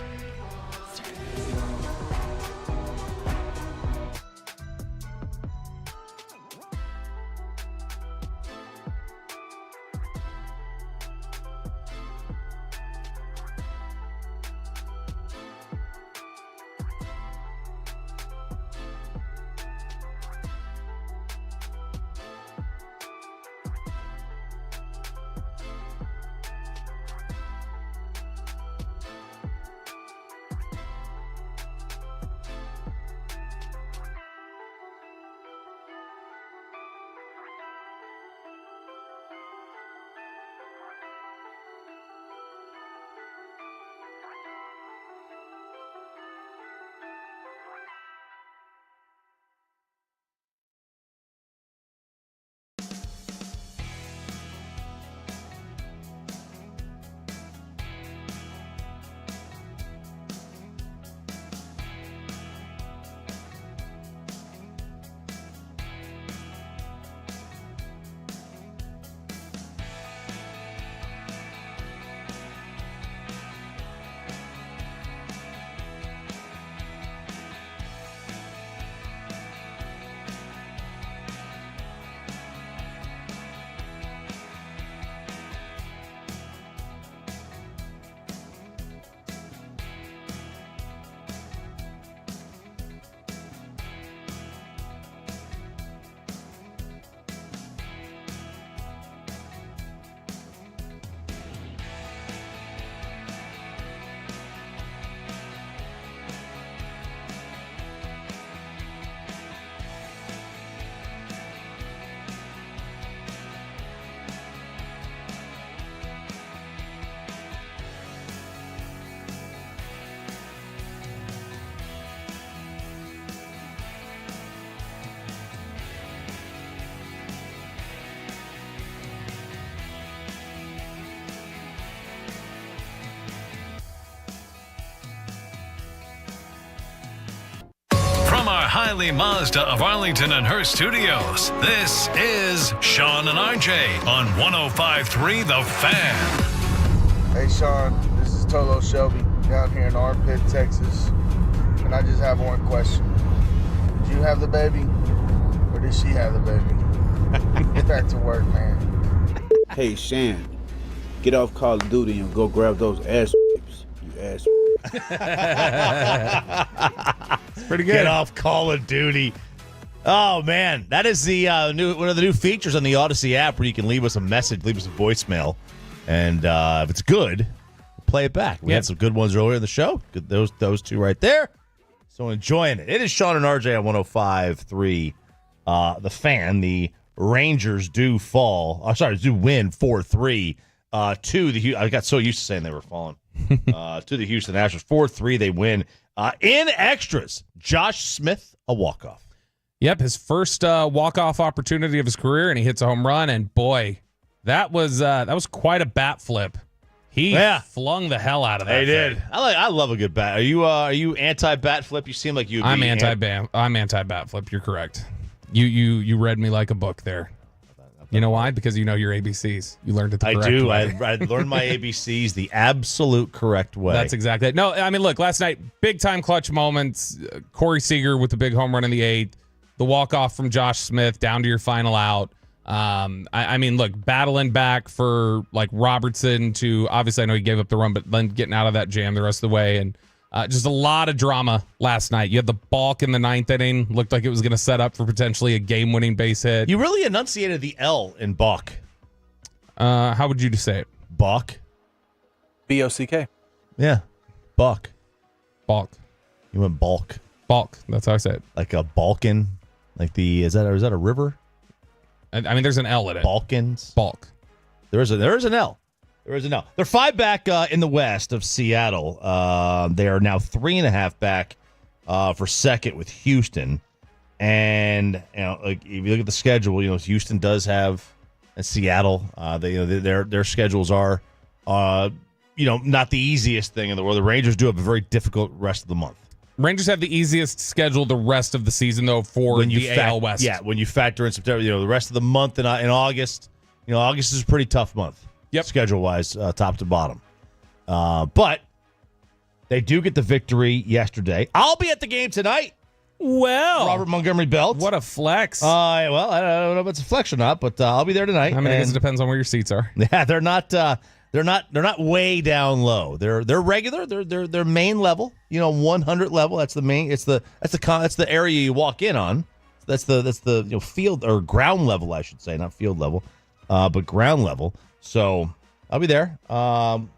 From our Highly Mazda of Arlington and Hearst studios, this is Sean and RJ on 105.3 The Fan. Hey, Sean, this is Tolo Shelby down here in Armpit, Texas. And I just have one question. Did you have the baby, or did she have the baby? Get back to work, man. Hey, Shan, get off Call of Duty and go grab those ass whips, you ass. Pretty good. Get off Call of Duty. Oh, man. That is the one of the new features on the Odyssey app where you can leave us a message, leave us a voicemail. And if it's good, we'll play it back. We had some good ones earlier in the show. Good, those two right there. So enjoying it. It is Sean and RJ on 105.3. The Fan. The Rangers do win 4-3 to the I got so used to saying they were falling. To the Houston Astros. 4-3, they win. In extras, Josh Smith, a walk-off. Yep, his first walk-off opportunity of his career, and he hits a home run. And boy, that was quite a bat flip. He flung the hell out of that. He did. I love a good bat. Are you anti-bat flip? You seem like you. I'm anti-bat flip. You're correct. You read me like a book there. You know why? Because you know your ABCs. You learned it the correct way. I learned my ABCs the absolute correct way. That's exactly it. No, I mean, look, last night, big-time clutch moments. Corey Seager with the big home run in the 8th. The walk-off from Josh Smith down to your final out. I mean, look, battling back for, like, Robertson to, obviously, I know he gave up the run, but then getting out of that jam the rest of the way. And just a lot of drama last night. You had the balk in the 9th inning. Looked like it was going to set up for potentially a game-winning base hit. You really enunciated the L in balk. How would you say it? Balk. B-O-C-K. Yeah. Balk. Balk. You went balk. Balk. That's how I said it. Like a Balkan. Like is that a river? I mean, there's an L in it. Balkans. Balk. There is an L. There is a no. They're 5 back in the west of Seattle. They are now 3.5 back for second with Houston. And like if you look at the schedule, Houston does have, and Seattle, their schedules are, not the easiest thing in the world. The Rangers do have a very difficult rest of the month. Rangers have the easiest schedule the rest of the season, though, for the AL West. Yeah, when you factor in September, the rest of the month in August, August is a pretty tough month. Yep. Schedule-wise, top to bottom. But they do get the victory yesterday. I'll be at the game tonight. Well, Robert Montgomery Belt. What a flex. Well, I don't know if it's a flex or not, but I'll be there tonight. I guess it depends on where your seats are. Yeah, they're not way down low. They're regular. They're main level. 100 level. That's the main. That's the area you walk in on. That's the field or ground level, I should say, not field level, but ground level. So I'll be there. I'll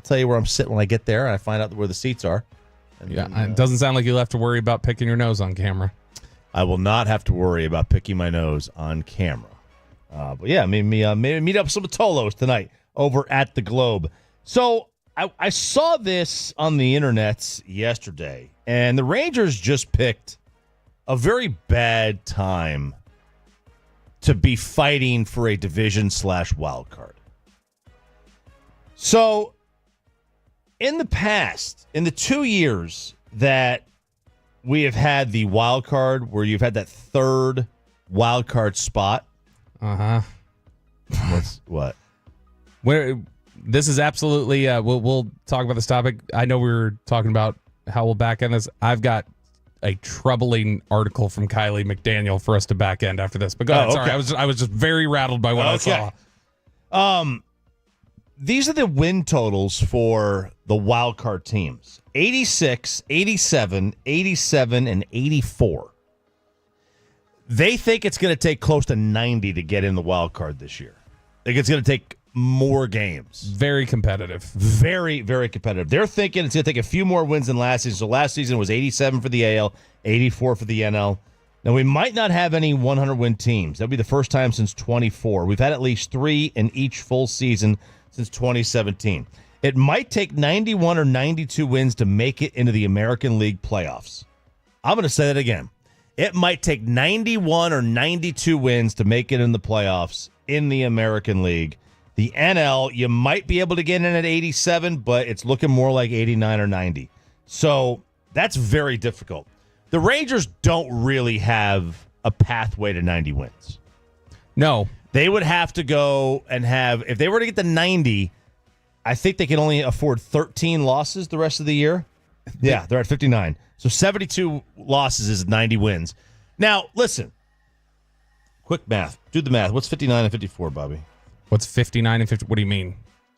tell you where I'm sitting when I get there, and I find out where the seats are. And it doesn't sound like you'll have to worry about picking your nose on camera. I will not have to worry about picking my nose on camera. But yeah, maybe meet up with some Tolos tonight over at the Globe. So I saw this on the internet yesterday, and the Rangers just picked a very bad time to be fighting for a division/wild card. So in the past, in the 2 years that we have had the wild card, where you've had that third wild card spot. What? This is absolutely. We'll talk about this topic. I know we were talking about how we'll back end this. I've got a troubling article from Kylie McDaniel for us to back end after this. But go ahead. Okay. Sorry, I was just very rattled by what I saw. These are the win totals for the wild card teams: 86, 87, 87, and 84. They think it's going to take close to 90 to get in the wild card this year. I think it's going to take more games. Very competitive. Very, very competitive. They're thinking it's going to take a few more wins than last season. So last season was 87 for the AL, 84 for the NL. Now, we might not have any 100-win teams. That'll be the first time since 24. We've had at least 3 in each full season since 2017. It might take 91 or 92 wins to make it into the American League playoffs. I'm going to say that again. It might take 91 or 92 wins to make it in the playoffs in the American League. The NL, you might be able to get in at 87, but it's looking more like 89 or 90. So that's very difficult. The Rangers don't really have a pathway to 90 wins. No. They would have to go and have, if they were to get to 90, I think they can only afford 13 losses the rest of the year. Yeah, they're at 59. So 72 losses is 90 wins. Now, listen. Quick math. Do the math. What's 59 and 54, Bobby? What's 59 and 50? What do you mean?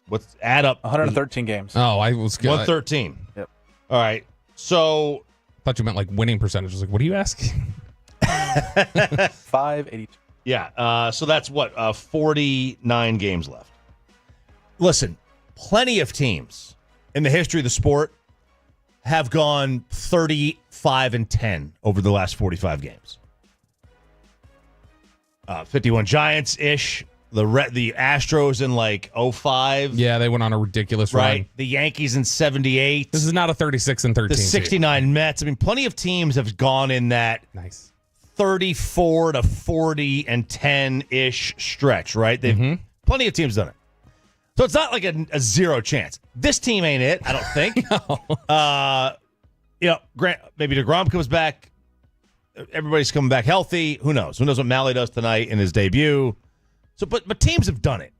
What's add up? 113 games. Oh, I was 113. Yep. All right. So I thought you meant like winning percentage. I was like, what are you asking? 582. Yeah. So that's what? 49 games left. Listen, plenty of teams in the history of the sport have gone 35-10 over the last 45 games. 51 Giants-ish. The Astros in like 05. Yeah, they went on a ridiculous run. The Yankees in 78. This is not a 36-13. The 69 Mets. I mean, plenty of teams have gone in that 34 to 40 and 10-ish stretch, right? Plenty of teams done it. So it's not like a zero chance. This team ain't it, I don't think. Maybe DeGrom comes back. Everybody's coming back healthy. Who knows? Who knows what Malley does tonight in his debut? So, but teams have done it.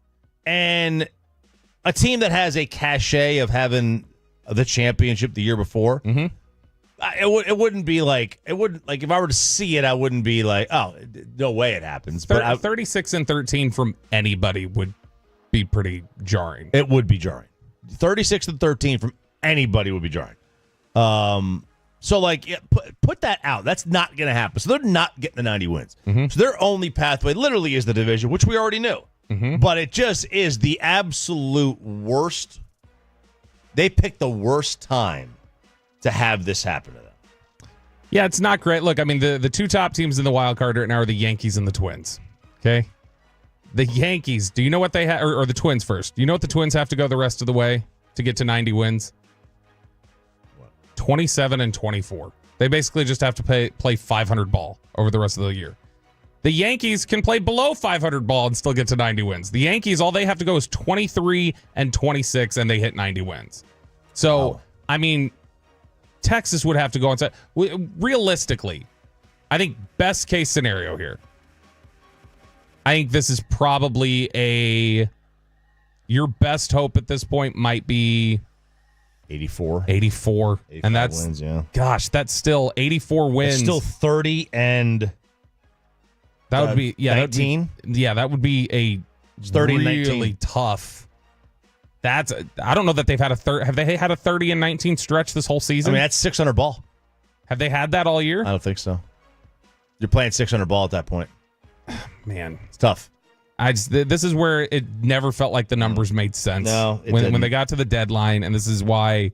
And a team that has a cachet of having the championship the year before, it wouldn't be like, if I were to see it, I wouldn't be like, oh, no way it happens. But 36-13 from anybody would be pretty jarring. It would be jarring. 36-13 from anybody would be jarring. So, put that out. That's not going to happen. So, they're not getting the 90 wins. So, their only pathway literally is the division, which we already knew. But it just is the absolute worst. They picked the worst time to have this happen to them. Yeah, it's not great. Look, I mean, the two top teams in the wild card right now are the Yankees and the Twins. Okay? The Yankees, do you know what they have? Or the Twins first. Do you know what the Twins have to go the rest of the way to get to 90 wins? 27-24. They basically just have to play 500 ball over the rest of the year. The Yankees can play below 500 ball and still get to 90 wins. The Yankees, all they have to go is 23-26, and they hit 90 wins. So, I mean, Texas would have to go inside. Realistically, I think best case scenario here, I think this is probably your best hope at this point might be 84. And that's wins, yeah. Gosh, that's still 84 wins. It's still 30 and that would be 19. That would be a 30 and really 19. tough. I don't know that they've had have they had a 30 and 19 stretch this whole season? I mean, that's 600 ball. Have they had that all year? I don't think so. You're playing 600 ball at that point. Man, it's tough. This is where it never felt like the numbers made sense. No, when they got to the deadline, and this is why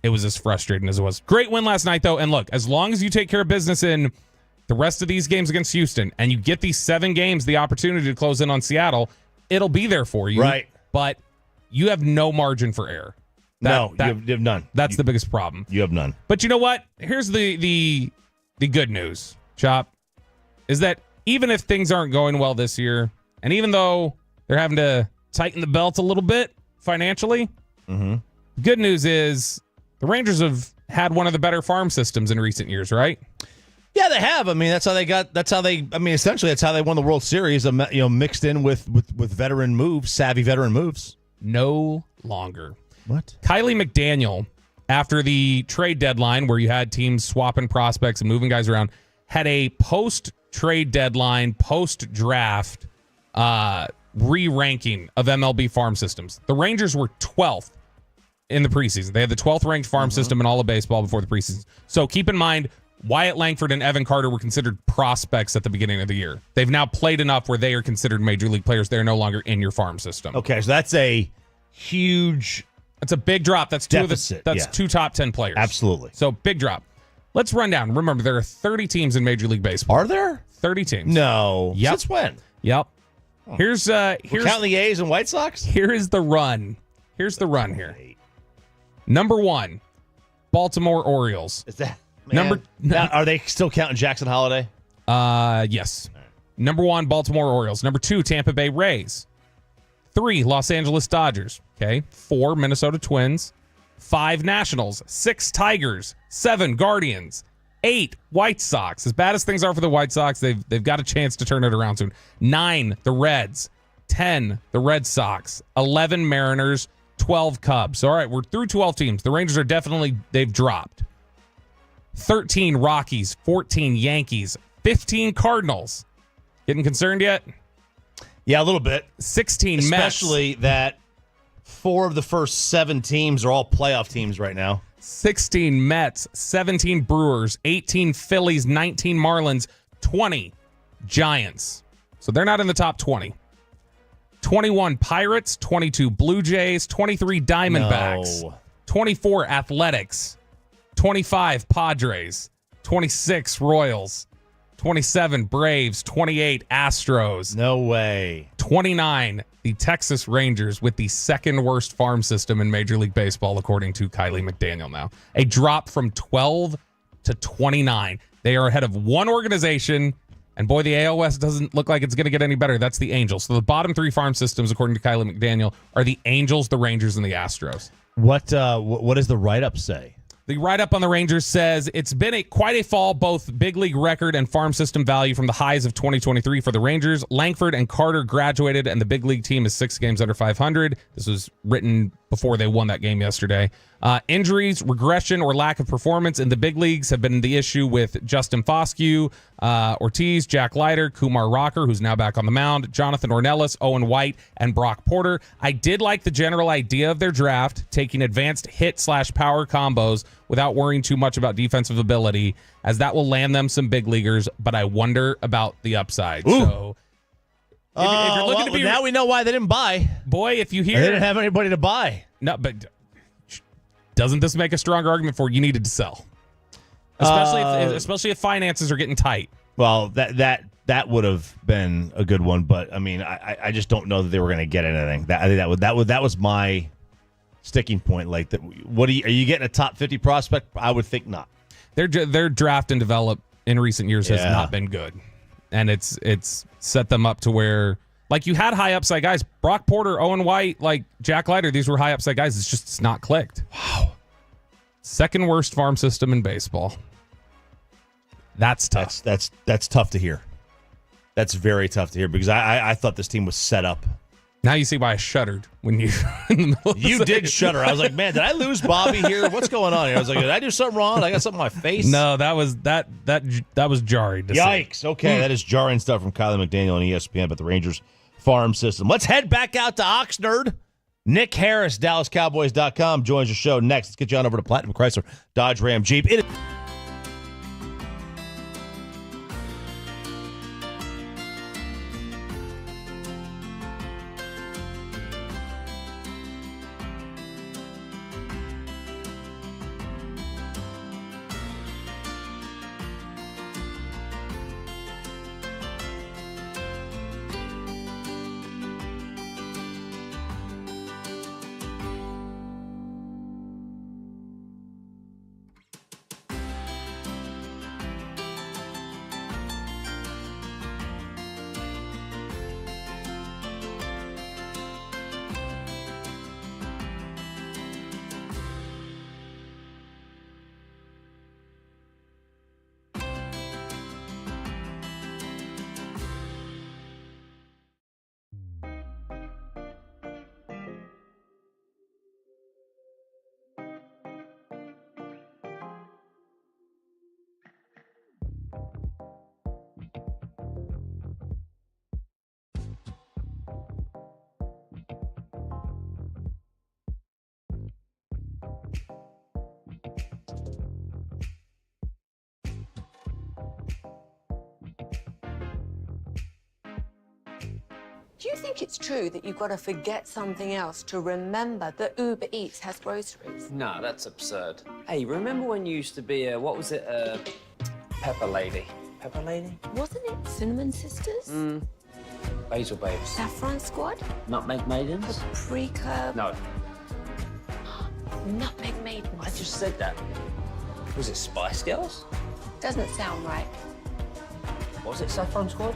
it was as frustrating as it was. Great win last night, though. And look, as long as you take care of business in the rest of these games against Houston, and you get these 7 games the opportunity to close in on Seattle, it'll be there for you. Right. But you have no margin for error. You have none. That's the biggest problem. You have none. But you know what? Here's the good news, Chop, is that even if things aren't going well this year, and even though they're having to tighten the belt a little bit financially, the good news is the Rangers have had one of the better farm systems in recent years, right? Yeah, they have. I mean, essentially that's how they won the World Series, mixed in with veteran moves, savvy veteran moves. No longer. What? Kylie McDaniel, after the trade deadline where you had teams swapping prospects and moving guys around, had a post-trade deadline, post-draft re-ranking of MLB farm systems. The Rangers were 12th in the preseason. They had the 12th ranked farm system in all of baseball before the preseason. So keep in mind, Wyatt Langford and Evan Carter were considered prospects at the beginning of the year. They've now played enough where they are considered major league players. They're no longer in your farm system. Okay, so that's a huge... That's a big drop. That's deficit. Two top 10 players. Absolutely. So big drop. Let's run down. Remember, there are 30 teams in Major League Baseball. Are there? 30 teams. No. Yep. Since when? Yep. Here's We're counting the A's and White Sox? Here is the run. Here's the run here. Number 1, Baltimore Orioles. Is that are they still counting Jackson Holiday? Yes. Number 1, Baltimore Orioles. Number 2, Tampa Bay Rays. 3, Los Angeles Dodgers. Okay. 4, Minnesota Twins. 5, Nationals. 6, Tigers. 7, Guardians. 8, White Sox. As bad as things are for the White Sox, they've got a chance to turn it around soon. 9, the Reds. 10, the Red Sox. 11, Mariners. 12, Cubs. All right, we're through 12 teams. The Rangers they've dropped. 13, Rockies. 14, Yankees. 15, Cardinals. Getting concerned yet? Yeah, a little bit. 16, Mets. Especially that 4 of the first 7 teams are all playoff teams right now. 16, Mets. 17, Brewers. 18, Phillies. 19, Marlins. 20, Giants. So they're not in the top 20. 21, Pirates. 22, Blue Jays. 23, Diamondbacks. No. 24, Athletics. 25, Padres. 26, Royals. 27, Braves. 28, Astros. No way. 29, the Texas Rangers, with the second worst farm system in Major League Baseball, according to Kylie McDaniel now. A drop from 12 to 29. They are ahead of one organization, and boy, the AL West doesn't look like it's going to get any better. That's the Angels. So the bottom 3 farm systems, according to Kylie McDaniel, are the Angels, the Rangers, and the Astros. What does the write-up say? The write-up on the Rangers says it's been quite a fall, both big league record and farm system value from the highs of 2023 for the Rangers. Langford and Carter graduated, and the big league team is 6 games under 500. This was written before they won that game yesterday. Injuries, regression, or lack of performance in the big leagues have been the issue with Justin Foscue, Ortiz, Jack Leiter, Kumar Rocker, who's now back on the mound, Jonathan Ornelas, Owen White, and Brock Porter. I did like the general idea of their draft, taking advanced hit/power combos without worrying too much about defensive ability, as that will land them some big leaguers, but I wonder about the upside. Ooh. So if you're looking to be, now we know why they didn't buy. Boy, if you hear... They didn't have anybody to buy. No, but... Doesn't this make a stronger argument for you needed to sell? Especially if finances are getting tight. Well, that would have been a good one, but I mean, I just don't know that they were going to get anything. That was my sticking point. Like, are you getting a top 50 prospect? I would think not. Their draft and develop in recent years has not been good, and it's set them up to where, like, you had high upside guys, Brock Porter, Owen White, like Jack Leiter. These were high upside guys. It's not clicked. Wow. Second worst farm system in baseball. That's tough. That's tough to hear. That's very tough to hear because I thought this team was set up. Now you see why I shuddered when you in the middle of You did shudder. I was like, man, did I lose Bobby here? What's going on here? I was like, did I do something wrong? I got something on my face? No, that was jarring to see. Yikes. Okay, that is jarring stuff from Kylie McDaniel on ESPN about the Rangers farm system. Let's head back out to Oxnard. Nick Harris, DallasCowboys.com, joins the show next. Let's get you on over to Platinum Chrysler Dodge Ram Jeep. Do you think it's true that you've got to forget something else to remember that Uber Eats has groceries? No, that's absurd. Hey, remember when you used to be a, what was it, Pepper Lady? Pepper Lady? Wasn't it Cinnamon Sisters? Basil Babes. Saffron Squad? Nutmeg Maidens? Paprika? No. Nutmeg Maidens. I just said that. Was it Spice Girls? Doesn't sound right. Was it Saffron Squad?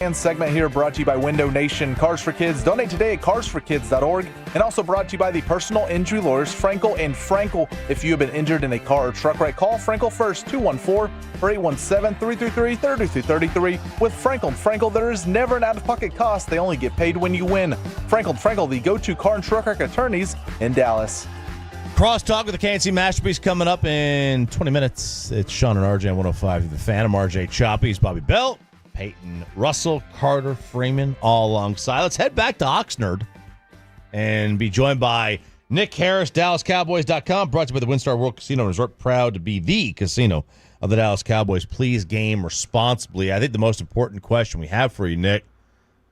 And segment here brought to you by Window Nation. Cars for Kids. Donate today at carsforkids.org. And also brought to you by the personal injury lawyers, Frankel and Frankel. If you have been injured in a car or truck wreck, call Frankel first, 214-817-333-3233. With Frankel and Frankel, there is never an out-of-pocket cost. They only get paid when you win. Frankel and Frankel, the go-to car and truck wreck attorneys in Dallas. Crosstalk with the KNC Masterpiece coming up in 20 minutes. It's Sean and RJ on 105. The Phantom, RJ Choppies, Bobby Belt, Peyton Russell, Carter Freeman, all alongside. Let's head back to Oxnard and be joined by Nick Harris, DallasCowboys.com, brought to you by the WinStar World Casino Resort, proud to be the casino of the Dallas Cowboys. Please game responsibly. I think the most important question we have for you, Nick,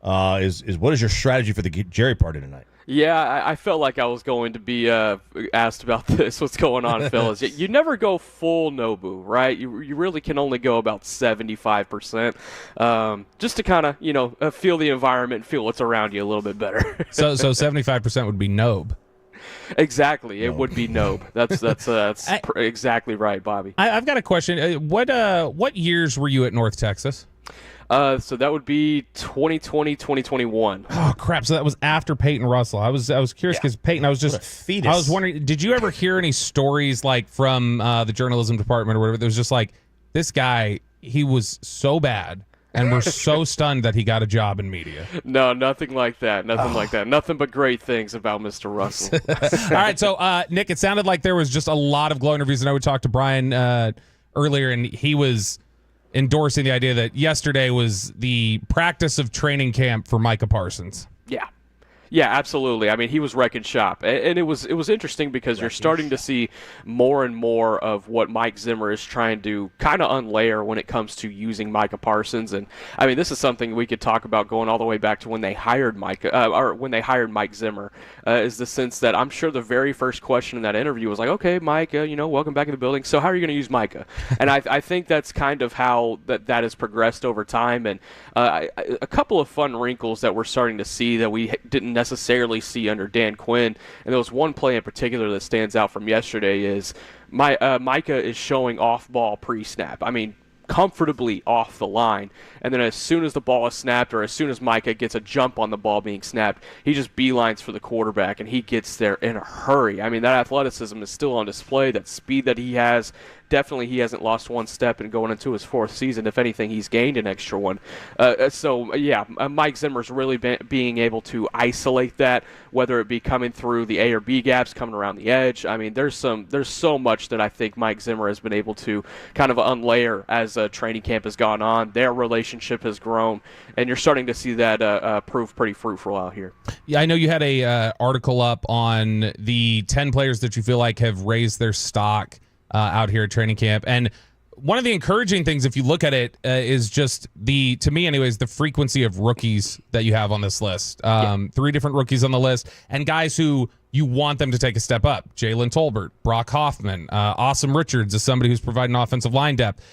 is what is your strategy for the Jerry party tonight? Yeah, I felt like I was going to be asked about this. What's going on, fellas? You never go full Nobu, right? You really can only go about 75%, just to kind of feel the environment, feel what's around you a little bit better. So 75% would be Nobe. Exactly, it would be Nobe. That's exactly right, Bobby. I've got a question. What years were you at North Texas? So that would be 2020, 2021. Oh crap! So that was after Peyton Russell. I was curious because Peyton. I was wondering, did you ever hear any stories like from the journalism department or whatever? There was just like this guy. He was so bad, and we're so stunned that he got a job in media. No, nothing like that. Nothing like that. Nothing but great things about Mr. Russell. All right, so Nick, it sounded like there was just a lot of glowing reviews. I know we talked to Brian earlier, and he was endorsing the idea that yesterday was the practice of training camp for Micah Parsons. Yeah, absolutely. I mean, he was wrecking shop, and it was interesting because you're starting to see more and more of what Mike Zimmer is trying to kind of unlayer when it comes to using Micah Parsons. And I mean, this is something we could talk about going all the way back to when they hired Mike Zimmer. Is the sense that I'm sure the very first question in that interview was like, "Okay, Mike, welcome back in the building. So how are you going to use Micah?" And I think that's kind of how that has progressed over time. And a couple of fun wrinkles that we're starting to see that we didn't necessarily see under Dan Quinn, and there was one play in particular that stands out from yesterday is Micah is showing off-ball pre-snap. I mean, comfortably off the line, and then as soon as the ball is snapped, or as soon as Micah gets a jump on the ball being snapped, he just beelines for the quarterback, and he gets there in a hurry. I mean, that athleticism is still on display, that speed that he has. Definitely he hasn't lost one step in going into his fourth season. If anything, he's gained an extra one. Mike Zimmer's really being able to isolate that, whether it be coming through the A or B gaps, coming around the edge. I mean, there's so much that I think Mike Zimmer has been able to kind of unlayer as training camp has gone on. Their relationship has grown, and you're starting to see that prove pretty fruitful out here. Yeah, I know you had a article up on the 10 players that you feel like have raised their stock out here at training camp. And one of the encouraging things, if you look at it, is just to me anyways, the frequency of rookies that you have on this list. 3 different rookies on the list, and guys who you want them to take a step up. Jalen Tolbert, Brock Hoffman, Awesome Richards is somebody who's providing offensive line depth.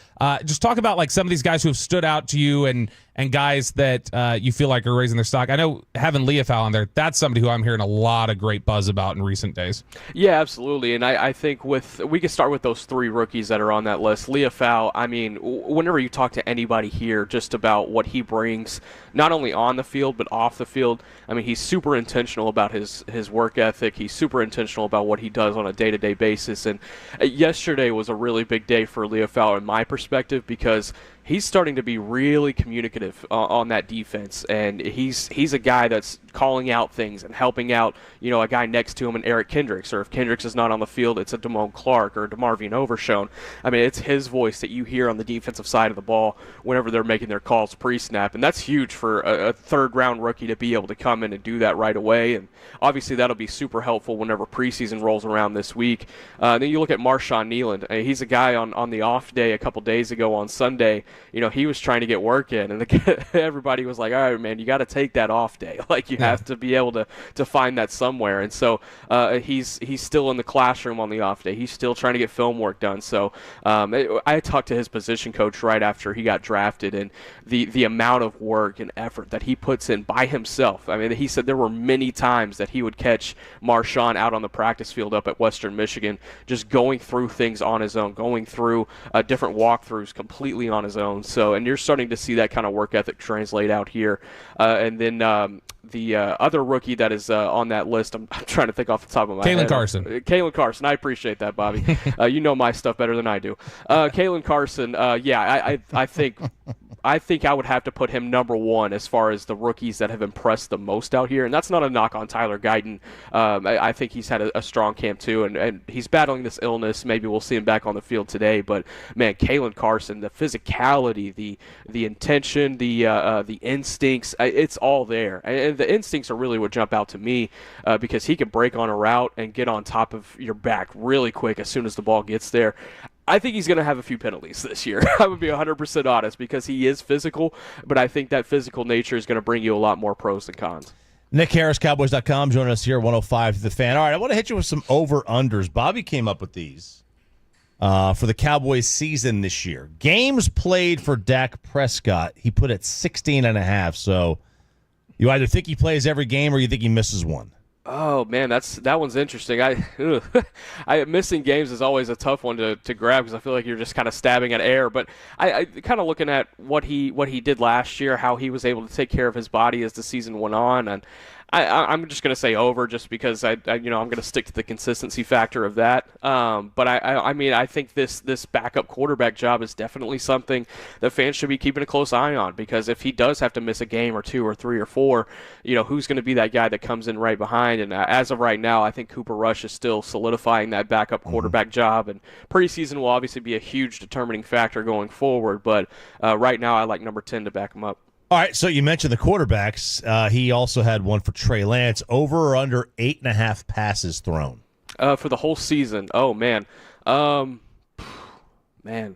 Just talk about like some of these guys who have stood out to you and guys that you feel like are raising their stock. I know having Leofau on there, that's somebody who I'm hearing a lot of great buzz about in recent days. Yeah, absolutely. And I think we can start with those 3 rookies that are on that list. Leofau, I mean, whenever you talk to anybody here just about what he brings, not only on the field but off the field, I mean, he's super intentional about his work ethic. He's super intentional about what he does on a day-to-day basis. And yesterday was a really big day for Leofau in my perspective because he's starting to be really communicative on that defense, and he's a guy that's calling out things and helping out, a guy next to him, and Eric Kendricks, or if Kendricks is not on the field, it's a Damone Clark or a DeMarvion Overshone. I mean, it's his voice that you hear on the defensive side of the ball whenever they're making their calls pre-snap, and that's huge for a third-round rookie to be able to come in and do that right away, and obviously that'll be super helpful whenever preseason rolls around this week. Then you look at Marshawn Nealand. He's a guy on the off day a couple days ago on Sunday. He was trying to get work in, and everybody was like, all right, man, you got to take that off day. Like, you have to be able to find that somewhere. And so he's still in the classroom on the off day. He's still trying to get film work done. So I talked to his position coach right after he got drafted, and the amount of work and effort that he puts in by himself. I mean, he said there were many times that he would catch Marshawn out on the practice field up at Western Michigan, just going through things on his own, going through different walkthroughs completely on his own. zone. So, and you're starting to see that kind of work ethic translate out here. And then the other rookie that is on that list, I'm trying to think off the top of my head. Kalen Carson. I appreciate that, Bobby. You know my stuff better than I do. Kalen Carson, I think I would have to put him number one as far as the rookies that have impressed the most out here. And that's not a knock on Tyler Guyton. I think he's had a strong camp too, and he's battling this illness. Maybe we'll see him back on the field today. But, man, Kalen Carson, the physicality, the intention, the instincts, it's all there. And the instincts are really what jump out to me because he can break on a route and get on top of your back really quick as soon as the ball gets there. I think he's going to have a few penalties this year. I would be 100% honest because he is physical, but I think that physical nature is going to bring you a lot more pros than cons. Nick Harris, Cowboys.com, joining us here at 105 The Fan. All right, I want to hit you with some over-unders. Bobby came up with these for the Cowboys season this year. Games played for Dak Prescott, he put at 16.5. So you either think he plays every game or you think he misses one. Oh man, that one's interesting. Missing games is always a tough one to grab because I feel like you're just kind of stabbing at air. But I kind of looking at what he did last year, how he was able to take care of his body as the season went on, and I'm just going to say over just because I'm going to stick to the consistency factor of that. But I think this backup quarterback job is definitely something that fans should be keeping a close eye on because if he does have to miss a game or two or three or four, who's going to be that guy that comes in right behind? And as of right now, I think Cooper Rush is still solidifying that backup quarterback job. And preseason will obviously be a huge determining factor going forward. But right now, I like number 10 to back him up. All right, so you mentioned the quarterbacks. He also had one for Trey Lance, over or under 8.5 passes thrown. For the whole season. Oh, man. Man.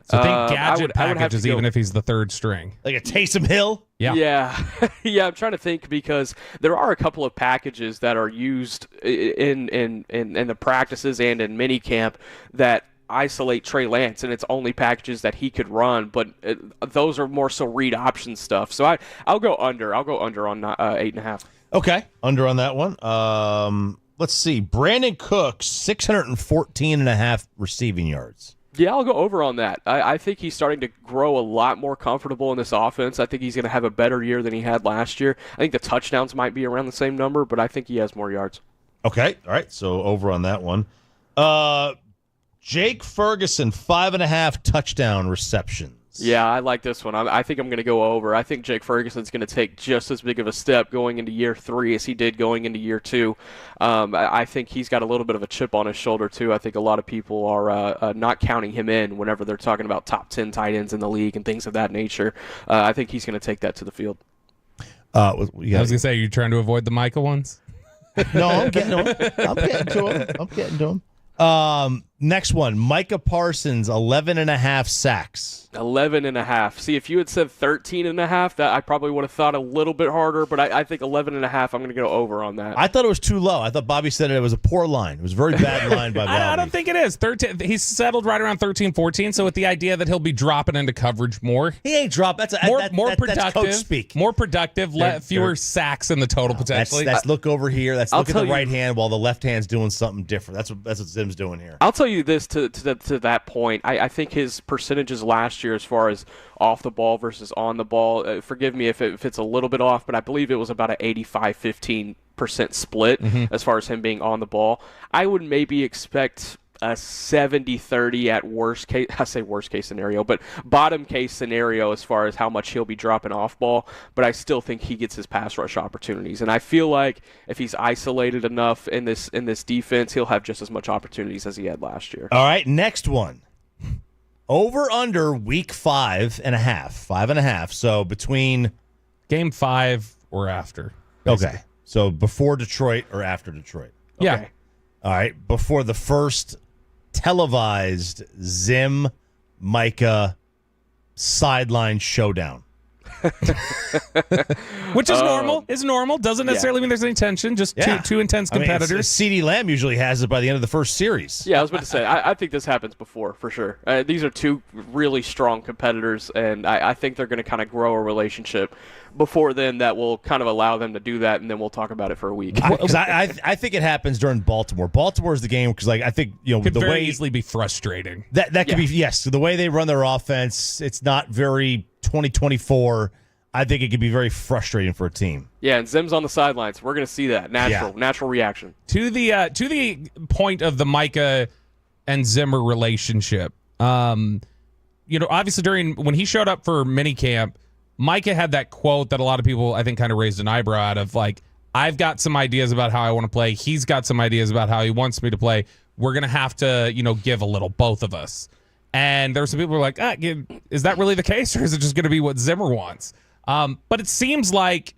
So think gadget packages even if he's the third string. Like a Taysom Hill? Yeah. Yeah, I'm trying to think because there are a couple of packages that are used in the practices and in minicamp that isolate Trey Lance, and it's only packages that he could run, but those are more so read option stuff. So I'll go under. I'll go under on 8.5. Okay, under on that one. Let's see. Brandon Cooks, 614.5 receiving yards. Yeah, I'll go over on that. I think he's starting to grow a lot more comfortable in this offense. I think he's going to have a better year than he had last year. I think the touchdowns might be around the same number, but I think he has more yards. Okay, all right, so over on that one. Jake Ferguson, 5.5 touchdown receptions. Yeah, I like this one. I think I'm going to go over. I think Jake Ferguson's going to take just as big of a step going into year 3 as he did going into year 2. I think he's got a little bit of a chip on his shoulder, too. I think a lot of people are not counting him in whenever they're talking about top 10 tight ends in the league and things of that nature. I think he's going to take that to the field. I was going to say, are you trying to avoid the Micah ones? No, I'm getting to him. Next one, Micah Parsons, 11.5 sacks. 11.5. See, if you had said 13.5, that I probably would have thought a little bit harder, but I think 11.5, I'm going to go over on that. I thought it was too low. I thought Bobby said it was a poor line. It was a very bad line by Bobby. I don't think it is. 13. He's settled right around 13, 14, so with the idea that he'll be dropping into coverage more. He ain't drop. That's more productive. That's coach speak. More productive, fewer sacks in the total potentially. That's look over here. That's look at the right hand while the left hand's doing something different. That's what Zim's doing here. I'll tell you this to that point. I think his percentages last year as far as off the ball versus on the ball, forgive me if it's a little bit off, but I believe it was about an 85-15% split as far as him being on the ball. I would maybe expect a 70-30 at worst case. I say worst case scenario, but bottom case scenario as far as how much he'll be dropping off ball. But I still think he gets his pass rush opportunities, and I feel like if he's isolated enough in this defense, he'll have just as much opportunities as he had last year. All right, next one. Over under week 5.5. 5.5. So between game 5 or after. Basically. Okay. So before Detroit or after Detroit. Okay. Yeah. All right. Before the first televised Zim Micah sideline showdown. Which is normal. Is normal. Doesn't necessarily mean there's any tension. Just two intense competitors. CeeDee Lamb usually has it by the end of the first series. Yeah, I was about to say, I think this happens before, for sure. These are two really strong competitors, and I think they're going to kind of grow a relationship before then that will kind of allow them to do that, and then we'll talk about it for a week. Because I think it happens during Baltimore. Baltimore is the game because, I think could the very way easily be frustrating. That could be the way they run their offense. It's not very 2024. I think it could be very frustrating for a team. Yeah, and Zim's on the sidelines. We're going to see that natural reaction. To the point of the Micah and Zimmer relationship. Obviously when he showed up for minicamp, Micah had that quote that a lot of people I think kind of raised an eyebrow out of, I've got some ideas about how I want to play. He's got some ideas about how he wants me to play. We're going to have to, give a little, both of us. And there were some people who were like, is that really the case, or is it just going to be what Zimmer wants? But it seems like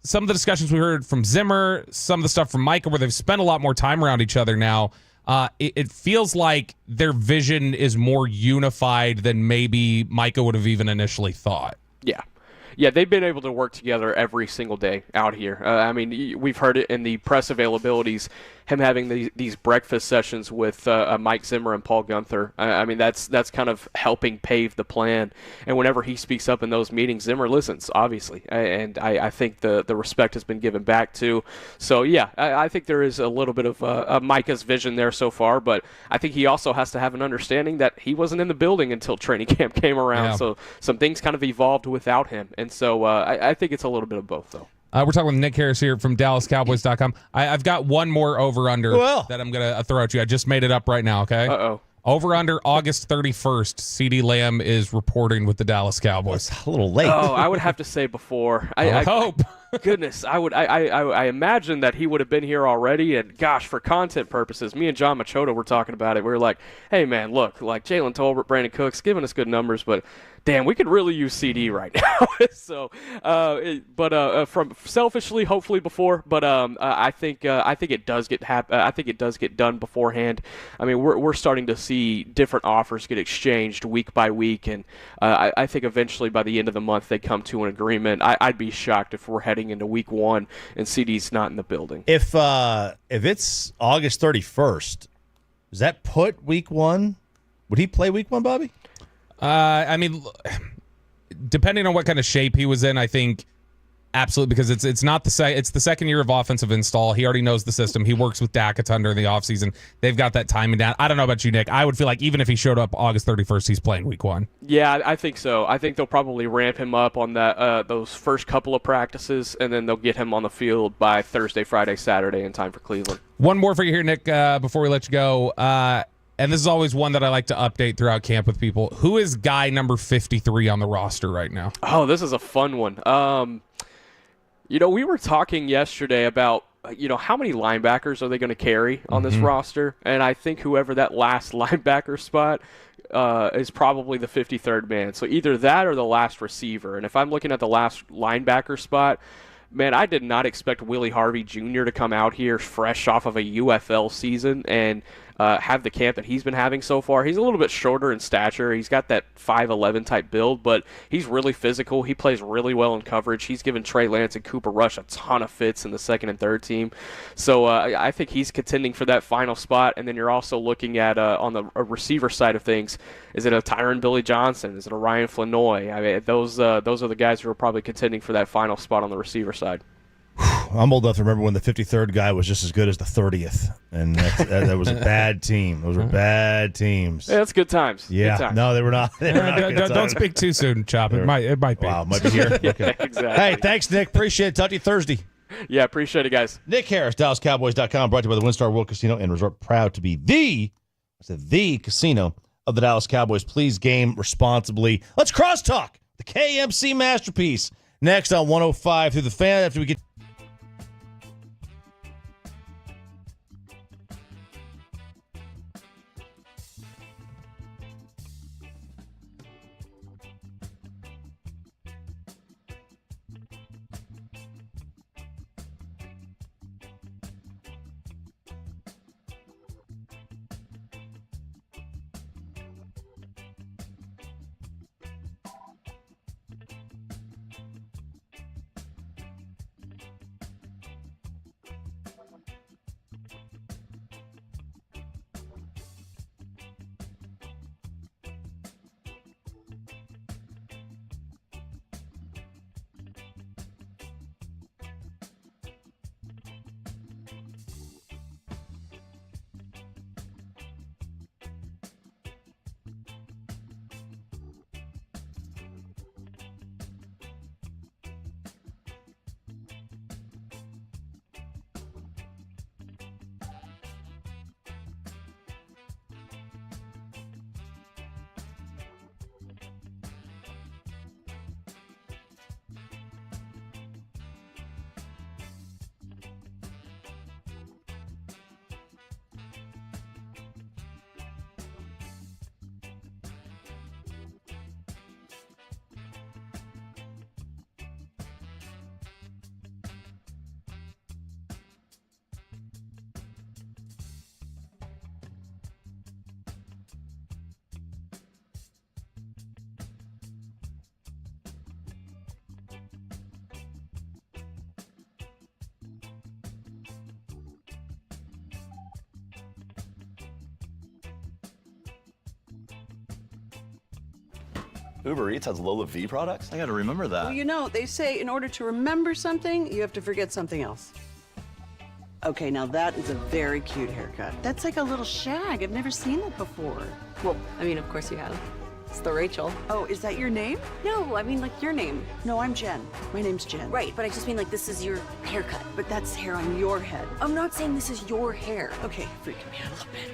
some of the discussions we heard from Zimmer, some of the stuff from Micah, where they've spent a lot more time around each other now, it feels like their vision is more unified than maybe Micah would have even initially thought. Yeah. Yeah, they've been able to work together every single day out here. We've heard it in the press availabilities, him having these breakfast sessions with Mike Zimmer and Paul Guenther. That's kind of helping pave the plan. And whenever he speaks up in those meetings, Zimmer listens, obviously. And I think the respect has been given back to. So, yeah, I think there is a little bit of Micah's vision there so far. But I think he also has to have an understanding that he wasn't in the building until training camp came around. Yeah. So some things kind of evolved without him. And so I think it's a little bit of both, though. We're talking with Nick Harris here from DallasCowboys.com. I've got one more over-under that I'm going to throw at you. I just made it up right now, okay? Uh-oh. Over-under August 31st, CeeDee Lamb is reporting with the Dallas Cowboys. That's a little late. Oh, I would have to say before. I hope. Goodness, I imagine that he would have been here already, and gosh, for content purposes, me and John Machota were talking about it. We were like, hey, man, look, Jalen Tolbert, Brandon Cooks, giving us good numbers, but damn, we could really use CD right now. So, from selfishly, hopefully before, but I think it does get done beforehand. We're starting to see different offers get exchanged week by week, and I think eventually by the end of the month they come to an agreement. I'd be shocked if we're heading into week one and CD's not in the building. If it's August 31st, does that put week one? Would he play week one, Bobby? Depending on what kind of shape he was in, I think absolutely, because it's not it's the second year of offensive install. He already knows the system. He works with Dak a ton during the offseason. They've got that timing down. I don't know about you, Nick. I would feel like even if he showed up August 31st, he's playing week one. Yeah, I think so. I think they'll probably ramp him up on that those first couple of practices, and then they'll get him on the field by Thursday, Friday, Saturday in time for Cleveland. One more for you here, Nick, before we let you go. And this is always one that I like to update throughout camp with people. Who is guy number 53 on the roster right now? Oh, this is a fun one. We were talking yesterday about, how many linebackers are they going to carry on this roster? And I think whoever that last linebacker spot is probably the 53rd man. So either that or the last receiver. And if I'm looking at the last linebacker spot, man, I did not expect Willie Harvey Jr. to come out here fresh off of a UFL season and have the camp that he's been having so far. He's a little bit shorter in stature. He's got that 5'11" type build, but he's really physical. He plays really well in coverage. He's given Trey Lance and Cooper Rush a ton of fits in the second and third team. So I think he's contending for that final spot. And then you're also looking at, on the receiver side of things, is it a Tyron Billy Johnson? Is it a Ryan Flanoy? Those are the guys who are probably contending for that final spot on the receiver side. I'm old enough to remember when the 53rd guy was just as good as the 30th, and that was a bad team. Those were bad teams. Yeah, that's good times. Yeah, good times. No, they were not. Don't speak too soon, Chop. It might be. Wow, might be here. Okay. Yeah, exactly. Hey, thanks, Nick. Appreciate it. Talk to you Thursday. Yeah, appreciate it, guys. Nick Harris, DallasCowboys.com, brought to you by the WinStar World Casino and Resort. Proud to be the casino of the Dallas Cowboys. Please game responsibly. Let's crosstalk the KMC masterpiece next on 105 through the Fan. After we get Uber Eats has Lola V products? I gotta remember that. Well, you know, they say in order to remember something, you have to forget something else. Okay, now that is a very cute haircut. That's like a little shag. I've never seen that before. Well, I mean, of course you have. It's the Rachel. Oh, is that your name? No, I mean like your name. No, I'm Jen. My name's Jen. Right, but I just mean like this is your haircut. But that's hair on your head. I'm not saying this is your hair. Okay, freaking me out a little bit.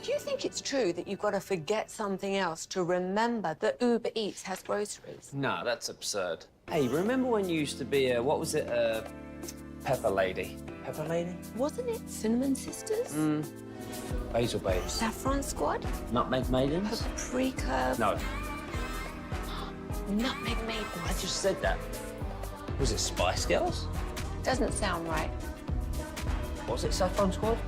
Do you think it's true that you've got to forget something else to remember that Uber Eats has groceries? No, that's absurd. Hey, remember when you used to be a, what was it, Pepper Lady? Pepper Lady? Wasn't it Cinnamon Sisters? Basil Babes. Saffron Squad? Nutmeg Maidens? Paprika? No. Nutmeg Maidens. I just said that. Was it Spice Girls? Doesn't sound right. Was it Saffron Squad?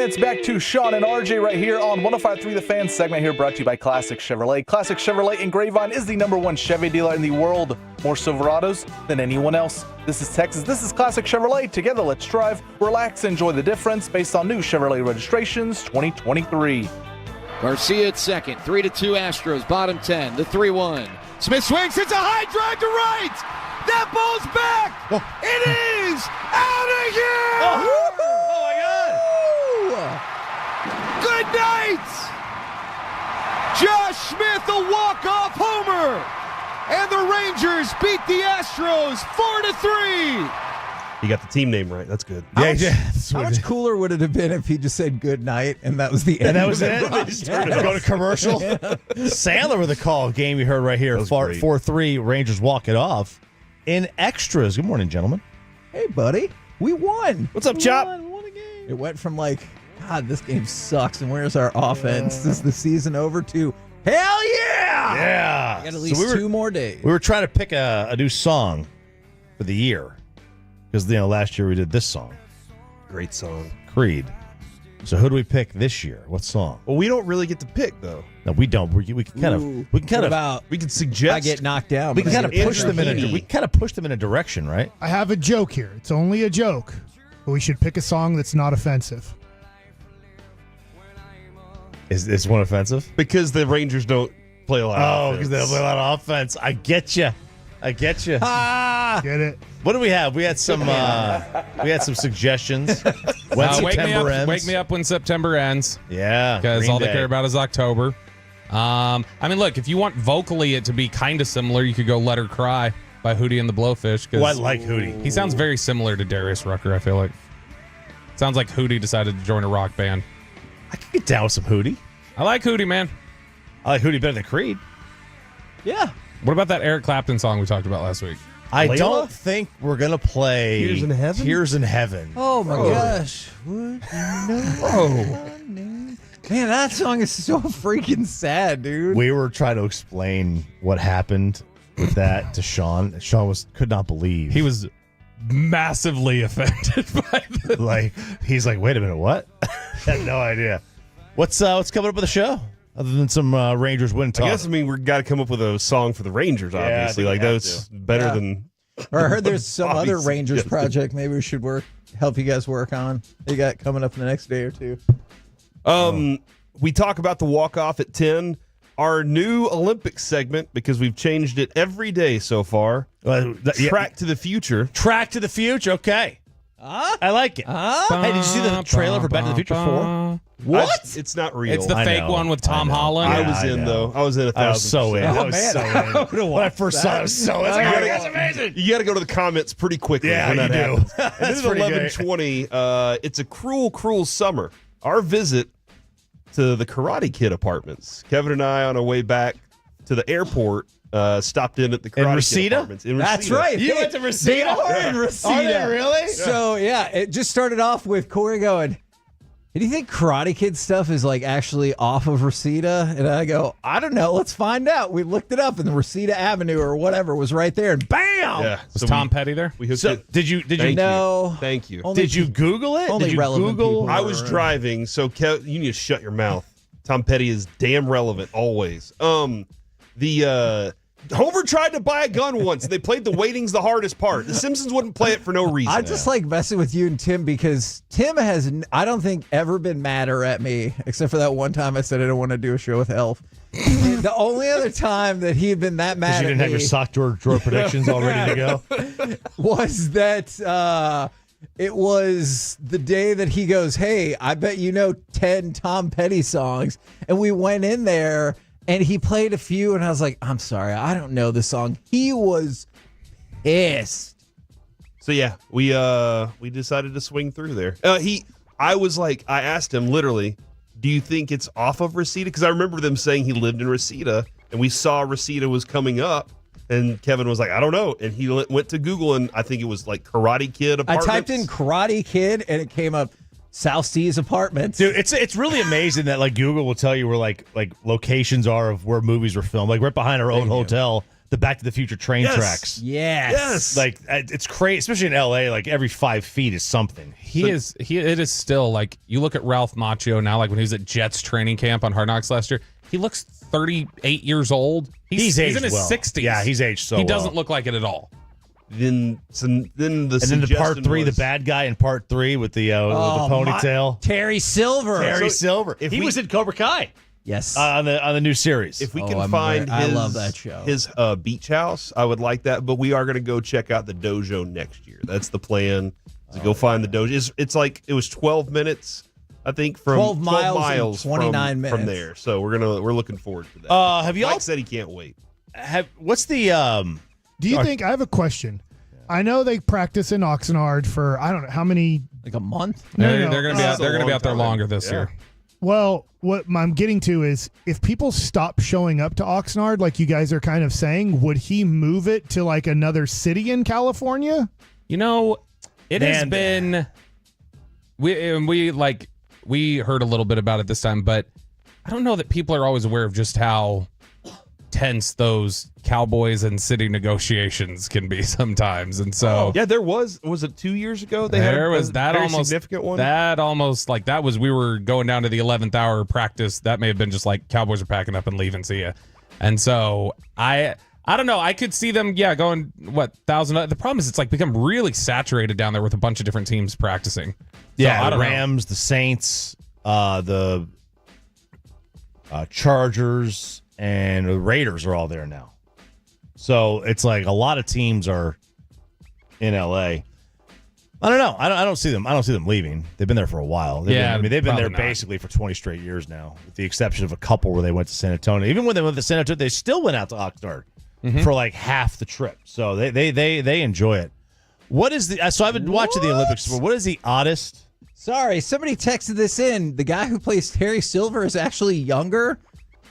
it's back to Sean and RJ right here on 105.3 The Fan segment here brought to you by Classic Chevrolet. Classic Chevrolet in Grapevine is the #1 Chevy dealer in the world. More Silverados than anyone else. This is Texas. This is Classic Chevrolet. Together, let's drive, relax, enjoy the difference based on new Chevrolet registrations 2023. Garcia at second. 3-2 Astros. Bottom 10. The 3-1. Smith swings. It's a high drive to right. That ball's back. It is out of here. Oh my God. Good night. Josh Smith, a walk-off homer. And the Rangers beat the Astros 4-3. You got the team name right. That's good. How much cooler would it have been if he just said good night and that was the end? And that was it? Go to commercial? Sandler with a call. Game you heard right here. 4-3. Rangers walk it off in extras. Good morning, gentlemen. Hey, buddy. We won. What's up, Chop? Won a game. It went from God, this game sucks, and where's our offense? Is the season over to hell yeah! Yeah. We got at least 2 more days. We were trying to pick a new song for the year. Because, last year we did this song. Great song. Creed. So who do we pick this year? What song? Well, we don't really get to pick, though. No, we don't. We can kind of. We can suggest. I get knocked down. We can kind of push them in a direction, right? I have a joke here. It's only a joke, but we should pick a song that's not offensive. Is this one offensive? Because the Rangers don't play a lot of offense. Because they don't play a lot of offense. I get you. Get it? What do we have? We had some suggestions. When September ends. Wake me up when September ends. Yeah. Because all they care about is October. Look, if you want vocally it to be kind of similar, you could go Let Her Cry by Hootie and the Blowfish. I like Hootie. He sounds very similar to Darius Rucker, I feel like. Sounds like Hootie decided to join a rock band. I could get down with some Hootie. I like Hootie, man. I like Hootie better than Creed. Yeah. What about that Eric Clapton song we talked about last week? I don't think we're going to play Tears in Heaven? Tears in Heaven. Oh, my gosh. Would you know my name? Man, that song is so freaking sad, dude. We were trying to explain what happened with that to Sean. Sean could not believe. He was massively offended by the... He's like, wait a minute, what? I had no idea. What's coming up with the show? Other than some Rangers win talk. I guess, we've got to come up with a song for the Rangers, obviously. That's better than... Or I heard there's some other Rangers project maybe we should help you guys work on. They got coming up in the next day or two. We talk about the walk-off at 10. Our new Olympics segment, because we've changed it every day so far. Track to the Future. Track to the Future, okay. I like it. Hey, did you see the trailer for Back to the Future 4? What? It's not real. It's the fake one with Tom Holland. I was in, though. I was in 1,000%. I was so in. When I first saw it, I was so in. That's amazing. You got to go to the comments pretty quickly. Yeah, when that you do. happens. And this is 11:20. It's a cruel, cruel summer. Our visit to the Karate Kid apartments. Kevin and I, on our way back to the airport, stopped in at the Karate Kid apartments. In That's Reseda. right. You went to Reseda? They are in Reseda. Are they really? So, it just started off with Corey going, do you think Karate Kid stuff is actually off of Reseda? And I go, I don't know. Let's find out. We looked it up, and the Reseda Avenue or whatever was right there, and bam! Yeah. Was Tom Petty there? Did you know? Thank you. Did you Google it? Only did you relevant Google? people I was driving, so you need to shut your mouth. Tom Petty is damn relevant always. Homer tried to buy a gun once, and they played the waiting's the hardest part. The Simpsons wouldn't play it for no reason. I just like messing with you and Tim because Tim has, I don't think, ever been madder at me, except for that one time I said I don't want to do a show with Elf. The only other time that he had been that mad at me. You didn't have your sock drawer predictions all ready to go? Was that it was the day that he goes, hey, I bet you know 10 Tom Petty songs. And we went in there. And he played a few, and I was like, I'm sorry, I don't know this song. He was pissed. So, yeah, we decided to swing through there. I asked him, literally, do you think it's off of Reseda? Because I remember them saying he lived in Reseda, and we saw Reseda was coming up, and Kevin was like, I don't know. And he went to Google, and I think it was Karate Kid apartments. I typed in Karate Kid, and it came up. South Seas Apartments. Dude, it's really amazing that Google will tell you where locations are of where movies were filmed. Right behind our own hotel, the Back to the Future train tracks. Yes. Like it's crazy, especially in LA. Like every 5 feet is something. It is still like you look at Ralph Macchio now, like when he was at Jets training camp on Hard Knocks last year. He looks 38 years old. He's aged in his well. 60s. Yeah, he's aged so He well. doesn't look like it at all. Then the part 3, the bad guy in part 3 with the ponytail. Terry Silver. Terry Silver. He was in Cobra Kai. Yes. On the new series. If we can find I love that show. His beach house, I would like that. But we are going to go check out the dojo next year. That's the plan. To go find the dojo. It's like it was 12 minutes. I think from 12 miles and 29 minutes from there. So we're looking forward to that. Have y'all Mike said he can't wait. What's the Do you think I have a question? I know they practice in Oxnard for I don't know how many, like a month. They're going to be out there longer this year. Well, what I'm getting to is if people stop showing up to Oxnard, like you guys are kind of saying, would he move it to like another city in California? You know, it has been. We heard a little bit about it this time, but I don't know that people are always aware of just how tense those Cowboys and city negotiations can be sometimes. And so, yeah, there was it 2 years ago? They had that very almost significant one. That almost like that was we were going down to the 11th hour practice. That may have been just like Cowboys are packing up and leaving. See ya. And so I don't know. I could see them, going 1,000. The problem is it's like become really saturated down there with a bunch of different teams practicing. So, Yeah, I the don't know. Rams, the Saints, the Chargers, and the Raiders are all there now. So it's like a lot of teams are in LA. I don't know. I don't see them. I don't see them leaving. They've been there for a while. They've been there probably not. basically for 20 straight years now, with the exception of a couple where they went to San Antonio. Even when they went to San Antonio, they still went out to Oxnard for like half the trip. So they enjoy it. What is the? So I've been watching the Olympics before. What is the oddest? Sorry, somebody texted this in. The guy who plays Terry Silver is actually younger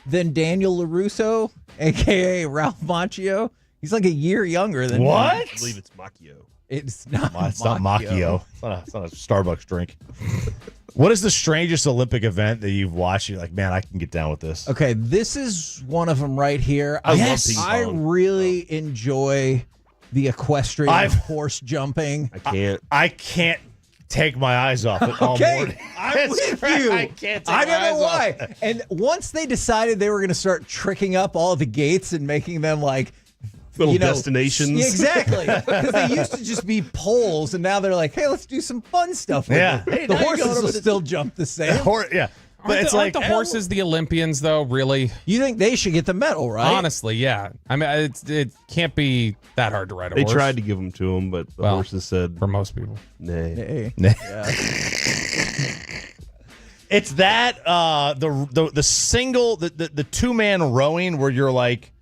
than Daniel LaRusso, a.k.a. Ralph Macchio. He's like a year younger than What? him. I believe it's Macchio. It's not It's not Macchio. It's not a Starbucks drink. What is the strangest Olympic event that you've watched? You're like, man, I can get down with this. Okay, this is one of them right here. I love ping I pong. really enjoy the equestrian horse jumping. I can't take my eyes off it all morning. I'm with you. I can't take I don't my know eyes why. off it. And once they decided they were going to start tricking up all the gates and making them like Little destinations. Yeah, exactly. Because they used to just be poles, and now they're like, hey, let's do some fun stuff with Yeah. it. Hey, The now you're horses going will over the- still jump the same. Yeah. But it's aren't like the horses the Olympians though, really? You think they should get the medal, right? Honestly, yeah. I mean, it can't be that hard to ride a They horse. tried to give them to him, but the horses said for most people, nay. It's that the single the 2-man rowing where you're like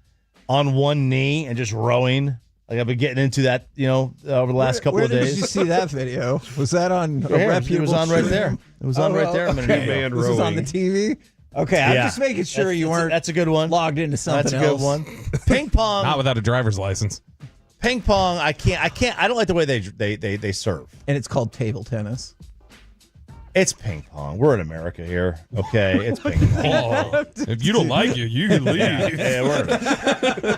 on one knee and just rowing. Like I've been getting into that, over the last couple of days. Where did you see that video? Was that on a It reputable was on right stream? there. It was on right there a minute ago. Two-man This was on the rowing. TV? Okay, I'm Yeah. just making sure you weren't That's a good one. logged into something That's a good else. one. Ping pong. not without a driver's license. Ping pong. I can't. I don't like the way they serve. And it's called table tennis. It's ping pong. We're in America here. Okay, it's ping pong. Oh, if you don't like it, you can leave.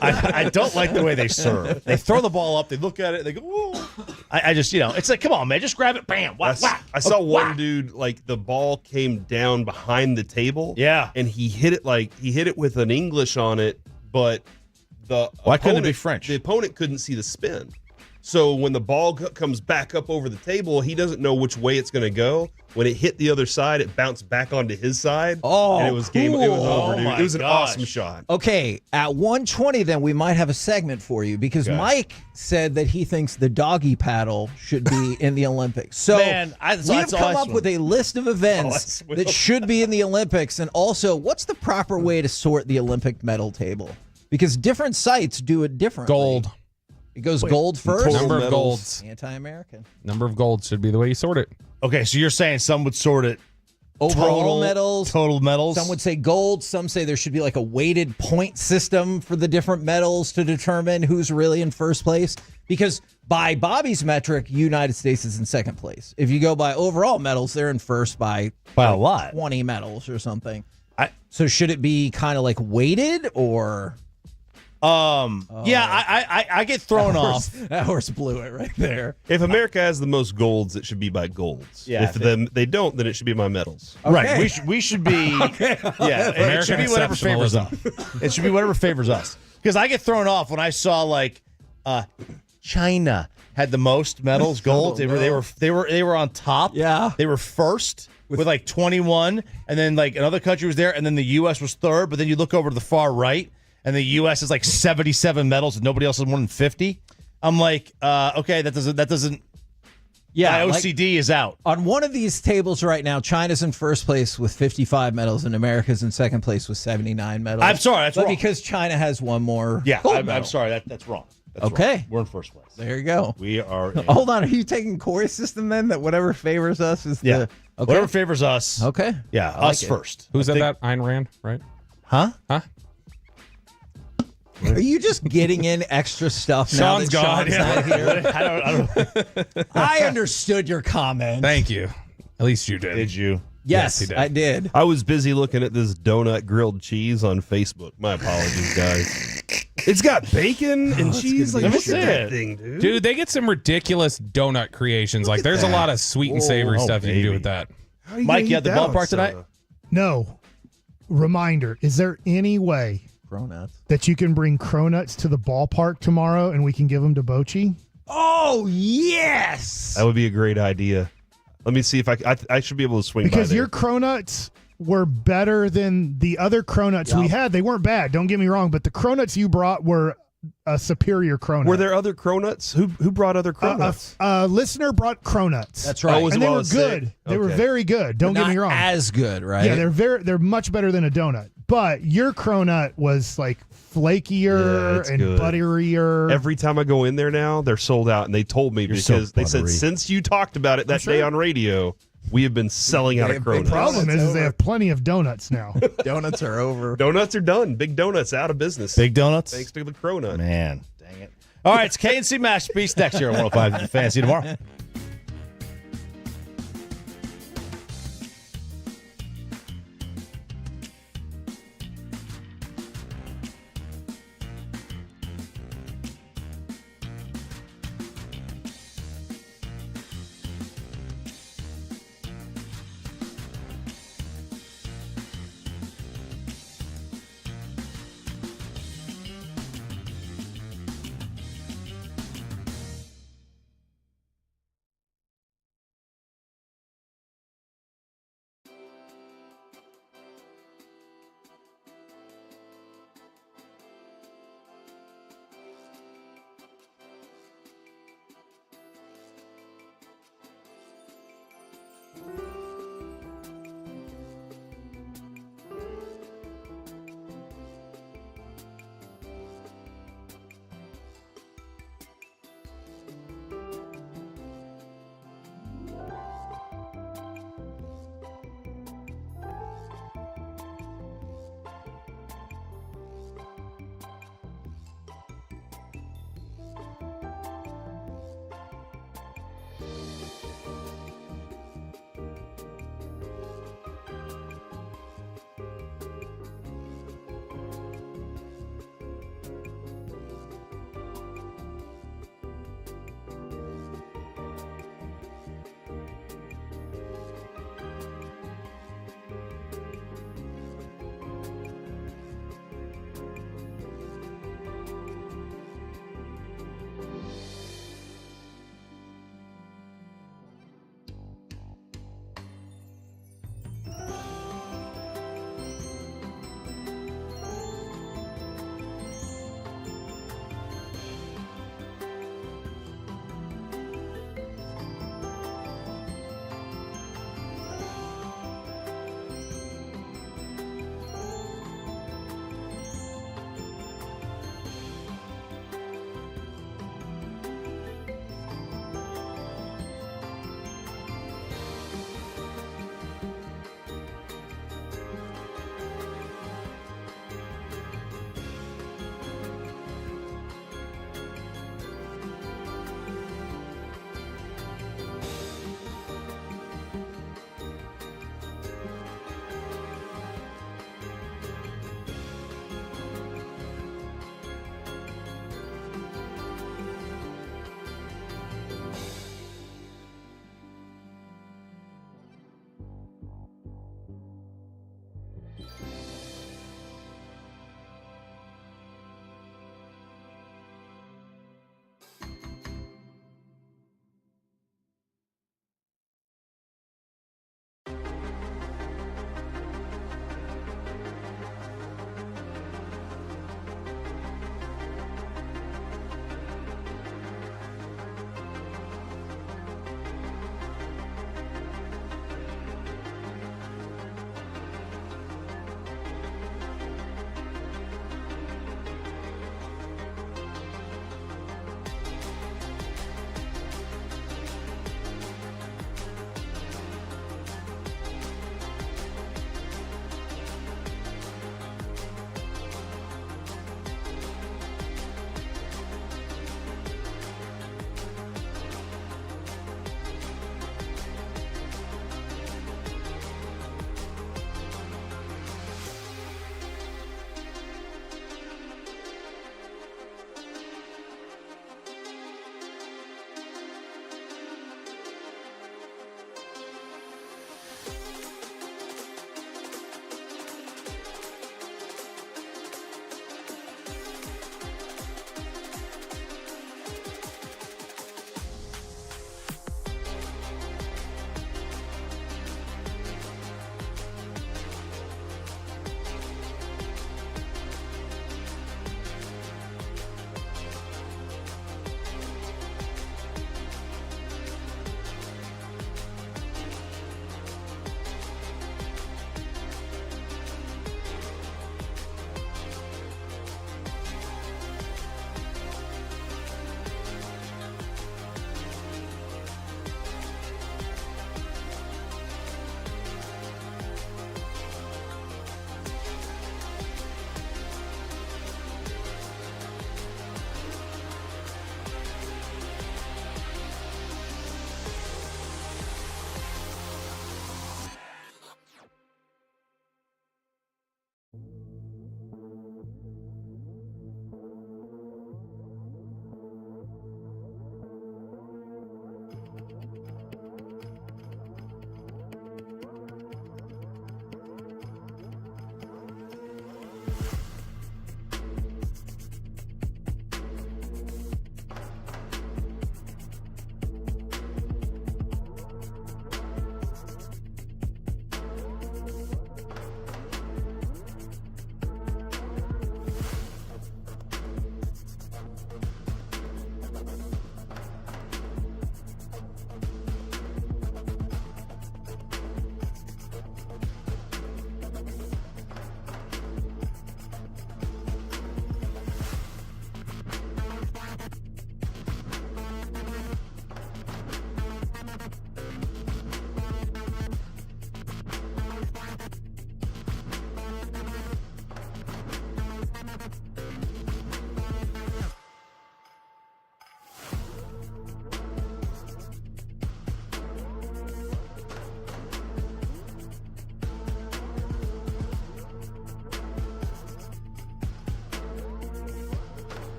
I don't like the way they serve. They throw the ball up. They look at it. They go, whoa. I just, it's like, come on, man. Just grab it. Bam. Whack, whack. I saw one whack. dude, like the ball came down behind the table. Yeah. And he hit it with an English on it, but Why couldn't it be French? The opponent couldn't see the spin. So when the ball comes back up over the table, he doesn't know which way it's going to go. When it hit the other side, it bounced back onto his side. Oh, and it was game. It was cool. over, Oh dude. my It was an gosh. awesome shot. Okay, at 120, then we might have a segment for you because Okay. Mike said that he thinks the doggy paddle should be in the Olympics. So Man, we have come up with a list of events that should be in the Olympics, and also what's the proper way to sort the Olympic medal table? Because different sites do it differently. Gold. It goes gold first. Number of golds. Anti-American. Number of golds should be the way you sort it. Okay, so you're saying some would sort it Overall medals. Total medals. Some would say gold. Some say there should be like a weighted point system for the different medals to determine who's really in first place. Because by Bobby's metric, United States is in second place. If you go by overall medals, they're in first by a lot. 20 medals or something. So should it be kind of like weighted or? I get thrown off. That horse blew it right there. If America has the most golds, it should be by golds. Yeah, if they don't, then it should be by medals. Okay. Right. We should be. Yeah. It should be whatever favors us. It should be whatever favors us. Because I get thrown off when I saw like China had the most medals, gold. They were on top. Yeah. They were first with like 21, and then like another country was there, and then the U.S. was third. But then you look over to the far right, and the U.S. is like 77 medals, and nobody else has more than 50. I'm like, okay, that doesn't. Yeah, my OCD is out. On one of these tables right now, China's in first place with 55 medals, and America's in second place with 79 medals. I'm sorry, that's wrong. Because China has one more. Yeah, gold I'm sorry, that's wrong. That's okay, wrong. We're in first place. There you go. We are. Hold on, are you taking Corey's system then? That whatever favors us is the okay. Whatever favors us. Okay. Yeah, us first. Who said that? Ayn Rand, right? Huh? Are you just getting in extra stuff now Sean's that gone, Sean's yeah. not here? I don't. I understood your comment. Thank you. At least you did. Did you? Yes, he did. I did. I was busy looking at this donut grilled cheese on Facebook. My apologies, guys. It's got bacon and cheese. Like, Let me look see at that it. thing, dude. Dude, they get some ridiculous donut creations. Like, there's a lot of sweet and savory stuff you can do with that. Mike, you at the ballpark tonight? No. Reminder, is there any way Cronuts that you can bring Cronuts to the ballpark tomorrow and we can give them to Bochy? Oh, yes. That would be a great idea. Let me see if I should be able to swing Because by there. your Cronuts were better than the other Cronuts we had. They weren't bad, don't get me wrong, but the Cronuts you brought were a superior Cronut. Were there other Cronuts? Who brought other Cronuts? A listener brought Cronuts. That's right. And they were good. They were very good. Don't get me wrong. As good, right? Yeah, they're much better than a donut. But your Cronut was like flakier and good. butterier. Every time I go in there now, they're sold out, and they told me because they said since you talked about it that day on radio, we have been selling out of Cronuts. The problem is they have plenty of donuts now. Donuts are over. Donuts are done. Big Donuts out of business. Big Donuts? Thanks to the Cronut. Man, dang it. All right, it's KNC Masterpiece next year on 105 The Fan. See you tomorrow.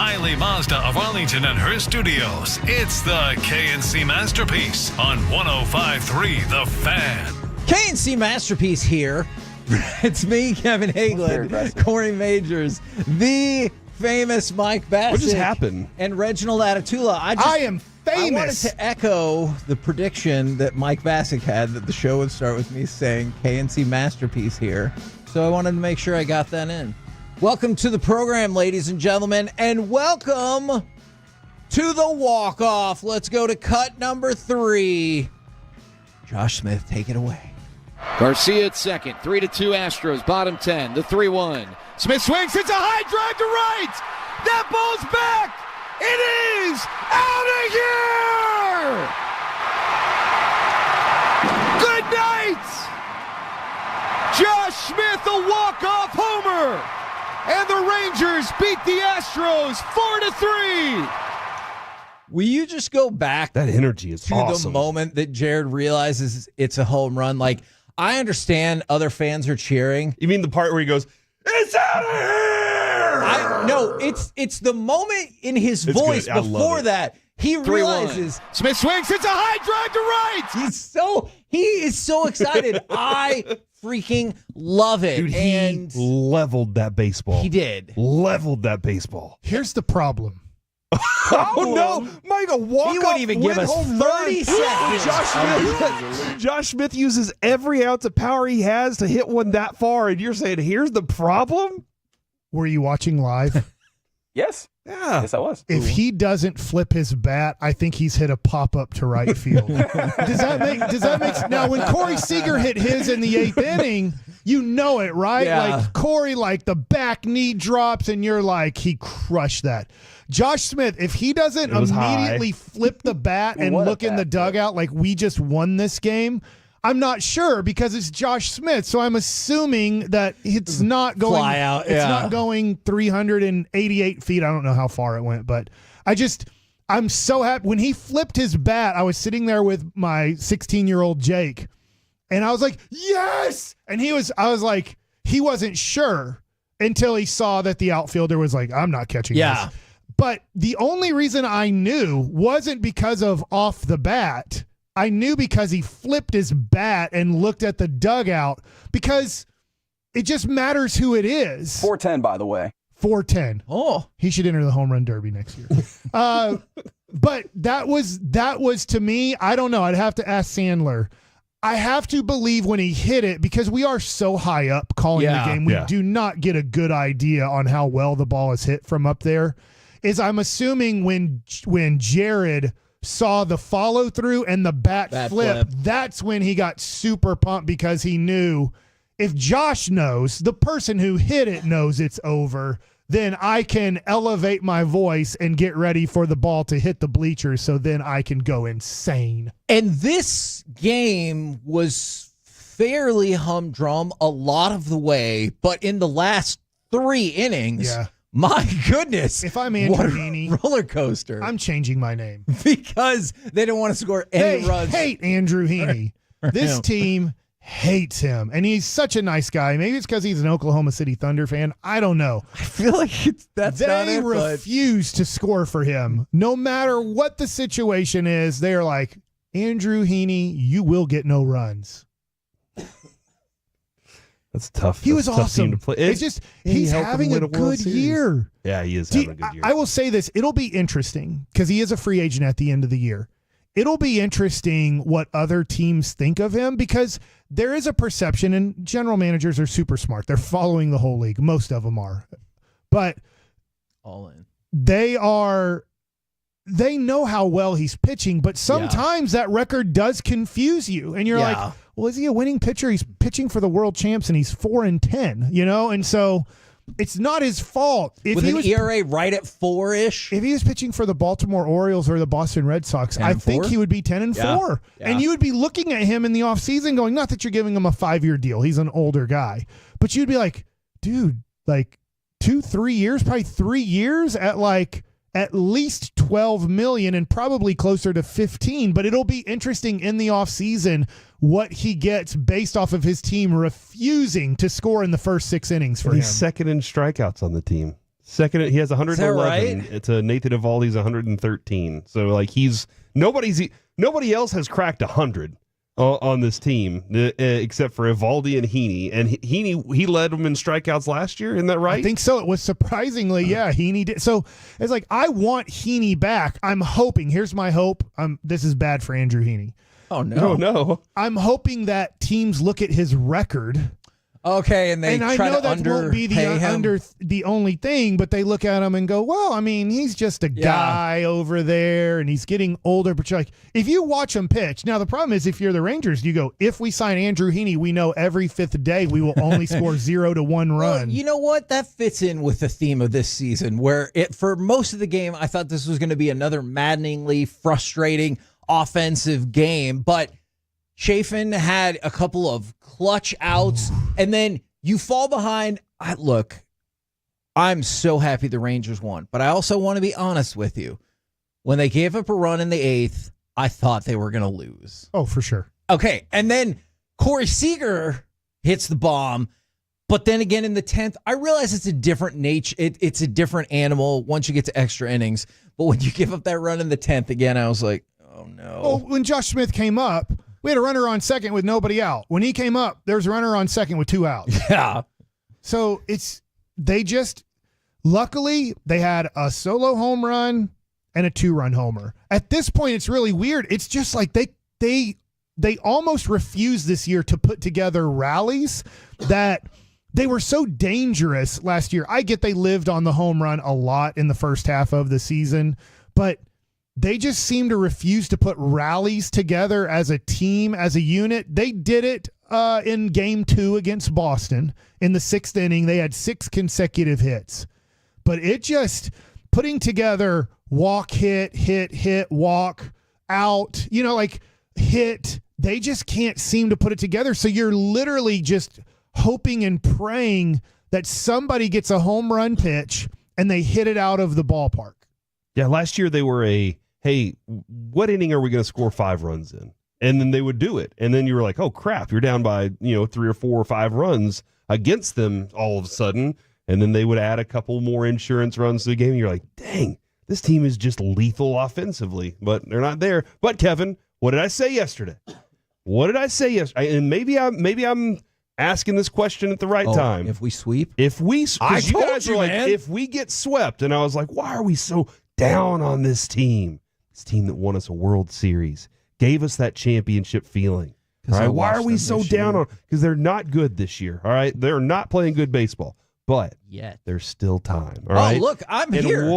O'Reilly Mazda of Arlington and her studios. It's the KNC Masterpiece on 105.3 The Fan. KNC Masterpiece here. It's me, Kevin Hagelin, Corey Majors, the famous Mike Bassett. What just happened? And Reginald Atatula. I am famous. I wanted to echo the prediction that Mike Bassett had that the show would start with me saying KNC Masterpiece here. So I wanted to make sure I got that in. Welcome to the program, ladies and gentlemen, and welcome to the walk-off. Let's go to cut number 3. Josh Smith, take it away. Garcia at second. 3-2 Astros. Bottom 10. The 3-1. Smith swings. It's a high drive to right. That ball's back. It is out of here. Good night. Josh Smith, a walk-off homer. And the Rangers beat the Astros 4-3. Will you just go back that energy is to awesome. The moment that Jared realizes it's a home run? Like, I understand other fans are cheering. You mean the part where he goes, "It's out of here"? No, it's the moment in his voice before that he realizes Smith swings. It's a high drive to right. He is so excited. I freaking love it. Dude, and he leveled that baseball. He did. Leveled that baseball. Here's the problem. Oh no, Michael, he wouldn't even give us 30 seconds. Josh Smith uses every ounce of power he has to hit one that far, and you're saying, here's the problem? Were you watching live? Yes. Yeah. Yes, I was. If he doesn't flip his bat, I think he's hit a pop-up to right field. Does that make now when Corey Seager hit his in the 8th inning, you know it, right? Yeah. Like Corey, like the back knee drops and you're like, he crushed that. Josh Smith, if he doesn't immediately flip the bat and look in the dugout like we just won this game, I'm not sure because it's Josh Smith. So I'm assuming that it's not going fly out. It's not going 388 feet. I don't know how far it went, but I'm so happy. When he flipped his bat, I was sitting there with my 16-year-old Jake, and I was like, yes! And I was like, he wasn't sure until he saw that the outfielder was like, I'm not catching this. But the only reason I knew wasn't because of off the bat. I knew because he flipped his bat and looked at the dugout because it just matters who it is. 410, by the way. 410. Oh, he should enter the home run derby next year. But that was to me, I don't know. I'd have to ask Sandler. I have to believe when he hit it because we are so high up calling the game. We do not get a good idea on how well the ball is hit from up there. I'm assuming when Jared saw the follow through and the bat flip, that's when he got super pumped because he knew if Josh knows, the person who hit it knows it's over, then I can elevate my voice and get ready for the ball to hit the bleachers so then I can go insane. And this game was fairly humdrum a lot of the way, but in the last 3 innings, my goodness. If I'm Andrew Heaney, roller coaster. I'm changing my name. Because they don't want to score any runs. They hate Andrew Heaney. This team hates him. And he's such a nice guy. Maybe it's because he's an Oklahoma City Thunder fan. I don't know. I feel like that's not it. They refuse to score for him. No matter what the situation is, they're like, Andrew Heaney, you will get no runs. That's tough. He was That's a tough awesome. team to play. It's just he's having a good year. Yeah, he is having a good year. I will say this. It'll be interesting because he is a free agent at the end of the year. It'll be interesting what other teams think of him because there is a perception, and general managers are super smart. They're following the whole league. Most of them are. But all in. They know how well he's pitching, but sometimes that record does confuse you. And you're like, well, is he a winning pitcher? He's pitching for the world champs and he's 4-10, you know? And so it's not his fault. With an ERA right at 4-ish. If he was pitching for the Baltimore Orioles or the Boston Red Sox, I think he would be 10-4. Yeah. And you would be looking at him in the offseason going, not that you're giving him a 5-year deal. He's an older guy. But you'd be like, dude, like 2-3 years, probably 3 years at like at least $12 million and probably closer to 15. But it'll be interesting in the offseason what he gets based off of his team refusing to score in the first 6 innings for him. He's second in strikeouts on the team. Second, he has 111. right? It's Nathan Eovaldi's 113. So like nobody else has cracked 100 on this team except for Eovaldi and Heaney. And he led them in strikeouts last year. Isn't that right? I think so. It was surprisingly, Heaney did. So it's like I want Heaney back. I'm hoping. Here's my hope. This is bad for Andrew Heaney. Oh no, no. I'm hoping that teams look at his record. Okay, and I know to that won't be the only thing, but they look at him and go, well, I mean, he's just a guy over there, and he's getting older. But you're like, if you watch him pitch, now the problem is if you're the Rangers, you go, if we sign Andrew Heaney, we know every fifth day we will only score 0 to 1 run. Well, you know what? That fits in with the theme of this season, where for most of the game, I thought this was going to be another maddeningly frustrating offensive game, but Chafin had a couple of clutch outs, and then you fall behind. Look, I'm so happy the Rangers won, but I also want to be honest with you. When they gave up a run in the 8th, I thought they were going to lose. Oh, for sure. Okay, and then Corey Seager hits the bomb, but then again in the 10th, I realize it's a different nature. It's a different animal once you get to extra innings, but when you give up that run in the 10th again, I was like, oh no. Well, when Josh Smith came up, we had a runner on second with nobody out. When he came up, there was a runner on second with 2 outs. Yeah. So luckily, they had a solo home run and a 2-run homer. At this point, it's really weird. It's just like they almost refused this year to put together rallies that they were so dangerous last year. I get they lived on the home run a lot in the first half of the season, but they just seem to refuse to put rallies together as a team, as a unit. They did it in game 2 against Boston. In the 6th inning, they had 6 consecutive hits. But it just putting together walk, hit, walk, out, hit. They just can't seem to put it together. So you're literally just hoping and praying that somebody gets a home run pitch and they hit it out of the ballpark. Yeah, last year they were hey, what inning are we going to score 5 runs in? And then they would do it. And then you were like, oh, crap, you're down by 3 or 4 or 5 runs against them all of a sudden. And then they would add a couple more insurance runs to the game. And you're like, dang, this team is just lethal offensively. But they're not there. But, Kevin, what did I say yesterday? And maybe I'm asking this question at the right time. If we sweep? If we get swept. And I was like, why are we so down on this team? This team that won us a World Series, gave us that championship feeling. All right, why are we so down on? Because they're not good this year. All right, they're not playing good baseball, but there's still time. All right. Look, I'm and here.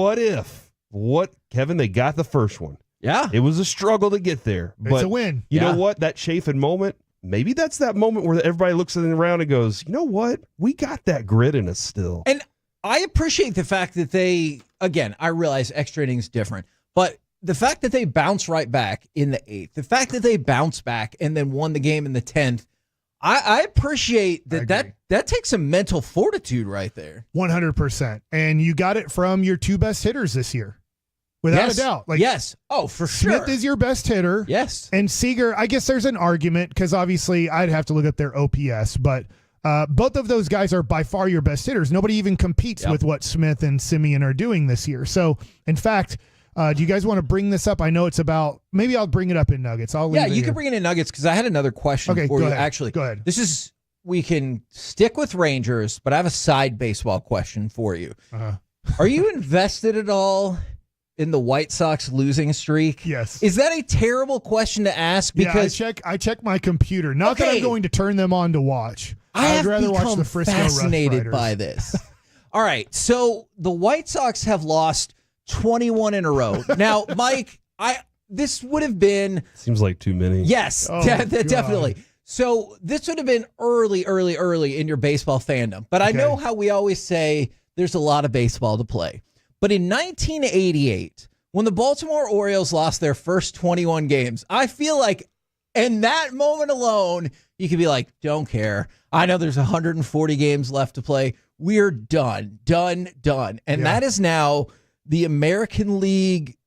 Kevin? They got the first one. Yeah, it was a struggle to get there, but it's a win. You know what? That Chafin moment. Maybe that's that moment where everybody looks around and goes, you know what? We got that grit in us still. And I appreciate the fact that I realize extra innings different, but the fact that they bounce right back in the 8th, the fact that they bounce back and then won the game in the 10th, I appreciate that takes some mental fortitude right there. 100%. And you got it from your 2 best hitters this year. Without a doubt. Yes. Oh, for sure. Smith is your best hitter. Yes. And Seager, I guess there's an argument because obviously I'd have to look up their OPS, but both of those guys are by far your best hitters. Nobody even competes with what Smith and Simeon are doing this year. So, in fact, do you guys want to bring this up? I know it's about, maybe I'll bring it up in Nuggets. You can bring it in Nuggets because I had another question for you. Ahead. Actually, go ahead. We can stick with Rangers, but I have a side baseball question for you. Are you invested at all in the White Sox losing streak? Yes. Is that a terrible question to ask? Because I check my computer. Not that I'm going to turn them on to watch. I'd rather watch the Frisco fascinated Rough by this. All right, so the White Sox have lost 21 in a row. Now, Mike, this would have been... Seems like too many. Yes, definitely. So this would have been early in your baseball fandom. But I know how we always say there's a lot of baseball to play. But in 1988, when the Baltimore Orioles lost their first 21 games, I feel like in that moment alone, you could be like, don't care. I know there's 140 games left to play. We're done. And that is now the American League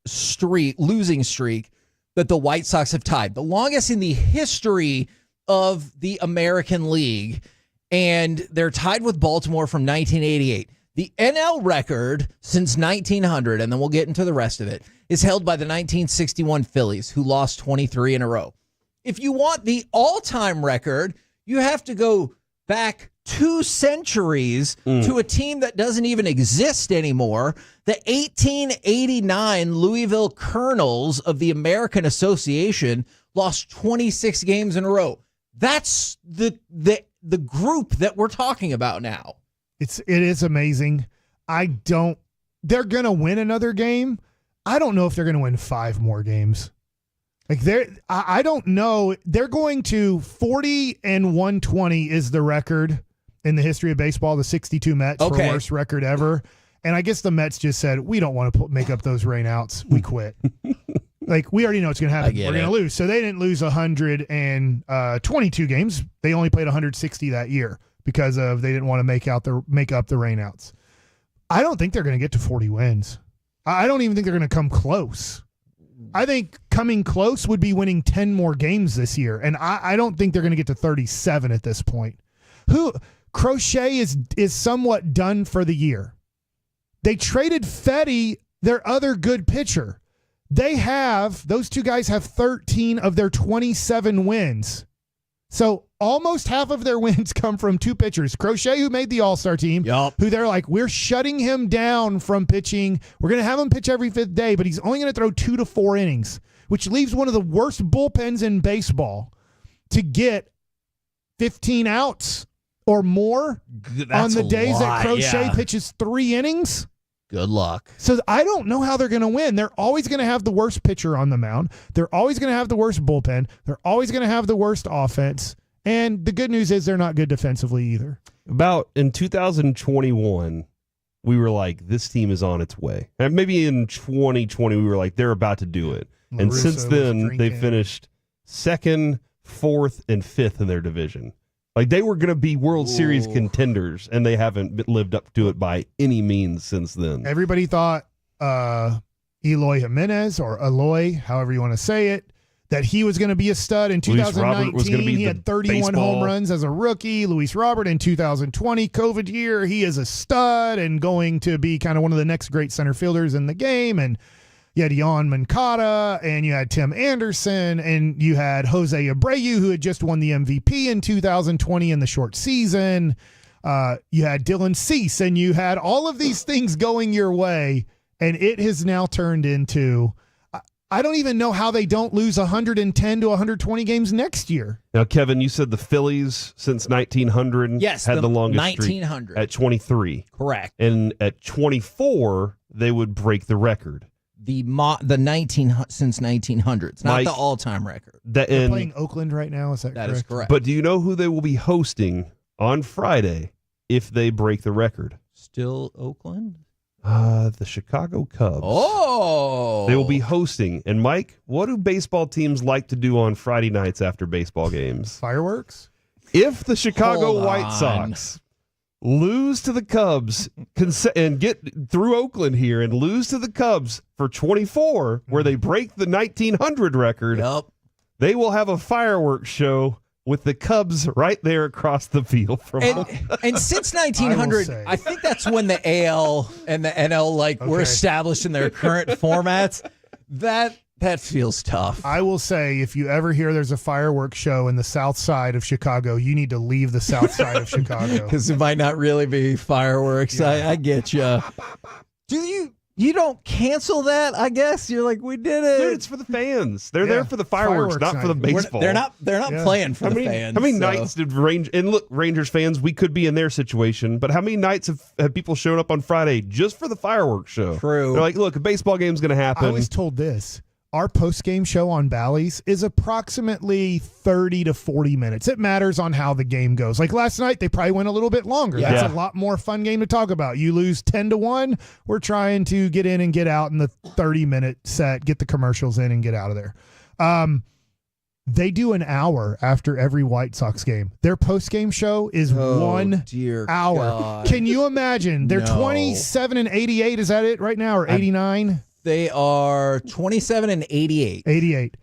losing streak that the White Sox have tied. The longest in the history of the American League. And they're tied with Baltimore from 1988. The NL record since 1900, and then we'll get into the rest of it, is held by the 1961 Phillies, who lost 23 in a row. If you want the all-time record, you have to go back 2 centuries to a team that doesn't even exist anymore. The 1889 Louisville Colonels of the American Association lost 26 games in a row. That's the group that we're talking about now. It is amazing. They're going to win another game. I don't know if they're going to win 5 more games. Like I don't know. They're going to 40 and 120 is the record in the history of baseball. The 62 Mets for worst record ever. And I guess the Mets just said, we don't want to make up those rainouts. We quit. Like, we already know what's going to happen. We're going to lose. So they didn't lose 122 games. They only played 160 that year because they didn't want to make up the rainouts. I don't think they're going to get to 40 wins. I don't even think they're going to come close. I think coming close would be winning 10 more games this year. And I don't think they're going to get to 37 at this point. Crochet is somewhat done for the year. They traded Fetty, their other good pitcher. Those two guys have 13 of their 27 wins. So almost half of their wins come from 2 pitchers. Crochet, who made the All-Star team, who they're like, we're shutting him down from pitching. We're going to have him pitch every 5th day, but he's only going to throw 2 to 4 innings, which leaves one of the worst bullpens in baseball to get 15 outs or more on the days that Crochet pitches 3 innings. Good luck. So I don't know how they're going to win. They're always going to have the worst pitcher on the mound. They're always going to have the worst bullpen. They're always going to have the worst offense. And the good news is they're not good defensively either. About in 2021, we were like, this team is on its way. And maybe in 2020, we were like, they're about to do it. And since then, they finished 2nd, 4th, and 5th in their division. Like, they were going to be World Series contenders, and they haven't lived up to it by any means since then. Everybody thought Eloy Jimenez, or Eloy, however you want to say it, that he was going to be a stud in 2019. He had 31 home runs as a rookie. Luis Robert in 2020, COVID year, he is a stud and going to be kind of one of the next great center fielders in the game. And you had Yon Moncada, and you had Tim Anderson, and you had Jose Abreu, who had just won the MVP in 2020 in the short season. You had Dylan Cease, and you had all of these things going your way, and it has now turned into I don't even know how they don't lose 110 to 120 games next year. Now, Kevin, you said the Phillies since 1900 had the longest 1900 streak at 23. Correct. And at 24, they would break the record. The 19 since 1900s, not the all-time record. They're playing Oakland right now. Is that correct? That is correct. But do you know who they will be hosting on Friday if they break the record? Still Oakland? The Chicago Cubs. Oh! They will be hosting. And Mike, what do baseball teams like to do on Friday nights after baseball games? Fireworks? If the Chicago White Sox lose to the Cubs and get through Oakland here and lose to the Cubs for 24, where they break the 1900 record, they will have a fireworks show with the Cubs right there across the field from and since 1900, I think that's when the AL and the NL were established in their current formats. That feels tough. I will say, if you ever hear there's a fireworks show in the south side of Chicago, you need to leave the south side of Chicago. Because it might not really be fireworks. Yeah. I get you. Do you don't cancel that, I guess? You're like, we did it. Dude, it's for the fans. They're there for the fireworks, not for the baseball. They're not playing for the fans. How many nights did Rangers fans, we could be in their situation, but how many nights have people shown up on Friday just for the fireworks show? True. They're like, look, a baseball game's going to happen. I was told this. Our post-game show on Bally's is approximately 30 to 40 minutes. It matters on how the game goes. Like last night, they probably went a little bit longer. Yeah. That's a lot more fun game to talk about. You lose 10-1. We're trying to get in and get out in the 30-minute set, get the commercials in and get out of there. They do an hour after every White Sox game. Their post-game show is 1 hour. God. Can you imagine? They're 27 and 88. Is that it right now, or 89? They are 27 and 88. 88.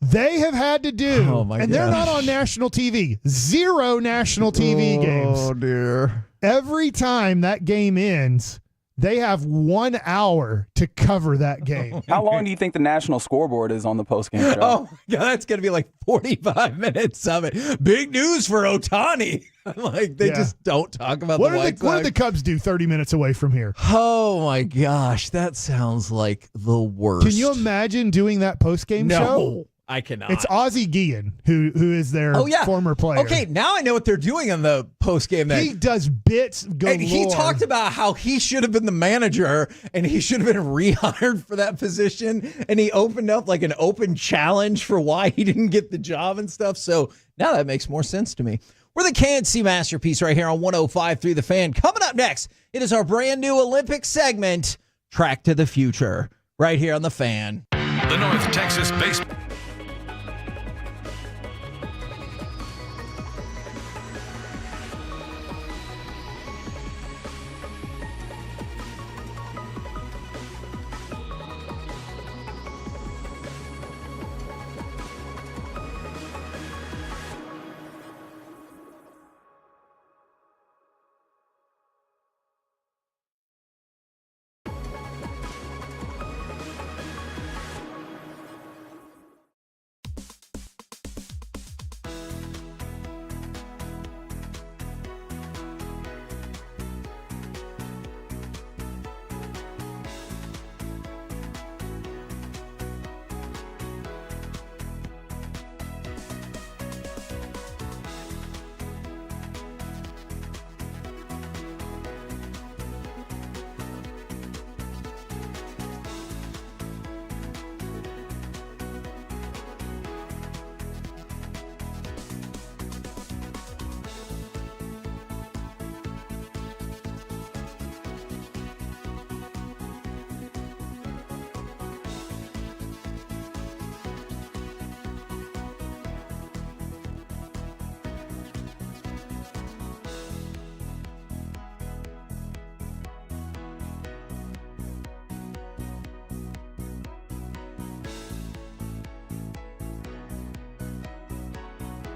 they have had to do, and they're not gosh. on national TV. 0 national TV games. Oh, dear. Every time that game ends, they have 1 hour to cover that game. How long do you think the national scoreboard is on the postgame show? Oh, yeah, that's going to be like 45 minutes of it. Big news for Ohtani. Like, they just don't talk about what the White Sox. What did the Cubs do 30 minutes away from here? Oh, my gosh. That sounds like the worst. Can you imagine doing that postgame show? No, I cannot. It's Ozzie Guillen, who is their former player. Okay, now I know what they're doing on the postgame. He does bits galore. And he talked about how he should have been the manager and he should have been rehired for that position. And he opened up like an open challenge for why he didn't get the job and stuff. So now that makes more sense to me. We're the KNC Masterpiece right here on 105.3 The Fan. Coming up next, it is our brand new Olympic segment, Track to the Future, right here on The Fan. The North Texas Baseball.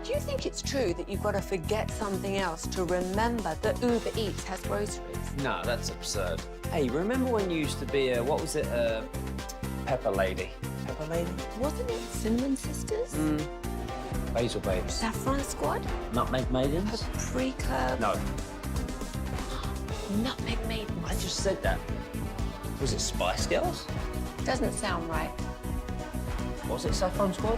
Do you think it's true that you've got to forget something else to remember that Uber Eats has groceries? No, that's absurd. Hey, remember when you used to be a, what was it, a pepper lady? Pepper lady? Wasn't it Cinnamon Sisters? Basil babes. Saffron Squad? Nutmeg maidens? Paprika? No. Nutmeg Maidens? I just said that. Was it Spice Girls? Doesn't sound right. Was it Saffron Squad?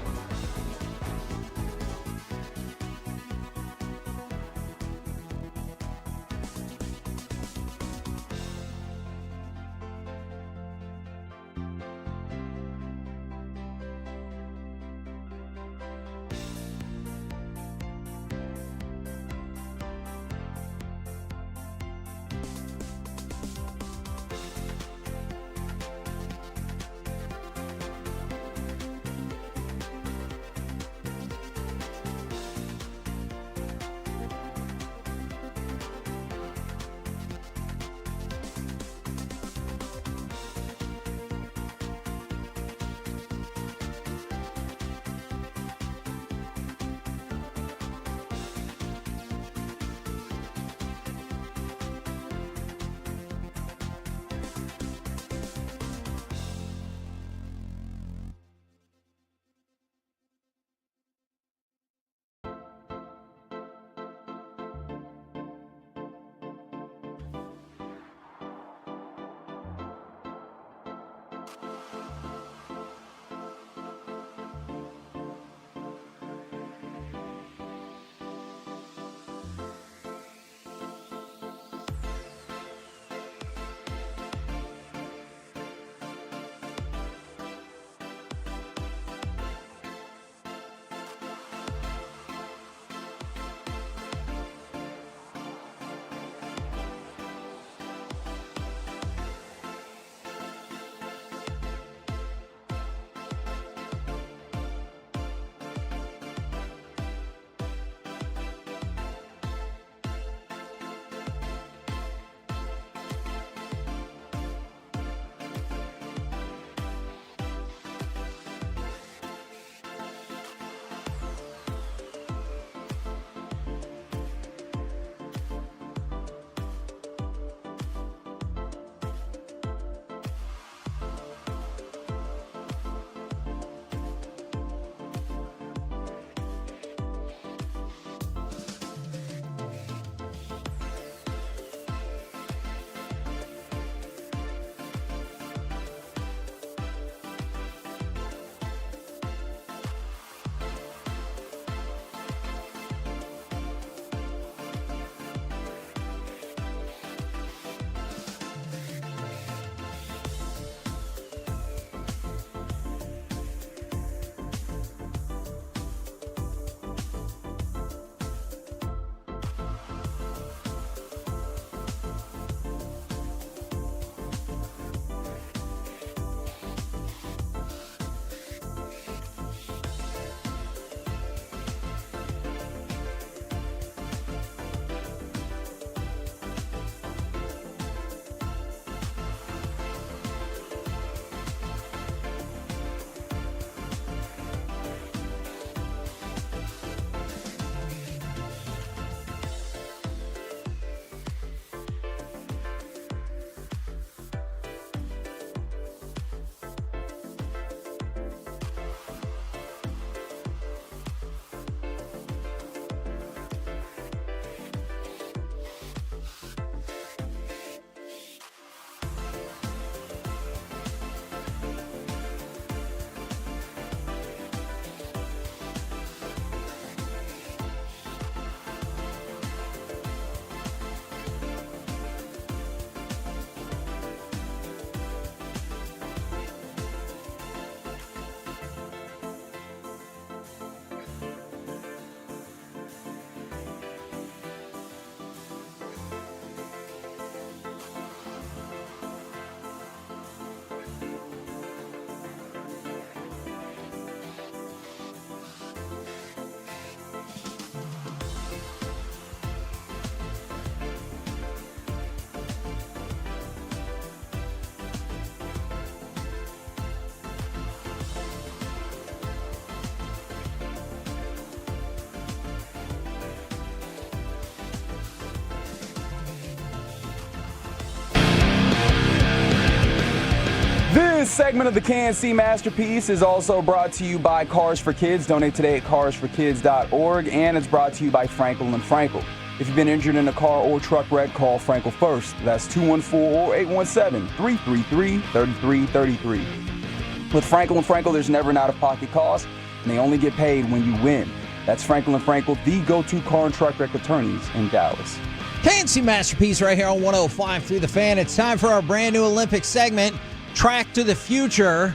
segment of the KNC Masterpiece is also brought to you by Cars for Kids. Donate today at carsforkids.org, and it's brought to you by Frankel & Frankel. If you've been injured in a car or truck wreck, call Frankel first. That's 214 or 817-333-3333. With Frankel & Frankel, there's never an out-of-pocket cost, and they only get paid when you win. That's Frankel & Frankel, the go-to car and truck wreck attorneys in Dallas. KNC Masterpiece right here on 105.3 The Fan. It's time for our brand new Olympic segment, Track to the Future.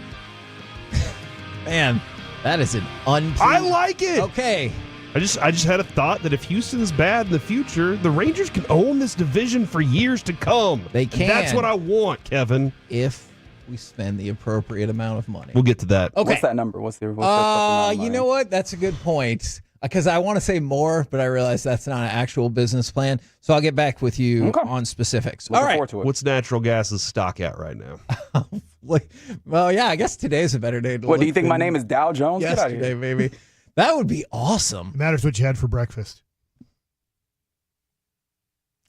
Man, that is an I like it. Okay. I just had a thought that if Houston's bad in the future, the Rangers can own this division for years to come. They can. That's what I want, Kevin. If we spend the appropriate amount of money. We'll get to that. Okay. What's that number? What's the You know what? That's a good point. Because I want to say more, but I realize that's not an actual business plan. So I'll get back with you on specifics. All right. What's natural gas's stock at right now? Well, yeah, I guess today's a better day to What, look do you think than my name is Dow Jones? Get out of yesterday, here. maybe. That would be awesome. It matters what you had for breakfast.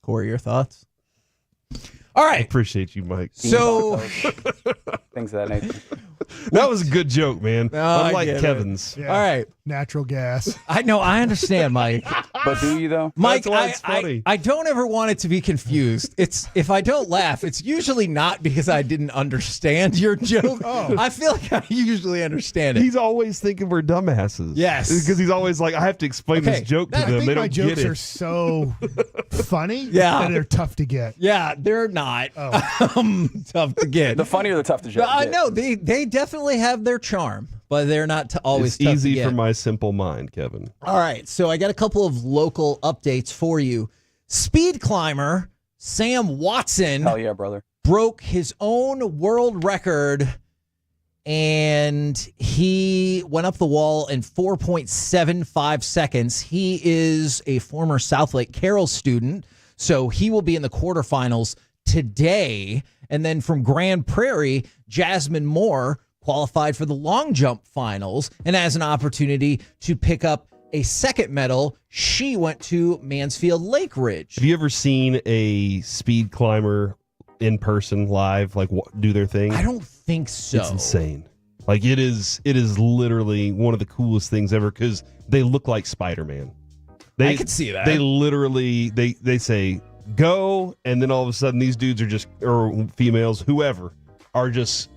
Corey, your thoughts? All right. I appreciate you, Mike. So things of that nature. That was a good joke, man. I Unlike get it. Kevin's. Yeah. All right. Natural gas. I know, I understand, Mike. But do you, though? Mike, That's why it's funny. I don't ever want it to be confused. It's if I don't laugh, it's usually not because I didn't understand your joke. I feel like I usually understand it. He's always thinking we're dumbasses. Yes. Because he's always like, I have to explain this joke to I them. think They my don't get jokes it. are so funny Yeah. that they're tough to get. Yeah, they're not tough to get. The funny or the tough to get? No, they definitely have their charm, but they're not always It's tough easy to get. for my simple mind, Kevin. All right, so I got a couple of local updates for you. Speed climber Sam Watson Hell yeah, brother. broke his own world record, and he went up the wall in 4.75 seconds. He is a former South Lake Carroll student, so he will be in the quarterfinals today. And then from Grand Prairie, Jasmine Moore qualified for the long jump finals and has an opportunity to pick up a second medal. She went to Mansfield Lake Ridge. Have you ever seen a speed climber in person live, like do their thing? I don't think so. It's insane. Like it is literally one of the coolest things ever because they look like Spider-Man. I could see that. They literally they say go, and then all of a sudden these dudes are just, or females, whoever, are just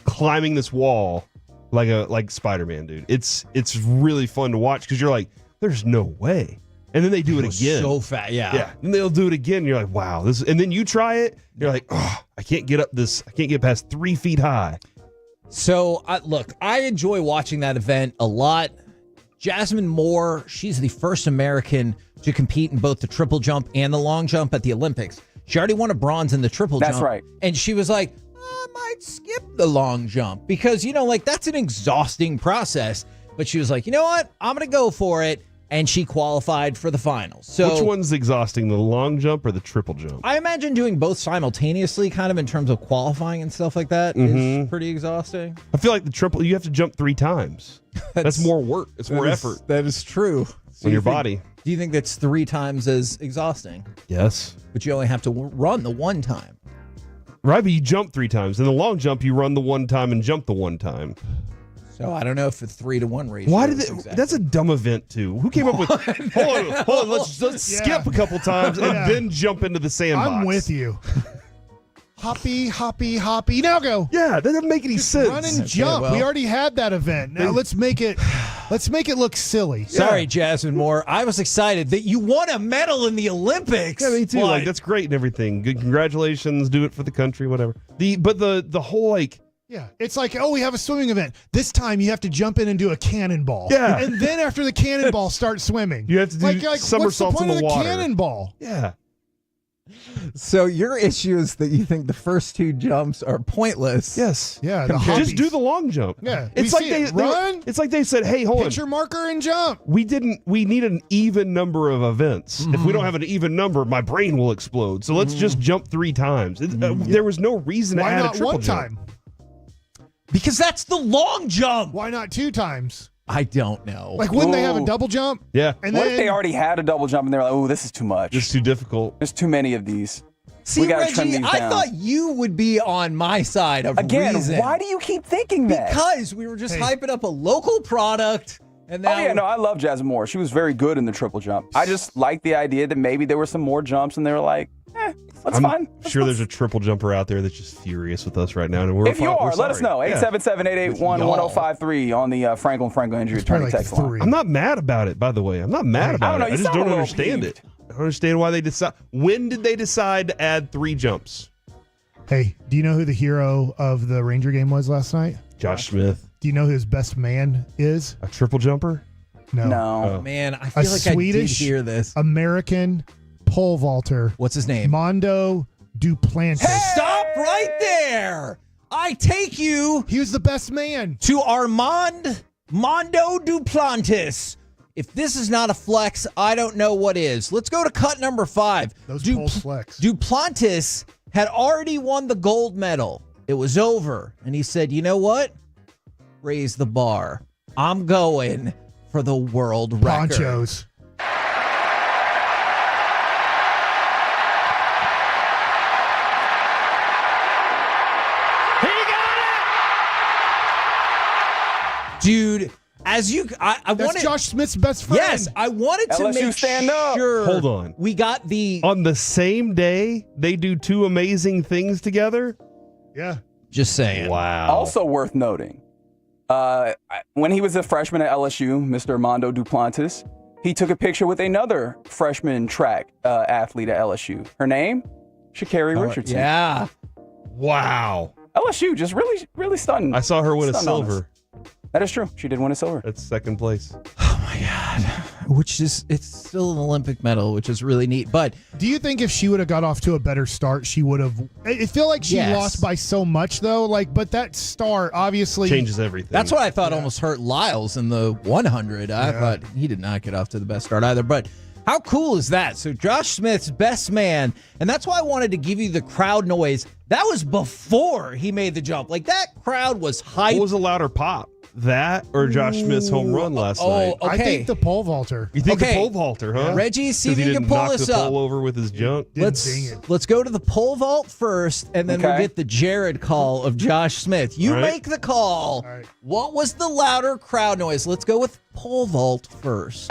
climbing this wall like Spider-Man, dude. It's really fun to watch because you're like, there's no way. And then they do it again. So fast, yeah. Yeah. And they'll do it again. And you're like, wow. And then you try it. You're like, oh, I can't get past 3 feet high. So, look, I enjoy watching that event a lot. Jasmine Moore, she's the first American to compete in both the triple jump and the long jump at the Olympics. She already won a bronze in the triple jump. That's right. And she was like, I might skip the long jump because, that's an exhausting process. But she was like, you know what? I'm going to go for it. And she qualified for the finals. So which one's exhausting, the long jump or the triple jump? I imagine doing both simultaneously, kind of in terms of qualifying and stuff like that, is pretty exhausting. I feel like the triple, you have to jump 3 times. That's more work. It's more effort. That is true. On your body. Do you think that's 3 times as exhausting? Yes. But you only have to run the one time. Right, but you jump 3 times. In the long jump, you run the one time and jump the one time. So I don't know if a 3-to-1 ratio. Why did exactly. That's a dumb event too. Who came up with? Hold on. Let's skip a couple times and then jump into the sandbox. I'm with you. Hoppy. Now go. Yeah, that doesn't make any sense. Run and jump. We already had that event. Now let's make it look silly. Sorry, Jasmine Moore. I was excited that you won a medal in the Olympics. Yeah, me too. Like that's great and everything. Good, congratulations. Do it for the country, whatever. The whole Yeah, it's like, we have a swimming event. This time you have to jump in and do a cannonball. Yeah. And then after the cannonball, start swimming. You have to do somersaults what's the point in the of the water. Cannonball? Yeah. So your issue is that you think the first 2 jumps are pointless. Yes. Yeah. Just do the long jump. Yeah. It's like they run. It's like they said, hey, hold Hit your marker and jump. We need an even number of events. If we don't have an even number, my brain will explode. So let's just jump 3 times. There was no reason to add a triple one jump. time? Because that's the long jump. Why not 2 times? I don't know. Like, wouldn't they have a double jump? Yeah. And What then if they already had a double jump and they're like, oh, this is too much. It's too difficult. There's too many of these. See, we got to trim Reggie, these I down. thought you would be on my side of Again, reason. why do you keep thinking that? Because we were just hyping up a local product. And now I love Jasmine Moore. She was very good in the triple jump. I just like the idea that maybe there were some more jumps, and they were like, that's fine. Sure, there's a triple jumper out there that's just furious with us right now. And we're If you are, let us know. 877-881-1053 on the Franklin injury attorney text line. I'm not mad about it, by the way. I'm not mad about it. I just don't understand it. I don't understand why they decide. When did they decide to add 3 jumps? Hey, do you know who the hero of the Ranger game was last night? Josh Smith. Do you know who his best man is? A triple jumper? No. Man, I feel like Swedish I did hear this. American pole vaulter. What's his name? Mondo Duplantis. Stop right there. I take you. He was the best man. To Mondo Duplantis. If this is not a flex, I don't know what is. Let's go to cut number 5. Those poles flex. Duplantis had already won the gold medal. It was over. And he said, you know what? Raise the bar. I'm going for the world record. Ponchos. Dude, as you, I That's wanted Josh Smith's best friend. Yes, I wanted to LSU make stand up. sure. Hold on. We got the On the same day, they do 2 amazing things together? Yeah. Just saying. Wow. Also worth noting, when he was a freshman at LSU, Mr. Mondo Duplantis, he took a picture with another freshman track athlete at LSU. Her name? Sha'Carri Richardson. Yeah. Wow. LSU just really, really stunning. I saw her win a Stunned on us. silver. That is true. She did win a silver. That's second place. Oh my God. Which is, it's still an Olympic medal, which is really neat. But do you think if she would have got off to a better start, she would have? I feel like she lost by so much though. But that start obviously changes everything. That's what I thought almost hurt Lyles in the 100. I thought he did not get off to the best start either. But how cool is that? So Josh Smith's best man, and that's why I wanted to give you the crowd noise. That was before he made the jump. Like that crowd was hyped. What was a louder pop? That or Josh Smith's home run last night? I think the pole vaulter. You think the pole vaulter, huh? Reggie, see if 'Cause you he can didn't pull knock this the up. pole over with his junk. Let's go to the pole vault first, and then we'll Okay. get the Jared call of Josh Smith. You All right. make the call. All right. What was the louder crowd noise? Let's go with pole vault first.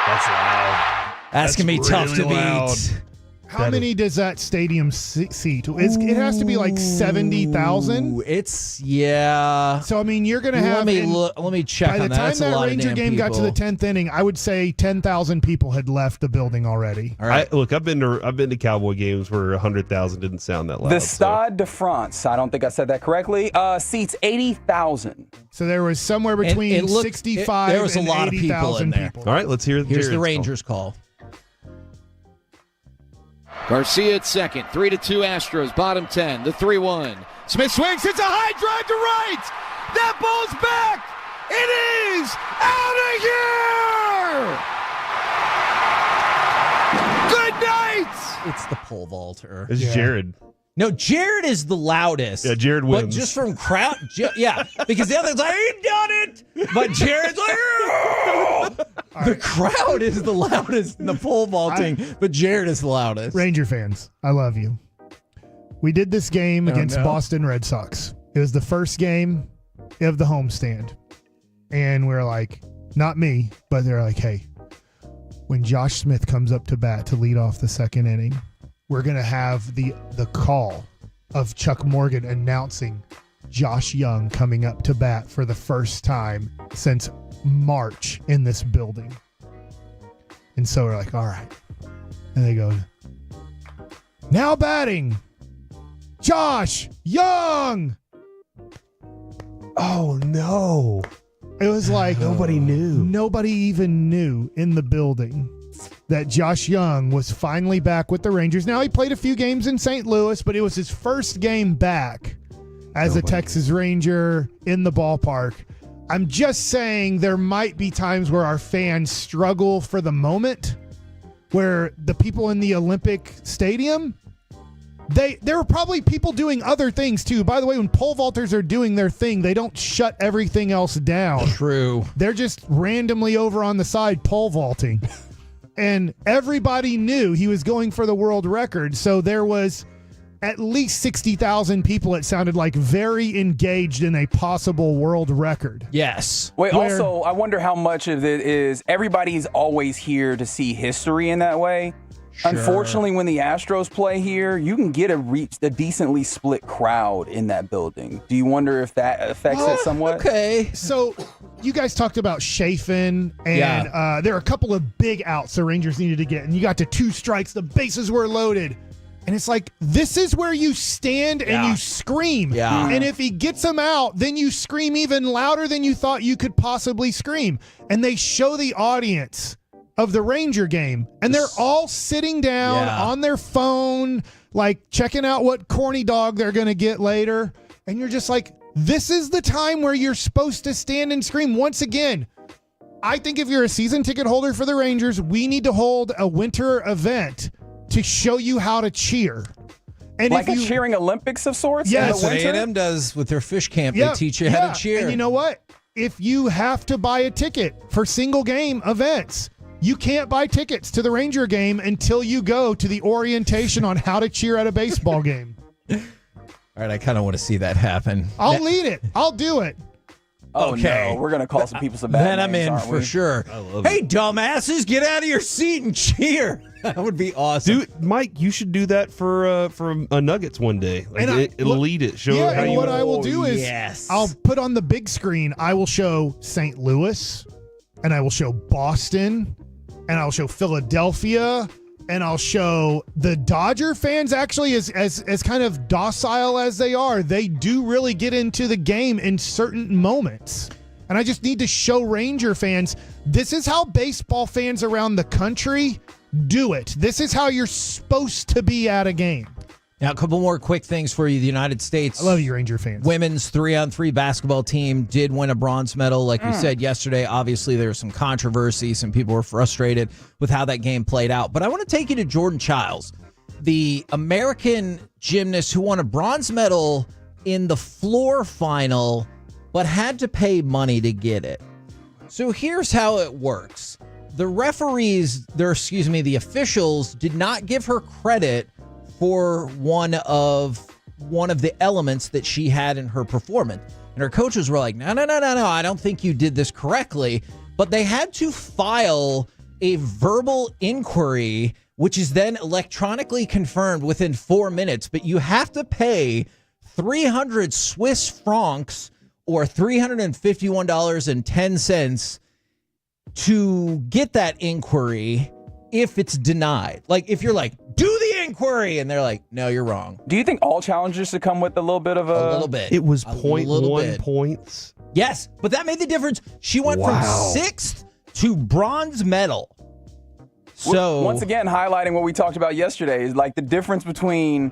That's loud. That's gonna be tough to really loud. beat. How many does that stadium seat? It has to be like 70,000. Ooh, it's yeah. So I mean, you're going to have. Let me check By on the that. time That's a that lot of Ranger damn game got to the people. 10th inning, I would say 10,000 people had left the building already. All right. Look, I've been to Cowboy games where 100,000 didn't sound that loud. The Stade de France, I don't think I said that correctly, seats 80,000. So there was somewhere between it looked- 65 there was a and lot of people 80,000 in there. people. All right, let's hear Here's Jared's the Rangers call. Garcia at second. 3-2 Astros. Bottom 10. The 3-1. Smith swings. It's a high drive to right. That ball's back. It is out of here. Good night. It's the pole vaulter. It's Jared. No, Jared is the loudest. Yeah, Jared But wins. just from crowd, yeah, because the other's like, he done it. But Jared's like, "Oh." The crowd is the loudest in the pole vaulting, but Jared is the loudest. Ranger fans, I love you. We did this game against Boston Red Sox. It was the first game of the homestand. And we're like, not me, but they're like, hey, when Josh Smith comes up to bat to lead off the second inning, we're going to have the call of Chuck Morgan announcing Josh Young coming up to bat for the first time since March in this building. And so we're like, all right. And they go, now batting, Josh Young. Oh, no. It was like Nobody knew. Nobody even knew in the building that Josh Young was finally back with the Rangers. Now, he played a few games in St. Louis, but it was his first game back as a Texas Ranger in the ballpark. I'm just saying there might be times where our fans struggle for the moment, where the people in the Olympic Stadium, There were probably people doing other things too. By the way, when pole vaulters are doing their thing, they don't shut everything else down. True. They're just randomly over on the side pole vaulting. And everybody knew he was going for the world record. So there was at least 60,000 people, it sounded like, very engaged in a possible world record. Yes. Wait, also, I wonder how much of it is everybody's always here to see history in that way. Sure. Unfortunately, when the Astros play here, you can get a decently split crowd in that building. Do you wonder if that affects it somewhat? Okay. So you guys talked about Chafin, and there are a couple of big outs the Rangers needed to get, and you got to 2 strikes. The bases were loaded. And it's like, this is where you stand and you scream. Yeah. And if he gets them out, then you scream even louder than you thought you could possibly scream. And they show the audience of the Ranger game, and they're all sitting down on their phone, like checking out what corny dog they're going to get later. And you're just like, this is the time where you're supposed to stand and scream. Once again, I think if you're a season ticket holder for the Rangers, we need to hold a winter event to show you how to cheer. And like a cheering Olympics of sorts? Yes. In the winter? A&M does with their fish camp. They teach you how to cheer. And you know what? If you have to buy a ticket for single game events, you can't buy tickets to the Ranger game until you go to the orientation on how to cheer at a baseball game. All right, I kind of want to see that happen. I'll lead it. I'll do it. Oh, okay. No, we're going to call some people some bad Then I'm names, in aren't for we? sure. I love Hey, it. dumbasses, get out of your seat and cheer. That would be awesome. Dude, Mike, you should do that for a Nuggets one day. Like, And it'll lead it. Show how and you what I will do is I'll put on the big screen, I will show St. Louis, and I will show Boston, and I'll show Philadelphia, and I'll show the Dodger fans. Actually, as kind of docile as they are, they do really get into the game in certain moments. And I just need to show Ranger fans, this is how baseball fans around the country do it. This is how you're supposed to be at a game. Now, a couple more quick things for you. The United States. I love you, Ranger fans. Women's 3-on-3 basketball team did win a bronze medal. Like we said yesterday, obviously there was some controversy. Some people were frustrated with how that game played out. But I want to take you to Jordan Childs, the American gymnast who won a bronze medal in the floor final, but had to pay money to get it. So here's how it works. The the officials did not give her credit for one of the elements that she had in her performance. And her coaches were like, no, I don't think you did this correctly. But they had to file a verbal inquiry, which is then electronically confirmed within 4 minutes. But you have to pay 300 Swiss francs or $351.10 to get that inquiry if it's denied. Like, if you're like, do the inquiry, and they're like, no, you're wrong. Do you think all challenges should come with a little bit of a little bit? It was 0.1 points. Yes, but that made the difference. She went from 6th to bronze medal. So once again, highlighting what we talked about yesterday is like the difference between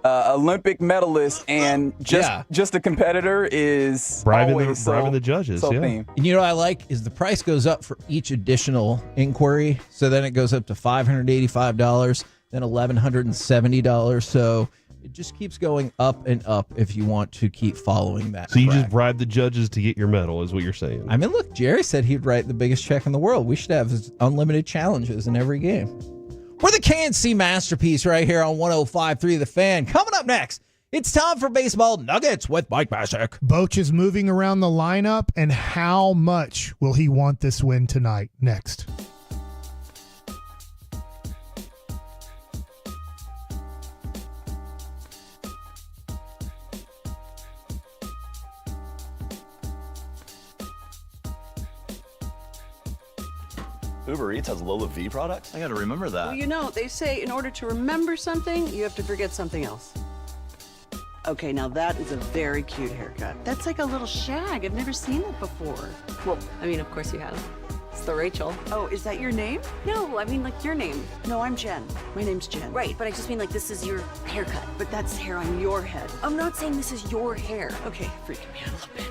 Olympic medalist and just a competitor is bribing always the judges. theme. And you know what I like is the price goes up for each additional inquiry. So then it goes up to $585, then $1,170. So it just keeps going up and up if you want to keep following that. So you track. just bribe the judges to get your medal, is what you're saying. I mean, look, Jerry said he'd write the biggest check in the world. We should have unlimited challenges in every game. We're the KNC masterpiece right here on 105.3 The Fan. Coming up next, it's time for Baseball Nuggets with Mike Bassick. Boch is moving around the lineup, and how much will he want this win tonight? Next. Uber Eats has Lola V products? I gotta remember that. Well, you know, they say in order to remember something, you have to forget something else. Okay, now that is a very cute haircut. That's like a little shag. I've never seen it before. Well, I mean, of course you have. It's the Rachel. Oh, is that your name? No, I mean, like your name. No, I'm Jen. My name's Jen. Right, but I just mean like this is your haircut. But that's hair on your head. I'm not saying this is your hair. Okay, freaking me out a little bit.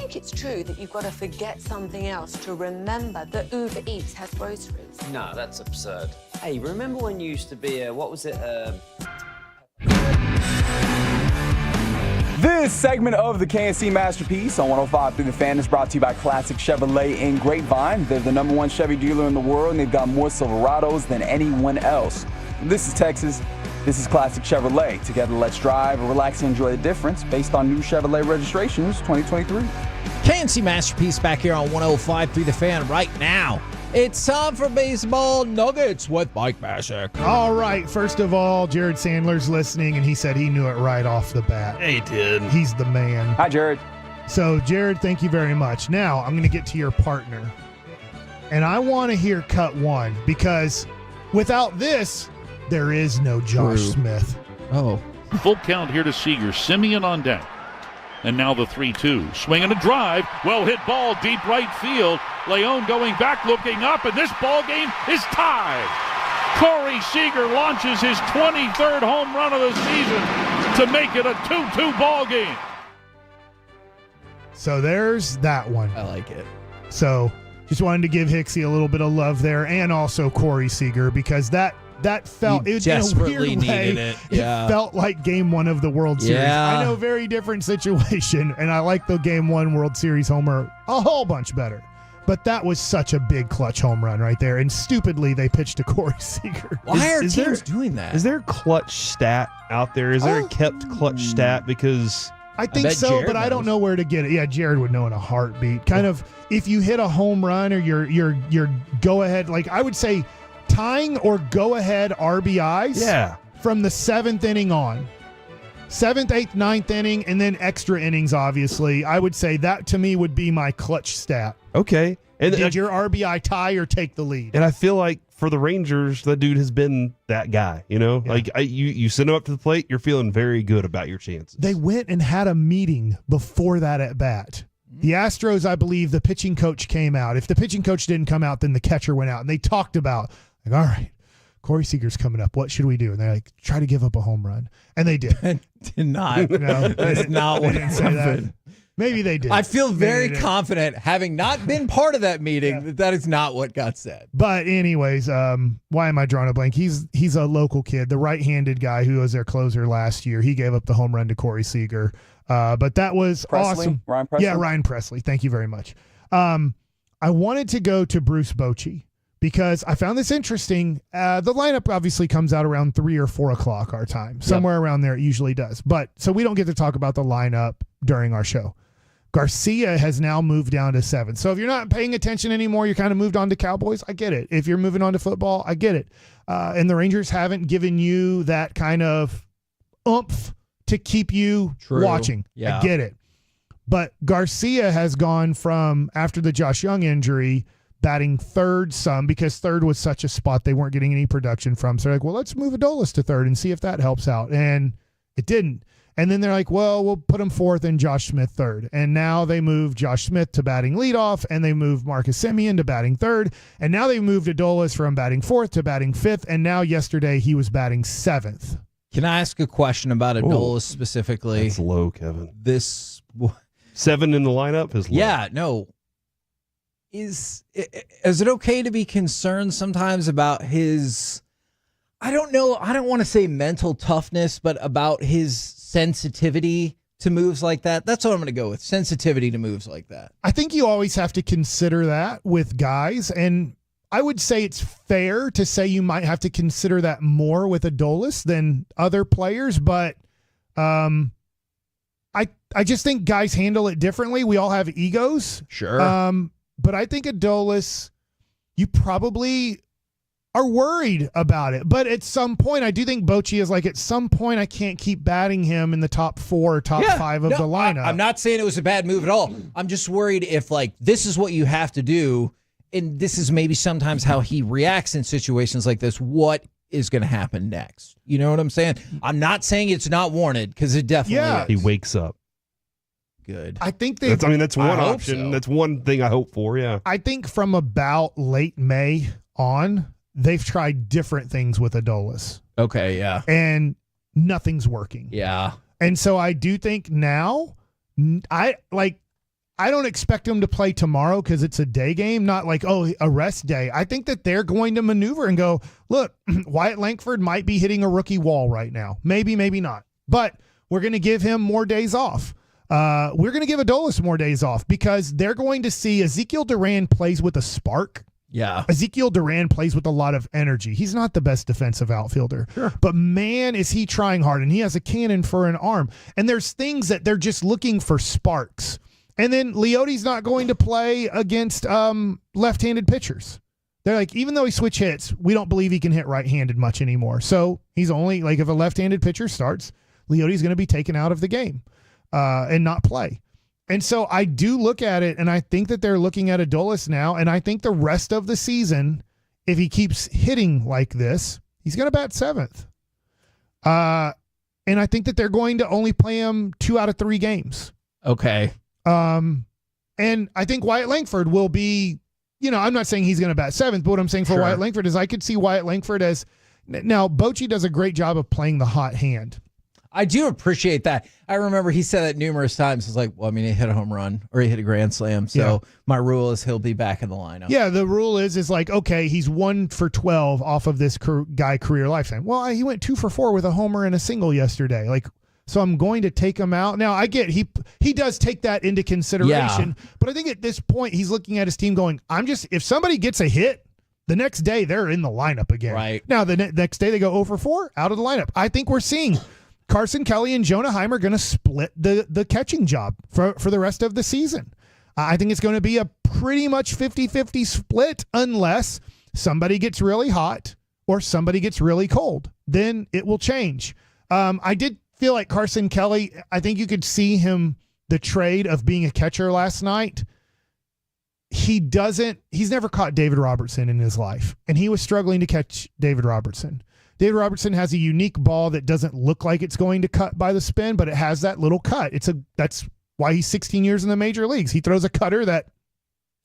think it's true that you've got to forget something else to remember that Uber Eats has groceries? No, that's absurd. Hey, remember when you used to be a, what was it, This segment of the KNC Masterpiece on 105 through the Fan is brought to you by Classic Chevrolet in Grapevine. They're the #1 Chevy dealer in the world, and they've got more Silverados than anyone else. This is Texas. This is Classic Chevrolet. Together, let's drive, relax, and enjoy the difference based on new Chevrolet registrations 2023. KNC Masterpiece back here on 105 through the Fan right now. It's time for Baseball Nuggets with Mike Mashek. All right. First of all, Jared Sandler's listening, and he said he knew it right off the bat. Yeah, he did. He's the man. Hi, Jared. So, Jared, thank you very much. Now, I'm going to get to your partner. And I want to hear cut one, because without this, there is no Josh Smith. Oh. Full count here to Seager. Simeon on deck. And now the 3-2. Swing and a drive. Well hit ball, deep right field. Leon going back, looking up, and this ball game is tied. Corey Seager launches his 23rd home run of the season to make it a 2-2 ball game. So there's that one. I like it. So just wanted to give Hicksy a little bit of love there, and also Corey Seager, because that felt, it desperately in a weird way, needed it. Yeah. It felt like Game 1 of the World Series. Yeah. I know, very different situation, and I like the Game 1 World Series homer a whole bunch better. But that was such a big clutch home run right there, and stupidly they pitched to Corey Seager. Why are teams doing that? Is there a clutch stat out there? Is there a kept clutch stat? Because I think so, Jared but I don't know where to get it. Yeah, Jared would know in a heartbeat. Kind of, if you hit a home run or your go ahead, like I would say, tying or go ahead RBIs. Yeah. From the 7th inning on. 7th, 8th, 9th inning, and then extra innings, obviously. I would say that to me would be my clutch stat. Okay. And did your RBI tie or take the lead? And I feel like for the Rangers, that dude has been that guy. You know, like you send him up to the plate, you're feeling very good about your chances. They went and had a meeting before that at bat. The Astros, I believe, the pitching coach came out. If the pitching coach didn't come out, then the catcher went out, and they talked about, like, all right, Corey Seager's coming up. What should we do? And they're like, try to give up a home run. And they did. Did not. No, That's not what happened. Maybe they did. I feel very confident, having not been part of that meeting, that is not what got said. But anyways, why am I drawing a blank? He's a local kid, the right-handed guy who was their closer last year. He gave up the home run to Corey Seager. But that was Presley? awesome. Ryan Presley? Yeah, Ryan Presley. Thank you very much. I wanted to go to Bruce Bochy, because I found this interesting. The lineup obviously comes out around 3 or 4 o'clock our time. Somewhere around there it usually does. But so we don't get to talk about the lineup during our show. Garcia has now moved down to 7. So if you're not paying attention anymore, you're kind of moved on to Cowboys. I get it. If you're moving on to football, I get it. And the Rangers haven't given you that kind of oomph to keep you watching. Yeah. I get it. But Garcia has gone from, after the Josh Young injury, batting third some, because third was such a spot they weren't getting any production from. So they're like, well, let's move Adolis to third and see if that helps out. And it didn't. And then they're like, well, we'll put him fourth and Josh Smith third. And now they moved Josh Smith to batting leadoff, and they moved Marcus Semien to batting third. And now they moved Adolis from batting fourth to batting fifth. And now yesterday he was batting 7th. Can I ask a question about Adolis specifically? That's low, Kevin. This 7 in the lineup is low. Yeah, no. Is it okay to be concerned sometimes about his, I don't know, I don't want to say mental toughness, but about his sensitivity to moves like that? That's what I'm going to go with. Sensitivity to moves like that. I think you always have to consider that with guys, and I would say it's fair to say you might have to consider that more with Adolis than other players, but I just think guys handle it differently. We all have egos. Sure. But I think Adolis, you probably are worried about it. But at some point, I do think Bochy is like, at some point, I can't keep batting him in the top 4 or top 5 of the lineup. I'm not saying it was a bad move at all. I'm just worried if, like, this is what you have to do, and this is maybe sometimes how he reacts in situations like this, what is going to happen next? You know what I'm saying? I'm not saying it's not warranted, because it definitely is. He wakes up. Good. I think that's one option. So. That's one thing I hope for, yeah. I think from about late May on, they've tried different things with Adolis. Okay, yeah. And nothing's working. Yeah. And so I do think now, I I don't expect him to play tomorrow because it's a day game, not like, a rest day. I think that they're going to maneuver and go, look, Wyatt Langford might be hitting a rookie wall right now. Maybe, maybe not. But we're going to give him more days off. We're going to give Adolis more days off because they're going to see Ezekiel Duran plays with a spark. Yeah. Ezekiel Duran plays with a lot of energy. He's not the best defensive outfielder, but man, is he trying hard, and he has a cannon for an arm. And there's things that they're just looking for sparks. And then Leote's not going to play against left-handed pitchers. They're like, even though he switch hits, we don't believe he can hit right-handed much anymore. So he's only, like, if a left-handed pitcher starts, Leote's going to be taken out of the game and not play. And so I do look at it, and I think that they're looking at Adolis now, and I think the rest of the season, if he keeps hitting like this, he's going to bat 7th. And I think that they're going to only play him 2 out of 3 games. Okay. And I think Wyatt Langford will be, I'm not saying he's going to bat 7th, but what I'm saying for Wyatt Langford is I could see Wyatt Langford as, now Bochy does a great job of playing the hot hand. I do appreciate that. I remember he said that numerous times. It's like, well, I mean, he hit a home run or he hit a grand slam. So my rule is he'll be back in the lineup. Yeah, the rule is like, okay, he's 1 for 12 off of this guy career lifetime. Well, he went 2 for 4 with a homer and a single yesterday. Like, so I'm going to take him out. Now, I get he does take that into consideration, but I think at this point he's looking at his team going, if somebody gets a hit, the next day they're in the lineup again. Right. Now, the next day they go 0 for 4, out of the lineup. I think we're seeing Carson Kelly and Jonah Heimer going to split the catching job for the rest of the season. I think it's going to be a pretty much 50-50 split unless somebody gets really hot or somebody gets really cold. Then it will change. I did feel like Carson Kelly, I think you could see him, the trade of being a catcher last night. He's never caught David Robertson in his life, and he was struggling to catch David Robertson. David Robertson has a unique ball that doesn't look like it's going to cut by the spin, but it has that little cut. That's why he's 16 years in the major leagues. He throws a cutter that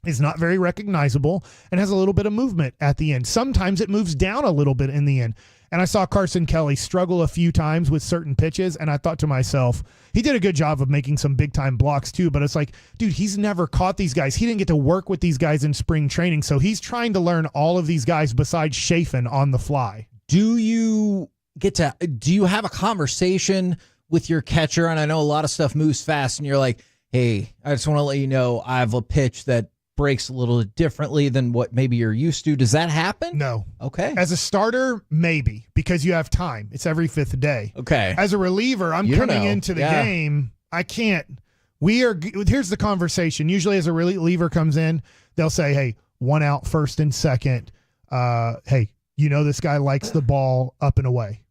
is not very recognizable and has a little bit of movement at the end. Sometimes it moves down a little bit in the end. And I saw Carson Kelly struggle a few times with certain pitches, and I thought to myself, he did a good job of making some big-time blocks too, but it's like, dude, he's never caught these guys. He didn't get to work with these guys in spring training, so he's trying to learn all of these guys besides Chafin on the fly. Do you have a conversation with your catcher? And I know a lot of stuff moves fast and you're like, hey, I just want to let you know I have a pitch that breaks a little differently than what maybe you're used to. Does that happen? No. Okay. As a starter, maybe, because you have time. It's every 5th day. Okay. As a reliever, I'm coming into the game. I can't. Here's the conversation. Usually as a reliever comes in, they'll say, hey, 1 out, 1st and 2nd. Hey, this guy likes the ball up and away.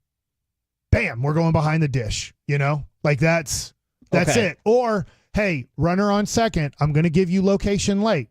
Bam, we're going behind the dish, Like that's it. Or, hey, runner on 2nd, I'm going to give you location late.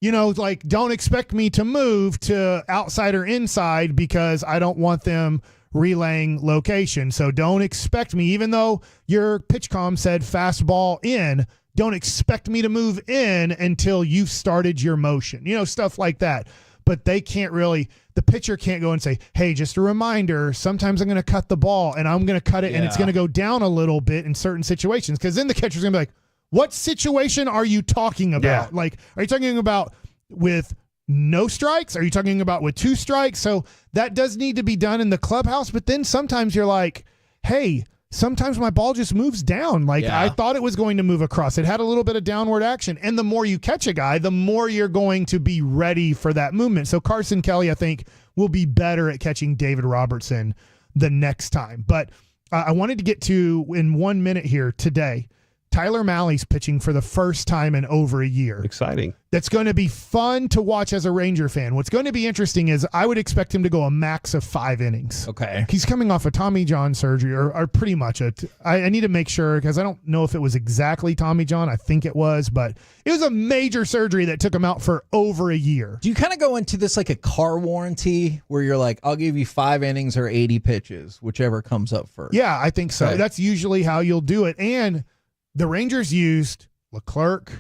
Like don't expect me to move to outside or inside because I don't want them relaying location. So don't expect me, even though your pitch comm said fastball in, don't expect me to move in until you've started your motion, stuff like that. But they can't really, the pitcher can't go and say, hey, just a reminder, sometimes I'm going to cut the ball and I'm going to cut it and it's going to go down a little bit in certain situations. Because then the catcher's going to be like, what situation are you talking about? Like, are you talking about with no strikes? Are you talking about with 2 strikes? So that does need to be done in the clubhouse. But then sometimes you're like, hey, sometimes my ball just moves down. Like I thought it was going to move across. It had a little bit of downward action. And the more you catch a guy, the more you're going to be ready for that movement. So Carson Kelly, I think, will be better at catching David Robertson the next time. But I wanted to get to, in 1 minute here today, Tyler Malley's pitching for the first time in over a year. Exciting. That's going to be fun to watch as a Ranger fan. What's going to be interesting is I would expect him to go a max of 5 innings. Okay. He's coming off a Tommy John surgery, or pretty much it. I need to make sure because I don't know if it was exactly Tommy John. I think it was, but it was a major surgery that took him out for over a year. Do you kind of go into this like a car warranty where you're like, I'll give you 5 innings or 80 pitches, whichever comes up first? Yeah, I think so. Okay. That's usually how you'll do it. And the Rangers used Leclerc,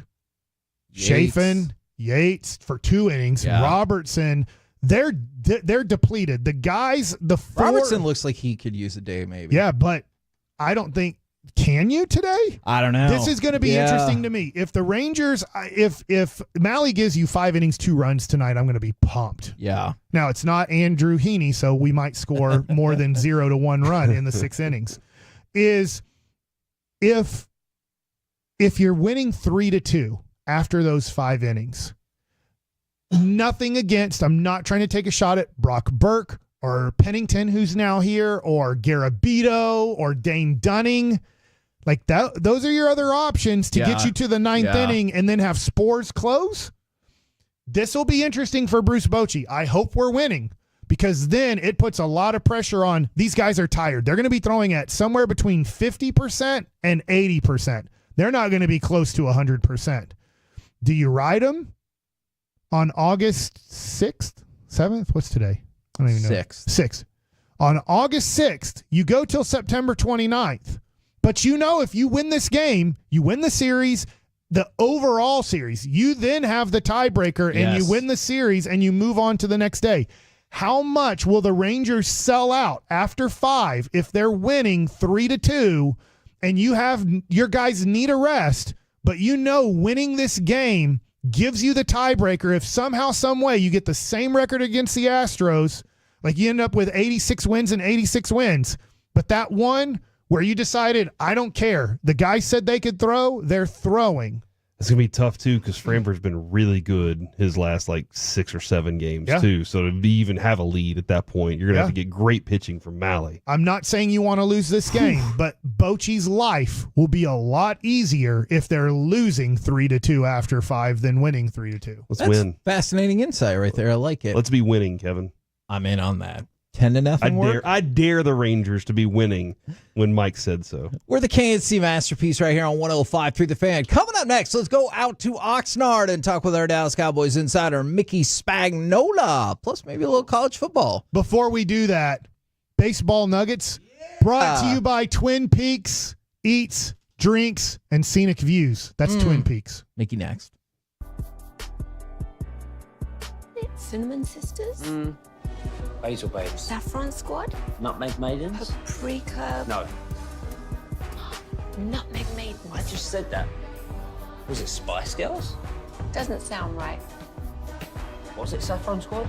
Chafin, Yates for 2 innings. Yeah. Robertson, they're depleted. The guys, the 4. Robertson looks like he could use a day maybe. Yeah, but I don't think Can you today? I don't know. This is going to be interesting to me. If the Rangers, if Malley gives you 5 innings, 2 runs tonight, I'm going to be pumped. Yeah. Now, it's not Andrew Heaney, so we might score more than 0 to 1 run in the 6 innings. Is if you're winning 3-2 after those 5 innings, nothing against, I'm not trying to take a shot at Brock Burke or Pennington, who's now here, or Garabito or Dane Dunning. Like that, those are your other options to get you to the 9th inning and then have Spores close. This will be interesting for Bruce Bochy. I hope we're winning, because then it puts a lot of pressure on these guys. Are tired. They're going to be throwing at somewhere between 50% and 80%. They're not going to be close to 100%. Do you ride them on August 6th, 7th? What's today? I don't even know. 6th. On August 6th, you go till September 29th. But you know, if you win this game, you win the series, the overall series, you then have the tiebreaker and you win the series and you move on to the next day. How much will the Rangers sell out after 5 if they're winning 3-2 and you have your guys need a rest, but you know winning this game gives you the tiebreaker? If somehow, some way you get the same record against the Astros, like you end up with 86 wins and 86 wins, but that one where you decided, I don't care, the guy said they could throw, they're throwing. It's going to be tough, too, because Framber's been really good his last, 6 or 7 games, too. So to even have a lead at that point, you're going to have to get great pitching from Malley. I'm not saying you want to lose this game, but Bochy's life will be a lot easier if they're losing 3-2 after 5 than winning 3-2. Let's win. Fascinating insight right there. I like it. Let's be winning, Kevin. I'm in on that. 10-0. I dare the Rangers to be winning when Mike said so. We're the KNC Masterpiece right here on 105.3 The Fan. Coming up next, let's go out to Oxnard and talk with our Dallas Cowboys insider, Mickey Spagnola, plus maybe a little college football. Before we do that, baseball nuggets brought to you by Twin Peaks Eats, Drinks, and Scenic Views. That's Twin Peaks. Mickey next. Cinnamon Sisters? Basil Babes. Saffron Squad? Nutmeg Maidens? Paprika? No. Nutmeg Maidens. I just said that. Was it Spice Girls? Doesn't sound right. Was it Saffron Squad?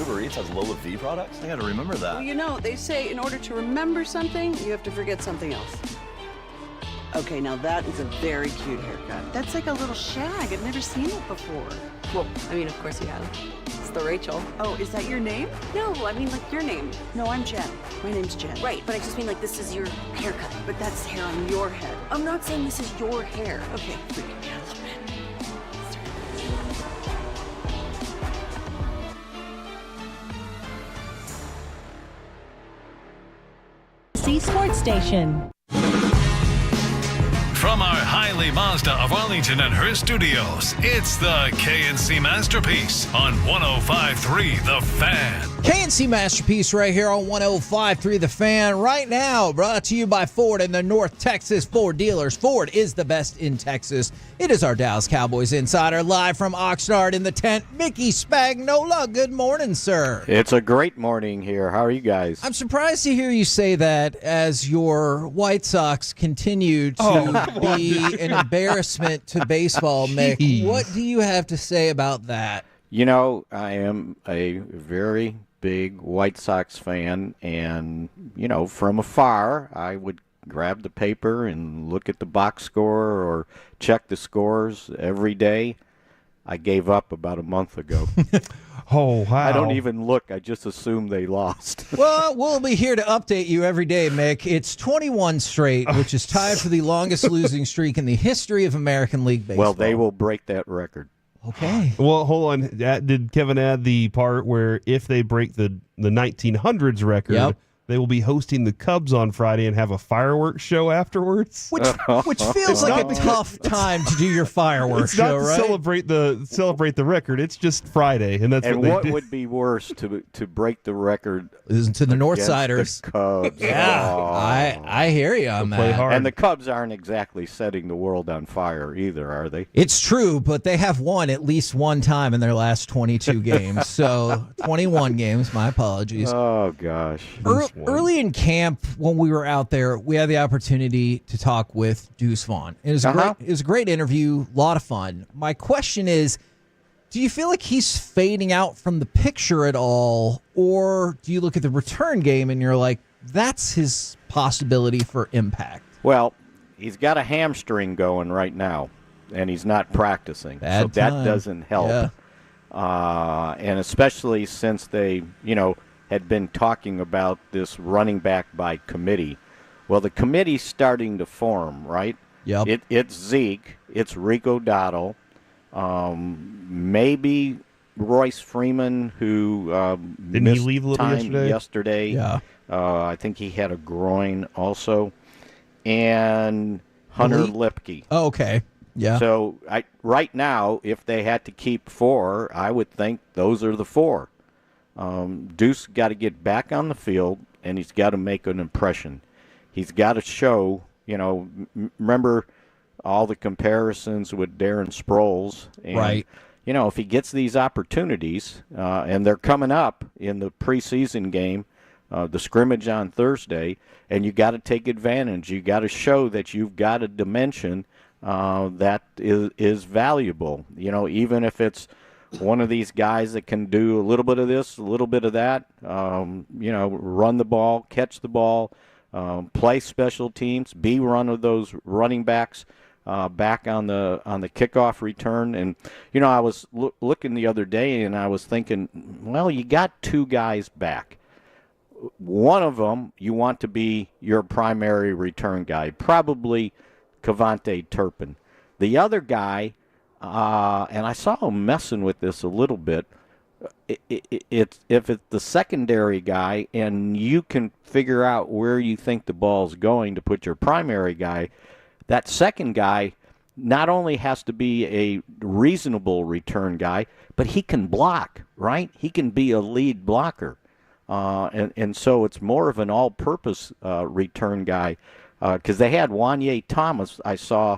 Uber Eats has low fee products? I gotta remember that. Well, you know, they say in order to remember something, you have to forget something else. Okay, now that is a very cute haircut. That's like a little shag. I've never seen it before. Well, I mean, of course you have. It's the Rachel. Oh, is that your name? No, I mean like your name. No, I'm Jen. My name's Jen. Right, but I just mean like this is your haircut. But that's hair on your head. I'm not saying this is your hair. Okay, freaking me out a little bit. Sports Station. From our Hiley Mazda of Arlington and Hearst studios, it's the KNC Masterpiece on 105.3 The Fan. KNC Masterpiece right here on 105.3 The Fan. Right now, brought to you by Ford and the North Texas Ford dealers. Ford is the best in Texas. It is our Dallas Cowboys insider live from Oxnard in the tent, Mickey Spagnola. Good morning, sir. It's a great morning here. How are you guys? I'm surprised to hear you say that as your White Sox continue to be an embarrassment to baseball, Mick. What do you have to say about that? You know, I am a very big White Sox fan, and, you know, from afar, I would grab the paper and look at the box score or check the scores every day. I gave up about a month ago. Oh, wow. I don't even look. I just assume they lost. Well, we'll be here to update you every day, Mick. It's 21 straight, which is tied for the longest losing streak in the history of American League Baseball. Well, they will break that record. Okay. Well, hold on. Did Kevin add the part where if they break the 1900s record, they will be hosting the Cubs on Friday and have a fireworks show afterwards? Which feels like a tough time to do your fireworks it's not show, to right? celebrate the record. It's just Friday, and that's and what they do. would be worse to break the record? Is to the Northsiders. The Cubs. Yeah, Oh. I hear you on that. And the Cubs aren't exactly setting the world on fire either, are they? It's true, but they have won at least one time in their last 22 games. So 21 games. My apologies. Oh gosh. Early in camp, when we were out there, we had the opportunity to talk with Deuce Vaughn. It was a great interview, a lot of fun. My question is, do you feel like he's fading out from the picture at all, or do you look at the return game and you're like, that's his possibility for impact? Well, he's got a hamstring going right now, and he's not practicing, so that doesn't help. Yeah. And especially since they, had been talking about this running back by committee. Well, the committee's starting to form, right? Yep. It's Zeke, it's Rico Dotto, maybe Royce Freeman, who Didn't he missed leave a little time yesterday? Yeah. I think he had a groin also, and Hunter Lipke. Oh, okay. Yeah. So right now, if they had to keep four, I would think those are the four. Deuce got to get back on the field, and he's got to make an impression. He's got to show, remember all the comparisons with Darren Sproles. And, right. If he gets these opportunities, and they're coming up in the preseason game, the scrimmage on Thursday, and you got to take advantage. You got to show that you've got a dimension that is valuable. Even if it's one of these guys that can do a little bit of this, a little bit of that, run the ball, catch the ball, play special teams, be one of those running backs back on the kickoff return. And, I was looking the other day and I was thinking, well, you got two guys back. One of them you want to be your primary return guy, probably Kevontae Turpin. The other guy, and I saw him messing with this a little bit. If it's the secondary guy and you can figure out where you think the ball's going to put your primary guy, that second guy not only has to be a reasonable return guy, but he can block, right? He can be a lead blocker. And so it's more of an all-purpose return guy because they had Wanye Thomas, I saw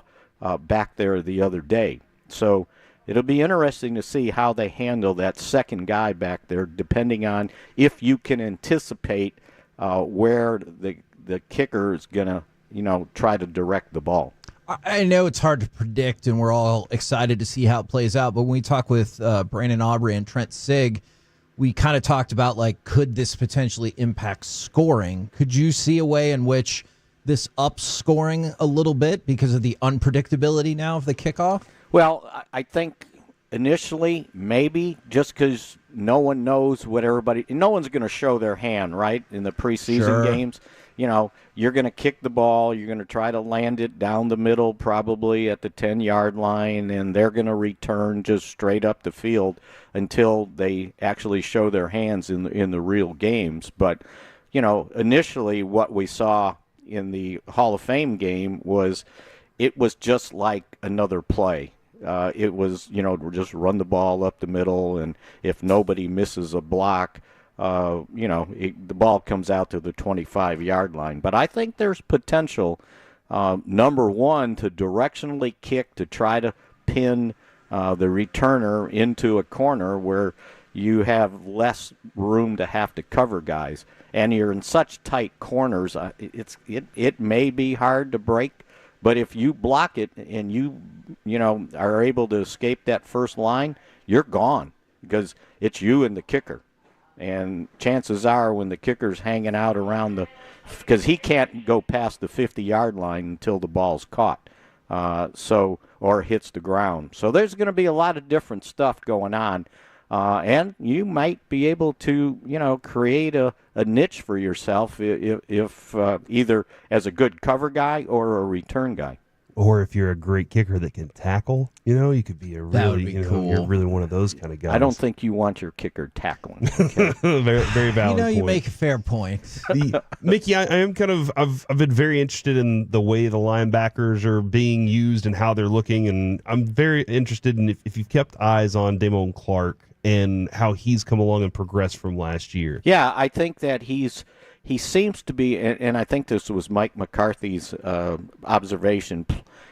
back there the other day. So it'll be interesting to see how they handle that second guy back there, depending on if you can anticipate where the kicker is going to, try to direct the ball. I know it's hard to predict, and we're all excited to see how it plays out. But when we talk with Brandon Aubrey and Trent Sig, we kind of talked about, like, could this potentially impact scoring? Could you see a way in which this ups scoring a little bit because of the unpredictability now of the kickoff? Well, I think initially, maybe, just because no one knows what no one's going to show their hand, right, in the preseason games. You know, you're going to kick the ball, you're going to try to land it down the middle, probably at the 10-yard line, and they're going to return just straight up the field until they actually show their hands in the real games. But, you know, initially what we saw in the Hall of Fame game was it was just like another play. It was, you know, just run the ball up the middle, and if nobody misses a block, you know, the ball comes out to the 25-yard line. But I think there's potential, number one, to directionally kick to try to pin the returner into a corner where you have less room to have to cover guys. And you're in such tight corners, it may be hard to break. But if you block it and you know, are able to escape that first line, you're gone because it's you and the kicker. And chances are when the kicker's hanging out around because he can't go past the 50-yard line until the ball's caught, or hits the ground. So there's going to be a lot of different stuff going on. And you might be able to, you know, create a niche for yourself if either as a good cover guy or a return guy. Or if you're a great kicker that can tackle, you know, you could be cool. You're really one of those kind of guys. I don't think you want your kicker tackling. Okay? very, very valid. You know, point. you make a fair point. Mickey, I am kind of. I've been very interested in the way the linebackers are being used and how they're looking, and I'm very interested in if you've kept eyes on Damone Clark and how he's come along and progressed from last year. Yeah, I think that he seems to be, and I think this was Mike McCarthy's observation,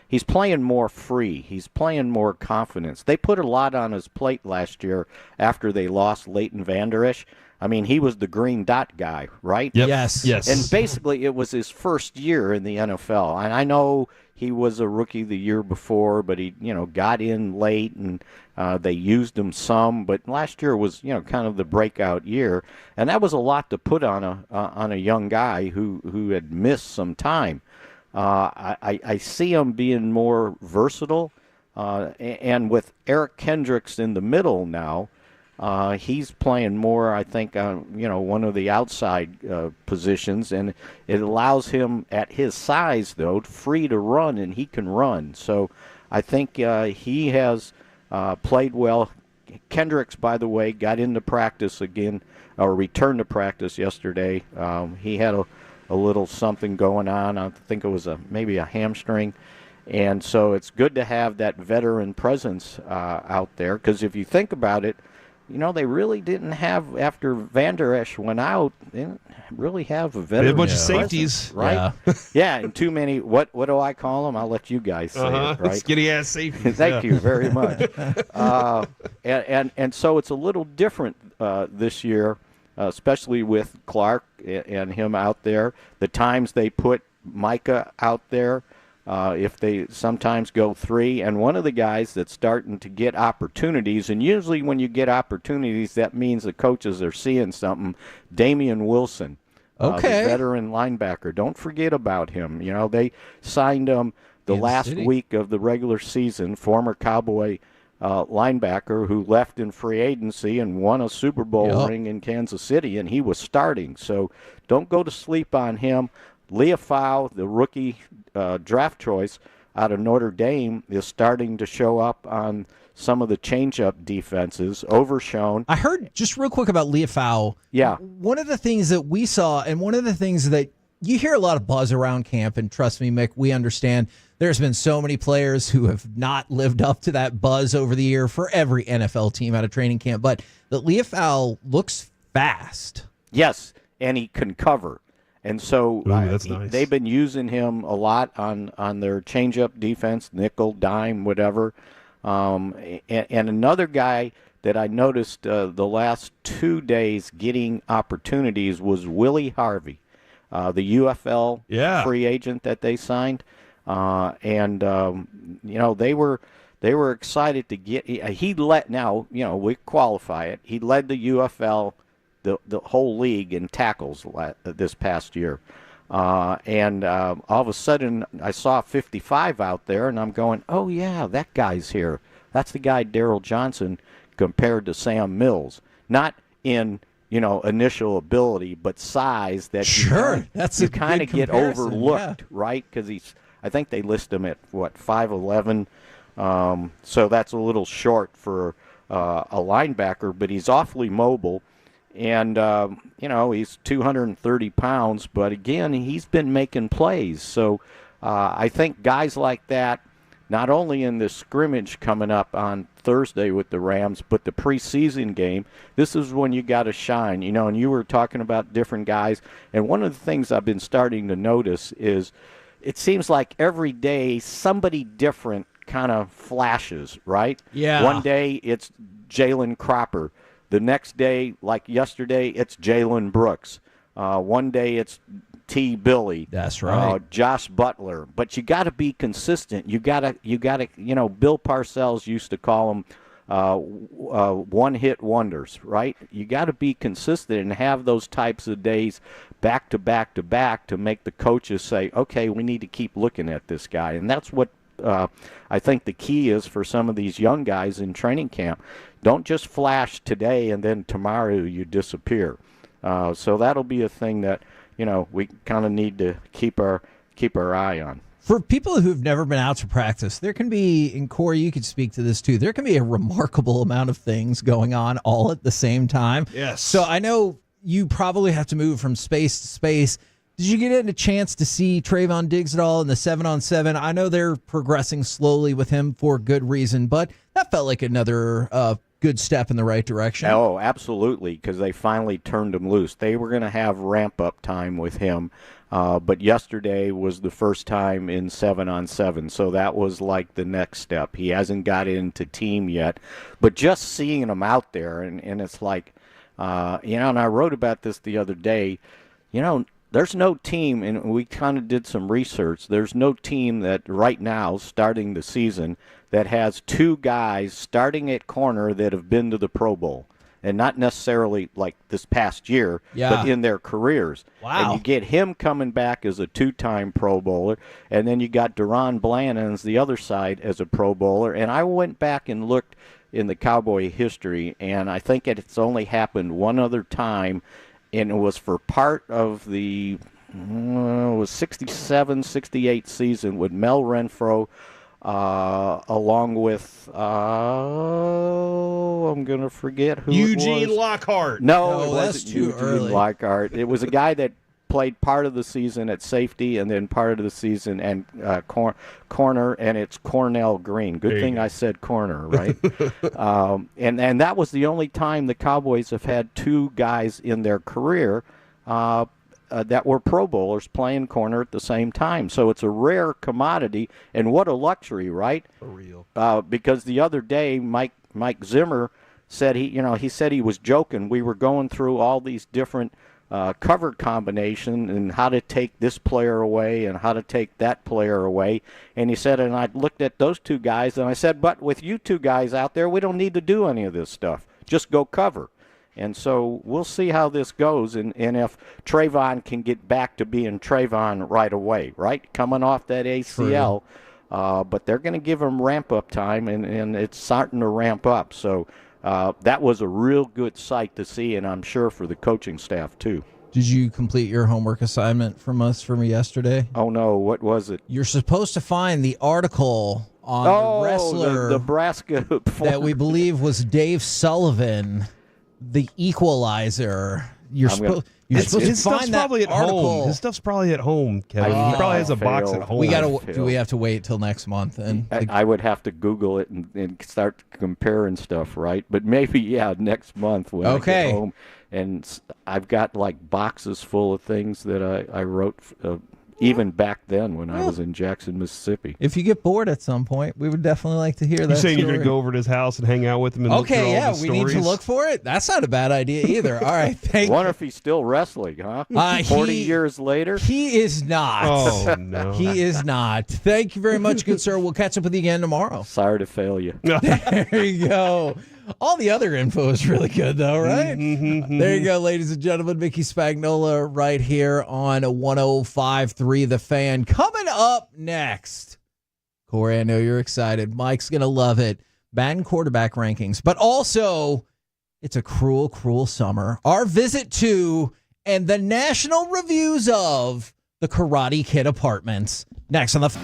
he's playing more free. He's playing more confidence. They put a lot on his plate last year after they lost Leighton Vander Esch. I mean, he was the green dot guy, right? Yep. Yes. And basically it was his first year in the NFL. And I know he was a rookie the year before, but he, you know, got in late and they used him some. But last year was, you know, kind of the breakout year, and that was a lot to put on a young guy who had missed some time. I see him being more versatile, and with Eric Kendricks in the middle now, he's playing more, I think, on, you know, one of the outside positions, and it allows him at his size, though, free to run, and he can run. So I think he has played well. Kendricks, by the way, got into practice again, or returned to practice yesterday. He had a little something going on. I think it was maybe a hamstring. And so it's good to have that veteran presence out there, because if you think about it, you know, they really didn't have, after Vander Esch went out, they didn't really have a veteran. A bunch of safeties. Right? Yeah, and too many, what do I call them? I'll let you guys say it, right? Skinny-ass safeties. Thank you very much. And so it's a little different this year, especially with Clark and him out there. The times they put Micah out there, if they sometimes go three, and one of the guys that's starting to get opportunities, and usually when you get opportunities, that means the coaches are seeing something, Damian Wilson, the veteran linebacker. Don't forget about him. You know, they signed him the last week of the regular season, former Cowboy linebacker who left in free agency and won a Super Bowl ring in Kansas City, and he was starting. So don't go to sleep on him. Leafau, the rookie draft choice out of Notre Dame, is starting to show up on some of the change-up defenses, overshown. I heard, just real quick about Leafau. Yeah. One of the things that we saw, and one of the things that you hear a lot of buzz around camp, and trust me, Mick, we understand there's been so many players who have not lived up to that buzz over the year for every NFL team out of training camp, but that Leafau looks fast. Yes, and he can cover. And so that's nice. They've been using him a lot on their change-up defense, nickel, dime, whatever. And another guy that I noticed the last 2 days getting opportunities was Willie Harvey, the UFL free agent that they signed. You know, they were they were excited to get. He led. Now, we qualify it. He led the UFL, the whole league in tackles this past year. And all of a sudden, I saw 55 out there, and I'm going, oh, yeah, that guy's here. That's the guy, Daryl Johnson, compared to Sam Mills. Not in, initial ability, but size that you kind of get overlooked, right? Because I think they list him at, 5'11". So that's a little short for a linebacker, but he's awfully mobile. And, he's 230 pounds, but again, he's been making plays. So I think guys like that, not only in the scrimmage coming up on Thursday with the Rams, but the preseason game, this is when you got to shine, and you were talking about different guys. And one of the things I've been starting to notice is it seems like every day somebody different kind of flashes, right? Yeah. One day it's Jalen Cropper. The next day, like yesterday, it's Jalen Brooks. One day it's T. Billy. That's right. Josh Butler. But you got to be consistent. You got to. Bill Parcells used to call them one-hit wonders, right? You got to be consistent and have those types of days back to back to back to make the coaches say, okay, we need to keep looking at this guy. And that's what I think the key is for some of these young guys in training camp. Don't just flash today and then tomorrow you disappear. So that'll be a thing that we kind of need to keep our eye on. For people who've never been out to practice, there can be, and Corey, you could speak to this too, there can be a remarkable amount of things going on all at the same time. Yes. So I know you probably have to move from space to space. Did you get a chance to see Trevon Diggs at all in the 7-on-7? I know they're progressing slowly with him for good reason, but that felt like another good step in the right direction. Oh, absolutely, because they finally turned him loose. They were going to have ramp-up time with him, but yesterday was the first time in 7-on-7, so that was like the next step. He hasn't got into team yet, but just seeing him out there, and it's like, and I wrote about this the other day, there's no team, and we kind of did some research, there's no team that right now, starting the season, that has two guys starting at corner that have been to the Pro Bowl. And not necessarily like this past year, but in their careers. Wow. And you get him coming back as a two-time Pro Bowler, and then you got Deron Blandon's the other side as a Pro Bowler. And I went back and looked in the Cowboy history, and I think it's only happened one other time, and it was for part of the 67-68 season with Mel Renfro, along with I'm gonna forget who Eugene it was. Lockhart. No, it that's wasn't too Eugene early. Lockhart. It was a guy that played part of the season at safety and then part of the season and corner, and it's Cornell Green. Good thing I said corner, right? And that was the only time the Cowboys have had two guys in their career that were Pro Bowlers playing corner at the same time. So it's a rare commodity, and what a luxury, right? For real. Because the other day, Mike Zimmer said he said he was joking. We were going through all these different cover combination and how to take this player away and how to take that player away. And he said, and I looked at those two guys and I said, but with you two guys out there, we don't need to do any of this stuff. Just go cover. And so we'll see how this goes, and if Trevon can get back to being Trevon right away, right? Coming off that ACL. But they're going to give him ramp-up time, and it's starting to ramp up. So that was a real good sight to see, and I'm sure for the coaching staff too. Did you complete your homework assignment from yesterday? Oh, no. What was it? You're supposed to find the article on the wrestler the Nebraska that we believe was Dave Sullivan, the Equalizer. You're supposed to find that probably at article. home. His stuff's probably at home, Kevin. He probably has a box at home. Do we have to wait till next month? And I would have to Google it and start comparing stuff, right? But maybe, next month when I get home. And I've got like boxes full of things that I wrote even back then when I was in Jackson, Mississippi. If you get bored at some point, we would definitely like to hear that. You saying story. you're going to go over to his house and hang out with him and look through all yeah, the we stories? need to look for it. That's not a bad idea either. All right, thank Wonder if he's still wrestling, huh? 40 years later? He is not. Oh, no. He is not. Thank you very much, good sir. We'll catch up with you again tomorrow. Sorry to fail you. There you go. All the other info is really good, though, right? There you go, ladies and gentlemen. Mickey Spagnola right here on 105.3 The Fan. Coming up next, Corey, I know you're excited. Mike's going to love it. Madden quarterback rankings, but also it's a cruel, cruel summer. Our visit to and the national reviews of the Karate Kid Apartments. Next on the...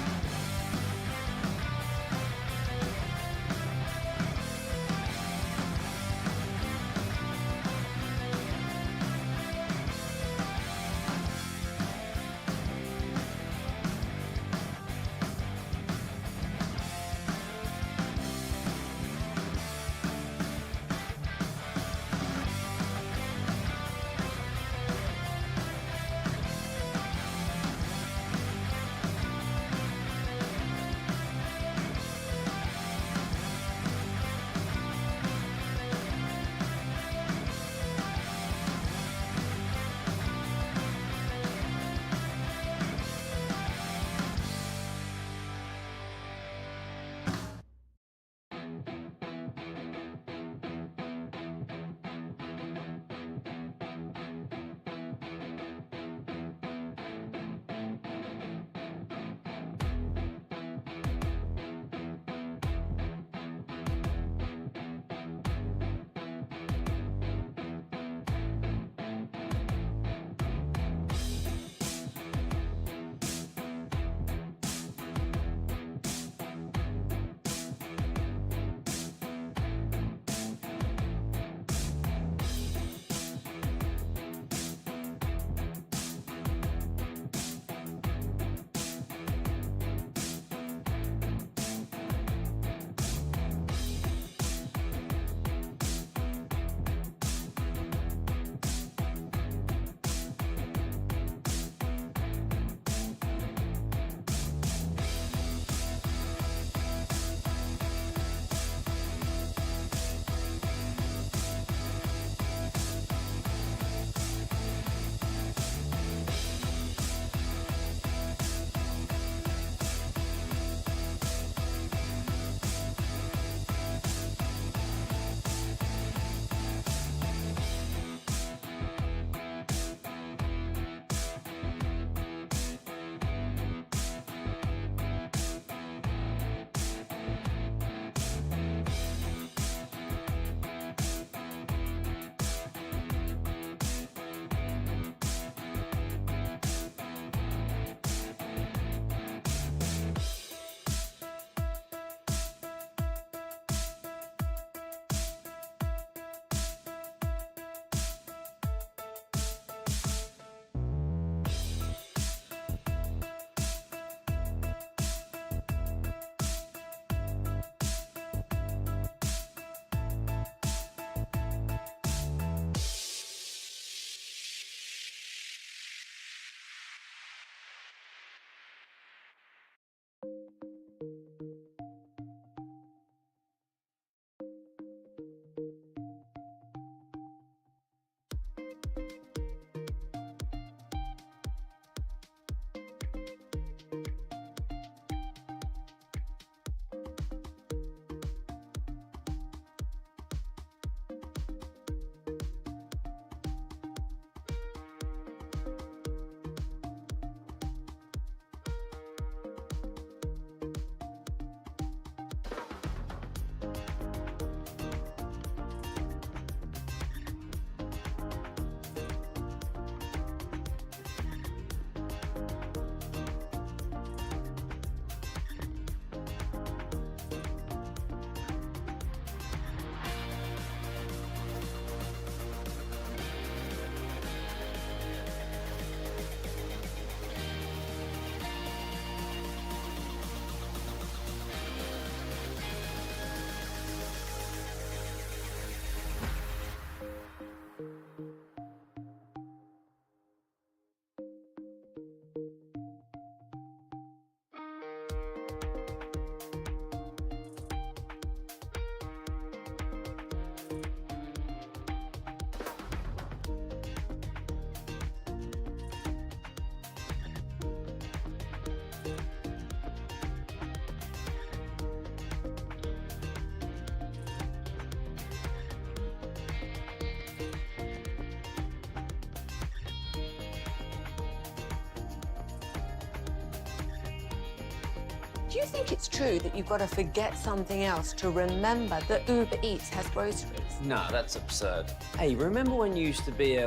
Do you think it's true that you've got to forget something else to remember that Uber Eats has groceries? No, that's absurd. Hey, remember when you used to be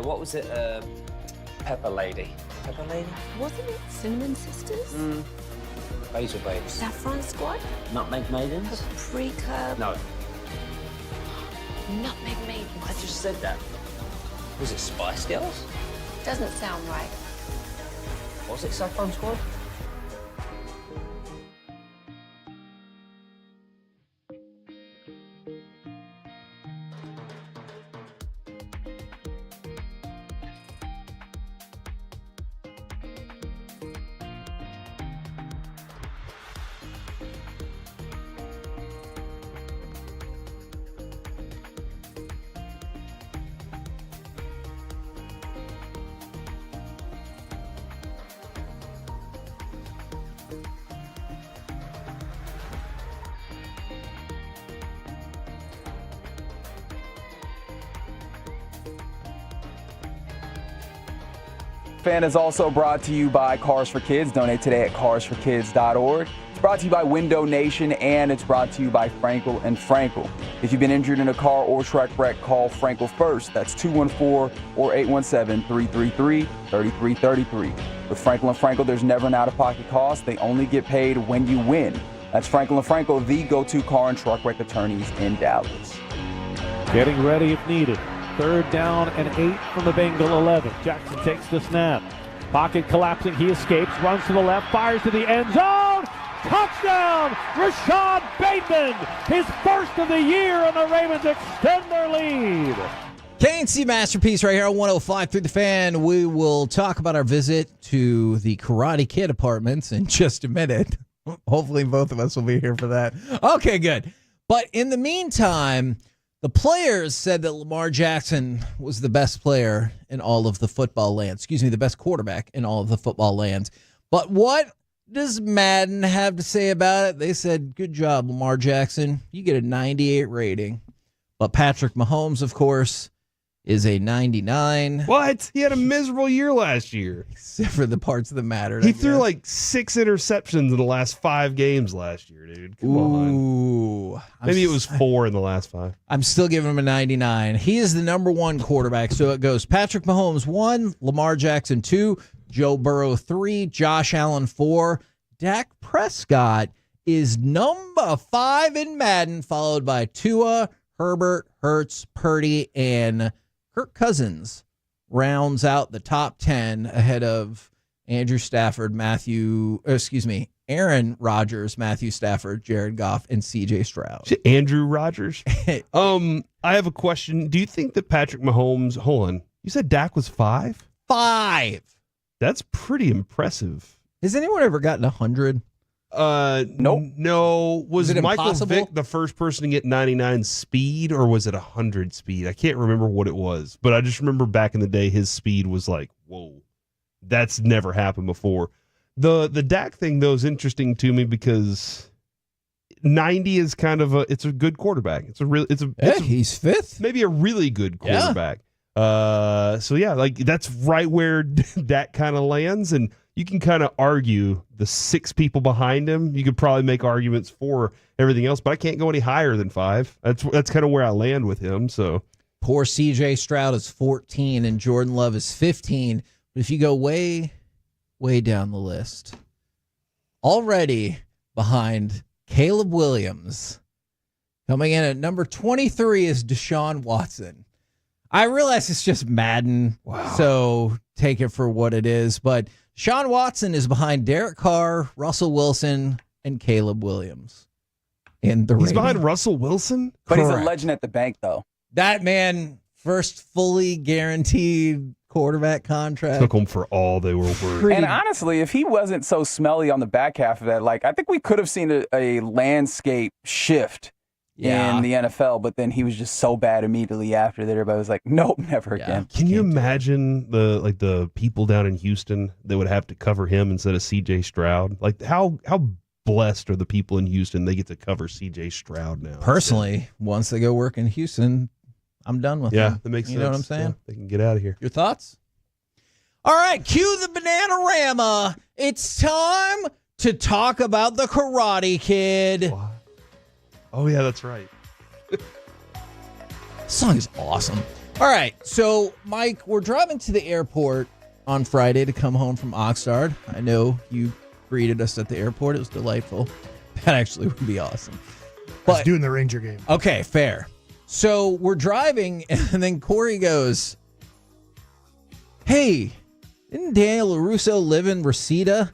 Pepper Lady? Pepper Lady? Wasn't it Cinnamon Sisters? Basil Babes. Saffron Squad? Nutmeg Maidens? Paprika? No. Nutmeg Maidens. I just said that. Was it Spice Girls? Doesn't sound right. Was it Saffron Squad? Fan is also brought to you by Cars for Kids. Donate today at carsforkids.org. It's brought to you by Window Nation, and it's brought to you by Frankel and Frankel. If you've been injured in a car or truck wreck, call Frankel first. That's 214 or 817-333-3333. With Frankel and Frankel, there's never an out-of-pocket cost. They only get paid when you win. That's Frankel and Frankel, the go-to car and truck wreck attorneys in Dallas. Getting ready if needed. 3rd down and 8 from the Bengal 11. Jackson takes the snap. Pocket collapsing. He escapes. Runs to the left. Fires to the end zone. Touchdown! Rashad Bateman. His first of the year, and the Ravens extend their lead. KNC Masterpiece right here on 105 through the Fan. We will talk about our visit to the Karate Kid apartments in just a minute. Hopefully both of us will be here for that. Okay, good. But in the meantime, the players said that Lamar Jackson was the best player in all of the football land. Excuse me, the best quarterback in all of the football lands. But what does Madden have to say about it? They said, good job, Lamar Jackson. You get a 98 rating. But Patrick Mahomes, of course, is a 99. What? He had a miserable year last year. Except for the parts that mattered. He threw like 6 interceptions in the last 5 games last year, dude. Come on. Maybe it was 4 in the last 5. I'm still giving him a 99. He is the number 1 quarterback. So it goes Patrick Mahomes 1, Lamar Jackson 2, Joe Burrow 3, Josh Allen 4. Dak Prescott is number 5 in Madden, followed by Tua, Herbert, Hurts, Purdy, and Kirk Cousins rounds out the top 10 ahead of Andrew Stafford, Aaron Rodgers, Matthew Stafford, Jared Goff, and CJ Stroud. Andrew Rodgers? I have a question. Do you think that Patrick Mahomes, hold on, you said Dak was 5? 5. That's pretty impressive. Has anyone ever gotten 100? Nope. No. Was it Michael impossible? Vick the first person to get 99 speed, or was it 100 speed? I can't remember what it was, but I just remember back in the day his speed was like, whoa, that's never happened before. The Dak thing, though, is interesting to me because 90 is kind of it's a good quarterback. He's 5th. Maybe a really good quarterback. So yeah, like that's right where Dak kind of lands, and you can kind of argue the 6 people behind him. You could probably make arguments for everything else, but I can't go any higher than 5. That's kind of where I land with him. So poor CJ Stroud is 14 and Jordan Love is 15. But if you go way, way down the list, already behind Caleb Williams, coming in at number 23 is Deshaun Watson. I realize it's just Madden, so take it for what it is. But Deshaun Watson is behind Derek Carr, Russell Wilson, and Caleb Williams. He's behind Russell Wilson? But he's a legend at the bank, though. That man, first fully guaranteed quarterback contract. Took them for all they were worth. And honestly, if he wasn't so smelly on the back half of that, like I think we could have seen a landscape shift in the NFL, but then he was just so bad immediately after that everybody was like, nope, never again. Can you imagine the people down in Houston that would have to cover him instead of CJ Stroud? Like how blessed are the people in Houston they get to cover CJ Stroud now? Personally, once they go work in Houston, I'm done with them. Yeah, that makes sense. You know what I'm saying? Yeah, they can get out of here. Your thoughts? All right, cue the Bananarama. It's time to talk about the Karate Kid. What? Oh, yeah, that's right. This song is awesome. All right, so, Mike, we're driving to the airport on Friday to come home from Oxnard. I know you greeted us at the airport. It was delightful. That actually would be awesome. I was doing the Ranger game. Okay, fair. So we're driving, and then Corey goes, hey, didn't Daniel LaRusso live in Reseda?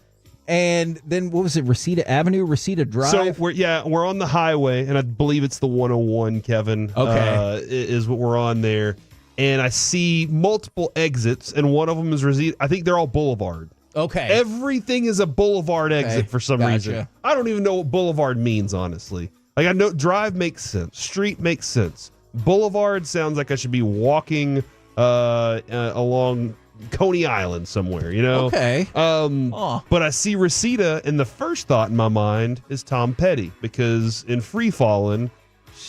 And then, what was it, Reseda Avenue, Reseda Drive? So, we're on the highway, and I believe it's the 101, Kevin. Okay. Is what we're on there. And I see multiple exits, and one of them is Reseda. I think they're all Boulevard. Okay. Everything is a Boulevard exit for some reason. I don't even know what Boulevard means, honestly. Like, I know Drive makes sense. Street makes sense. Boulevard sounds like I should be walking along Coney Island somewhere, you know? Okay. But I see Reseda, and the first thought in my mind is Tom Petty, because in Free Fallin',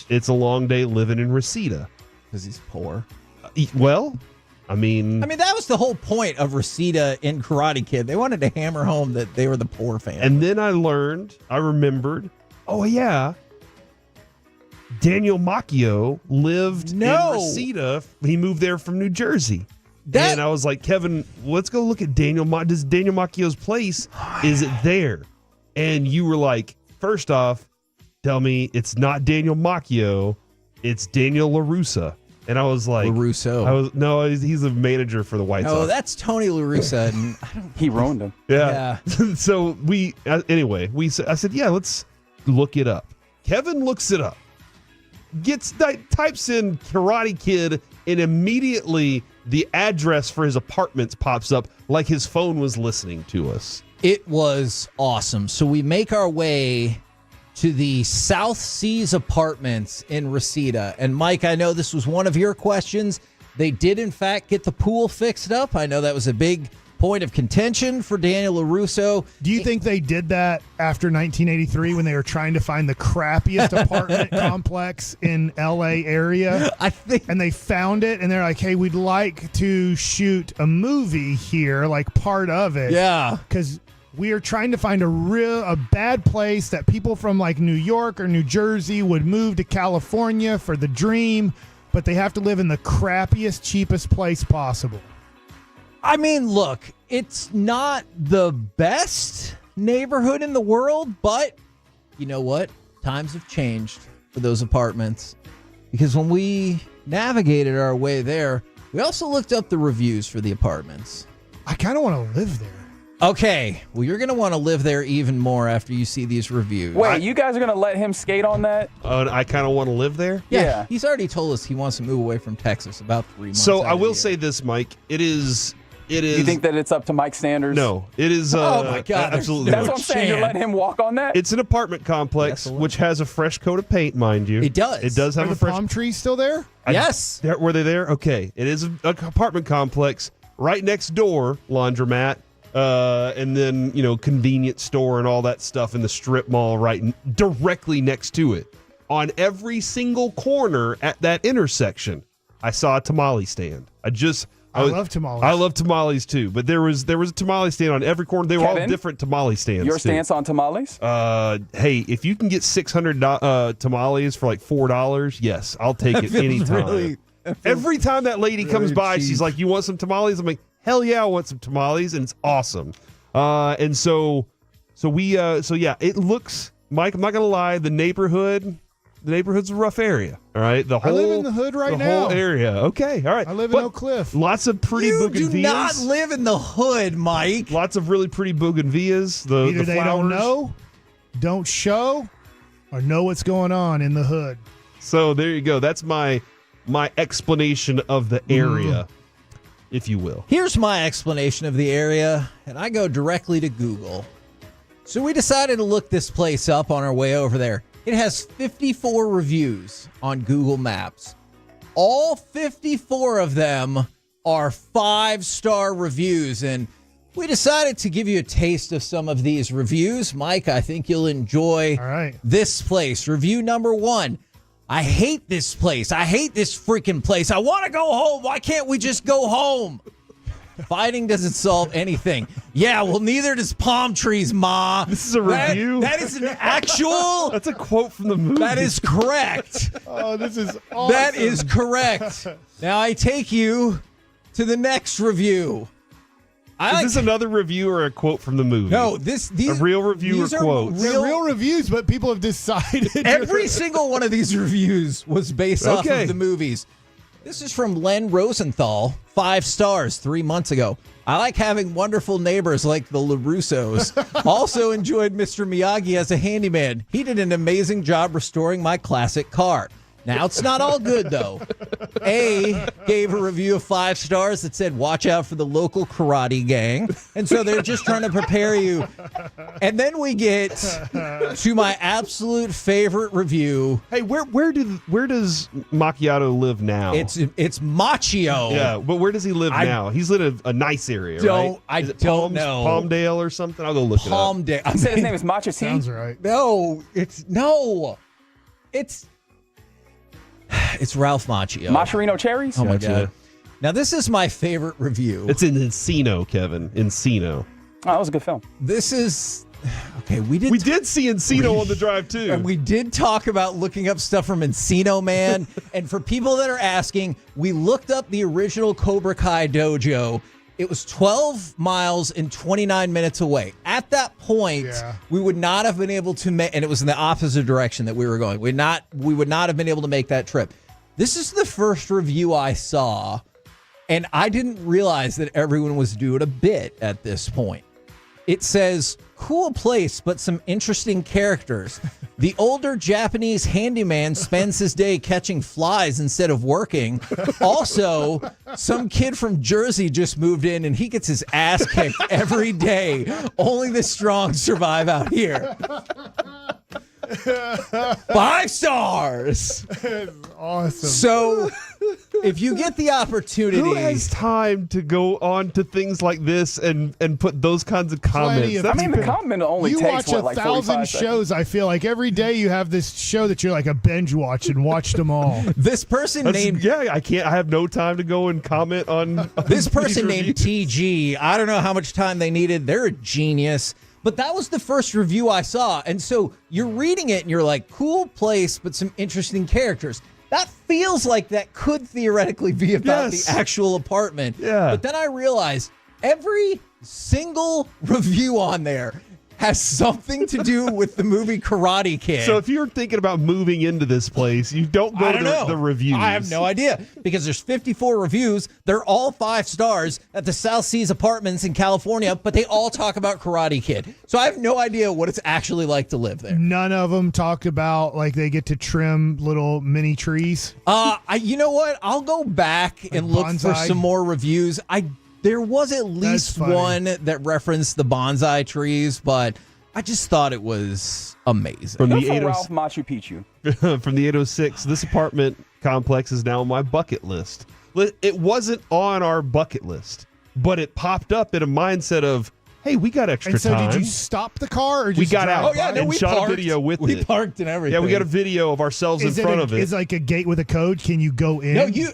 it's a long day living in Reseda. Because he's poor. Well, I mean, that was the whole point of Reseda in Karate Kid. They wanted to hammer home that they were the poor family. And then I remembered, oh, yeah, Daniel Macchio lived in Reseda. He moved there from New Jersey. And I was like, Kevin, let's go look at Daniel Macchio's place. Is it there? And you were like, first off, tell me it's not Daniel Macchio, it's Daniel LaRussa. And I was like, LaRusso. He's a manager for the White Sox. Oh, that's Tony LaRussa. And he ruined him. Yeah. So I said, yeah, let's look it up. Kevin looks it up, types in Karate Kid, and immediately the address for his apartments pops up like his phone was listening to us. It was awesome. So we make our way to the South Seas Apartments in Reseda. And Mike, I know this was one of your questions. They did, in fact, get the pool fixed up. I know that was a big point of contention for Daniel LaRusso. Do you think they did that after 1983 when they were trying to find the crappiest apartment complex in LA area? I think. And they found it, and they're like, hey, we'd like to shoot a movie here, like part of it. Yeah. Because we are trying to find a bad place that people from like New York or New Jersey would move to California for the dream, but they have to live in the crappiest, cheapest place possible. I mean, look, it's not the best neighborhood in the world, but you know what? Times have changed for those apartments, because when we navigated our way there, we also looked up the reviews for the apartments. I kind of want to live there. Okay, well, you're going to want to live there even more after you see these reviews. Wait, you guys are going to let him skate on that? I kind of want to live there? Yeah, he's already told us he wants to move away from Texas about 3 months. So I will say this, Mike. It is. You think that it's up to Mike's standards? No, it is. Oh my God! Absolutely. That's what I'm saying. You're letting him walk on that? It's an apartment complex which has a fresh coat of paint, mind you. It does. It does have Are a the fresh. palm trees still there? Yes. Were they there? Okay. It is an apartment complex right next door, laundromat, and then convenience store and all that stuff in the strip mall directly next to it. On every single corner at that intersection, I saw a tamale stand. I love tamales. I love tamales too, but there was a tamale stand on every corner. They were all different tamale stands. Your stance on tamales? Hey, if you can get 600 tamales for like $4, yes, I'll take it anytime. Every time that lady comes by, she's like, "You want some tamales?" I'm like, "Hell yeah, I want some tamales," and it's awesome. And so yeah, it looks. Mike, I'm not gonna lie, the neighborhood's a rough area. All right, I live in the hood right now. The whole area. Okay, all right. I live in Oak Cliff. Lots of pretty bougainvilleas. You do not live in the hood, Mike. Lots of really pretty bougainvilleas. Either the they flowers. don't know, don't show, or know what's going on in the hood. So there you go. That's my explanation of the area, if you will. Here's my explanation of the area, and I go directly to Google. So we decided to look this place up on our way over there. It has 54 reviews on Google Maps. All 54 of them are 5-star reviews, and we decided to give you a taste of some of these reviews. Mike, I think you'll enjoy this place. Review number 1. I hate this place. I hate this freaking place. I want to go home. Why can't we just go home? Fighting doesn't solve anything. Yeah, well, neither does palm trees, Ma. This is a review. That is an actual. That's a quote from the movie. That is correct. Oh, this is awesome. That is correct. Now I take you to the next review. Is this another review or a quote from the movie? No, these a real review or quote. They're real reviews, but people have decided. Every single one of these reviews was based off of the movies. This is from Len Rosenthal, 5 stars, 3 months ago. I like having wonderful neighbors like the LaRussos. Also enjoyed Mr. Miyagi as a handyman. He did an amazing job restoring my classic car. Now, it's not all good, though. A gave a review of 5 stars that said, watch out for the local karate gang. And so they're just trying to prepare you. And then we get to my absolute favorite review. Hey, where does Macchiato live now? It's Machio. Yeah, but where does he live now? He's in a nice area, right? I don't know. Palmdale or something? I'll go look it up. Palmdale. You said his name is Macha T? Sounds right. No, it's Ralph Macchio. Mascherino cherries? Oh my God. Now, this is my favorite review. It's in Encino, Kevin. Encino. Oh, that was a good film. This is... Okay, we did see Encino on the drive, too. And we did talk about looking up stuff from Encino, man. And for people that are asking, we looked up the original Cobra Kai dojo. It was 12 miles and 29 minutes away. At that point, we would not have been able to make, and it was in the opposite direction that we were going. We would not have been able to make that trip. This is the first review I saw, and I didn't realize that everyone was doing a bit at this point. It says, cool place, but some interesting characters. The older Japanese handyman spends his day catching flies instead of working. Also, some kid from Jersey just moved in and he gets his ass kicked every day. Only the strong survive out here. 5 stars. Awesome. So, if you get the opportunity, who has time to go on to things like this and put those kinds of comments? The comment only you takes watch like 1,000 shows. I feel like every day you have this show that you're like a binge watch and watched them all. This person named I have no time to go and comment on this person named TG. I don't know how much time they needed. They're a genius. But that was the first review I saw. And so you're reading it and you're like, cool place, but some interesting characters. That feels like that could theoretically be about the actual apartment. Yeah. But then I realized every single review on there has something to do with the movie Karate Kid. So if you're thinking about moving into this place, you don't go to the reviews. I have no idea because there's 54 reviews. They're all 5 stars at the South Seas Apartments in California, but they all talk about Karate Kid. So I have no idea what it's actually like to live there. None of them talked about like they get to trim little mini trees. You know what? I'll go back and look for some more reviews. There was at least one that referenced the bonsai trees, but I just thought it was amazing. From the Ralph Machu Picchu. From the 806, this apartment complex is now on my bucket list. It wasn't on our bucket list, but it popped up in a mindset of, hey, we got extra and so time. Did you stop the car or just we got drive out by? and we shot parked. a video with it. We parked and everything. Yeah, we got a video of ourselves in front of it. Is like a gate with a code? Can you go in? No, you.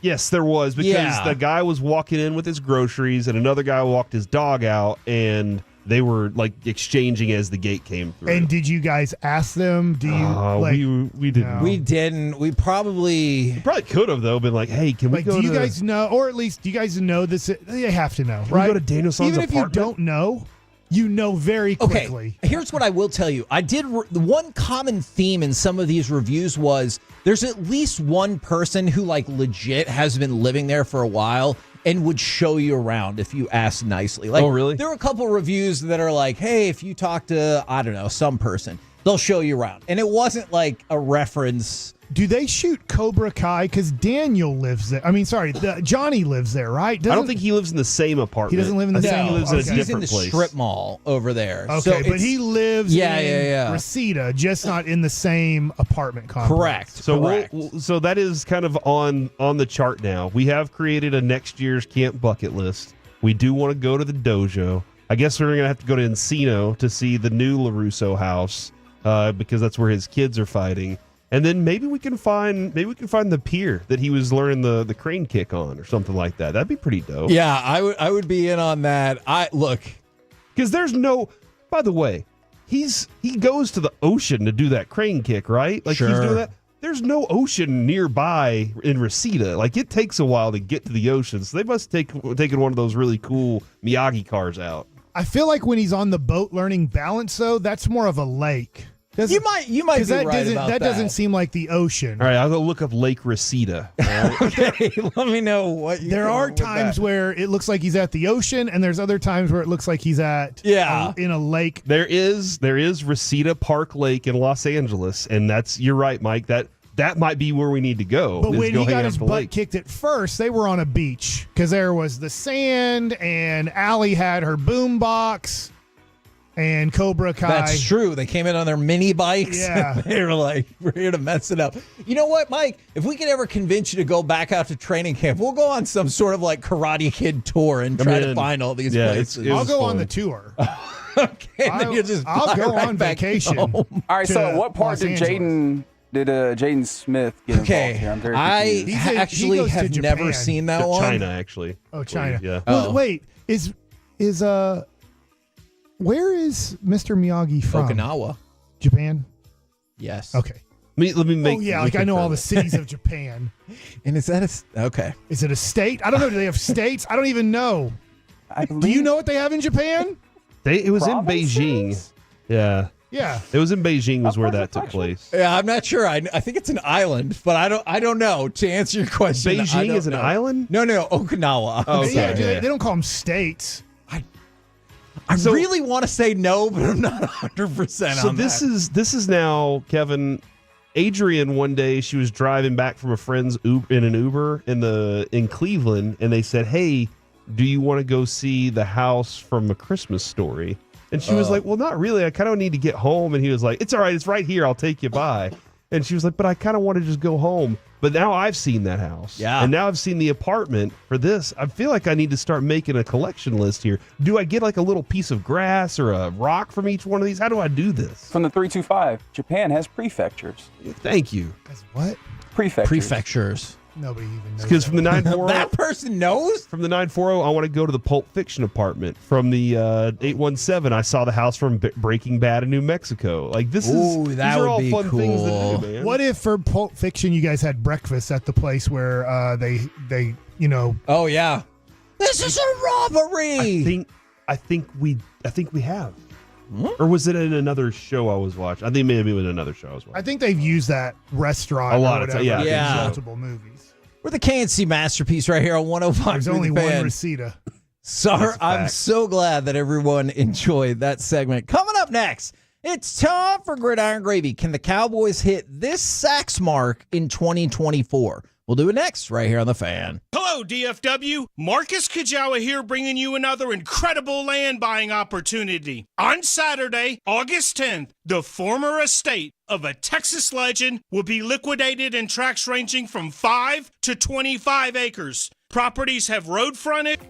Yes, there was because the guy was walking in with his groceries and another guy walked his dog out and they were like exchanging as the gate came through. And did you guys ask them? Do you? We didn't. No. We didn't. We probably could have though. Been like, hey, can we go? Do you guys know, or at least do you guys know this? They have to know, Can right? we go to Daniel San's Even if apartment? you don't know. You know very quickly. Okay, here's what I will tell you. The one common theme in some of these reviews was there's at least one person who like legit has been living there for a while and would show you around if you ask nicely. Like, oh, really? There were a couple reviews that are like, hey, if you talk to, I don't know, some person, they'll show you around. And it wasn't like a reference. Do they shoot Cobra Kai? Because Daniel lives there. I mean, sorry, Johnny lives there, right? I don't think he lives in the same apartment. He doesn't live in the same. He lives in a He's different in the place. strip mall over there. Okay, So but he lives in Reseda, Reseda, just not in the same apartment complex. Correct. So correct. So that is kind of on the chart now. We have created a next year's camp bucket list. We do want to go to the dojo. I guess we're going to have to go to Encino to see the new LaRusso house because that's where his kids are fighting. And then maybe we can find the pier that he was learning the crane kick on or something like that. That'd be pretty dope. Yeah, I would be in on that. Because there's no. By the way, he goes to the ocean to do that crane kick, right? Like he's doing that. There's no ocean nearby in Reseda. Like it takes a while to get to the ocean, so they must taken one of those really cool Miyagi cars out. I feel like when he's on the boat learning balance, though, that's more of a lake. You might be right about that. That doesn't seem like the ocean. All right, I'll go look up Lake Reseda. Right? Okay, let me know what you There are times where it looks like he's at the ocean, and there's other times where it looks like he's at in a lake. There is Reseda Park Lake in Los Angeles, and you're right, Mike. That might be where we need to go. But when he got his butt kicked at first, they were on a beach because there was the sand, and Allie had her boom box. And Cobra Kai. That's true. They came in on their mini bikes. Yeah. They were like, we're here to mess it up. You know what, Mike? If we could ever convince you to go back out to training camp, we'll go on some sort of like Karate Kid tour and try to find all these places. I'll go on the tour. Okay, then you just I'll go right on back vacation. All right, so what part did Jaden Smith get involved here? I'm very confused. I actually have never seen that one. China, actually. Oh, China. Yeah. Well, wait, where is Mr. Miyagi from? Okinawa. Japan? Yes. Okay. Let me make. Oh, yeah, like I know all the cities of Japan. And is that okay? Is it a state? I don't know. Do they have states? I don't even know. Do you know what they have in Japan? It was in Beijing. Yeah. Yeah. It was in Beijing was where that took place. Yeah, I'm not sure. I think it's an island, but I don't know. To answer your question, Beijing is an island? No, Okinawa. Oh, okay. Yeah, they don't call them states. I really want to say no, but I'm not 100% So on this that. is now, Kevin. Adrian one day she was driving back from a friend's in an Uber in Cleveland, and they said, "Hey, do you want to go see the house from A Christmas Story?" And she was like, "Well, not really. I kind of need to get home." And he was like, "It's all right. It's right here. I'll take you by." And she was like, "But I kind of want to just go home." But now I've seen that house. Yeah. And now I've seen the apartment for this. I feel like I need to start making a collection list here. Do I get like a little piece of grass or a rock from each one of these? How do I do this? From the 325, Japan has prefectures. Thank you. As what? Prefectures. Nobody even knows. Because from the 940, that person knows. From the 940, I want to go to the Pulp Fiction apartment. From the 817, I saw the house from Breaking Bad in New Mexico. Like these are all fun things to do, man. What if for Pulp Fiction you guys had breakfast at the place where they Oh yeah. This is a robbery. I think we have. Or was it in another show I was watching? I think maybe it was another show I was watching. I think they've used that restaurant A lot or of whatever times, in multiple movies. We're the KNC masterpiece right here on 105. There's only one Reseda. Sorry, I'm so glad that everyone enjoyed that segment. Coming up next, it's time for Gridiron Gravy. Can the Cowboys hit this sacks mark in 2024? We'll do it next right here on The Fan. Hello, DFW. Marcus Kajawa here bringing you another incredible land buying opportunity. On Saturday, August 10th, the former estate of a Texas legend will be liquidated in tracts ranging from 5 to 25 acres. Properties have road frontage.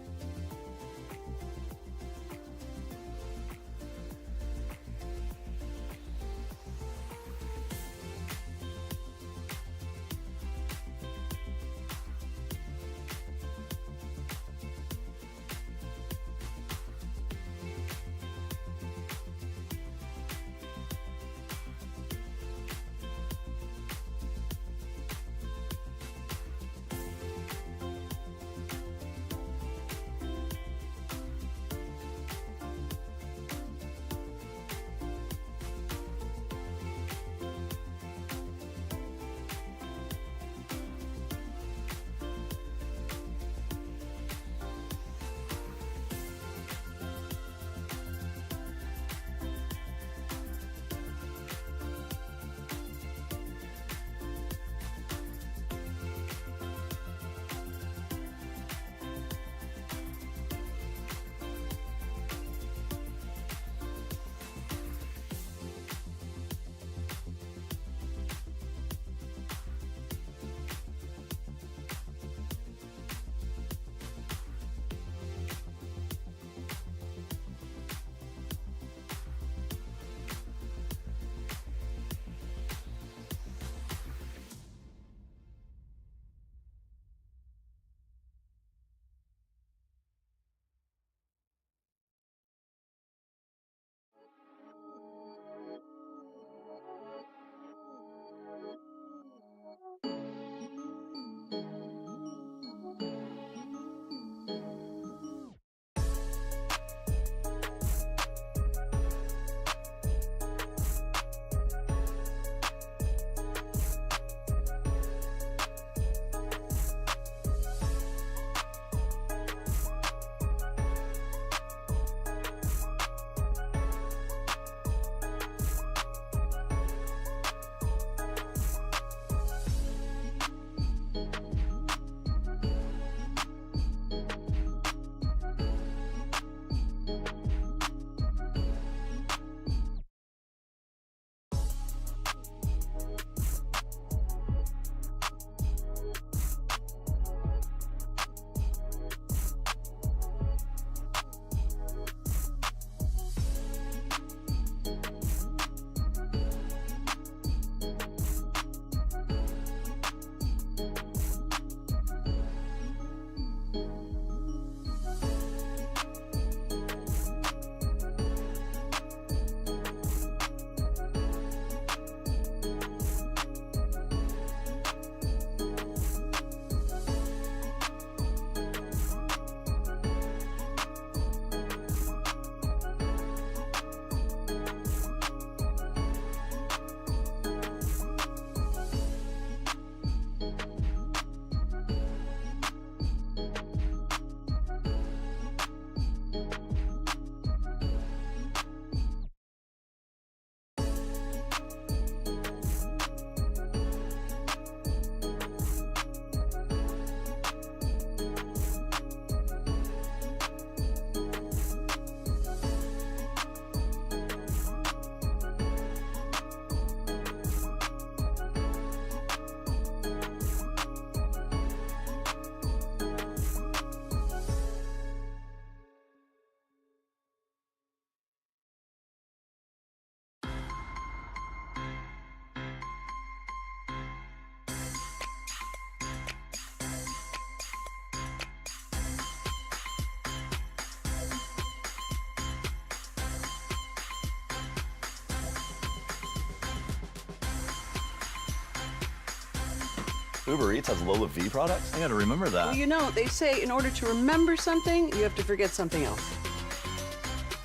Uber Eats has Lola V products? I gotta remember that. Well, you know, they say in order to remember something, you have to forget something else.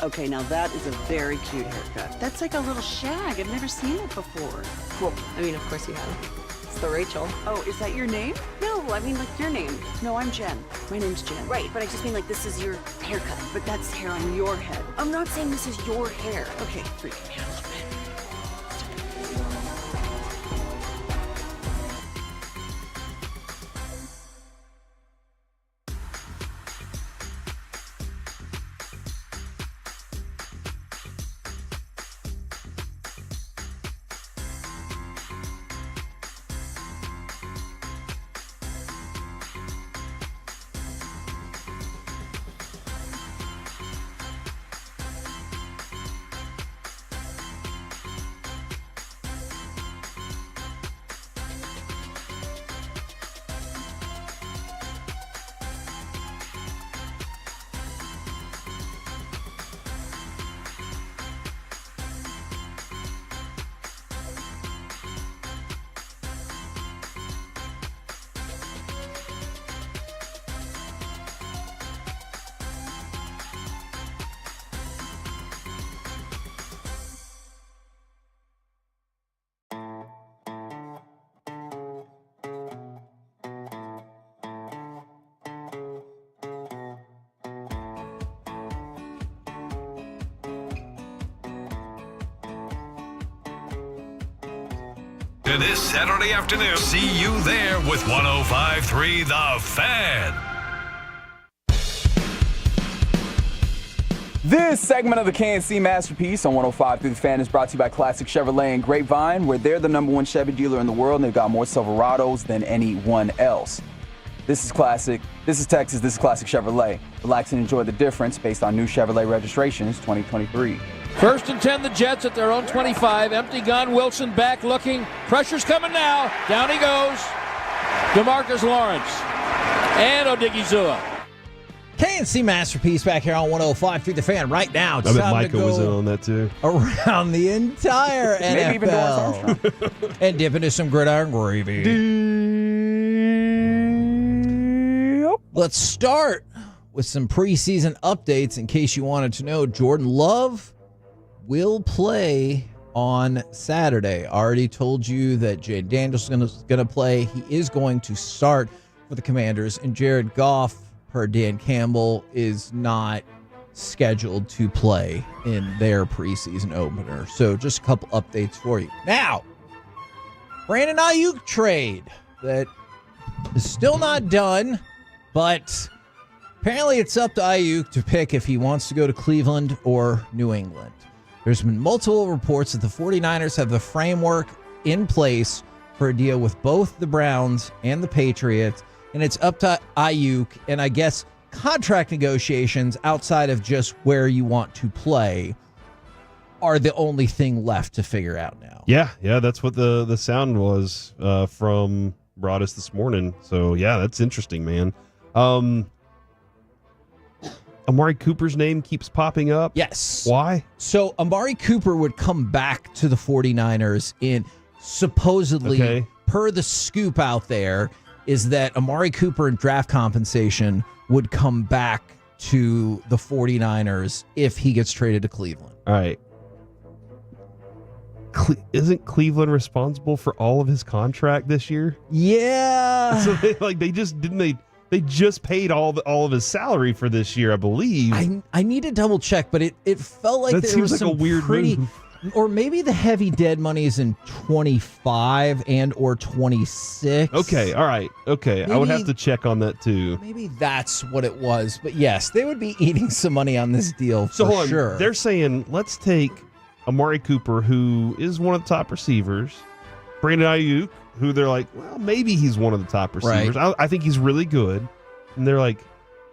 Okay, now that is a very cute haircut. That's like a little shag. I've never seen it before. Well, I mean, of course you have. It's the Rachel. Oh, is that your name? No, I mean, like, your name. No, I'm Jen. My name's Jen. Right, but I just mean, like, this is your haircut. But that's hair on your head. I'm not saying this is your hair. Okay, freaking me out a little bit. This Saturday afternoon. See you there with 105.3 The Fan. This segment of the KNC Masterpiece on 105 through the Fan is brought to you by Classic Chevrolet and Grapevine, where they're the #1 Chevy dealer in the world, and they've got more Silverados than anyone else. This is classic. This is Texas. This is Classic Chevrolet. Relax and enjoy the difference based on new Chevrolet registrations 2023. 1st and 10, the Jets at their own 25. Empty gun. Wilson back looking. Pressure's coming now. Down he goes. DeMarcus Lawrence. And Odigizua. KNC Masterpiece back here on 105 through the Fan right now. It's I bet time Micah to go was in on that too. around the entire Maybe even NFL and dip into some gridiron gravy. Let's start with some preseason updates. In case you wanted to know, Jordan Love will play on Saturday. Already told you that Jay Daniels is going to play. He is going to start for the Commanders, and Jared Goff, per Dan Campbell, is not scheduled to play in their preseason opener. So just a couple updates for you. Now, Brandon Aiyuk trade that is still not done, but apparently it's up to Aiyuk to pick if he wants to go to Cleveland or New England. There's been multiple reports that the 49ers have the framework in place for a deal with both the Browns and the Patriots, and it's up to Aiyuk, and I guess contract negotiations outside of just where you want to play are the only thing left to figure out now. Yeah, that's what the sound was from Broadus this morning. So, yeah, that's interesting, man. Amari Cooper's name keeps popping up. Yes. Why? So Amari Cooper would come back to the 49ers in supposedly, per the scoop out there, is that Amari Cooper and draft compensation would come back to the 49ers if he gets traded to Cleveland. All right. Isn't Cleveland responsible for all of his contract this year? Yeah. So they just paid all of his salary for this year, I believe. I need to double check, but it felt like that there seems was like some a weird move. Or maybe the heavy dead money is in 25 and or 26. Okay, all right. Okay, I would have to check on that too. Maybe that's what it was. But yes, they would be eating some money on this deal So for hold on. sure. They're saying, let's take Amari Cooper, who is one of the top receivers, Brandon Aiyuk, who they're like, well, maybe he's one of the top receivers. Right. I think he's really good. And they're like,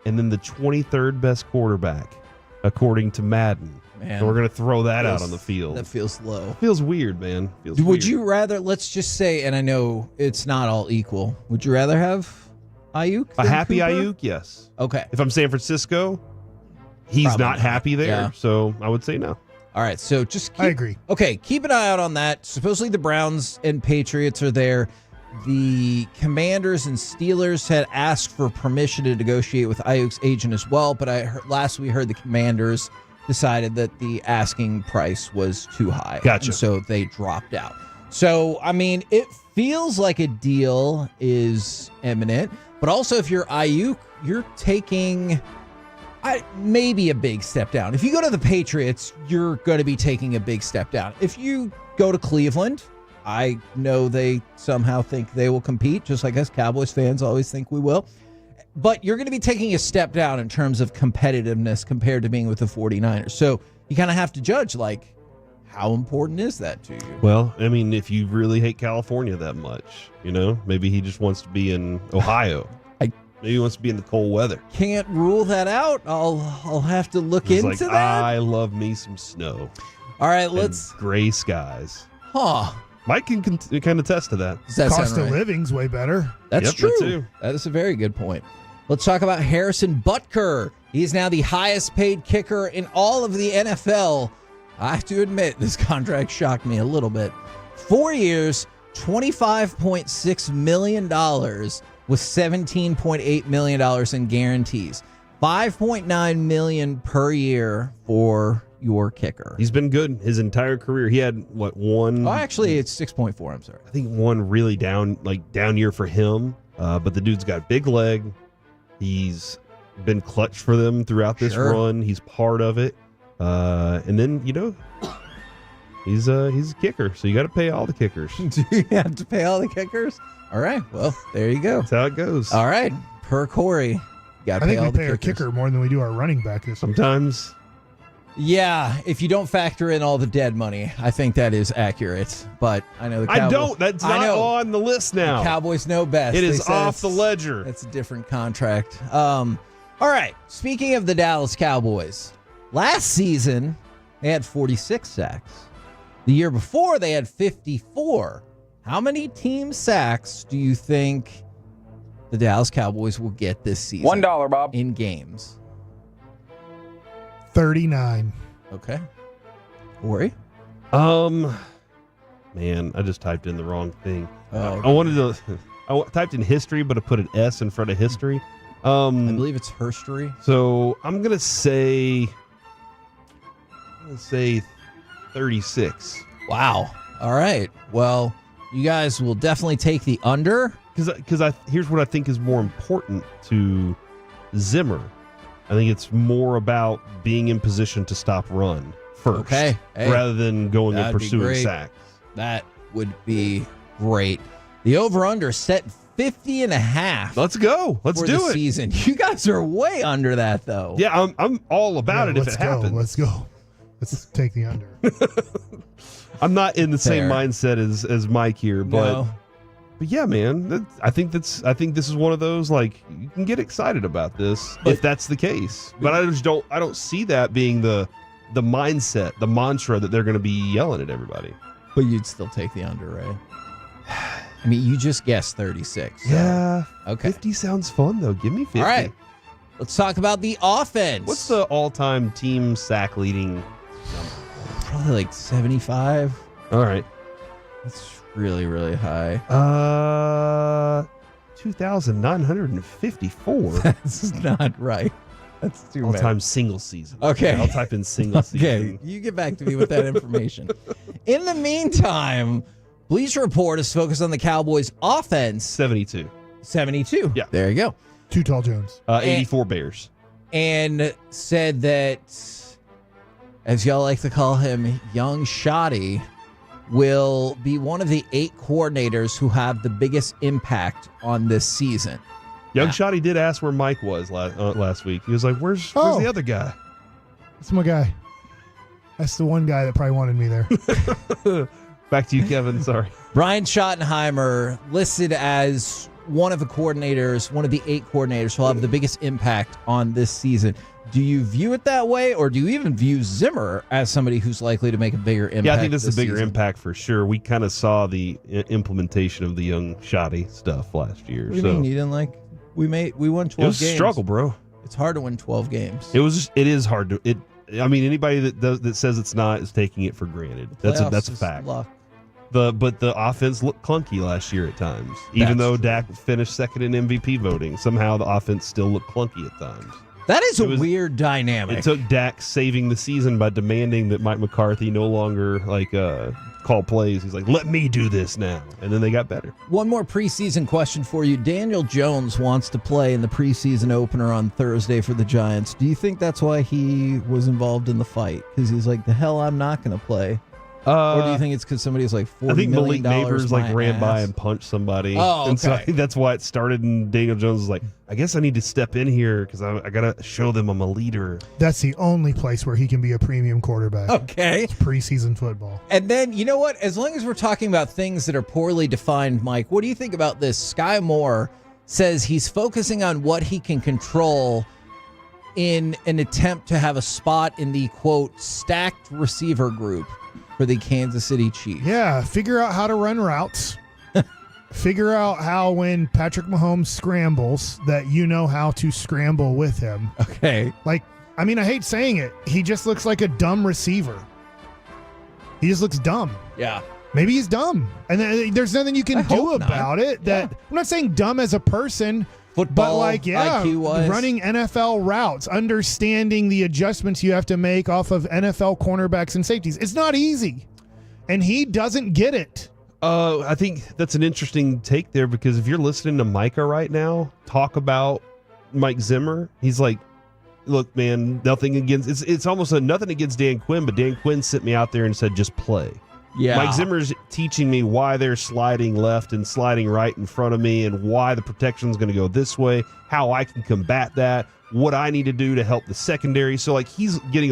and then the 23rd best quarterback, according to Madden. Man, so we're going to throw that out on the field. That feels low. Feels weird, man. Feels Would weird. you rather, let's just say, and I know it's not all equal, would you rather have Aiyuk? A than happy Cooper? Aiyuk? Yes. Okay. If I'm San Francisco, he's Probably not not. happy there. Yeah. So I would say no. All right, so just I agree. Okay, keep an eye out on that. Supposedly the Browns and Patriots are there. the Commanders and Steelers had asked for permission to negotiate with Aiyuk's agent as well, but last we heard the Commanders decided that the asking price was too high. Gotcha. And so they dropped out. So, I mean, it feels like a deal is imminent, but also if you're Aiyuk, you're taking maybe a big step down. If you go to the Patriots, you're going to be taking a big step down. If you go to Cleveland, I know they somehow think they will compete, just like us Cowboys fans always think we will. But you're going to be taking a step down in terms of competitiveness compared to being with the 49ers. So you kind of have to judge, like, how important is that to you? Well, I mean, if you really hate California that much, maybe he just wants to be in Ohio. Maybe he wants to be in the cold weather. Can't rule that out. I'll have to look into that. I love me some snow. All right, and gray skies. Huh. Mike can kind of attest to that. Does that Cost sound of right? living's way better. That's true. That too. That is a very good point. Let's talk about Harrison Butker. He's now the highest paid kicker in all of the NFL. I have to admit, this contract shocked me a little bit. 4 years, $25.6 million with $17.8 million in guarantees. $5.9 million per year for your kicker. He's been good his entire career. He had one? Oh, actually, it's 6.4. I'm sorry. I think one really down year for him. But the dude's got a big leg. He's been clutch for them throughout this run. He's part of it. And then he's a kicker, so you got to pay all the kickers. Do you have to pay all the kickers? All right. Well, there you go. That's how it goes. All right. Per Corey, got to pay all the kickers. I think we pay our kicker more than we do our running back this year. Sometimes. Yeah, if you don't factor in all the dead money, I think that is accurate. But I know the Cowboys. I don't. That's not on the list now. The Cowboys know best. It is off the ledger. It's a different contract. All right. Speaking of the Dallas Cowboys, last season they had 46 sacks. The year before they had 54. How many team sacks do you think the Dallas Cowboys will get this season? $1, Bob. In games. 39. Okay. Corey? Man, I just typed in the wrong thing. Oh, I typed in history, but I put an S in front of history. I believe it's herstory. So I'm gonna say 36. Wow. All right. Well, you guys will definitely take the under. Because here's what I think is more important to Zimmer. I think it's more about being in position to stop run first, okay, rather than going and pursuing sacks. That would be great. The over/under set 50.5. Let's go. Let's do it. Season. You guys are way under that, though. Yeah, I'm all about it if it happens. Let's go. Let's take the under. I'm not in the same mindset as Mike here, but yeah, man, I think this is one of those, like, you can get excited about this if that's the case. But I don't see that being the mindset, the mantra that they're going to be yelling at everybody. But you'd still take the under, right? I mean, you just guessed 36. So. Yeah. Okay. 50 sounds fun, though. Give me 50. All right. Let's talk about the offense. What's the all-time team sack leading number? Probably like 75. All right. That's really, really high. 2,954. That's not right. That's too many. All-time single season. Okay. I'll type in single season. Okay, you get back to me with that information. In the meantime, Bleacher Report is focused on the Cowboys' offense. 72. 72. Yeah. There you go. Too tall Jones. 84 Bears. And said that, as y'all like to call him, Young Shoddy will be one of the 8 coordinators who have the biggest impact on this season. Young Shoddy did ask where Mike was last week. He was like, where's the other guy? That's my guy. That's the one guy that probably wanted me there. Back to you, Kevin. Sorry. Brian Schottenheimer listed as one of the coordinators, one of the 8 coordinators who will have the biggest impact on this season. Do you view it that way, or do you even view Zimmer as somebody who's likely to make a bigger impact? Yeah, I think this is a bigger season? impact for sure. We kind of saw the implementation of the Young Shoddy stuff last year. What do you mean? You didn't like? We won 12 games. It was a struggle, bro. It's hard to win 12 games. It is hard to. I mean, anybody that says it's not is taking it for granted. That's a fact. Luck. But the offense looked clunky last year at times. Even though Dak finished second in MVP voting, somehow the offense still looked clunky at times. That is a weird dynamic. It took Dak saving the season by demanding that Mike McCarthy no longer call plays. He's like, let me do this now. And then they got better. One more preseason question for you. Daniel Jones wants to play in the preseason opener on Thursday for the Giants. Do you think that's why he was involved in the fight? Because he's like, the hell, I'm not going to play. Or do you think it's because somebody's like $40 million? I think Malik Neighbors ran by and punched somebody. Oh, okay. And so I think that's why it started. And Daniel Jones was like, I guess I need to step in here because I got to show them I'm a leader. That's the only place where he can be a premium quarterback. Okay. It's preseason football. And then, you know what? As long as we're talking about things that are poorly defined, Mike, what do you think about this? Sky Moore says he's focusing on what he can control in an attempt to have a spot in the, quote, stacked receiver group for the Kansas City Chiefs. Yeah, figure out how to run routes. Figure out how when Patrick Mahomes scrambles that you know how to scramble with him. Okay. I hate saying it. He just looks like a dumb receiver. He just looks dumb. Yeah. Maybe he's dumb. And there's nothing you can do about it. I'm not saying dumb as a person. Football, but IQ-wise. Running NFL routes, understanding the adjustments you have to make off of NFL cornerbacks and safeties. It's not easy. And he doesn't get it. I think that's an interesting take there because if you're listening to Micah right now talk about Mike Zimmer, he's like, look, man, nothing against it's almost nothing against Dan Quinn, but Dan Quinn sent me out there and said, just play. Yeah. Mike Zimmer's teaching me why they're sliding left and sliding right in front of me and why the protection's going to go this way, how I can combat that, what I need to do to help the secondary. So, he's getting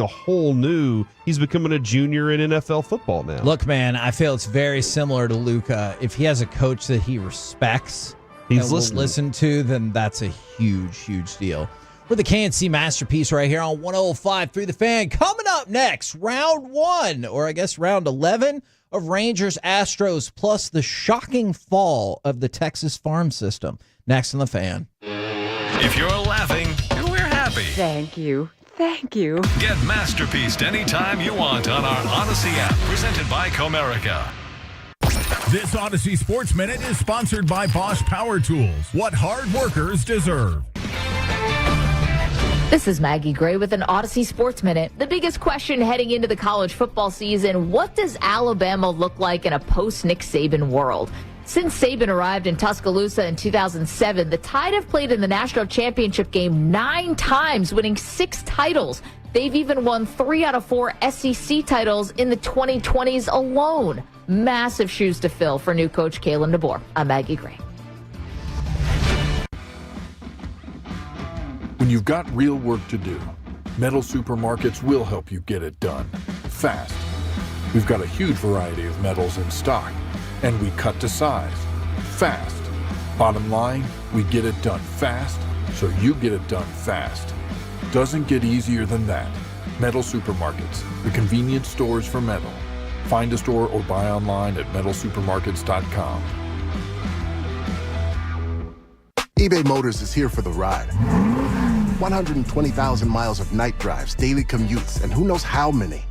he's becoming a junior in NFL football now. Look, man, I feel it's very similar to Luka. If he has a coach that he respects and will listen to, then that's a huge, huge deal. We're the KNC Masterpiece right here on 105.3 The Fan. Coming up next, round 1, or I guess round 11 of Rangers Astros, plus the shocking fall of the Texas farm system. Next on The Fan. If you're laughing, we're happy. Thank you. Thank you. Get Masterpieced anytime you want on our Odyssey app, presented by Comerica. This Odyssey Sports Minute is sponsored by Bosch Power Tools. What hard workers deserve. This is Maggie Gray with an Odyssey Sports Minute. The biggest question heading into the college football season, what does Alabama look like in a post-Nick Saban world? Since Saban arrived in Tuscaloosa in 2007, the Tide have played in the national championship game 9 times, winning 6 titles. They've even won 3 out of 4 SEC titles in the 2020s alone. Massive shoes to fill for new coach Kalen DeBoer. I'm Maggie Gray. When you've got real work to do, Metal Supermarkets will help you get it done fast. We've got a huge variety of metals in stock, and we cut to size fast. Bottom line, we get it done fast, so you get it done fast. Doesn't get easier than that. Metal Supermarkets, the convenience stores for metal. Find a store or buy online at metalsupermarkets.com. eBay Motors is here for the ride. 120,000 miles of night drives, daily commutes, and who knows how many.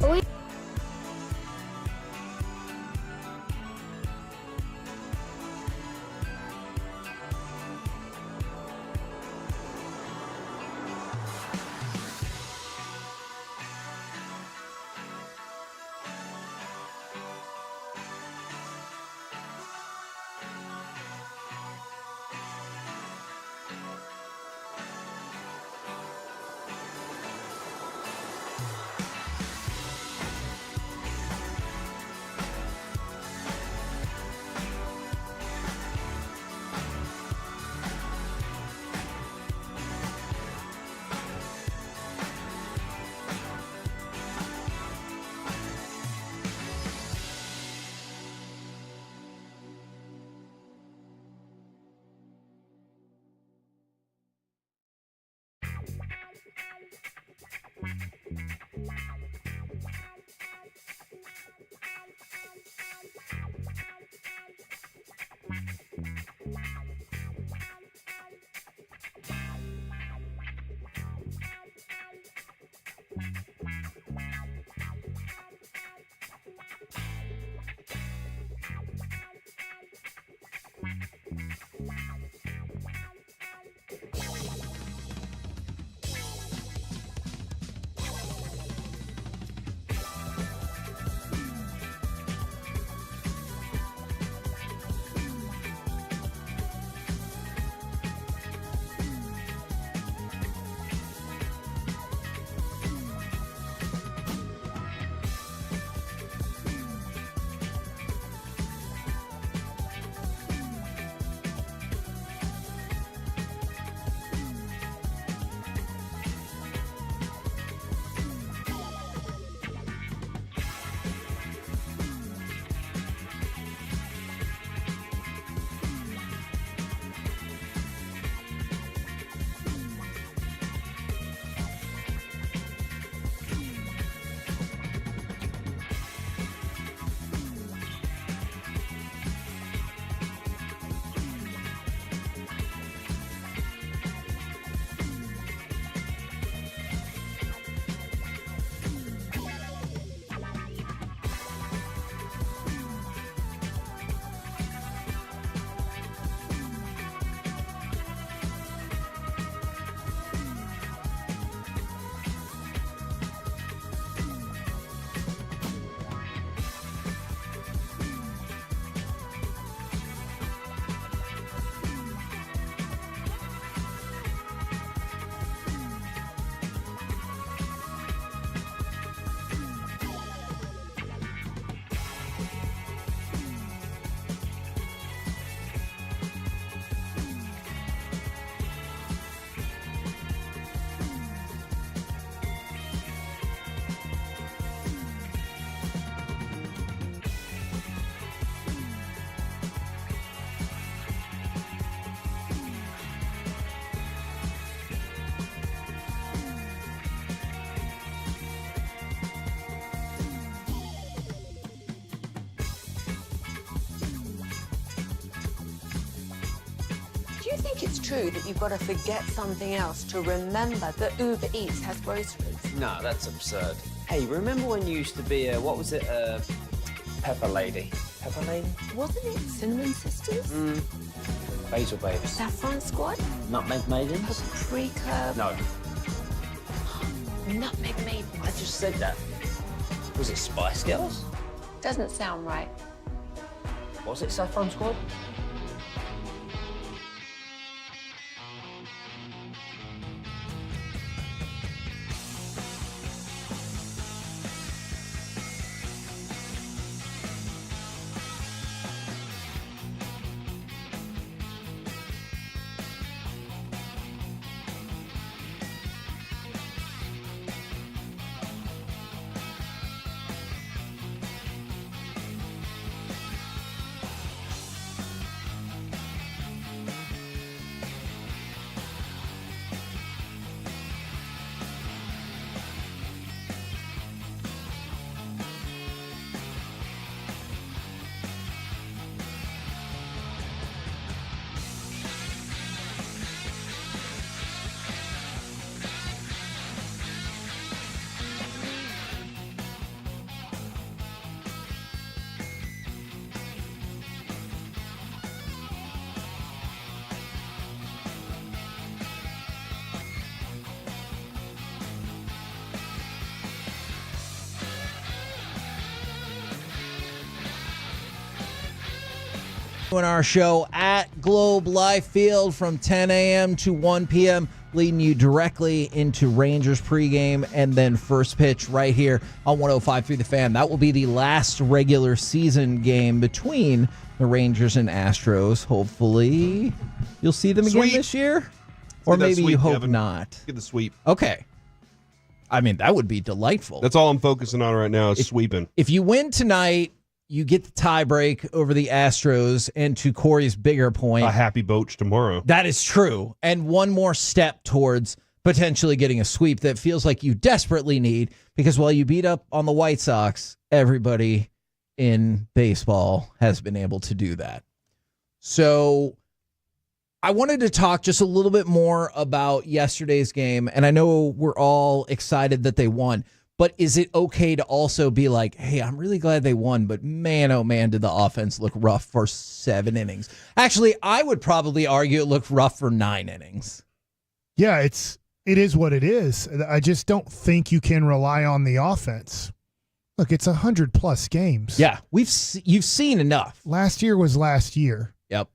Do you think it's true that you've got to forget something else to remember that Uber Eats has groceries? No, that's absurd. Hey, remember when you used to be a, what was it, Pepper Lady? Pepper Lady? Wasn't it Cinnamon Sisters? Basil Babes. Saffron Squad? Nutmeg Maidens? Paprika? No. Nutmeg Maidens. I just said that. Was it Spice Girls? Doesn't sound right. Was it Saffron Squad? Doing our show at Globe Life Field from 10 a.m. to 1 p.m., leading you directly into Rangers pregame and then first pitch right here on 105.3 The Fan. That will be the last regular season game between the Rangers and Astros. Hopefully, you'll see them again this year, or maybe you hope not. Get the sweep. Okay. I mean, that would be delightful. That's all I'm focusing on right now is sweeping. If you win tonight, you get the tie break over the Astros, and to Corey's bigger point, a happy boach tomorrow. That is true. And one more step towards potentially getting a sweep that feels like you desperately need, because while you beat up on the White Sox, everybody in baseball has been able to do that. So I wanted to talk just a little bit more about yesterday's game, and I know we're all excited that they won, But is it okay to also be like, hey, I'm really glad they won, but man, oh man, did the offense look rough for 7 innings? Actually, I would probably argue it looked rough for 9 innings. Yeah, it is what it is. I just don't think you can rely on the offense. Look, it's 100+ games. Yeah, you've seen enough. Last year was last year. Yep.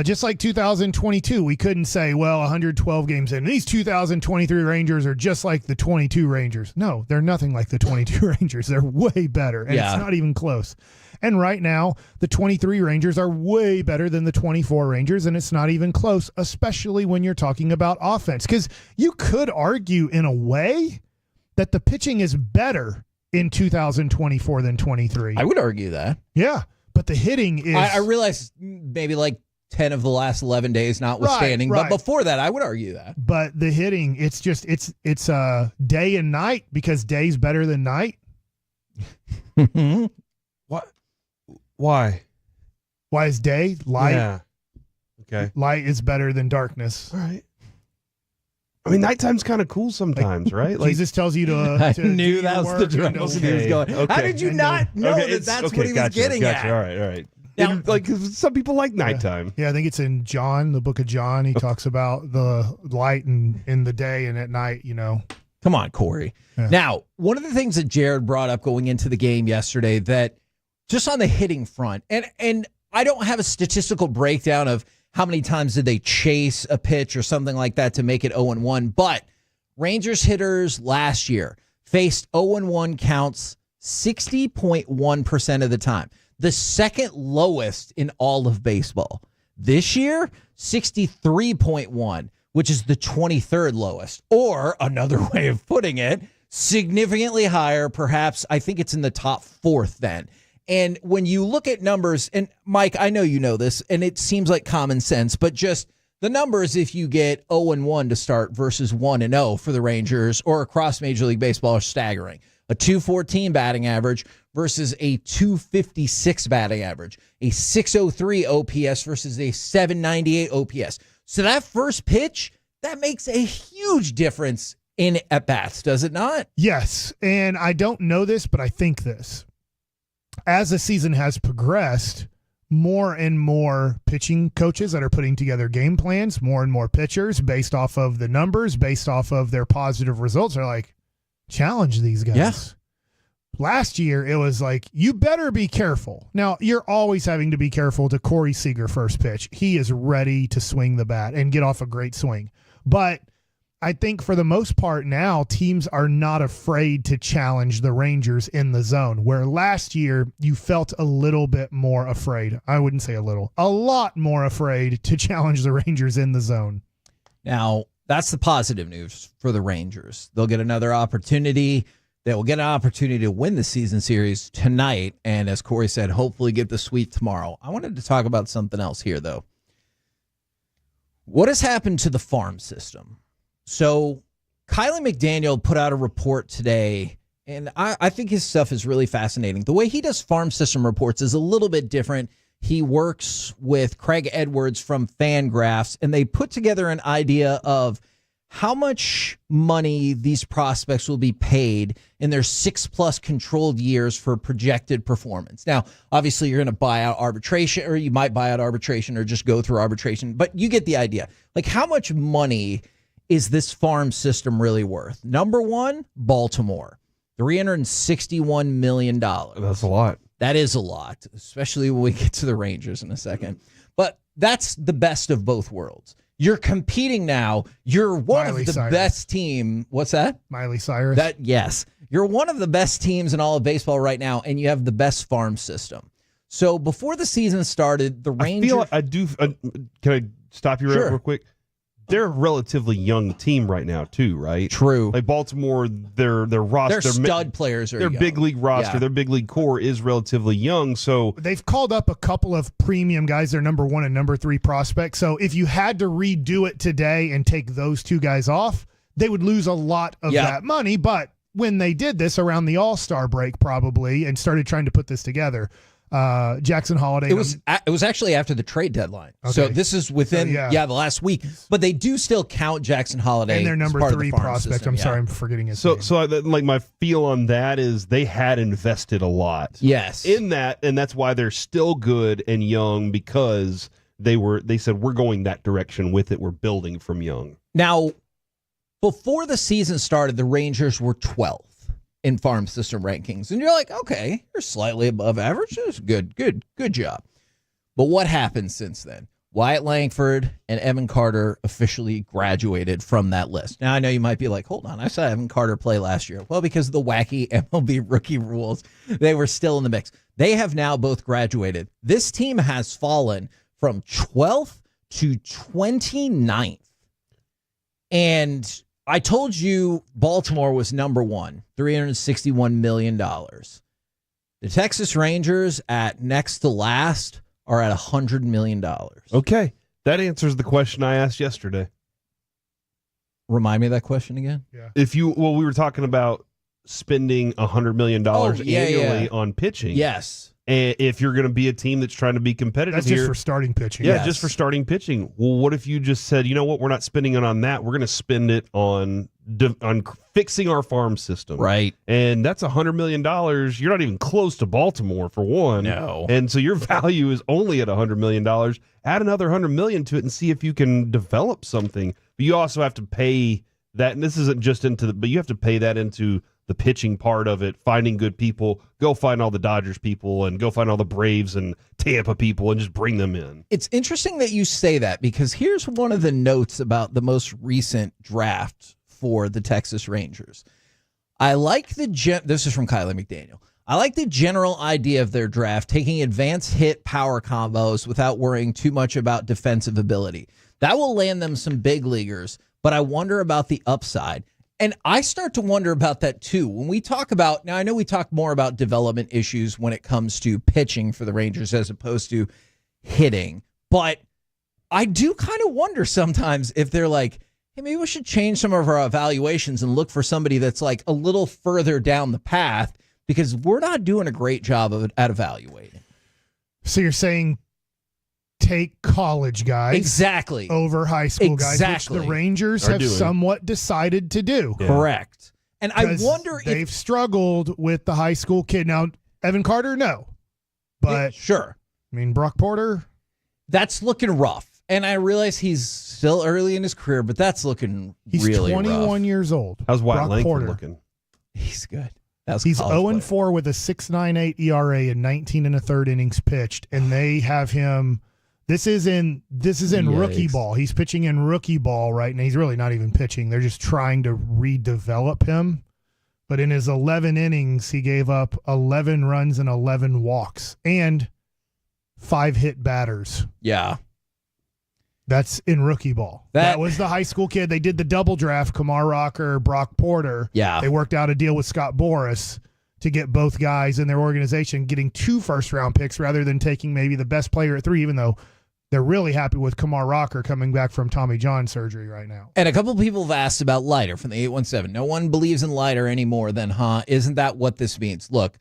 Just like 2022, we couldn't say, well, 112 games in. These 2023 Rangers are just like the 22 Rangers. No, they're nothing like the 22 Rangers. They're way better, and it's not even close. And right now, the 23 Rangers are way better than the 24 Rangers, and it's not even close, especially when you're talking about offense. Because you could argue in a way that the pitching is better in 2024 than 23. I would argue that. Yeah, but the hitting is... I realize maybe like 10 of the last 11 days notwithstanding, right. But before that, I would argue that. But the hitting, it's day and night, because day's better than night. What? Why? Why is day light? Yeah. Okay. Light is better than darkness. All right. I mean, nighttime's kind of cool sometimes, right? Like, Jesus tells you to I do knew your that was work the and direction he was okay, going. okay. How did you not know that's what he was getting at? All right. Now- And, like, some people like nighttime. Yeah, I think it's in John, the book of John. He talks about the light in the day and at night, Come on, Corey. Yeah. Now, one of the things that Jared brought up going into the game yesterday, that just on the hitting front, and I don't have a statistical breakdown of how many times did they chase a pitch or something like that to make it 0-1, but Rangers hitters last year faced 0-1 counts 60.1% of the time, the second lowest in all of baseball. This year, 63.1, which is the 23rd lowest, or another way of putting it, significantly higher, perhaps. I think it's in the top 4th then. And when you look at numbers, and Mike, I know you know this, and it seems like common sense, but just the numbers, if you get 0-1 to start versus 1-0 for the Rangers or across Major League Baseball, are staggering. A 214 batting average versus a 256 batting average, a 603 OPS versus a 798 OPS. So that first pitch, that makes a huge difference in at-bats, does it not? Yes, and I don't know this, but I think this. As the season has progressed, more and more pitching coaches that are putting together game plans, more and more pitchers based off of the numbers, based off of their positive results, are like, challenge these guys. Yeah. Last year, it was like, you better be careful. Now, you're always having to be careful to Corey Seager first pitch. He is ready to swing the bat and get off a great swing. But I think for the most part now, teams are not afraid to challenge the Rangers in the zone, where last year you felt a little bit more afraid. I wouldn't say a lot more afraid to challenge the Rangers in the zone. Now, that's the positive news for the Rangers. They'll get another opportunity. They will get an opportunity to win the season series tonight, and as Corey said, hopefully get the sweep tomorrow. I wanted to talk about something else here, though. What has happened to the farm system? So Kylie McDaniel put out a report today, and I think his stuff is really fascinating. The way he does farm system reports is a little bit different. He works with Craig Edwards from Fangraphs, and they put together an idea of how much money these prospects will be paid in their 6+ controlled years for projected performance. Now, obviously, you're going to buy out arbitration, or you might buy out arbitration or just go through arbitration, but you get the idea. Like, how much money is this farm system really worth? Number one, Baltimore, $361 million. That's a lot. That is a lot, especially when we get to the Rangers in a second. But that's the best of both worlds. You're competing now. You're one of the best team. What's that? Miley Cyrus. Yes. You're one of the best teams in all of baseball right now, and you have the best farm system. So before the season started, the Rangers... Can I stop you Sure. real quick? They're a relatively young team right now, too, right? True. Like Baltimore, their roster, Their stud players are their young. big league roster, Yeah. their big league core is relatively young. So They've called up a couple of premium guys, their number 1 and number 3 prospects. So if you had to redo it today and take those two guys off, they would lose a lot of that money. But when they did this around the All-Star break probably and started trying to put this together, Jackson Holiday. It was actually after the trade deadline. Okay. So this is within the last week. But they do still count Jackson Holiday and their number as part 3 of the farm prospect. system. I'm sorry, I'm forgetting his So, name. so like my feel on that is they had invested a lot. Yes. In that, and that's why they're still good and young because they said we're going that direction with it. We're building from young. Now, before the season started, the Rangers were 12th in farm system rankings. And you're like, okay, you're slightly above average. That's good job. But what happened since then? Wyatt Langford and Evan Carter officially graduated from that list. Now, I know you might be like, hold on, I saw Evan Carter play last year. Well, because of the wacky MLB rookie rules, they were still in the mix. They have now both graduated. This team has fallen from 12th to 29th. And I told you Baltimore was number 1, $361 million. The Texas Rangers at next to last are at $100 million. Okay. That answers the question I asked yesterday. Remind me of that question again? Yeah. We were talking about spending $100 million annually on pitching. Yes. And if you're going to be a team that's trying to be competitive That's just for starting pitching. Yeah, just for starting pitching. Well, what if you just said, you know what, we're not spending it on that. We're going to spend it on fixing our farm system. Right. And that's $100 million. You're not even close to Baltimore, for one. No. And so your value is only at $100 million. Add another $100 million to it and see if you can develop something. But you also have to pay that, and this isn't just but you have to pay that into the pitching part of it, finding good people. Go find all the Dodgers people and go find all the Braves and Tampa people and just bring them in. It's interesting that you say that because here's one of the notes about the most recent draft for the Texas Rangers. I like this is from Kylie McDaniel. I like the general idea of their draft, taking advanced hit power combos without worrying too much about defensive ability. That will land them some big leaguers, but I wonder about the upside. And I start to wonder about that too. When we talk about, now I know we talk more about development issues when it comes to pitching for the Rangers as opposed to hitting, but I do kind of wonder sometimes if they're like, hey, maybe we should change some of our evaluations and look for somebody that's like a little further down the path because we're not doing a great job at evaluating. So you're saying take college guys exactly over high school guys, which the Rangers have somewhat decided to do. Yeah. Correct. And I wonder they've struggled with the high school kid. Now, Evan Carter, no. But yeah, sure. I mean, Brock Porter, that's looking rough. And I realize he's still early in his career, but that's looking really rough. He's 21 years old. How's Wyatt Brock Langford Porter looking? He's good. He's 0-4 with a 6.98 ERA and 19 1/3 innings pitched, and they have him. This is in rookie ball. He's pitching in rookie ball right now. He's really not even pitching. They're just trying to redevelop him. But in his 11 innings, he gave up 11 runs and 11 walks and 5 hit batters. Yeah. That's in rookie ball. That was the high school kid. They did the double draft, Kumar Rocker, Brock Porter. Yeah. They worked out a deal with Scott Boras to get both guys in their organization, getting 2 first-round picks rather than taking maybe the best player at 3, even though they're really happy with Kumar Rocker coming back from Tommy John surgery right now. And a couple of people have asked about Leiter from the 817. No one believes in Leiter anymore then, isn't that what this means? Look,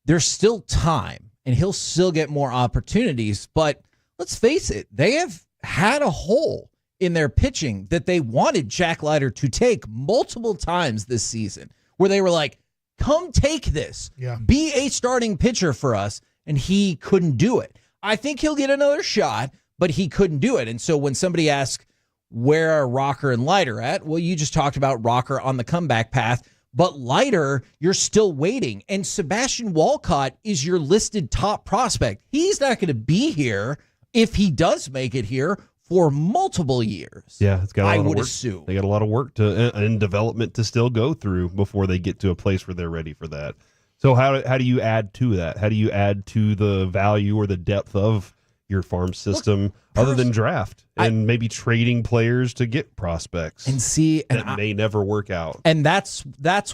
there's still time, and he'll still get more opportunities, but let's face it, they have had a hole in their pitching that they wanted Jack Leiter to take multiple times this season, where they were like, come take this. Yeah. Be a starting pitcher for us, and he couldn't do it. I think he'll get another shot, but he couldn't do it. And so when somebody asks, where are Rocker and Leiter at? Well, you just talked about Rocker on the comeback path, but Leiter, you're still waiting. And Sebastian Walcott is your listed top prospect. He's not going to be here if he does make it here for multiple years. Yeah, it's got a lot of work. Assume. They got a lot of work and development to still go through before they get to a place where they're ready for that. So how do you add to that? How do you add to the value or the depth of your farm system other than draft and maybe trading players to get prospects and see that may never work out? And that's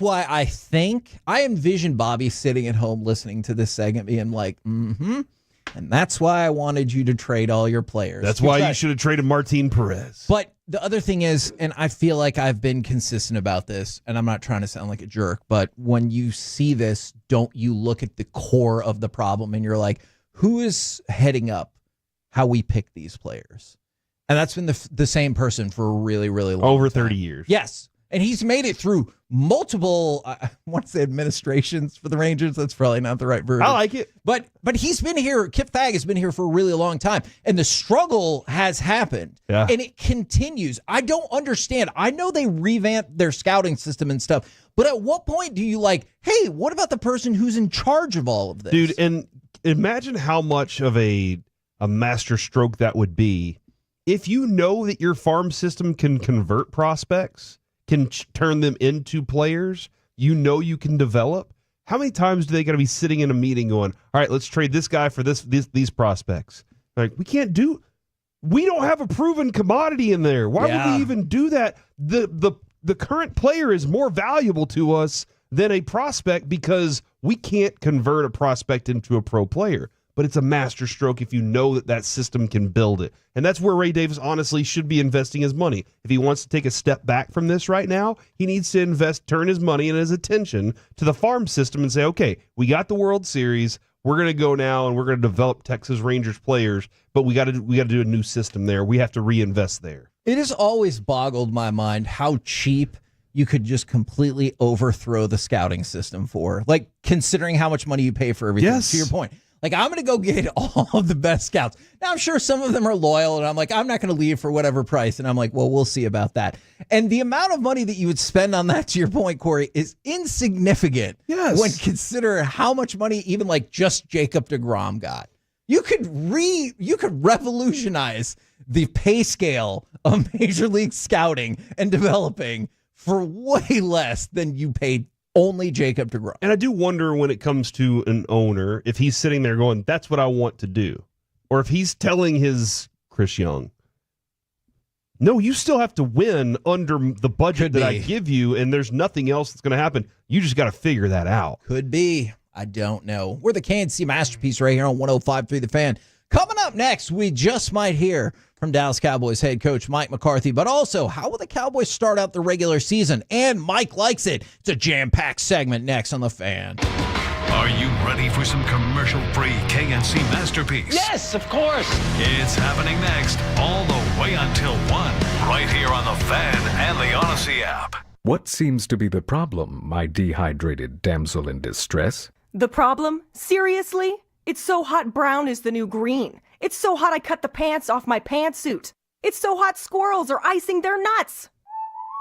why I think I envision Bobby sitting at home listening to this segment being like, And that's why I wanted you to trade all your players. That's why you should have traded Martin Perez. But the other thing is, and I feel like I've been consistent about this, and I'm not trying to sound like a jerk, but when you see this, don't you look at the core of the problem and you're like, who is heading up how we pick these players? And that's been the same person for a really, really long Over time. 30 years. Yes. And he's made it through multiple, I want to say administrations for the Rangers. That's probably not the right verb. I like it. But he's been here. Kip Fagg has been here for a really long time. And the struggle has happened. Yeah. And it continues. I don't understand. I know they revamped their scouting system and stuff. But at what point do you like, hey, what about the person who's in charge of all of this? Dude, and imagine how much of a master stroke that would be if you know that your farm system can convert prospects, can turn them into players, you can develop. How many times do they got to be sitting in a meeting going, all right, let's trade this guy for these prospects? Like, we don't have a proven commodity in there. Why would we even do that? The current player is more valuable to us than a prospect because we can't convert a prospect into a pro player. But it's a master stroke if you know that system can build it. And that's where Ray Davis honestly should be investing his money. If he wants to take a step back from this right now, he needs to turn his money and his attention to the farm system and say, okay, we got the World Series. We're going to go now and we're going to develop Texas Rangers players, but we got to do a new system there. We have to reinvest there. It has always boggled my mind how cheap you could just completely overthrow the scouting system for. Like, considering how much money you pay for everything. Yes. To your point. Like, I'm going to go get all of the best scouts. Now, I'm sure some of them are loyal, and I'm like, I'm not going to leave for whatever price. And I'm like, well, we'll see about that. And the amount of money that you would spend on that, to your point, Corey, is insignificant. Yes. When consider how much money even like just Jacob deGrom got. You could revolutionize the pay scale of Major League Scouting and developing for way less than you paid only Jacob deGrom. And I do wonder when it comes to an owner, if he's sitting there going, that's what I want to do. Or if he's telling his Chris Young, no, you still have to win under the budget that I give you, and there's nothing else that's going to happen. You just got to figure that out. Could be. I don't know. We're the KNC Masterpiece right here on 105.3 The Fan. Coming up next, we just might hear from Dallas Cowboys head coach Mike McCarthy, but also how will the Cowboys start out the regular season? And Mike likes it. It's a jam-packed segment next on The Fan. Are you ready for some commercial-free KNC Masterpiece? Yes, of course. It's happening next, all the way until 1, right here on The Fan and the Odyssey app. What seems to be the problem, my dehydrated damsel in distress? The problem? Seriously? It's so hot brown is the new green. It's so hot I cut the pants off my pantsuit. It's so hot squirrels are icing their nuts.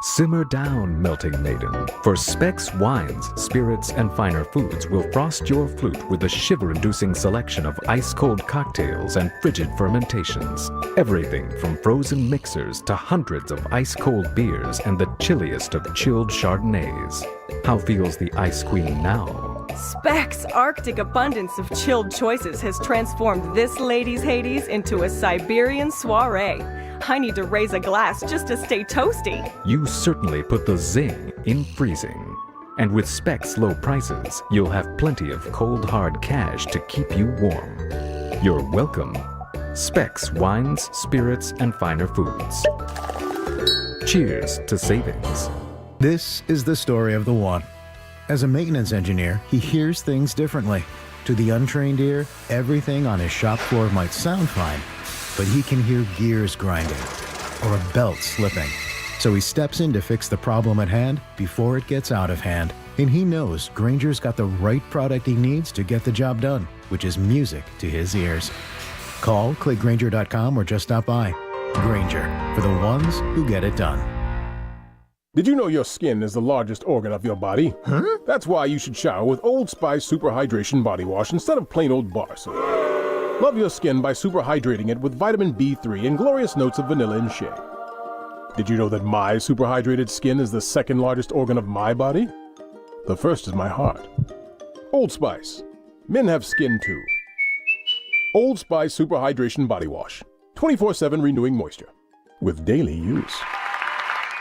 Simmer down, melting maiden, for Specs wines, spirits, and finer foods will frost your flute with a shiver-inducing selection of ice-cold cocktails and frigid fermentations. Everything from frozen mixers to hundreds of ice-cold beers and the chilliest of chilled Chardonnays. How feels the Ice Queen now? Specs' Arctic abundance of chilled choices has transformed this lady's Hades into a Siberian soiree. I need to raise a glass just to stay toasty. You certainly put the zing in freezing. And with Specs' low prices, you'll have plenty of cold hard cash to keep you warm. You're welcome. Specs wines, spirits, and finer foods. Cheers to savings. This is the story of the one. As a maintenance engineer, he hears things differently. To the untrained ear, everything on his shop floor might sound fine, but he can hear gears grinding or a belt slipping. So he steps in to fix the problem at hand before it gets out of hand. And he knows Grainger's got the right product he needs to get the job done, which is music to his ears. Call, click Grainger.com, or just stop by. Grainger, for the ones who get it done. Did you know your skin is the largest organ of your body? Huh? That's why you should shower with Old Spice Super Hydration Body Wash instead of plain old bar soap. Love your skin by super hydrating it with vitamin B3 and glorious notes of vanilla and shea. Did you know that my super hydrated skin is the second largest organ of my body? The first is my heart. Old Spice. Men have skin too. Old Spice Super Hydration Body Wash. 24/7 renewing moisture. With daily use.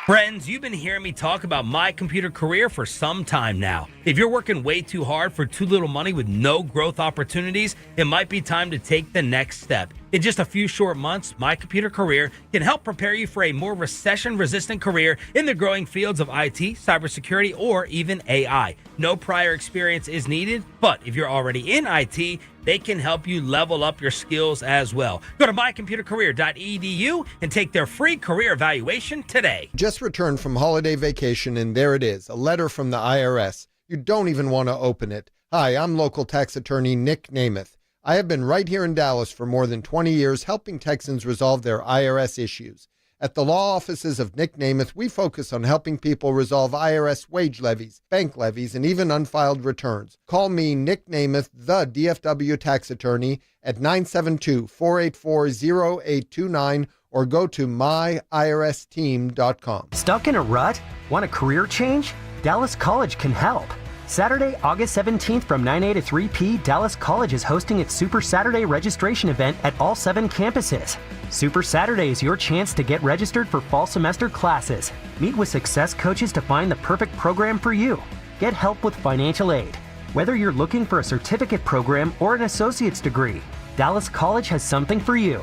Friends, you've been hearing me talk about My Computer Career for some time now. If you're working way too hard for too little money with no growth opportunities, it might be time to take the next step. In just a few short months, My Computer Career can help prepare you for a more recession-resistant career in the growing fields of IT, cybersecurity, or even AI. No prior experience is needed, but if you're already in IT, they can help you level up your skills as well. Go to mycomputercareer.edu and take their free career evaluation today. Just returned from holiday vacation, and there it is, a letter from the IRS. You don't even want to open it. Hi, I'm local tax attorney Nick Namath. I have been right here in Dallas for more than 20 years helping Texans resolve their IRS issues. At the law offices of Nick Namath, we focus on helping people resolve IRS wage levies, bank levies, and even unfiled returns. Call me, Nick Namath, the DFW tax attorney, at 972-484-0829 or go to myiRSteam.com. Stuck in a rut? Want a career change? Dallas College can help. Saturday, August 17th from 9 a to 3 p, Dallas College is hosting its Super Saturday registration event at all 7 campuses. Super Saturday is your chance to get registered for fall semester classes. Meet with success coaches to find the perfect program for you. Get help with financial aid. Whether you're looking for a certificate program or an associate's degree, Dallas College has something for you.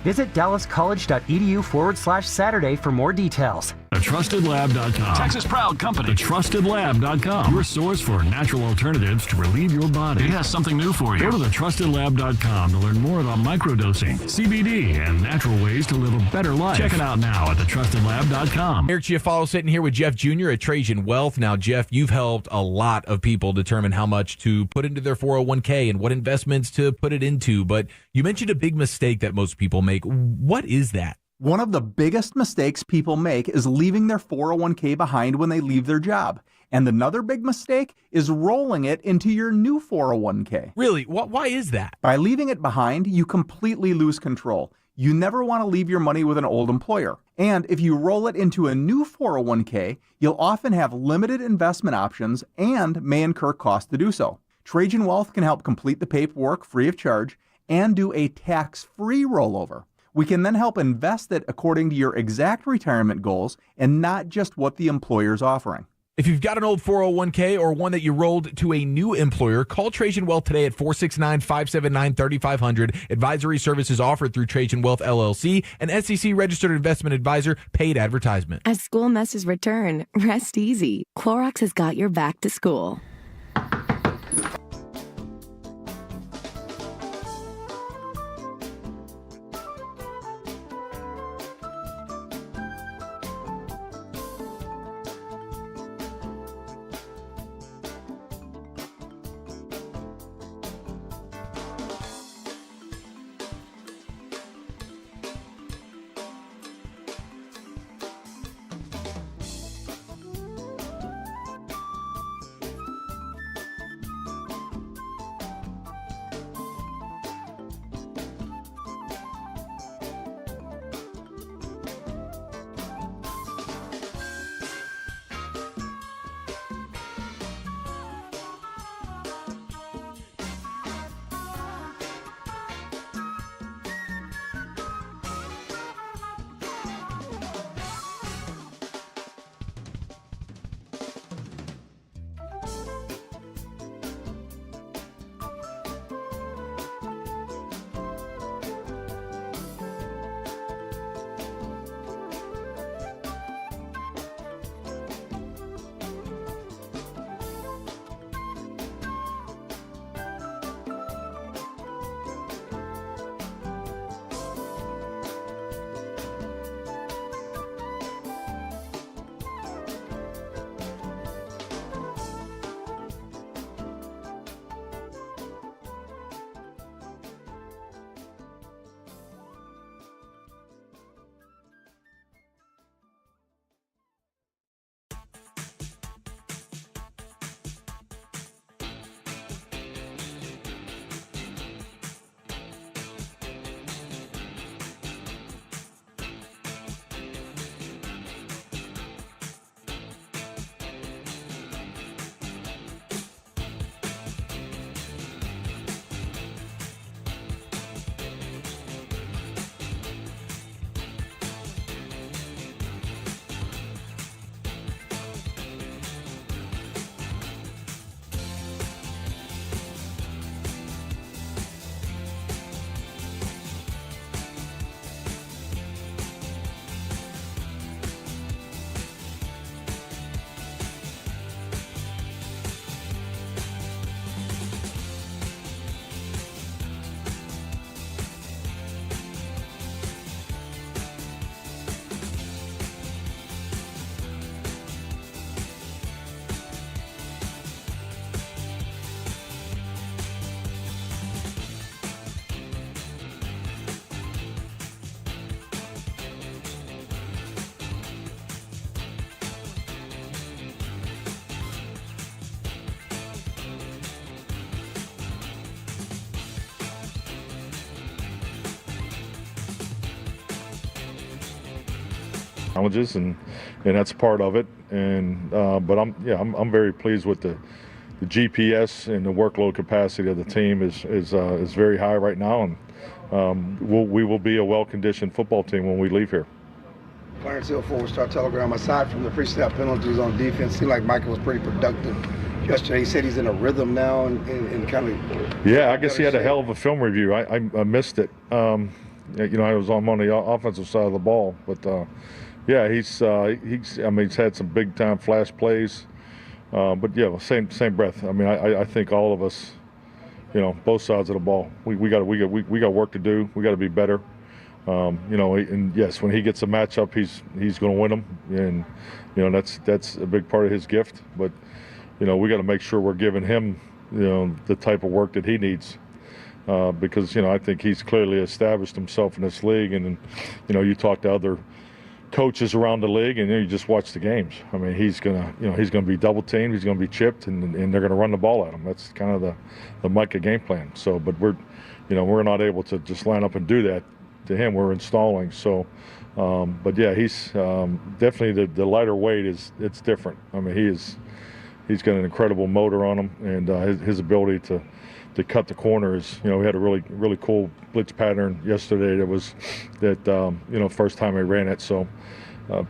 Visit dallascollege.edu/Saturday for more details. TheTrustedLab.com. Texas proud company. TheTrustedLab.com. Your source for natural alternatives to relieve your body. It has something new for you. Go to TheTrustedLab.com to learn more about microdosing, CBD, and natural ways to live a better life. Check it out now at TheTrustedLab.com. Eric Giafalo sitting here with Jeff Jr. at Trajan Wealth. Now, Jeff, you've helped a lot of people determine how much to put into their 401k and what investments to put it into. But you mentioned a big mistake that most people make. What is that? One of the biggest mistakes people make is leaving their 401k behind when they leave their job. And another big mistake is rolling it into your new 401k. Really? Why is that? By leaving it behind, you completely lose control. You never want to leave your money with an old employer. And if you roll it into a new 401k, you'll often have limited investment options and may incur costs to do so. Trajan Wealth can help complete the paperwork free of charge and do a tax-free rollover. We can then help invest it according to your exact retirement goals and not just what the employer's offering. If you've got an old 401k or one that you rolled to a new employer, call Trajan Wealth today at 469-579-3500. Advisory services offered through Trajan Wealth LLC, an SEC-registered investment advisor, paid advertisement. As school messes return, rest easy. Clorox has got your back to school. challenges, and that's part of it. And but I'm very pleased with the GPS and the workload capacity of the team is very high right now, and we will be a well-conditioned football team when we leave here. Clarence Hill, forward star Telegram. Aside from the pre-snap penalties on defense, seemed like Michael was pretty productive yesterday. He said he's in a rhythm now and kind of. Yeah, I guess he had a hell of a film review. I missed it. I was on the offensive side of the ball, but yeah, he's had some big time flash plays. But yeah, same breath. I mean, I think all of us, both sides of the ball, we got work to do. We got to be better. And yes, when he gets a matchup, he's going to win them, and that's a big part of his gift. But we got to make sure we're giving him the type of work that he needs, because I think he's clearly established himself in this league, and you talk to other coaches around the league, and you just watch the games. I mean, he's gonna be double teamed, he's gonna be chipped, and they're gonna run the ball at him. That's kind of the Micah game plan. So, but we're not able to just line up and do that to him. We're installing. So, but yeah, he's definitely the lighter weight it's different. I mean, he's got an incredible motor on him, and his ability to cut the corners. We had a really cool blitz pattern yesterday that first time I ran it, so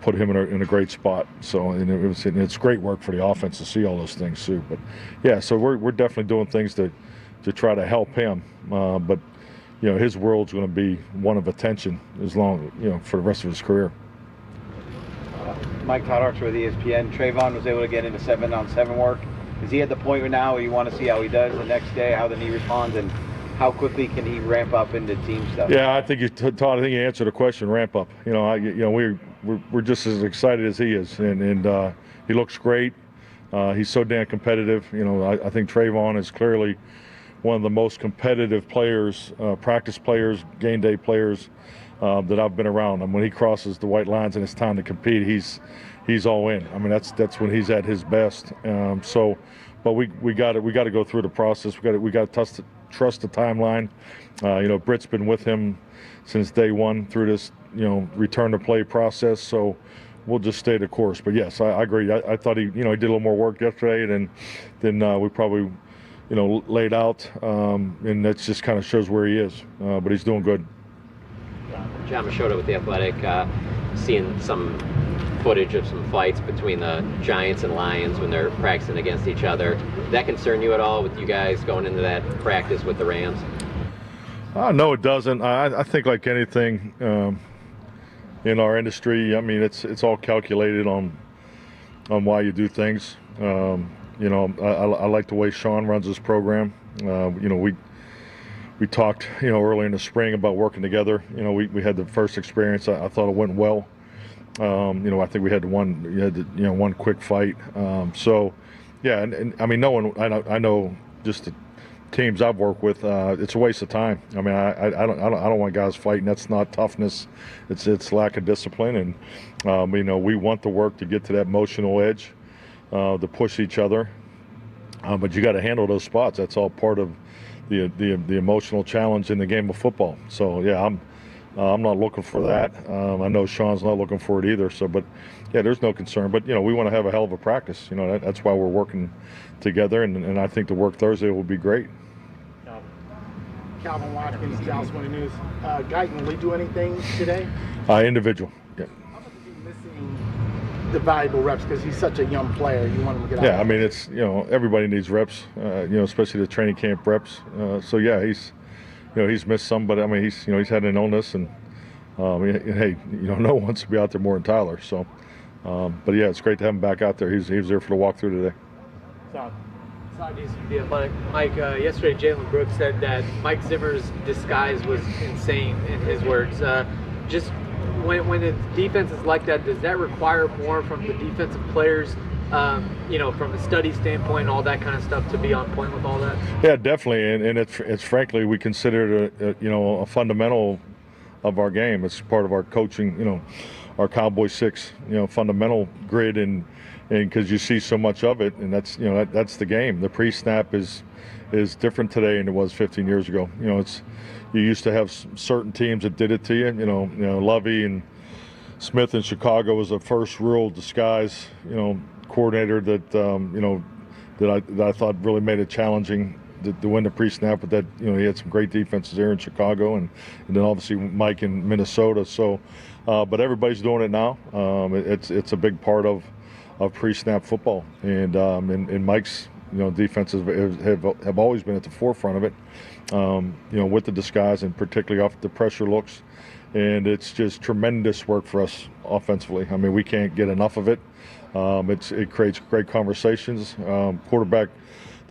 put him in a great spot. So, and it's great work for the offense to see all those things too. But yeah, so we're definitely doing things to try to help him. But his world's going to be one of attention as long for the rest of his career. Mike Todd Archer with ESPN. Trevon was able to get into 7-on-7 work. Is he at the point now where you want to see how he does the next day, how the knee responds, and how quickly can he ramp up into team stuff? Yeah, I think Todd. I think you answered the question. Ramp up. We're just as excited as he is, and he looks great. He's so damn competitive. I think Trevon is clearly one of the most competitive players, practice players, game day players that I've been around. And when he crosses the white lines and it's time to compete, he's all in. I mean, that's when he's at his best. But we got to go through the process. We got to trust the timeline. Britt's been with him since day one through this return to play process. So we'll just stay the course. But yes, I agree. I thought he did a little more work yesterday than we probably laid out, and that just kind of shows where he is. But he's doing good. John Machota with The Athletic, seeing some footage of some fights between the Giants and Lions when they're practicing against each other. Does that concern you at all with you guys going into that practice with the Rams? No, it doesn't. I think like anything in our industry, I mean, it's all calculated on why you do things. I like the way Sean runs his program. We talked, early in the spring about working together. We had the first experience. I thought it went well. I think we had one quick fight. So, yeah, and I mean, no one. I know just the teams I've worked with. It's a waste of time. I mean, I don't want guys fighting. That's not toughness. It's lack of discipline. And we want the work to get to that emotional edge, to push each other. But you got to handle those spots. That's all part of the emotional challenge in the game of football. So yeah, I'm not looking for that. I know Sean's not looking for it either. So, but yeah, there's no concern. But we want to have a hell of a practice. That's why we're working together, and I think the work Thursday will be great. Calvin Watkins, Dallas Morning News. Guyton, will he do anything today? Individual. Yeah. How much is he missing the valuable reps because he's such a young player? You want him to get out. Yeah, I mean, it's everybody needs reps. Especially the training camp reps. So yeah, he's missed some, but I mean he's had an illness, and hey, no one wants to be out there more than Tyler. So, but yeah, it's great to have him back out there. He was there for the walkthrough today. The Athletic. Mike, yesterday Jalen Brooks said that Mike Zimmer's disguise was insane, in his words. Just when the defense is like that, does that require more from the defensive players, from a study standpoint and all that kind of stuff, to be on point with all that? Yeah, definitely, and it's frankly, we consider it a fundamental of our game. It's part of our coaching, our Cowboys 6, fundamental grid, and because you see so much of it, and that's that's the game. The pre-snap is different today than it was 15 years ago. You used to have certain teams that did it to you. Lovey and Smith in Chicago was the first real disguise, coordinator that that I thought really made it challenging to win the pre-snap. But that he had some great defenses there in Chicago, and then obviously Mike in Minnesota. So, but everybody's doing it now. It's a big part of pre-snap football, and Mike's defenses have always been at the forefront of it. With the disguise and particularly off the pressure looks. And it's just tremendous work for us offensively. I mean, we can't get enough of it. It creates great conversations. The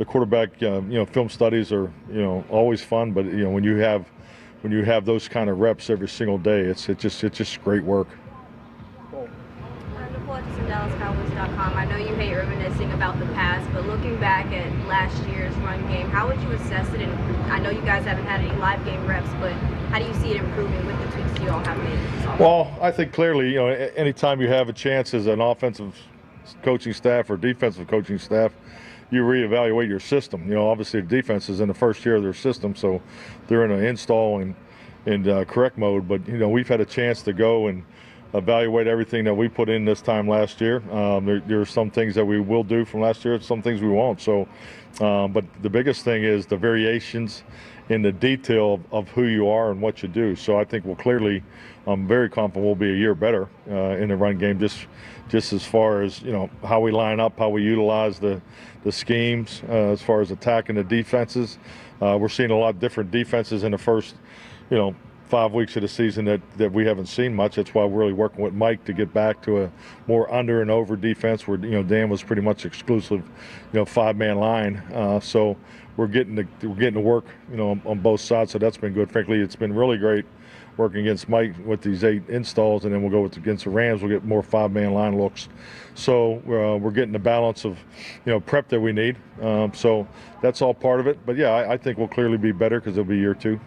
quarterback, film studies are, always fun. But when you have those kind of reps every single day, it's just great work. CowboysCB.com. I know you hate reminiscing about the past, but looking back at last year's run game, how would you assess it? And I know you guys haven't had any live game reps, but how do you see it improving with the tweaks you all have made? Well, I think clearly, anytime you have a chance as an offensive coaching staff or defensive coaching staff, you reevaluate your system. Obviously the defense is in the first year of their system, so they're in an install and correct mode. But we've had a chance to go and evaluate everything that we put in this time last year. There are some things that we will do from last year, some things we won't. So, but the biggest thing is the variations in the detail of who you are and what you do. So I think I'm very confident we'll be a year better in the run game, just as far as how we line up, how we utilize the schemes, as far as attacking the defenses. We're seeing a lot of different defenses in the first 5 weeks of the season that we haven't seen much. That's why we're really working with Mike to get back to a more under and over defense where Dan was pretty much exclusive 5-man line. So we're getting to work on both sides. So that's been good. Frankly, it's been really great working against Mike with these 8 installs, and then we'll go against the Rams. We'll get more 5-man line looks. So we're getting the balance of prep that we need. So that's all part of it. But yeah, I think we'll clearly be better because it'll be year 2.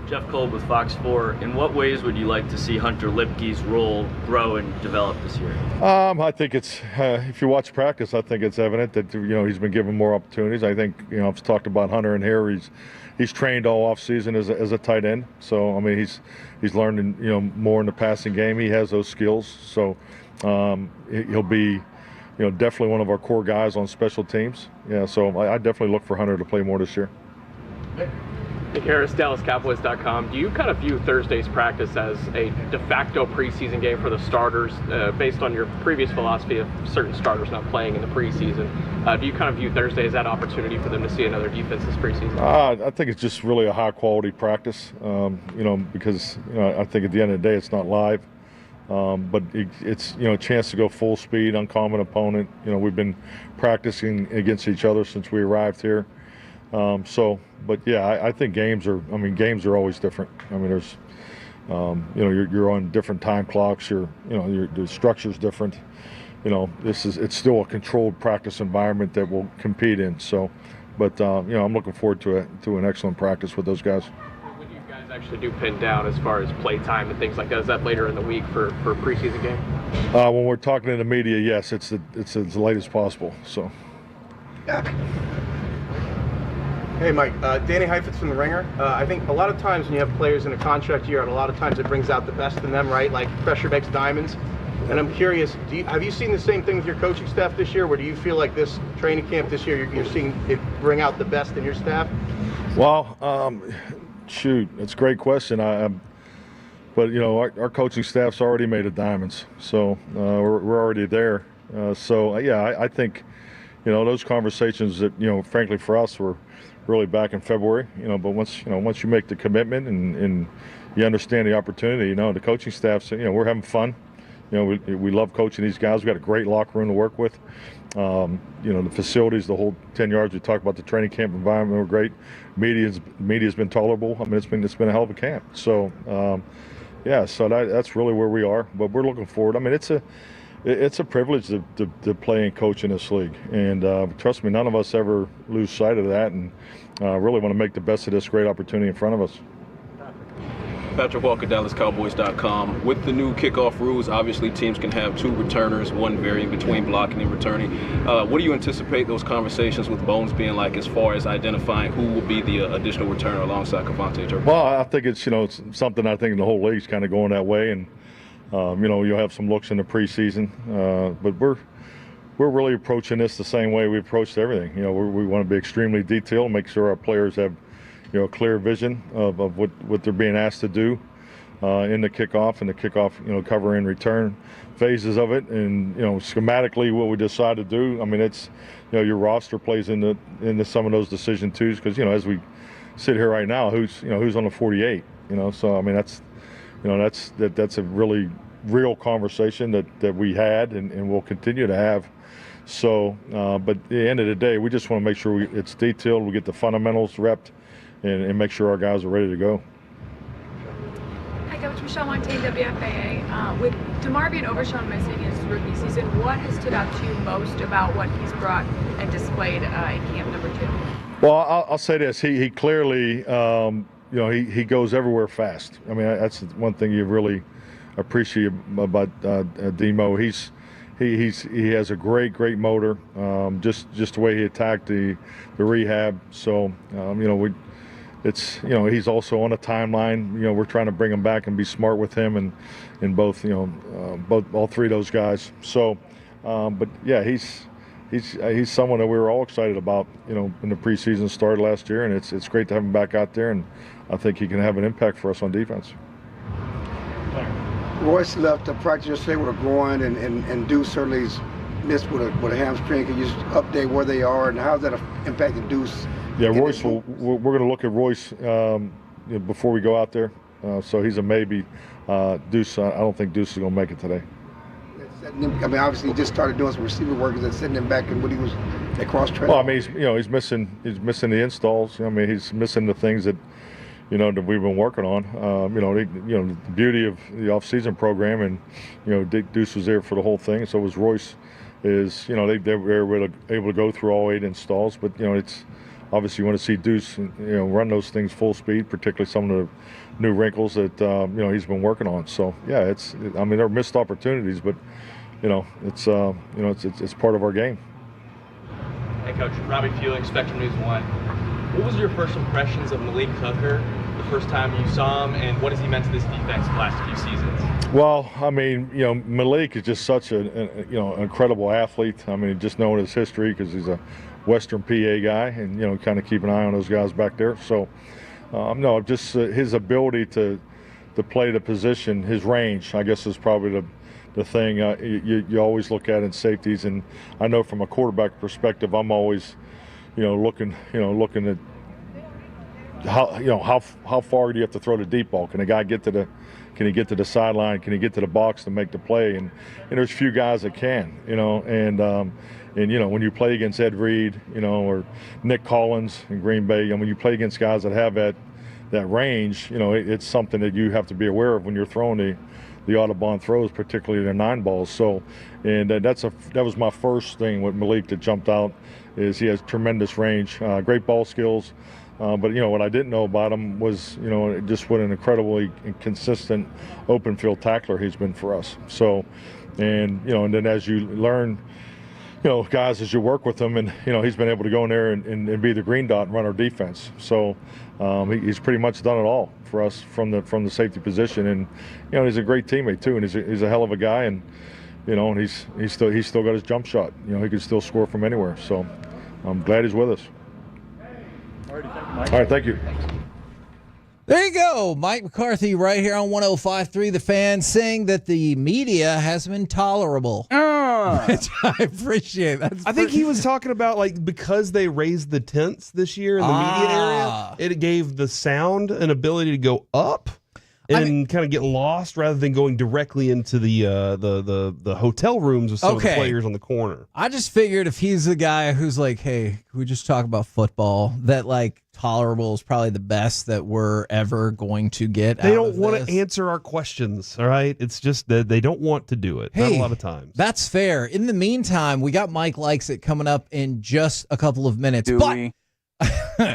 Jeff Kolb with Fox 4. In what ways would you like to see Hunter Lipke's role grow and develop this year? I think it's if you watch practice, I think it's evident that he's been given more opportunities. I think I've talked about Hunter in here. He's trained all off season as a tight end. So I mean he's learned more in the passing game. He has those skills. So he'll be definitely one of our core guys on special teams. Yeah. So I definitely look for Hunter to play more this year. Nick Harris, DallasCowboys.com. Do you kind of view Thursday's practice as a de facto preseason game for the starters, based on your previous philosophy of certain starters not playing in the preseason? Do you kind of view Thursday as that opportunity for them to see another defense this preseason? I think it's just really a high-quality practice, because I think at the end of the day it's not live. But it's a chance to go full speed, uncommon opponent. We've been practicing against each other since we arrived here. But yeah, I think games are always different. I mean, there's, you're on different time clocks. The structure's different. It's still a controlled practice environment that we'll compete in. So, but I'm looking forward to an excellent practice with those guys. When you guys actually do pin down as far as play time and things like that, is that later in the week for a preseason game? When we're talking to the media, yes, it's as late as possible. So. Hey, Mike. Danny Heifetz from The Ringer. I think a lot of times when you have players in a contract year, a lot of times it brings out the best in them, right? Like pressure makes diamonds. And I'm curious, have you seen the same thing with your coaching staff this year? Or do you feel like this training camp this year, you're seeing it bring out the best in your staff? Well, that's a great question. But our coaching staff's already made of diamonds, so we're already there. I think those conversations that frankly for us were really back in February, but once you make the commitment and you understand the opportunity, the coaching staff, we're having fun. We love coaching these guys. We've got a great locker room to work with. The facilities, the whole 10 yards, we talk about the training camp environment, we're great. Media's been tolerable. I mean, it's been a hell of a camp. So, so that's really where we are, but we're looking forward. I mean, it's a privilege to play and coach in this league, and trust me, none of us ever lose sight of that, and really want to make the best of this great opportunity in front of us. Patrick Walker, DallasCowboys.com. With the new kickoff rules, obviously teams can have 2 returners, one varying between blocking and returning. What do you anticipate those conversations with Bones being like as far as identifying who will be the additional returner alongside Cavante Turner? Well, I think it's it's something I think the whole league's kind of going that way, and you'll have some looks in the preseason, but we're really approaching this the same way we approached everything. We want to be extremely detailed, make sure our players have a clear vision of what they're being asked to do in the kickoff and the kickoff cover and return phases of it, and schematically what we decide to do. I mean, it's your roster plays into some of those decision twos, because as we sit here right now, who's on the 48, so I mean that's a really real conversation that we had and we'll continue to have. So but at the end of the day, we just want to make sure it's detailed, we get the fundamentals repped, and make sure our guys are ready to go. Hi, Coach. Michelle Montaigne, WFAA. With DeMar being Overshown missing his rookie season, what has stood out to you most about what he's brought and displayed in camp number 2? Well, I'll say this: he clearly, he goes everywhere fast. I mean, that's one thing you really appreciate about Demo. He has a great motor. Just the way he attacked the rehab. So he's also on a timeline. We're trying to bring him back and be smart with him and both all 3 of those guys. So, but yeah, he's someone that we were all excited about, when the preseason started last year, and it's great to have him back out there, and I think he can have an impact for us on defense. Royce left the practice yesterday with a groin, and Deuce certainly's missed with a hamstring. Can you just update where they are and how's that impacting Deuce? Yeah, Royce. We're going to look at Royce before we go out there, so he's a maybe. Deuce, I don't think Deuce is going to make it today. I mean, obviously he just started doing some receiver work and setting him back in when he was at cross training. Well, I mean, he's missing the installs. I mean, he's missing the things that that we've been working on. The beauty of the off-season program, and Deuce was there for the whole thing. So was Royce. Is they were able to go through all 8 installs, but it's obviously you want to see Deuce run those things full speed, particularly some of the new wrinkles that he's been working on. So yeah, there are missed opportunities, but it's part of our game. Hey, Coach. Robbie Fewling, Spectrum News 1. What was your first impressions of Malik Hooker the first time you saw him, and what has he meant to this defense the last few seasons? Well, I mean, Malik is just such an incredible athlete. I mean, just knowing his history, because he's a Western PA guy, and kind of keep an eye on those guys back there. So, just his ability to play the position, his range, I guess, is probably the thing you always look at in safeties. And I know from a quarterback perspective, I'm always looking at how far do you have to throw the deep ball? Can a guy get to the sideline? Can he get to the box to make the play? And there's a few guys that can, and when you play against Ed Reed, or Nick Collins in Green Bay, when you play against guys that have that range, it's something that you have to be aware of when you're throwing the Audubon throws, particularly their 9 balls. So, and that was my first thing with Malik that jumped out, is he has tremendous range, great ball skills. But what I didn't know about him was just what an incredibly consistent open field tackler he's been for us. So, and then as you learn, guys, as you work with him, and he's been able to go in there and be the green dot and run our defense. So he's pretty much done it all for us from the safety position, and he's a great teammate too, and he's a hell of a guy, and and he's still got his jump shot. He can still score from anywhere. So I'm glad he's with us. All right, thank you. There you go. Mike McCarthy right here on 105.3 The Fan, saying that the media has been tolerable. Which I appreciate. I think he was talking about, because they raised the tents this year in the media area, it gave the sound an ability to go up and kind of get lost rather than going directly into the hotel rooms with some of the players on the corner. I just figured if he's the guy who's like, hey, can we just talk about football, that tolerable is probably the best that we're ever going to get. They don't want to answer our questions, all right? It's just that they don't want to do it. Not a lot of times. That's fair. In the meantime, we got Mike Likes It coming up in just a couple of minutes.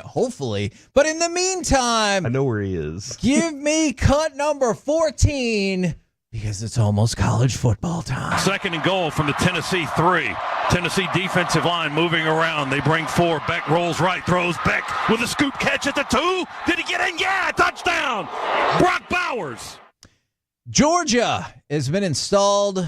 Hopefully. But in the meantime, I know where he is. Give me cut number 14 because it's almost college football time. 2nd and goal from the Tennessee 3. Tennessee defensive line moving around. They bring 4. Beck rolls right, throws. Beck with a scoop catch at the 2. Did he get in? Yeah, touchdown. Brock Bowers. Georgia has been installed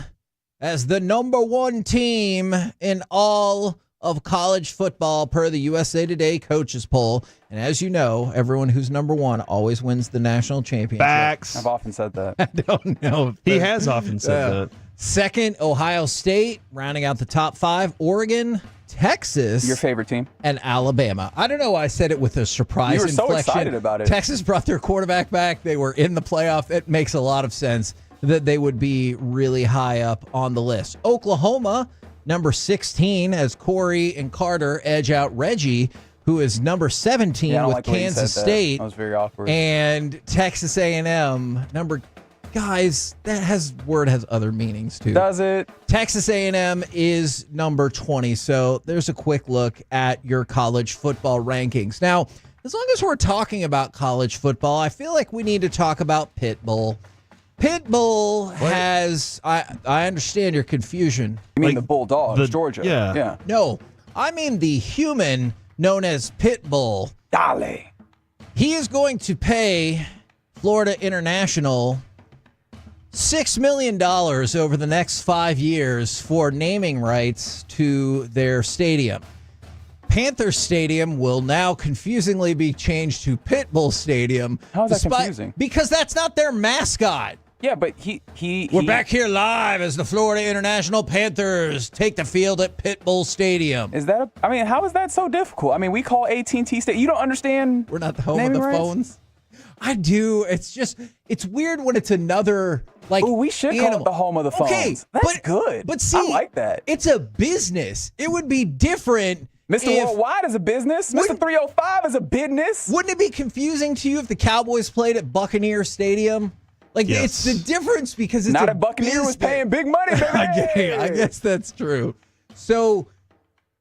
as the number 1 team in all of college football per the USA Today coaches poll. And as you know, everyone who's number 1 always wins the national championship. Facts. I've often said that. I don't know. He has often said that. 2nd, Ohio State, rounding out the top 5. Oregon, Texas. Your favorite team. And Alabama. I don't know why I said it with a surprise You were inflection. so excited about it. Texas brought their quarterback back. They were in the playoff. It makes a lot of sense that they would be really high up on the list. Oklahoma, number 16, as Corey and Carter edge out Reggie, who is number 17 Yeah, I don't with like the way you Kansas said that. State. That was very awkward. And Texas A&M, guys, word has other meanings too. Does it? Texas A&M is number 20. So there's a quick look at your college football rankings. Now, as long as we're talking about college football, I feel like we need to talk about Pitbull. Pitbull has, I understand your confusion. You mean the Bulldogs, Georgia? Yeah. No, I mean the human known as Pitbull. Dale. He is going to pay Florida International $6 million over the next 5 years for naming rights to their stadium. Panther Stadium will now confusingly be changed to Pitbull Stadium. How is that confusing? Because that's not their mascot. Yeah, but We're back here live as the Florida International Panthers take the field at Pitbull Stadium. Is that? How is that so difficult? We call AT&T Stadium. You don't understand? We're not the home of the phones. I do. It's weird when it's another we should call it the home of the phones. Okay, That's good. But see, I like that. It's a business. It would be different. Mr. Worldwide is a business. Mr. 305 is a business. Wouldn't it be confusing to you if the Cowboys played at Buccaneer Stadium? It's the difference because it's not a Buccaneer was paying big money, baby. I guess that's true. So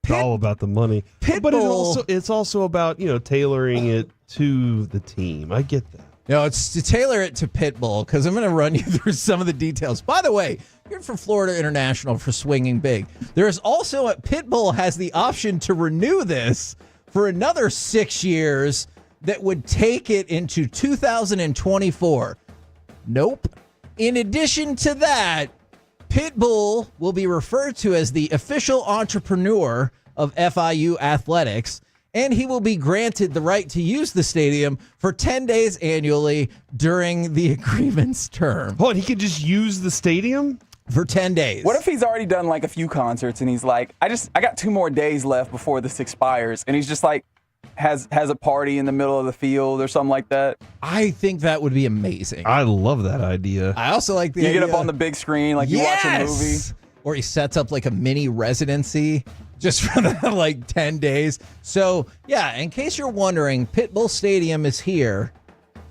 it's all about the money. But it's also about, tailoring it to the team. I get that. No, it's to tailor it to Pitbull because I'm going to run you through some of the details. By the way, you're from Florida International for swinging big. There's also Pitbull has the option to renew this for another 6 years that would take it into 2024. Nope. In addition to that, Pitbull will be referred to as the official entrepreneur of FIU athletics, and he will be granted the right to use the stadium for 10 days annually during the agreement's term. Oh, and he could just use the stadium? For 10 days. What if he's already done a few concerts and he's like, I got 2 more days left before this expires, and he's just has a party in the middle of the field or something like that? I think that would be amazing. I love that idea. I also like the idea. You get up on the big screen you watch a movie. Or he sets up a mini residency just for the 10 days. So, yeah, in case you're wondering, Pitbull Stadium is here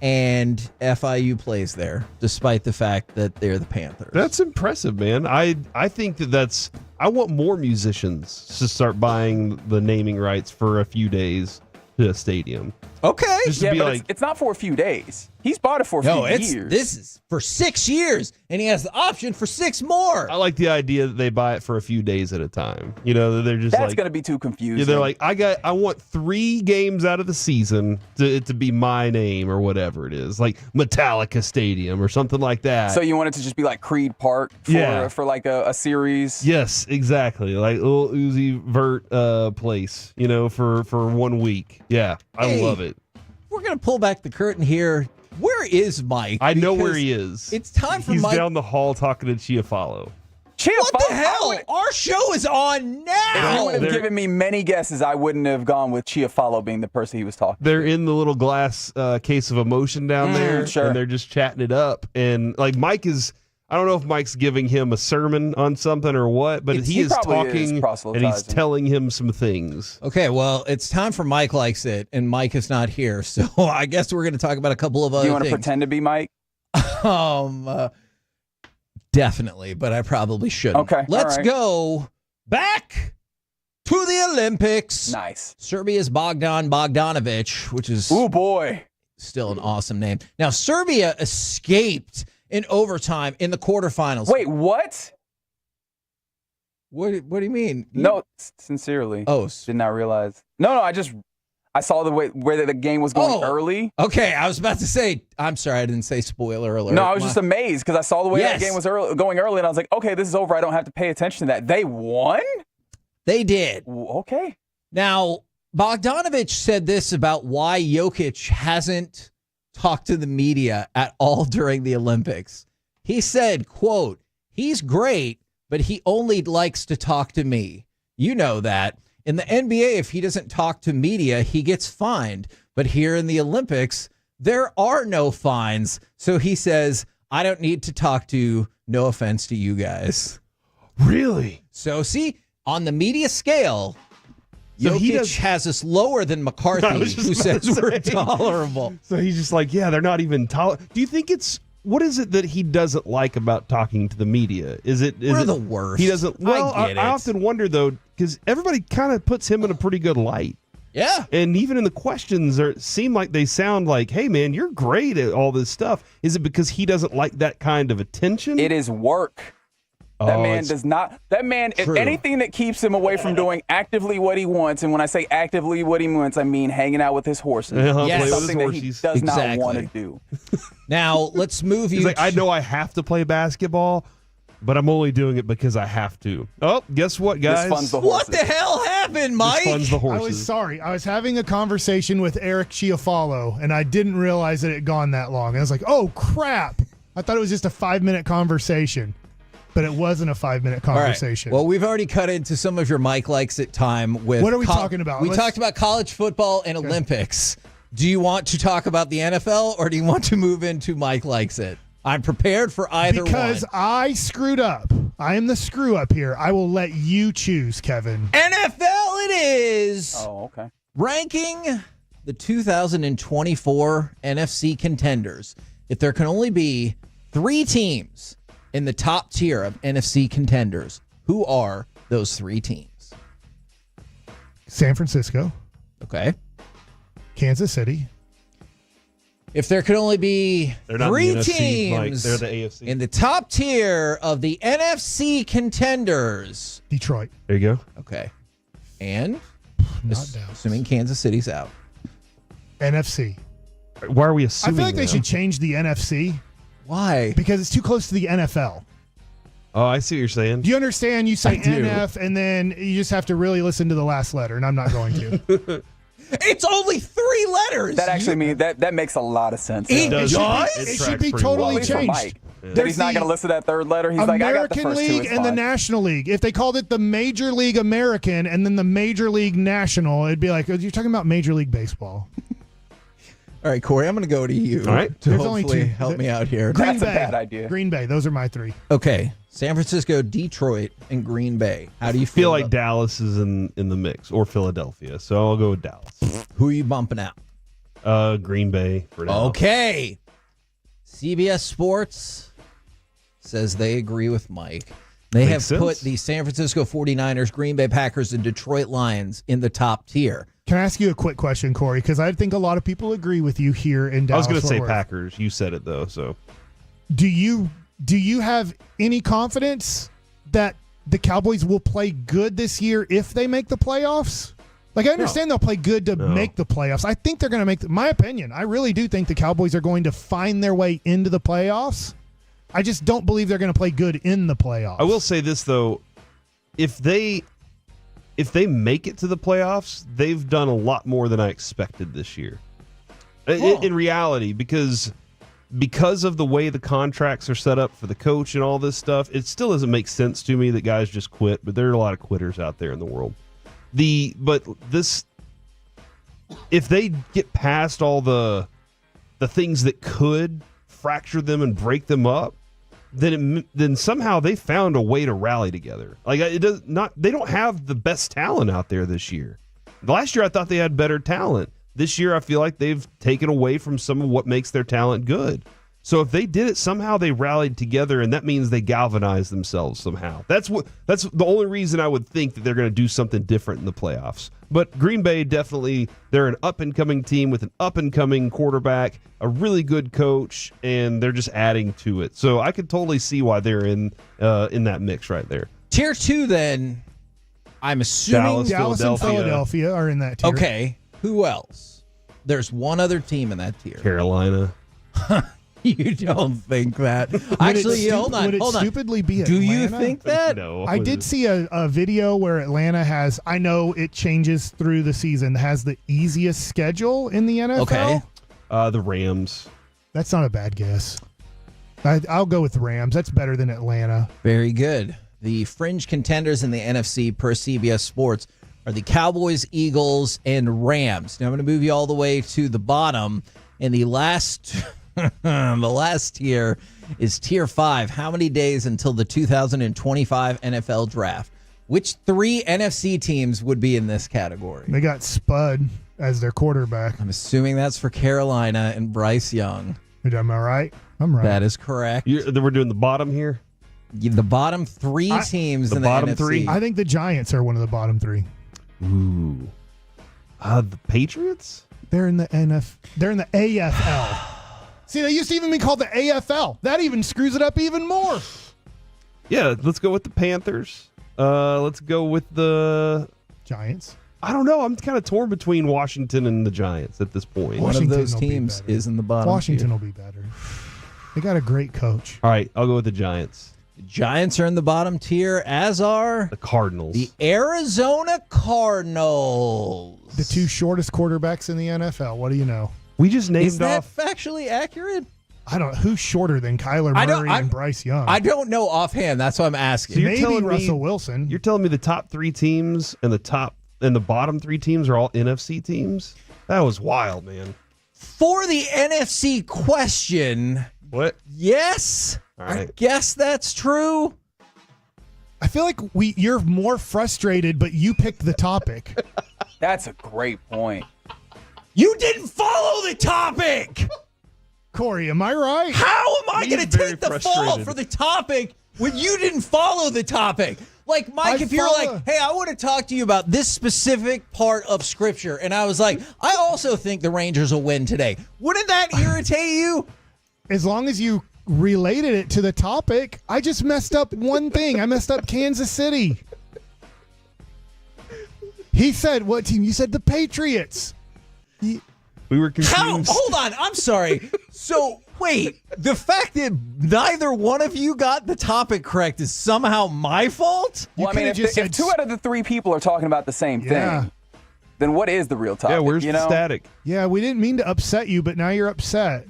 and FIU plays there, despite the fact that they're the Panthers. That's impressive, man. I think that's... I want more musicians to start buying the naming rights for a few days to a stadium. Okay. Just to be but it's not for a few days. He's bought it for a few years. This is for 6 years, and he has the option for 6 more. I like the idea that they buy it for a few days at a time. They're just That's going to be too confusing. Yeah, they're like, I want 3 games out of the season to be my name or whatever it is, like Metallica Stadium or something like that. So you want it to just be like Creed Park for a series? Yes, exactly. Like Lil Uzi Vert place, for 1 week. Yeah, I love it. We're going to pull back the curtain here. Where is Mike? I know where he is. It's time for Mike. He's down the hall talking to Chiafalo. What the hell? Our show is on now. If you would have given me many guesses, I wouldn't have gone with Chiafalo being the person he was talking They're to. in the little glass case of emotion down there, sure. and they're just chatting it up. And Mike is... I don't know if Mike's giving him a sermon on something or what, but he is talking and he's telling him some things. Okay, well, it's time for Mike Likes It, and Mike is not here, so I guess we're going to talk about a couple of other things. Do you want to pretend to be Mike? Definitely, but I probably shouldn't. Okay, let's go back to the Olympics. Nice. Serbia's Bogdan Bogdanovic, which is still an awesome name. Now, Serbia escaped in overtime in the quarterfinals. Wait, what? What do you mean? No, sincerely. Oh, did not realize. No, I saw the way where the game was going early. Okay, I was about to say, I'm sorry, I didn't say spoiler alert. No, I was just amazed because I saw the way that game was going early, and I was like, okay, this is over. I don't have to pay attention to that. They won? They did. Okay. Now, Bogdanovic said this about why Jokic hasn't talked to the media at all during the Olympics. He said, quote, "He's great, but he only likes to talk to me. You know that. In the NBA, if he doesn't talk to media, he gets fined. But here in the Olympics, there are no fines." So he says, I don't need to talk to, no offense to you guys. Really? So see, on the media scale, So Jokic has us lower than McCarthy, who says we're tolerable. So he's just like, yeah, they're not even tolerable. Do you think what is it that he doesn't like about talking to the media? We're the worst. He doesn't. Well, I get it. I often wonder though, because everybody kind of puts him in a pretty good light. Yeah. And even in the questions, seem like they sound like, hey, man, you're great at all this stuff. Is it because he doesn't like that kind of attention? It is work. That man does not. That man, if anything that keeps him away from doing actively what he wants, and when I say actively what he wants, I mean hanging out with his horses. Yes. Something that he does not want to do. Now, let's move you. He's like, I know I have to play basketball, but I'm only doing it because I have to. Oh, guess what, guys? This funds the horses. What the hell happened, Mike? This funds the horses. I was sorry. I was having a conversation with Eric Chiafalo, and I didn't realize that it had gone that long. And I was like, oh, crap. I thought it was just a 5-minute conversation. But it wasn't a 5-minute conversation. All right. Well, we've already cut into some of your Mike Likes It time with. What are we talking about? We talked about college football and Olympics. Do you want to talk about the NFL or do you want to move into Mike Likes It? I'm prepared for either because I screwed up. I am the screw up here. I will let you choose, Kevin. NFL it is. Oh, okay. Ranking the 2024 NFC contenders. If there can only be 3 teams in the top tier of NFC contenders, who are those 3 teams? San Francisco. Okay. Kansas City. If there could only be 3 in the NFC, teams Mike. They're the AFC. in the top tier of the NFC contenders. Detroit. There you go. Okay. And Not Dallas. assuming Kansas City's out. NFC. Why are we I assuming feel like they that? should change the NFC. Why? Because it's too close to the NFL. Oh, I see what you're saying. Do you understand? You say I do. NF, and then you just have to really listen to the last letter, and I'm not going to. It's only 3 letters. That actually means that makes a lot of sense. It does? It should be totally changed. Mike. That he's not going to listen to that third letter. He's American like, I got the first League 2. It's and the fine. National League. If they called it the Major League American and then the Major League National, it'd be like, you're talking about Major League Baseball. All right, Corey, I'm going to go to you. All right. To There's only hopefully 2. help me out here. That's Green a Bay. bad idea. Green Bay. Those are my 3. Okay. San Francisco, Detroit, and Green Bay. How do you feel feel like about- Dallas is in the mix, or Philadelphia? So I'll go with Dallas. Who are you bumping out? Green Bay for now. Okay. CBS Sports says they agree with Mike. They Makes have put sense. the San Francisco 49ers, Green Bay Packers, and Detroit Lions in the top tier. Can I ask you a quick question, Corey? Because I think a lot of people agree with you here in Dallas. I was going to say Fort Worth. Packers. You said it though. So Do you have any confidence that the Cowboys will play good this year if they make the playoffs? Like, I understand they'll play good to make the playoffs. I think they're going to make my opinion. I really do think the Cowboys are going to find their way into the playoffs. I just don't believe they're going to play good in the playoffs. I will say this though, if they make it to the playoffs, they've done a lot more than I expected this year. In reality, because of the way the contracts are set up for the coach and all this stuff, it still doesn't make sense to me that guys just quit, but there are a lot of quitters out there in the world. If they get past all the things that could fracture them and break them up, then somehow they found a way to rally together. Like they don't have the best talent out there this year. Last year I thought they had better talent. This year I feel like they've taken away from some of what makes their talent good. So if they did it, somehow they rallied together, and that means they galvanized themselves somehow. That's the only reason I would think that they're going to do something different in the playoffs. But Green Bay, definitely, they're an up-and-coming team with an up-and-coming quarterback, a really good coach, and they're just adding to it. So I could totally see why they're in that mix right there. Tier 2, then, I'm assuming Dallas and Philadelphia are in that tier. Okay, who else? There's one other team in that tier. Carolina. You don't think that? Actually, hold on. Would it stupidly be Do Atlanta? you think that? No. I did see a video where Atlanta has, I know it changes through the season, has the easiest schedule in the NFL. Okay. The Rams. That's not a bad guess. I'll go with the Rams. That's better than Atlanta. Very good. The fringe contenders in the NFC per CBS Sports are the Cowboys, Eagles, and Rams. Now I'm going to move you all the way to the bottom. And the last tier is tier 5. How many days until the 2025 NFL draft? Which 3 NFC teams would be in this category? They got Spud as their quarterback. I'm assuming that's for Carolina and Bryce Young. Am I right? I'm right. That is correct. We're doing the bottom here? The bottom 3 teams in the bottom NFC. 3? I think the Giants are one of the bottom 3. Ooh. The Patriots? They're in the They're in the AFL. See, they used to even be called the AFL. That even screws it up even more. Yeah, let's go with the Panthers. Let's go with the Giants. I don't know. I'm kind of torn between Washington and the Giants at this point. One of those teams is in the bottom. Washington will be better. They got a great coach. All right, I'll go with the Giants. The Giants are in the bottom tier, as are the Cardinals. The Arizona Cardinals. The 2 shortest quarterbacks in the NFL. What do you know? We just named Is that off. factually accurate? I don't know. Who's shorter than Kyler Murray and Bryce Young? I don't know offhand. That's what I'm asking. So you're Maybe telling Russell me, Wilson. You're telling me the top 3 teams and the bottom 3 teams are all NFC teams? That was wild, man. For the NFC question, what? Yes, right. I guess that's true. I feel like you're more frustrated, but you picked the topic. That's a great point. You didn't follow the topic. Corey, am I right? How am I going to take the fall frustrated. for the topic when you didn't follow the topic? Like, Mike, if you're like, hey, I want to talk to you about this specific part of Scripture, and I was like, I also think the Rangers will win today. Wouldn't that irritate you? As long as you related it to the topic, I just messed up one thing. I messed up Kansas City. He said, what team? You said the Patriots. We were confused. How? Hold on. I'm sorry. So, wait. The fact that neither one of you got the topic correct is somehow my fault? Well, I mean, if 2 out of the 3 people are talking about the same thing, then what is the real topic? Yeah, where's the static? Yeah, we didn't mean to upset you, but now you're upset.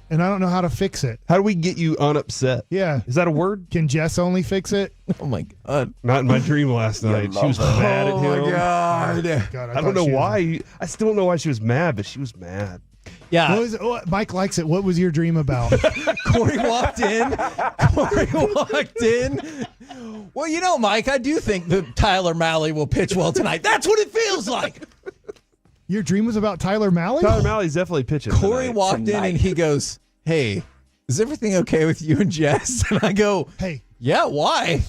And I don't know how to fix it. How do we get you unupset? Yeah. Is that a word? Can Jess only fix it? Oh, my God. Not in my dream last night. She was mad at him. Oh, my God. I don't know why. I still don't know why she was mad, but she was mad. Yeah. Mike likes it. What was your dream about? Corey walked in. Well, you know, Mike, I do think that Tyler Malley will pitch well tonight. That's what it feels like. Your dream was about Tyler Malley? Tyler Malley's definitely pitching. Corey tonight. walked in and he goes, hey, is everything okay with you and Jess? And I go, hey. Yeah, why?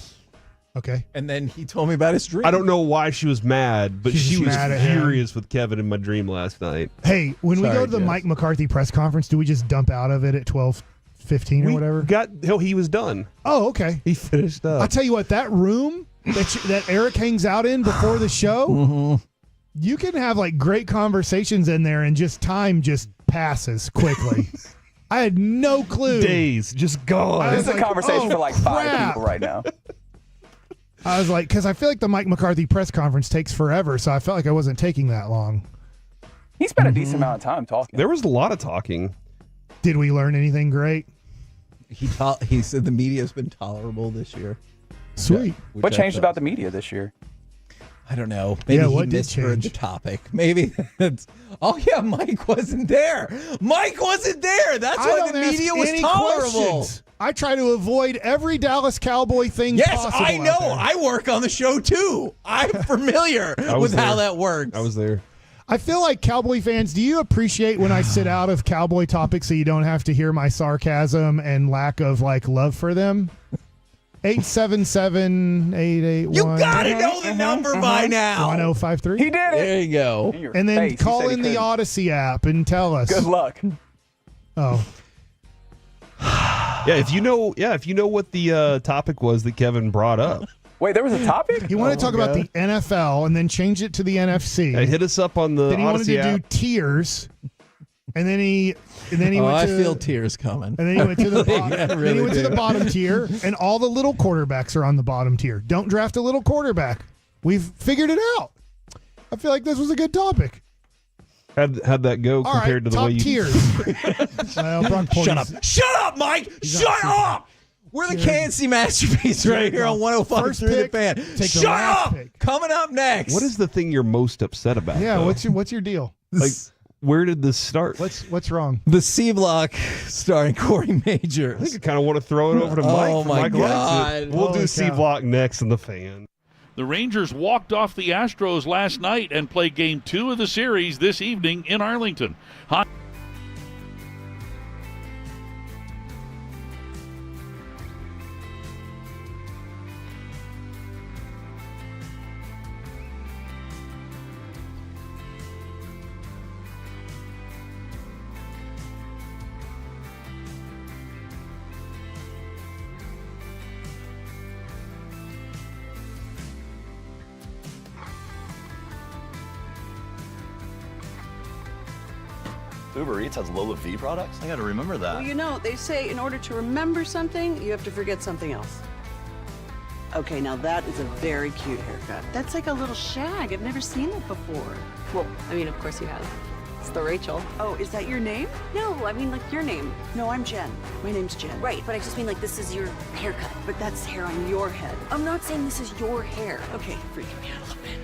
Okay. And then he told me about his dream. I don't know why she was mad, but she was mad at him. furious with Kevin in my dream last night. Hey, when we Sorry, go to the Jess. Mike McCarthy press conference, do we just dump out of it at 12:15 or whatever? He was done. Oh, okay. He finished up. I'll tell you what, that room that Eric hangs out in before the show, you can have like great conversations in there and just time just passes quickly. I had no clue. Days just gone. This is a conversation for like 5 people right now. I was like, because I feel like the Mike McCarthy press conference takes forever, so I felt like I wasn't taking that long. He spent a decent amount of time talking. There was a lot of talking. Did we learn anything great? He said the media's been tolerable this year. Sweet. What changed about the media this year? I don't know. Maybe he what did misheard the change? topic. Maybe that's. Oh yeah, Mike wasn't there. Mike wasn't there. That's I why don't the ask media was any tolerable. questions. I try to avoid every Dallas Cowboy thing Yes, possible I know. out there. I work on the show too. I'm familiar with there. how that works. I was there. I feel like Cowboy fans, do you appreciate when I sit out of Cowboy topics so you don't have to hear my sarcasm and lack of love for them? 877-881. You gotta know the number by now. 1053. He did it. There you go. And then face. call He said he in the couldn't. Odyssey app and tell us. Good luck. Oh. Yeah, if you know what the topic was that Kevin brought up. Wait, there was a topic? He wanted to talk about the NFL and then change it to the NFC. Yeah, hit us up on the Then he Odyssey wanted to app. do tiers. And then he went I to feel tears coming. And then he went to the bottom. Yeah, I then he really went to do. the bottom tier, and all the little quarterbacks are on the bottom tier. Don't draft a little quarterback. We've figured it out. I feel like this was a good topic. How'd that go All compared right, to the top way you tiers. Well, Brock Shut up. Purdy's- Shut up, Mike. Shut up. We're the KNC Masterpiece right here on 105 First through the pick, fan. take the Shut last up. pick. Coming up next. What is the thing you're most upset about? Yeah, though? what's your deal? like? Where did this start? What's wrong? The C Block starring Corey Majors. I think I kind of want to throw it over to Mike. Oh, for my Mike likes God. it. We'll Holy do C cow. Block next in the fan. The Rangers walked off the Astros last night and play Game 2 of the series this evening in Arlington. Uber Eats has Lola V products? I gotta remember that. Well, you know, they say in order to remember something, you have to forget something else. Okay, now that is a very cute haircut. That's like a little shag. I've never seen it before. Well, I mean, of course you have. It's the Rachel. Oh, is that your name? No, I mean, like your name. No, I'm Jen. My name's Jen. Right, but I just mean like this is your haircut. But that's hair on your head. I'm not saying this is your hair. Okay, freaking me out a little bit.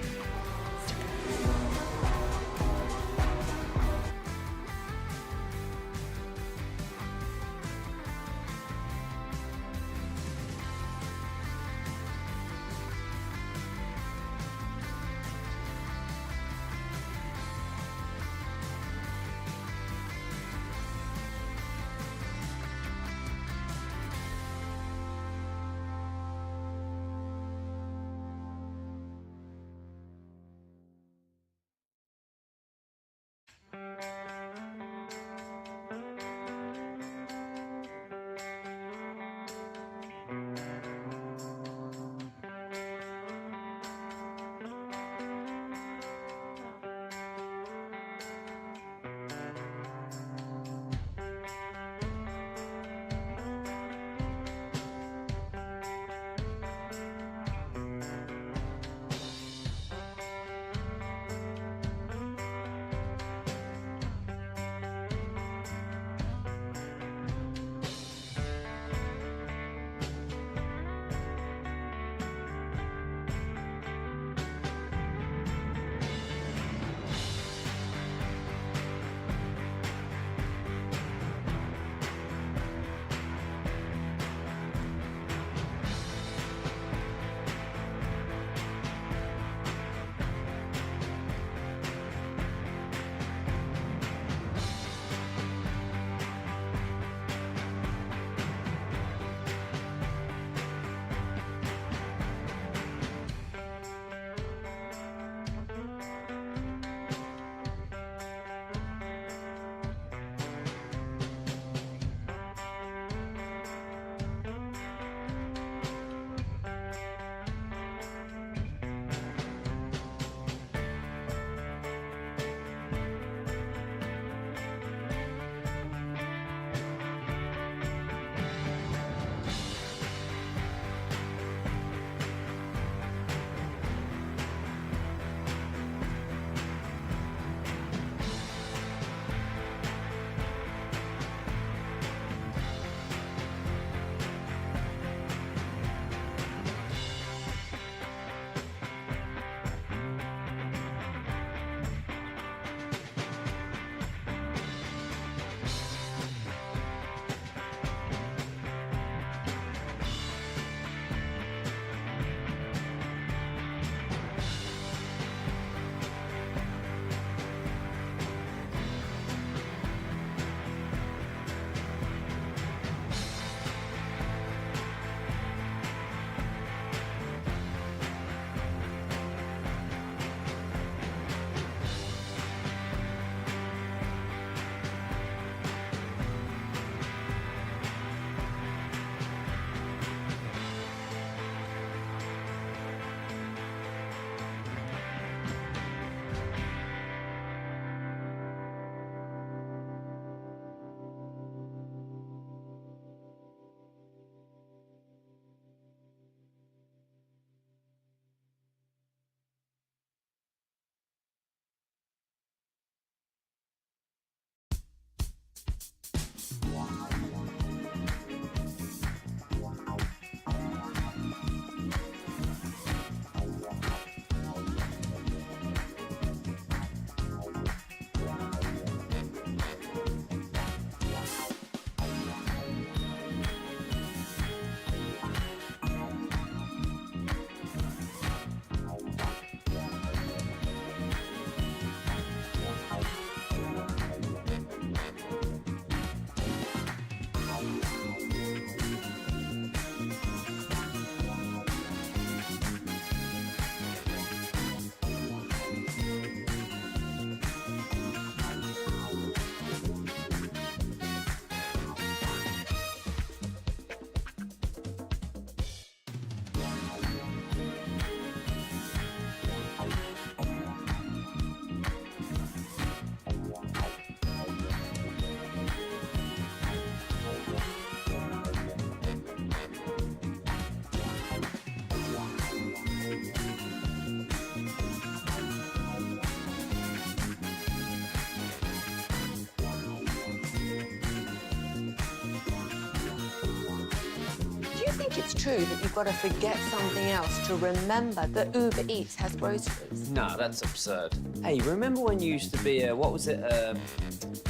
think it's true that you've got to forget something else to remember that Uber Eats has groceries? No, that's absurd. Hey, remember when you used to be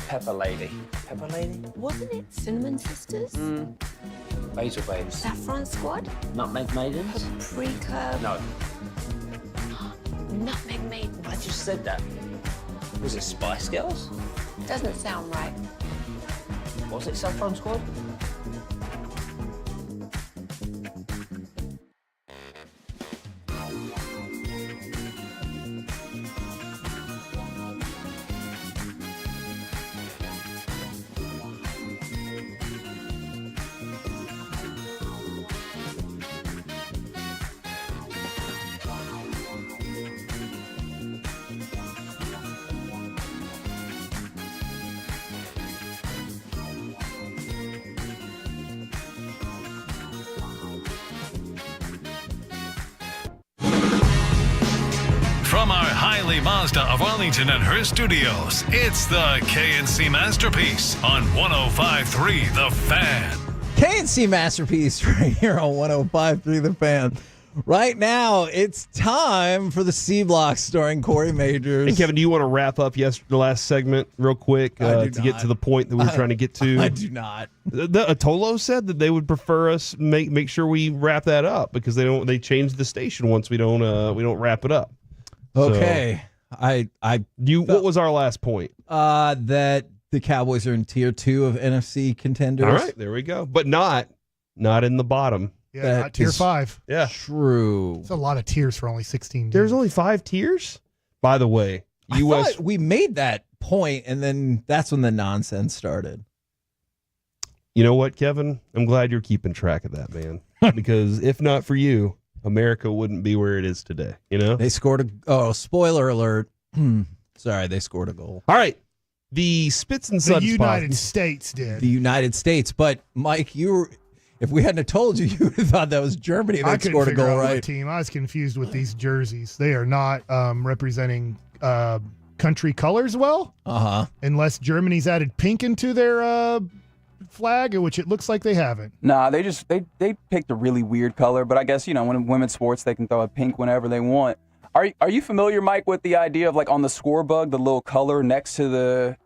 Pepper Lady? Pepper Lady? Wasn't it Cinnamon Sisters? Basil Babes. Saffron Squad? Nutmeg Maidens? Paprika? No. Nutmeg Maidens? I just said that. Was it Spice Girls? Doesn't sound right. Was it Saffron Squad? From our Highly Mazda of Arlington and her studios, it's the KNC Masterpiece on 105.3 The Fan. KNC Masterpiece right here on 105.3 The Fan. Right now, it's time for the C Block starring Corey Majors. And Kevin, do you want to wrap up the last segment real quick to get to the point that we were trying to get to? I do not. The Atolo said that they would prefer us make sure we wrap that up because they change the station once we don't wrap it up. Okay. So, what was our last point? That the Cowboys are in tier 2 of NFC contenders. All right, there we go. But not in the bottom. Yeah, not tier 5. Yeah. True. It's a lot of tiers for only 16 games. There's only 5 tiers? By the way, I thought we made that point, and then that's when the nonsense started. You know what, Kevin? I'm glad you're keeping track of that, man. Because if not for you, America wouldn't be where it is today, you know? They scored spoiler alert. Sorry, they scored a goal. All right. The Spits and Suds The United States did. The United States. But, Mike, if we hadn't have told you, you would have thought that was Germany that scored a goal, right? Team. I was confused with these jerseys. They are not representing country colors well. Uh-huh. Unless Germany's added pink into their flag, which it looks like they haven't. Nah, they picked a really weird color, but I guess, when in women's sports they can throw a pink whenever they want. Are you familiar, Mike, with the idea of on the score bug, the little color next to the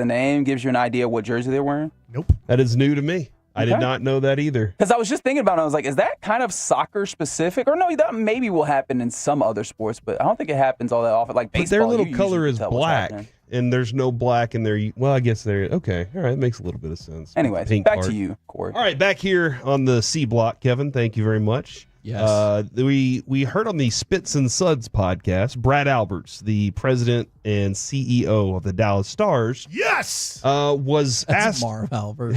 name gives you an idea of what jersey they're wearing? Nope. That is new to me. I Okay. did not know that either. Because I was just thinking about it. I was like, is that kind of soccer specific? Or no, that maybe will happen in some other sports, but I don't think it happens all that often. Like baseball, But their little you color usually is can tell what's black, happening. and there's no black in there. Well, I guess they're okay. All right, it makes a little bit of sense. Anyways, Pink back part. to you, Corey. All right, back here on the C Block, Kevin. Thank you very much. Yes. We heard on the Spits and Suds podcast, Brad Alberts, the president and CEO of the Dallas Stars. Yes. Was That's asked. Marv Albert.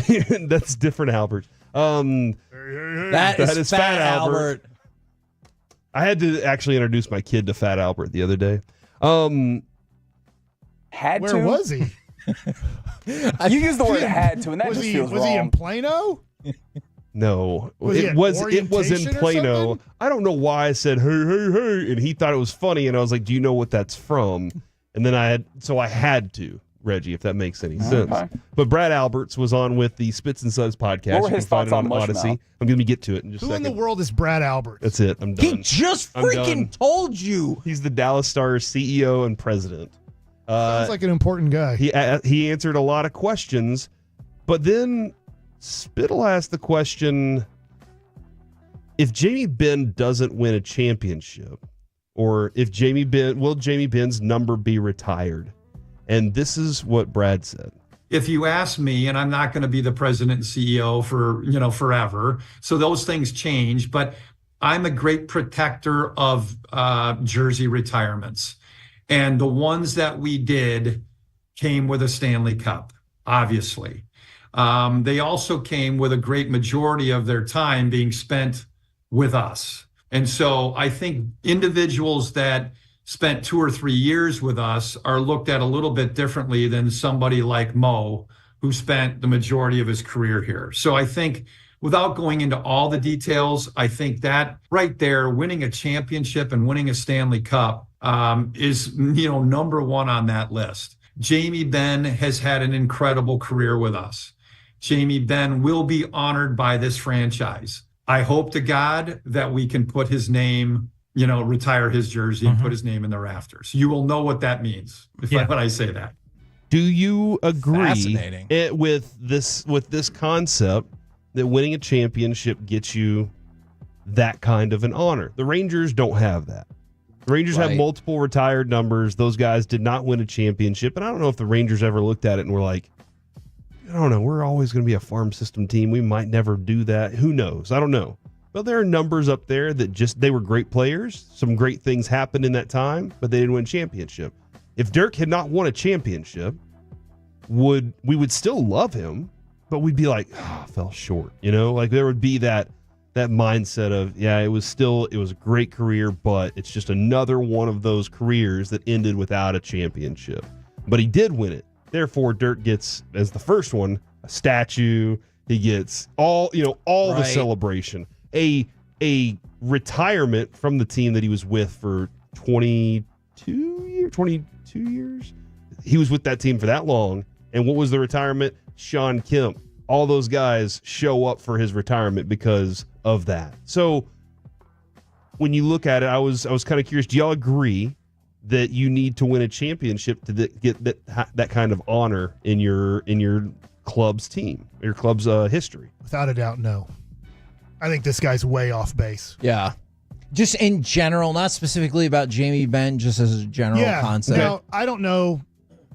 That's different Albert. That is Fat Albert. I had to actually introduce my kid to Fat Albert the other day. Where was he? You used the word had to, and that was just he, feels was wrong. he in Plano? No, Was he it at was in orientation or Plano. something? I don't know why I said hey hey hey, and he thought it was funny, and I was like, "Do you know what that's from?" And then I had to, Reggie, if that makes any sense. But Brad Alberts was on with the Spits and Suds podcast. What were You his can find thoughts it on Odyssey. Mushmouth? I'm going to get to it in just a Who in second. the world is Brad Albert? That's it. I'm done. He just I'm freaking done. told you. He's the Dallas Stars CEO and president. Sounds like an important guy. He answered a lot of questions, but then Spittle asked the question: if Jamie Benn doesn't win a championship, or if Jamie Benn's number be retired? And this is what Brad said. If you ask me, and I'm not going to be the president and CEO for, forever. So those things change, but I'm a great protector of jersey retirements. And the ones that we did came with a Stanley Cup, obviously. They also came with a great majority of their time being spent with us. And so I think individuals that spent 2 or 3 years with us are looked at a little bit differently than somebody like Mo, who spent the majority of his career here. So I think, without going into all the details, I think that right there, winning a championship and winning a Stanley Cup is, number one on that list. Jamie Benn has had an incredible career with us. Jamie Benn will be honored by this franchise. I hope to God that we can put his name, retire his jersey and put his name in the rafters. You will know what that means when I say that. Do you agree Fascinating. with this concept that winning a championship gets you that kind of an honor? The Rangers don't have that. The Rangers have multiple retired numbers. Those guys did not win a championship. And I don't know if the Rangers ever looked at it and were like, I don't know, we're always going to be a farm system team. We might never do that. Who knows? I don't know. But there are numbers up there that they were great players. Some great things happened in that time, but they didn't win a championship. If Dirk had not won a championship, we would still love him, but we'd be like, fell short. Like there would be that mindset of, it was a great career, but it's just another one of those careers that ended without a championship. But he did win it. Therefore, Dirk gets, as the first one, a statue. He gets all the celebration. A retirement from the team that he was with for 22 years. He was with that team for that long. And what was the retirement? Sean Kemp. All those guys show up for his retirement because of that. So when you look at it, I was kind of curious. Do y'all agree that you need to win a championship to get that kind of honor in your club's team, your club's history? Without a doubt, no. I think this guy's way off base. Yeah. Just in general, not specifically about Jamie Benn, just as a general concept. Now, I don't know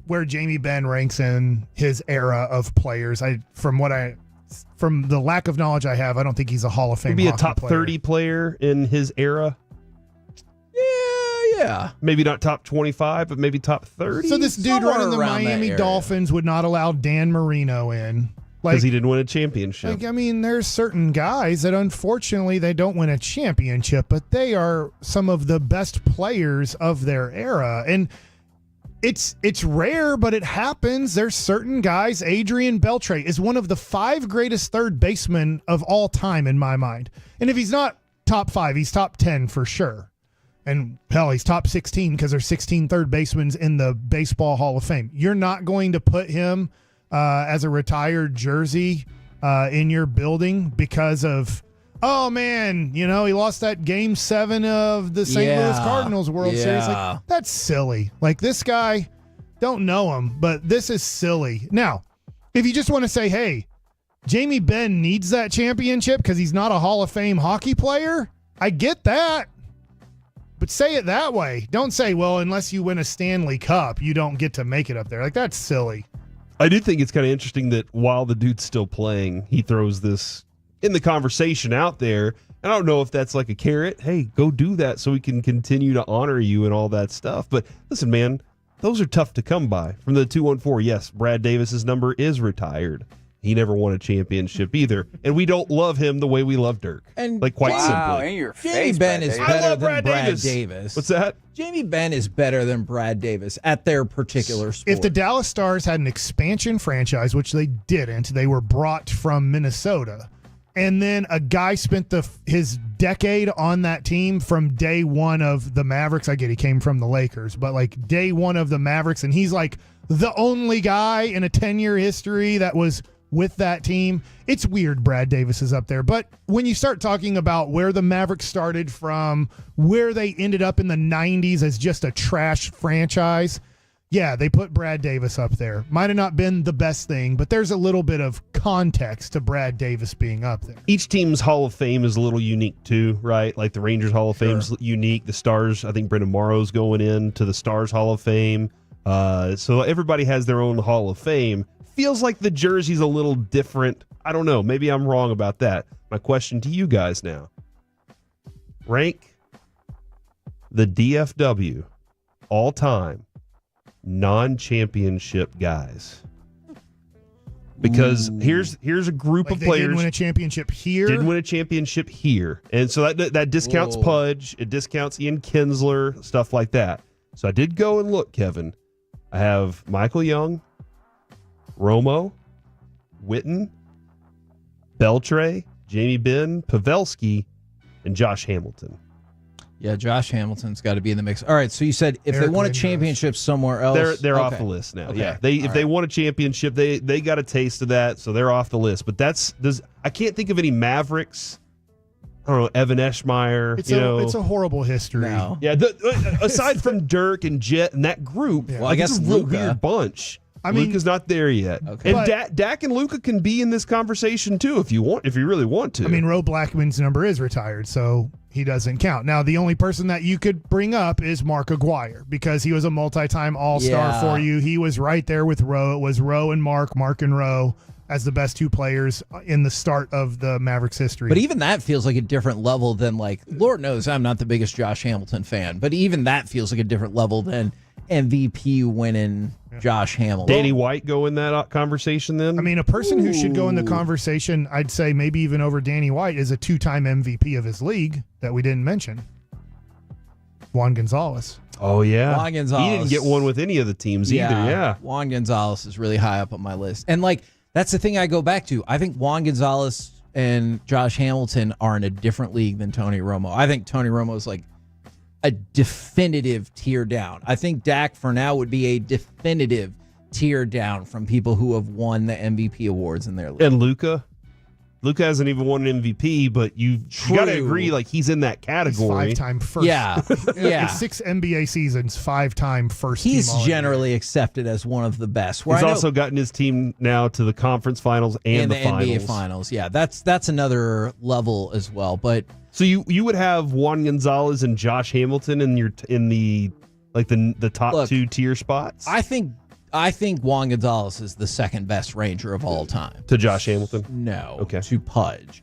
where Jamie Benn ranks in his era of players. From the lack of knowledge I have, I don't think he's a Hall of Fame. He'd be a hockey top player. 30 player in his era. Yeah. Maybe not top 25, but maybe top 30. So this dude Somewhere running the around Miami that area. Dolphins would not allow Dan Marino in. Because he didn't win a championship. There's certain guys that unfortunately they don't win a championship, but they are some of the best players of their era. And it's rare, but it happens. There's certain guys. Adrian Beltre is one of the 5 greatest third basemen of all time in my mind. And if he's not top 5, he's top 10 for sure. And hell, he's top 16 because there's 16 third basemen in the Baseball Hall of Fame. You're not going to put him as a retired jersey in your building because of, oh man, he lost that Game 7 of the St. Louis Cardinals World Series. Like, that's silly. Like, this guy, don't know him, but this is silly. Now, if you just want to say, hey, Jamie Benn needs that championship because he's not a Hall of Fame hockey player, I get that. But say it that way. Don't say, well, unless you win a Stanley Cup, you don't get to make it up there. Like, that's silly. I do think it's kind of interesting that while the dude's still playing, he throws this in the conversation out there. And I don't know if that's like a carrot. Hey, go do that so we can continue to honor you and all that stuff. But listen, man, those are tough to come by. From the 214, yes, Brad Davis's number is retired. He never won a championship either. And we don't love him the way we love Dirk. And quite simply. In your Jamie face, Benn Brad is Davis. better than Brad Brad Davis. What's that? Jamie Benn is better than Brad Davis at their particular sport. If the Dallas Stars had an expansion franchise, which they didn't, they were brought from Minnesota, and then a guy spent his decade on that team from day one of the Mavericks. I get he came from the Lakers, but like day one of the Mavericks, and he's like the only guy in a 10-year history that was with that team. It's weird Brad Davis is up there. But when you start talking about where the Mavericks started from, where they ended up in the 90s as just a trash franchise, yeah, they put Brad Davis up there. Might have not been the best thing, but there's a little bit of context to Brad Davis being up there. Each team's Hall of Fame is a little unique too, right? Like the Rangers Hall of Fame's unique. The Stars, I think Brendan Morrow's going into the Stars Hall of Fame. So everybody has their own Hall of Fame. Feels like the jersey's a little different. I don't know. Maybe I'm wrong about that. My question to you guys now. Rank the DFW all-time non-championship guys. Because here's a group of players. Didn't win a championship here. Didn't win a championship here. And so that discounts Pudge. It discounts Ian Kinsler, stuff like that. So I did go and look, Kevin. I have Michael Young, Romo, Witten, Beltre, Jamie Benn, Pavelski, and Josh Hamilton. Yeah, Josh Hamilton's got to be in the mix. All right, so you said if they won a championship somewhere else, they're off the list now. Okay. Yeah, if they won a championship, they got a taste of that, so they're off the list. But I can't think of any Mavericks I don't know, Evan Eschmeyer. It's a horrible history. No. Yeah, aside from Dirk and Jet and that group, Well, I guess it's a real Luka. weird bunch. I mean, Luka's not there yet. Okay. And Dak and Luka can be in this conversation too if you really want to. I mean, Ro Blackman's number is retired, so he doesn't count. Now, the only person that you could bring up is Mark Aguirre because he was a multi-time All-Star for you. He was right there with Ro. It was Ro and Mark and Ro as the best two players in the start of the Mavericks history. But even that feels like a different level than, like, Lord knows I'm not the biggest Josh Hamilton fan, but even that feels like a different level than MVP winning Josh Hamilton. Danny White go in that conversation then? I mean, a person who should go in the conversation, I'd say maybe even over Danny White, is a two-time MVP of his league that we didn't mention. Juan Gonzalez. Oh, yeah. Juan Gonzalez. He didn't get one with any of the teams either, yeah. Juan Gonzalez is really high up on my list. And, like, that's the thing I go back to. I think Juan Gonzalez and Josh Hamilton are in a different league than Tony Romo. I think Tony Romo is, like, a definitive tier down. I think Dak for now would be a definitive tier down from people who have won the MVP awards in their league. And Luka hasn't even won an MVP, but you got to agree, like, he's in that category. He's 5-time first. Yeah. In 6 NBA seasons, 5-time first He's team generally accepted as one of the best. He's also gotten his team now to the conference finals and the finals. NBA finals. Yeah, that's another level as well. But so you would have Juan Gonzalez and Josh Hamilton in the top 2 tier spots? I think Juan Gonzalez is the second best Ranger of all time. To Josh Hamilton? No. Okay. To Pudge.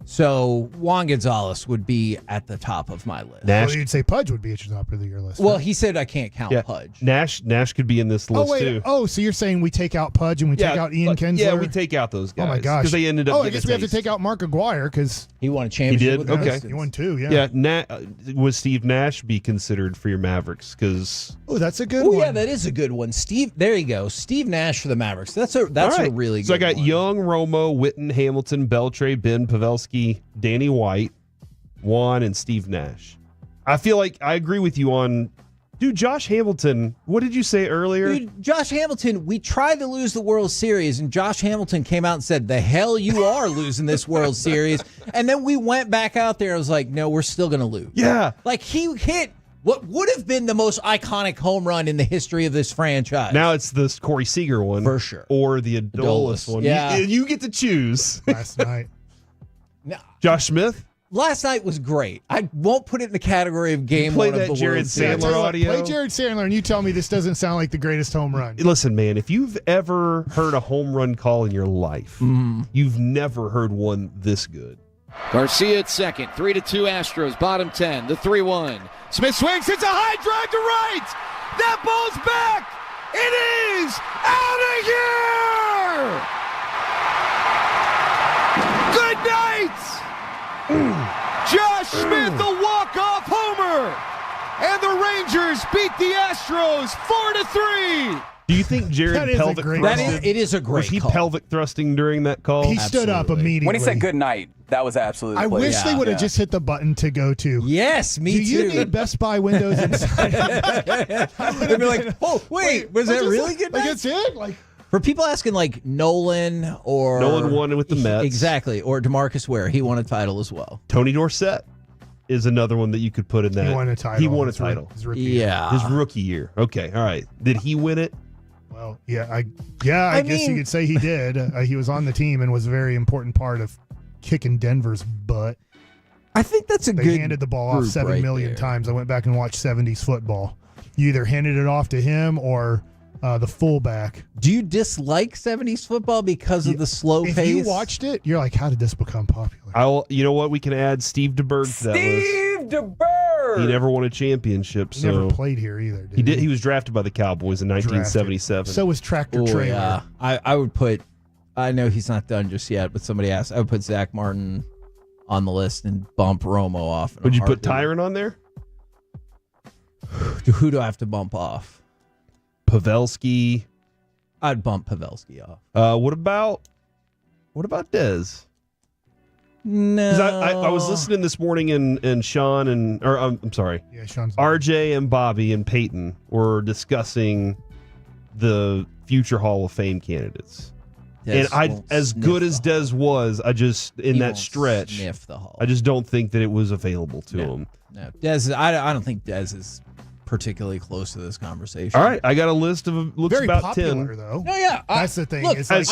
So Juan Gonzalez would be at the top of my list. Well, you'd say Pudge would be at your top of your list. Well, right? he said I can't count Pudge. Nash could be in this list too. Oh, so you're saying we take out Pudge and we take out Ian Kinsler? Yeah, we take out those guys. Oh my gosh, because they ended up. I guess we have to take out Mark Aguirre because he won a championship. He did. Okay, he won 2. Yeah. Yeah. Was Steve Nash be considered for your Mavericks? Because that's a good one. Oh yeah, that is a good one. Steve. There you go. Steve Nash for the Mavericks. That's a really good. So I got one. Young, Romo, Witten, Hamilton, Beltre, Ben, Pavelski, Danny White, Juan, and Steve Nash. I feel like I agree with you on. Dude, Josh Hamilton, what did you say earlier? Dude, Josh Hamilton, we tried to lose the World Series, and Josh Hamilton came out and said, the hell you are losing this World Series. And then we went back out there and was like, no, we're still going to lose. Yeah. Like, he hit what would have been the most iconic home run in the history of this franchise. Now it's the Corey Seager one. For sure. Or the Adolis one. Yeah. You get to choose. Last night. Josh Smith? Last night was great. I won't put it in the category of game play one that of the Jared World Series. Sandler audio. Play Jared Sandler and you tell me this doesn't sound like the greatest home run. Listen, man, if you've ever heard a home run call in your life, you've never heard one this good. Garcia at second, 3-2 Astros, bottom 10, the 3-1. Smith swings, hits a high drive to right. That ball's back. It is out of here. Good night. Josh Smith, a walk-off homer. And the Rangers beat the Astros 4-3. Do you think Jared pelvic thrusted? It is a great Was he call. pelvic thrusting during that call? He stood up immediately. When he said good night, that was absolutely. I wish they would have just hit the button to go to. Yes, me Do too. you need Best Buy windows inside? They'd be like, oh, wait, was that really good? Like, it's it? Like, for people asking, like, Nolan won with the Mets. Exactly. Or DeMarcus Ware. He won a title as well. Tony Dorsett is another one that you could put in that. He won a title. He won a His title. His rookie year. Yeah. His rookie year. Okay. All right. Did he win it? Well, yeah, I guess you could say he did. He was on the team and was a very important part of kicking Denver's butt. I think that's They handed the ball off 7 million times. I went back and watched 70s football. You either handed it off to him or the fullback. Do you dislike 70s football because of the slow pace? If you watched it, you're like, how did this become popular? You know what? We can add Steve DeBerg to that list. Steve DeBerg. He never won a championship. He never played here either. He did. He was drafted by the Cowboys in 1977. So was Tractor Trailer. Yeah. I would put. I know he's not done just yet, but somebody asked. I would put Zach Martin on the list and bump Romo off. Would you put Tyron on there? Who do I have to bump off? Pavelski. I'd bump Pavelski off. What about Dez? No. 'Cause I was listening this morning and Sean I'm sorry. Yeah, Sean's RJ and Bobby and Peyton were discussing the future Hall of Fame candidates. And as good as Dez was, I just in that stretch, sniff the Hall. I just don't think that it was available to him. No, Dez. I don't think Dez is particularly close to this conversation. All right, I got a list of looks Very about popular, 10. though. No, yeah, That's the thing. Look, It's like,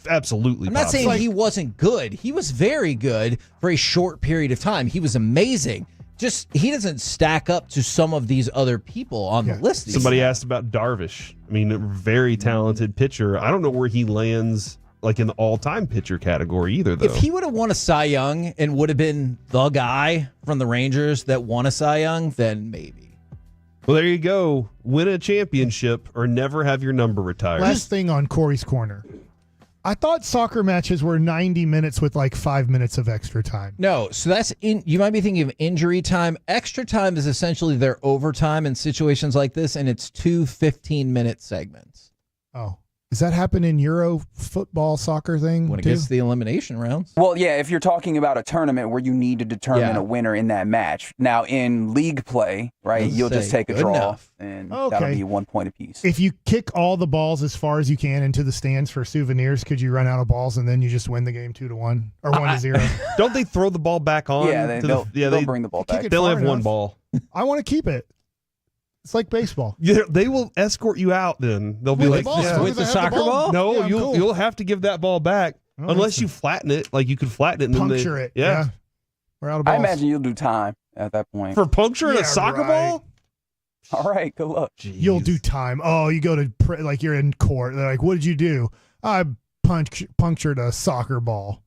absolutely. I'm not popular. saying he wasn't good. He was very good for a short period of time. He was amazing. Just he doesn't stack up to some of these other people on the list. Somebody asked about Darvish. I mean, a very talented pitcher. I don't know where he lands like in the all-time pitcher category either, though. If he would have won a Cy Young and would have been the guy from the Rangers that won a Cy Young, then maybe. Well, there you go. Win a championship or never have your number retired. Last thing on Corey's Corner. I thought soccer matches were 90 minutes with like 5 minutes of extra time. No, so that's you might be thinking of injury time. Extra time is essentially their overtime in situations like this, and it's 2 15-minute segments. Oh. Does that happen in Euro football soccer thing? When it too? gets to the elimination rounds. Well, yeah, if you're talking about a tournament where you need to determine a winner in that match. Now, in league play, right, you'll just take a draw, and that'll be 1 point apiece. If you kick all the balls as far as you can into the stands for souvenirs, could you run out of balls and then you just win the game 2-1 or 1-0? Don't they throw the ball back on? Yeah, they'll bring the ball back. They only have one ball. I want to keep it. It's like baseball. Yeah, they will escort you out. Then they'll be With like, the ball, with the soccer ball? No, Yeah, you'll have to give that ball back unless you flatten it. Like you could flatten it, and puncture then it. Yeah. We're out of balls. I imagine you'll do time at that point. For puncturing a soccer ball? All right, good luck. You'll do time. Oh, you go to like you're in court. They're like, "What did you do?" I punctured a soccer ball.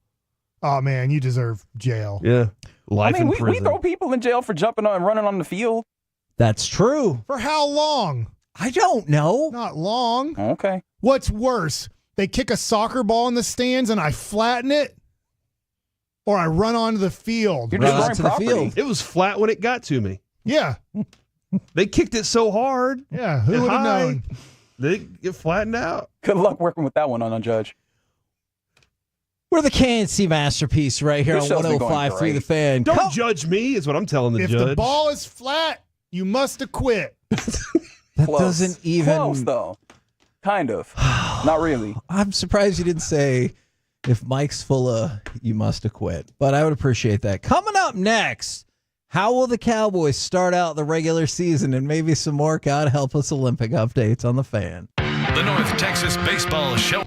Oh man, you deserve jail. Yeah, life in we prison. throw people in jail for jumping on and running on the field. That's true. For how long? I don't know. Not long. Okay. What's worse? They kick a soccer ball in the stands and I flatten it, or I run onto the field. You're destroying property. It was flat when it got to me. Yeah. They kicked it so hard. Yeah, who would have known? They get flattened out. Good luck working with that one on a judge. We're the KNC masterpiece right here This on show's been going 105.3 great. The Fan. Don't judge me, is what I'm telling the If judge. the ball is flat, you must have quit. That Close. doesn't even. Close, though. Kind of. Not really. I'm surprised you didn't say if Mike's full of, you must have quit. But I would appreciate that. Coming up next, how will the Cowboys start out the regular season and maybe some more God help us Olympic updates on the Fan. The North Texas Baseball Show.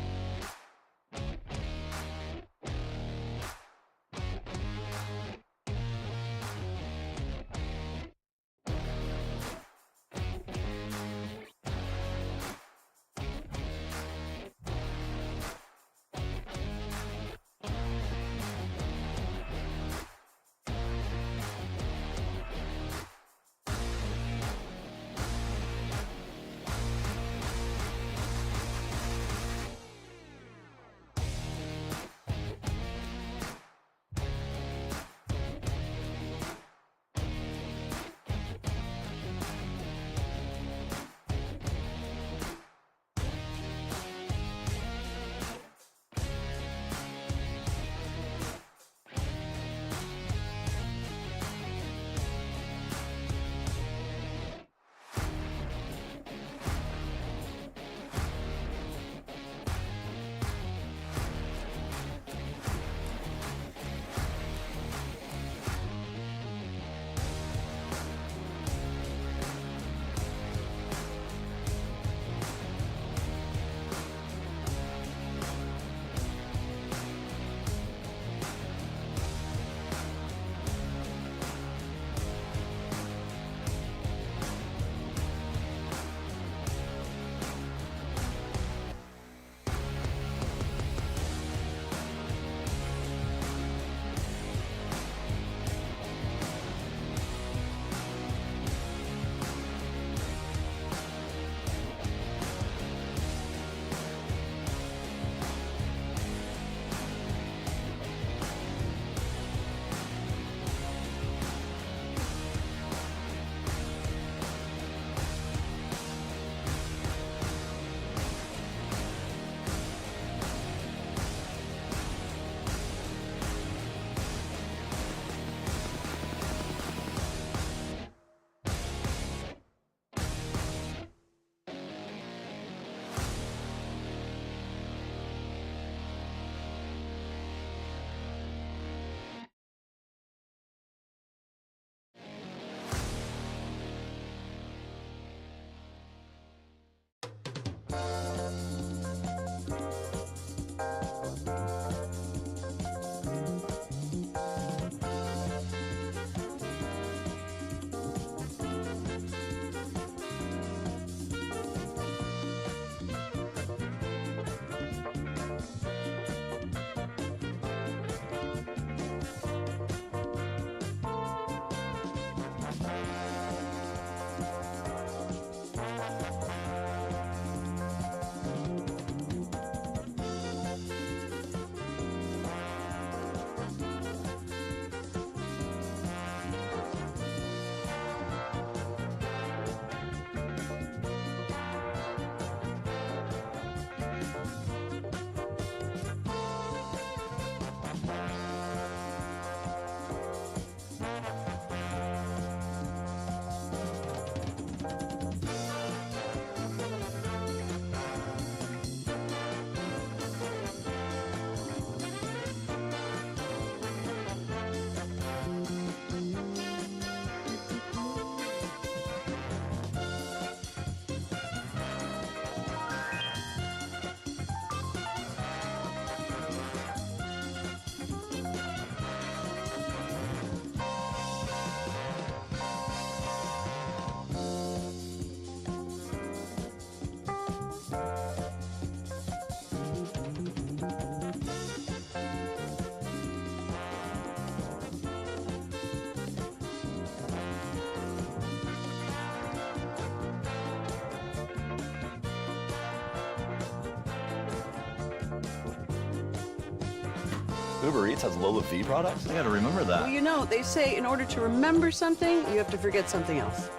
Uber Eats has low fee products? I gotta remember that. Well, you know, they say in order to remember something, you have to forget something else.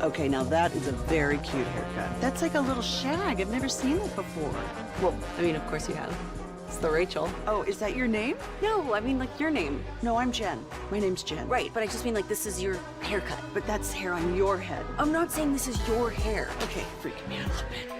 Okay, now that is a very cute haircut. That's like a little shag. I've never seen it before. Well, I mean, of course you have. It's the Rachel. Oh, is that your name? No, I mean, like your name. No, I'm Jen. My name's Jen. Right, but I just mean like this is your haircut. But that's hair on your head. I'm not saying this is your hair. Okay, freaking me out a little bit.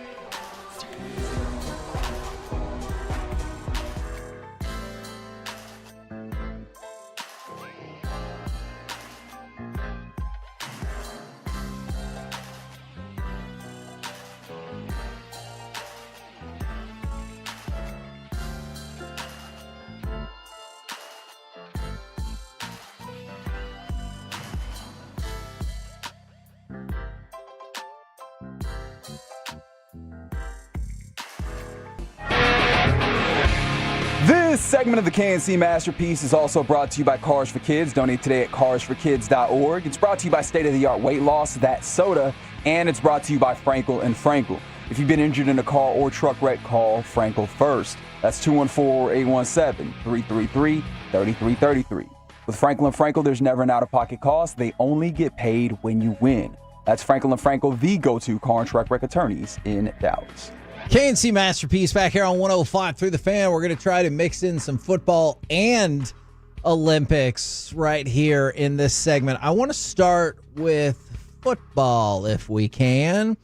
This segment of the KNC Masterpiece is also brought to you by Cars for Kids. Donate today at carsforkids.org. It's brought to you by State-of-the-Art Weight Loss, That Soda, and it's brought to you by Frankel & Frankel. If you've been injured in a car or truck wreck, call Frankel first. That's 214-817-333-3333. With Frankel & Frankel, there's never an out-of-pocket cost. They only get paid when you win. That's Frankel & Frankel, the go-to car and truck wreck attorneys in Dallas. KNC Masterpiece back here on 105 through the fan. We're going to try to mix in some football and Olympics right here in this segment. I want to start with football if we can.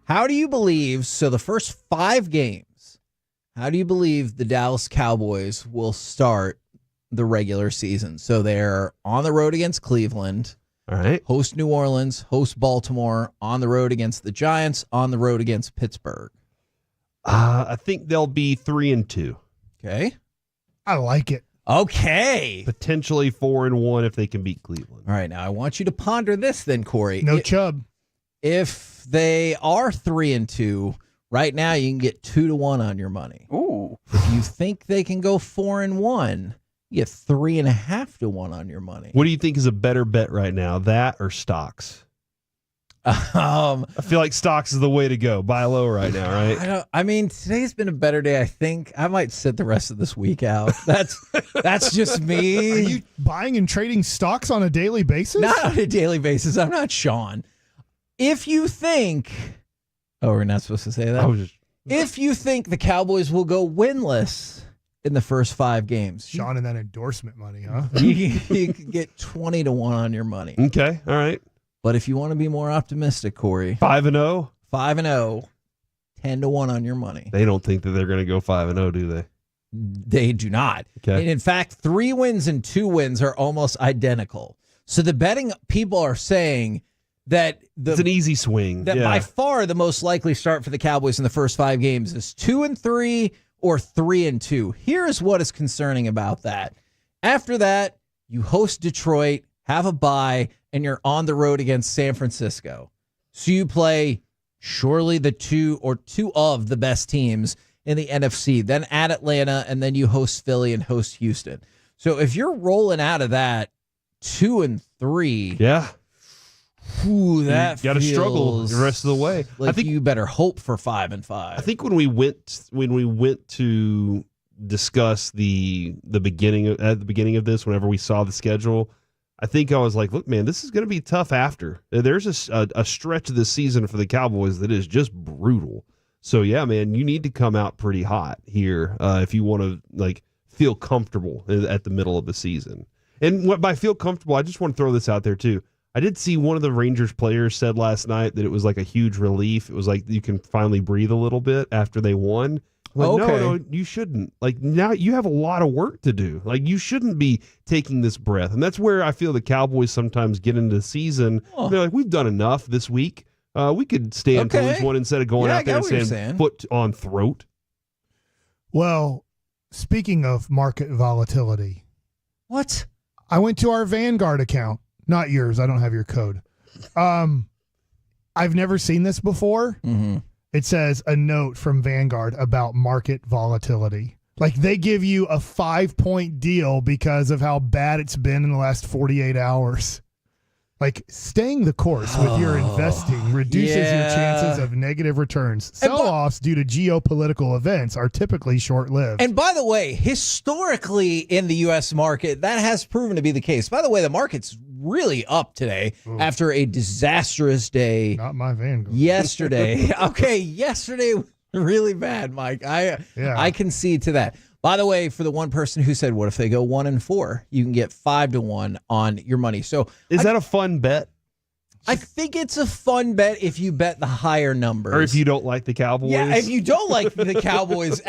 How do you believe, so the first 5 games, how do you believe the Dallas Cowboys will start the regular season? So they're on the road against Cleveland. All right. Host New Orleans, host Baltimore, on the road against the Giants, on the road against Pittsburgh. I think they'll be 3-2. Okay. I like it. Okay. Potentially 4-1 if they can beat Cleveland. All right. Now I want you to ponder this then, Corey. No Chubb. If they are 3-2, right now you can get 2-1 on your money. Ooh. If you think they can go 4-1, you get 3.5-1 on your money. What do you think is a better bet right now, that or stocks? I feel like stocks is the way to go. Buy low right now, right? I mean, today's been a better day. I think I might sit the rest of this week out. That's just me. Are you buying and trading stocks on a daily basis? Not on a daily basis. I'm not Sean. If you think, we're not supposed to say that. If you think the Cowboys will go winless in the first 5 games, Sean and that endorsement money, huh? you could get 20-1 on your money. Okay, all right. But if you want to be more optimistic, Corey, 5-0, 5-0, 10-1 on your money. They don't think that they're going to go 5-0, do they? They do not. Okay. And in fact, 3 wins and 2 wins are almost identical. So the betting people are saying that it's an easy swing. That by far the most likely start for the Cowboys in the first 5 games is 2-3 or 3-2. Here is what is concerning about that. After that, you host Detroit, have a bye, and you're on the road against San Francisco. So you play surely the 2 of the best teams in the NFC, then at Atlanta, and then you host Philly and host Houston. So if you're rolling out of that 2-3, yeah, ooh, that you got to struggle the rest of the way. Like I think you better hope for 5-5. I think when we went to discuss the beginning of this, whenever we saw the schedule, I think I was like, look, man, this is going to be tough after. There's a stretch of this season for the Cowboys that is just brutal. So, yeah, man, you need to come out pretty hot here if you want to feel comfortable at the middle of the season. And by feel comfortable, I just want to throw this out there, too. I did see one of the Rangers players said last night that it was like a huge relief. It was like you can finally breathe a little bit after they won. Like, no, you shouldn't. Like, now you have a lot of work to do. Like, you shouldn't be taking this breath. And that's where I feel the Cowboys sometimes get into the season. They're like, we've done enough this week. We could stand to lose one instead of going out there and saying foot on throat. Well, speaking of market volatility. What? I went to our Vanguard account. Not yours. I don't have your code. I've never seen this before. Mm-hmm. It says a note from Vanguard about market volatility. Like they give you a 5-point deal because of how bad it's been in the last 48 hours. Like staying the course with your investing reduces your chances of negative returns. Sell-offs due to geopolitical events are typically short-lived. And by the way, historically in the U.S. market, that has proven to be the case. By the way, the market's really up today after a disastrous day. Not my Vanguard. Yesterday. Okay, yesterday was really bad, Mike. I concede to that. By the way, for the one person who said, what if they go 1-4? You can get 5-1 on your money. So is that a fun bet? I think it's a fun bet if you bet the higher numbers. Or if you don't like the Cowboys. Yeah, if you don't like the Cowboys,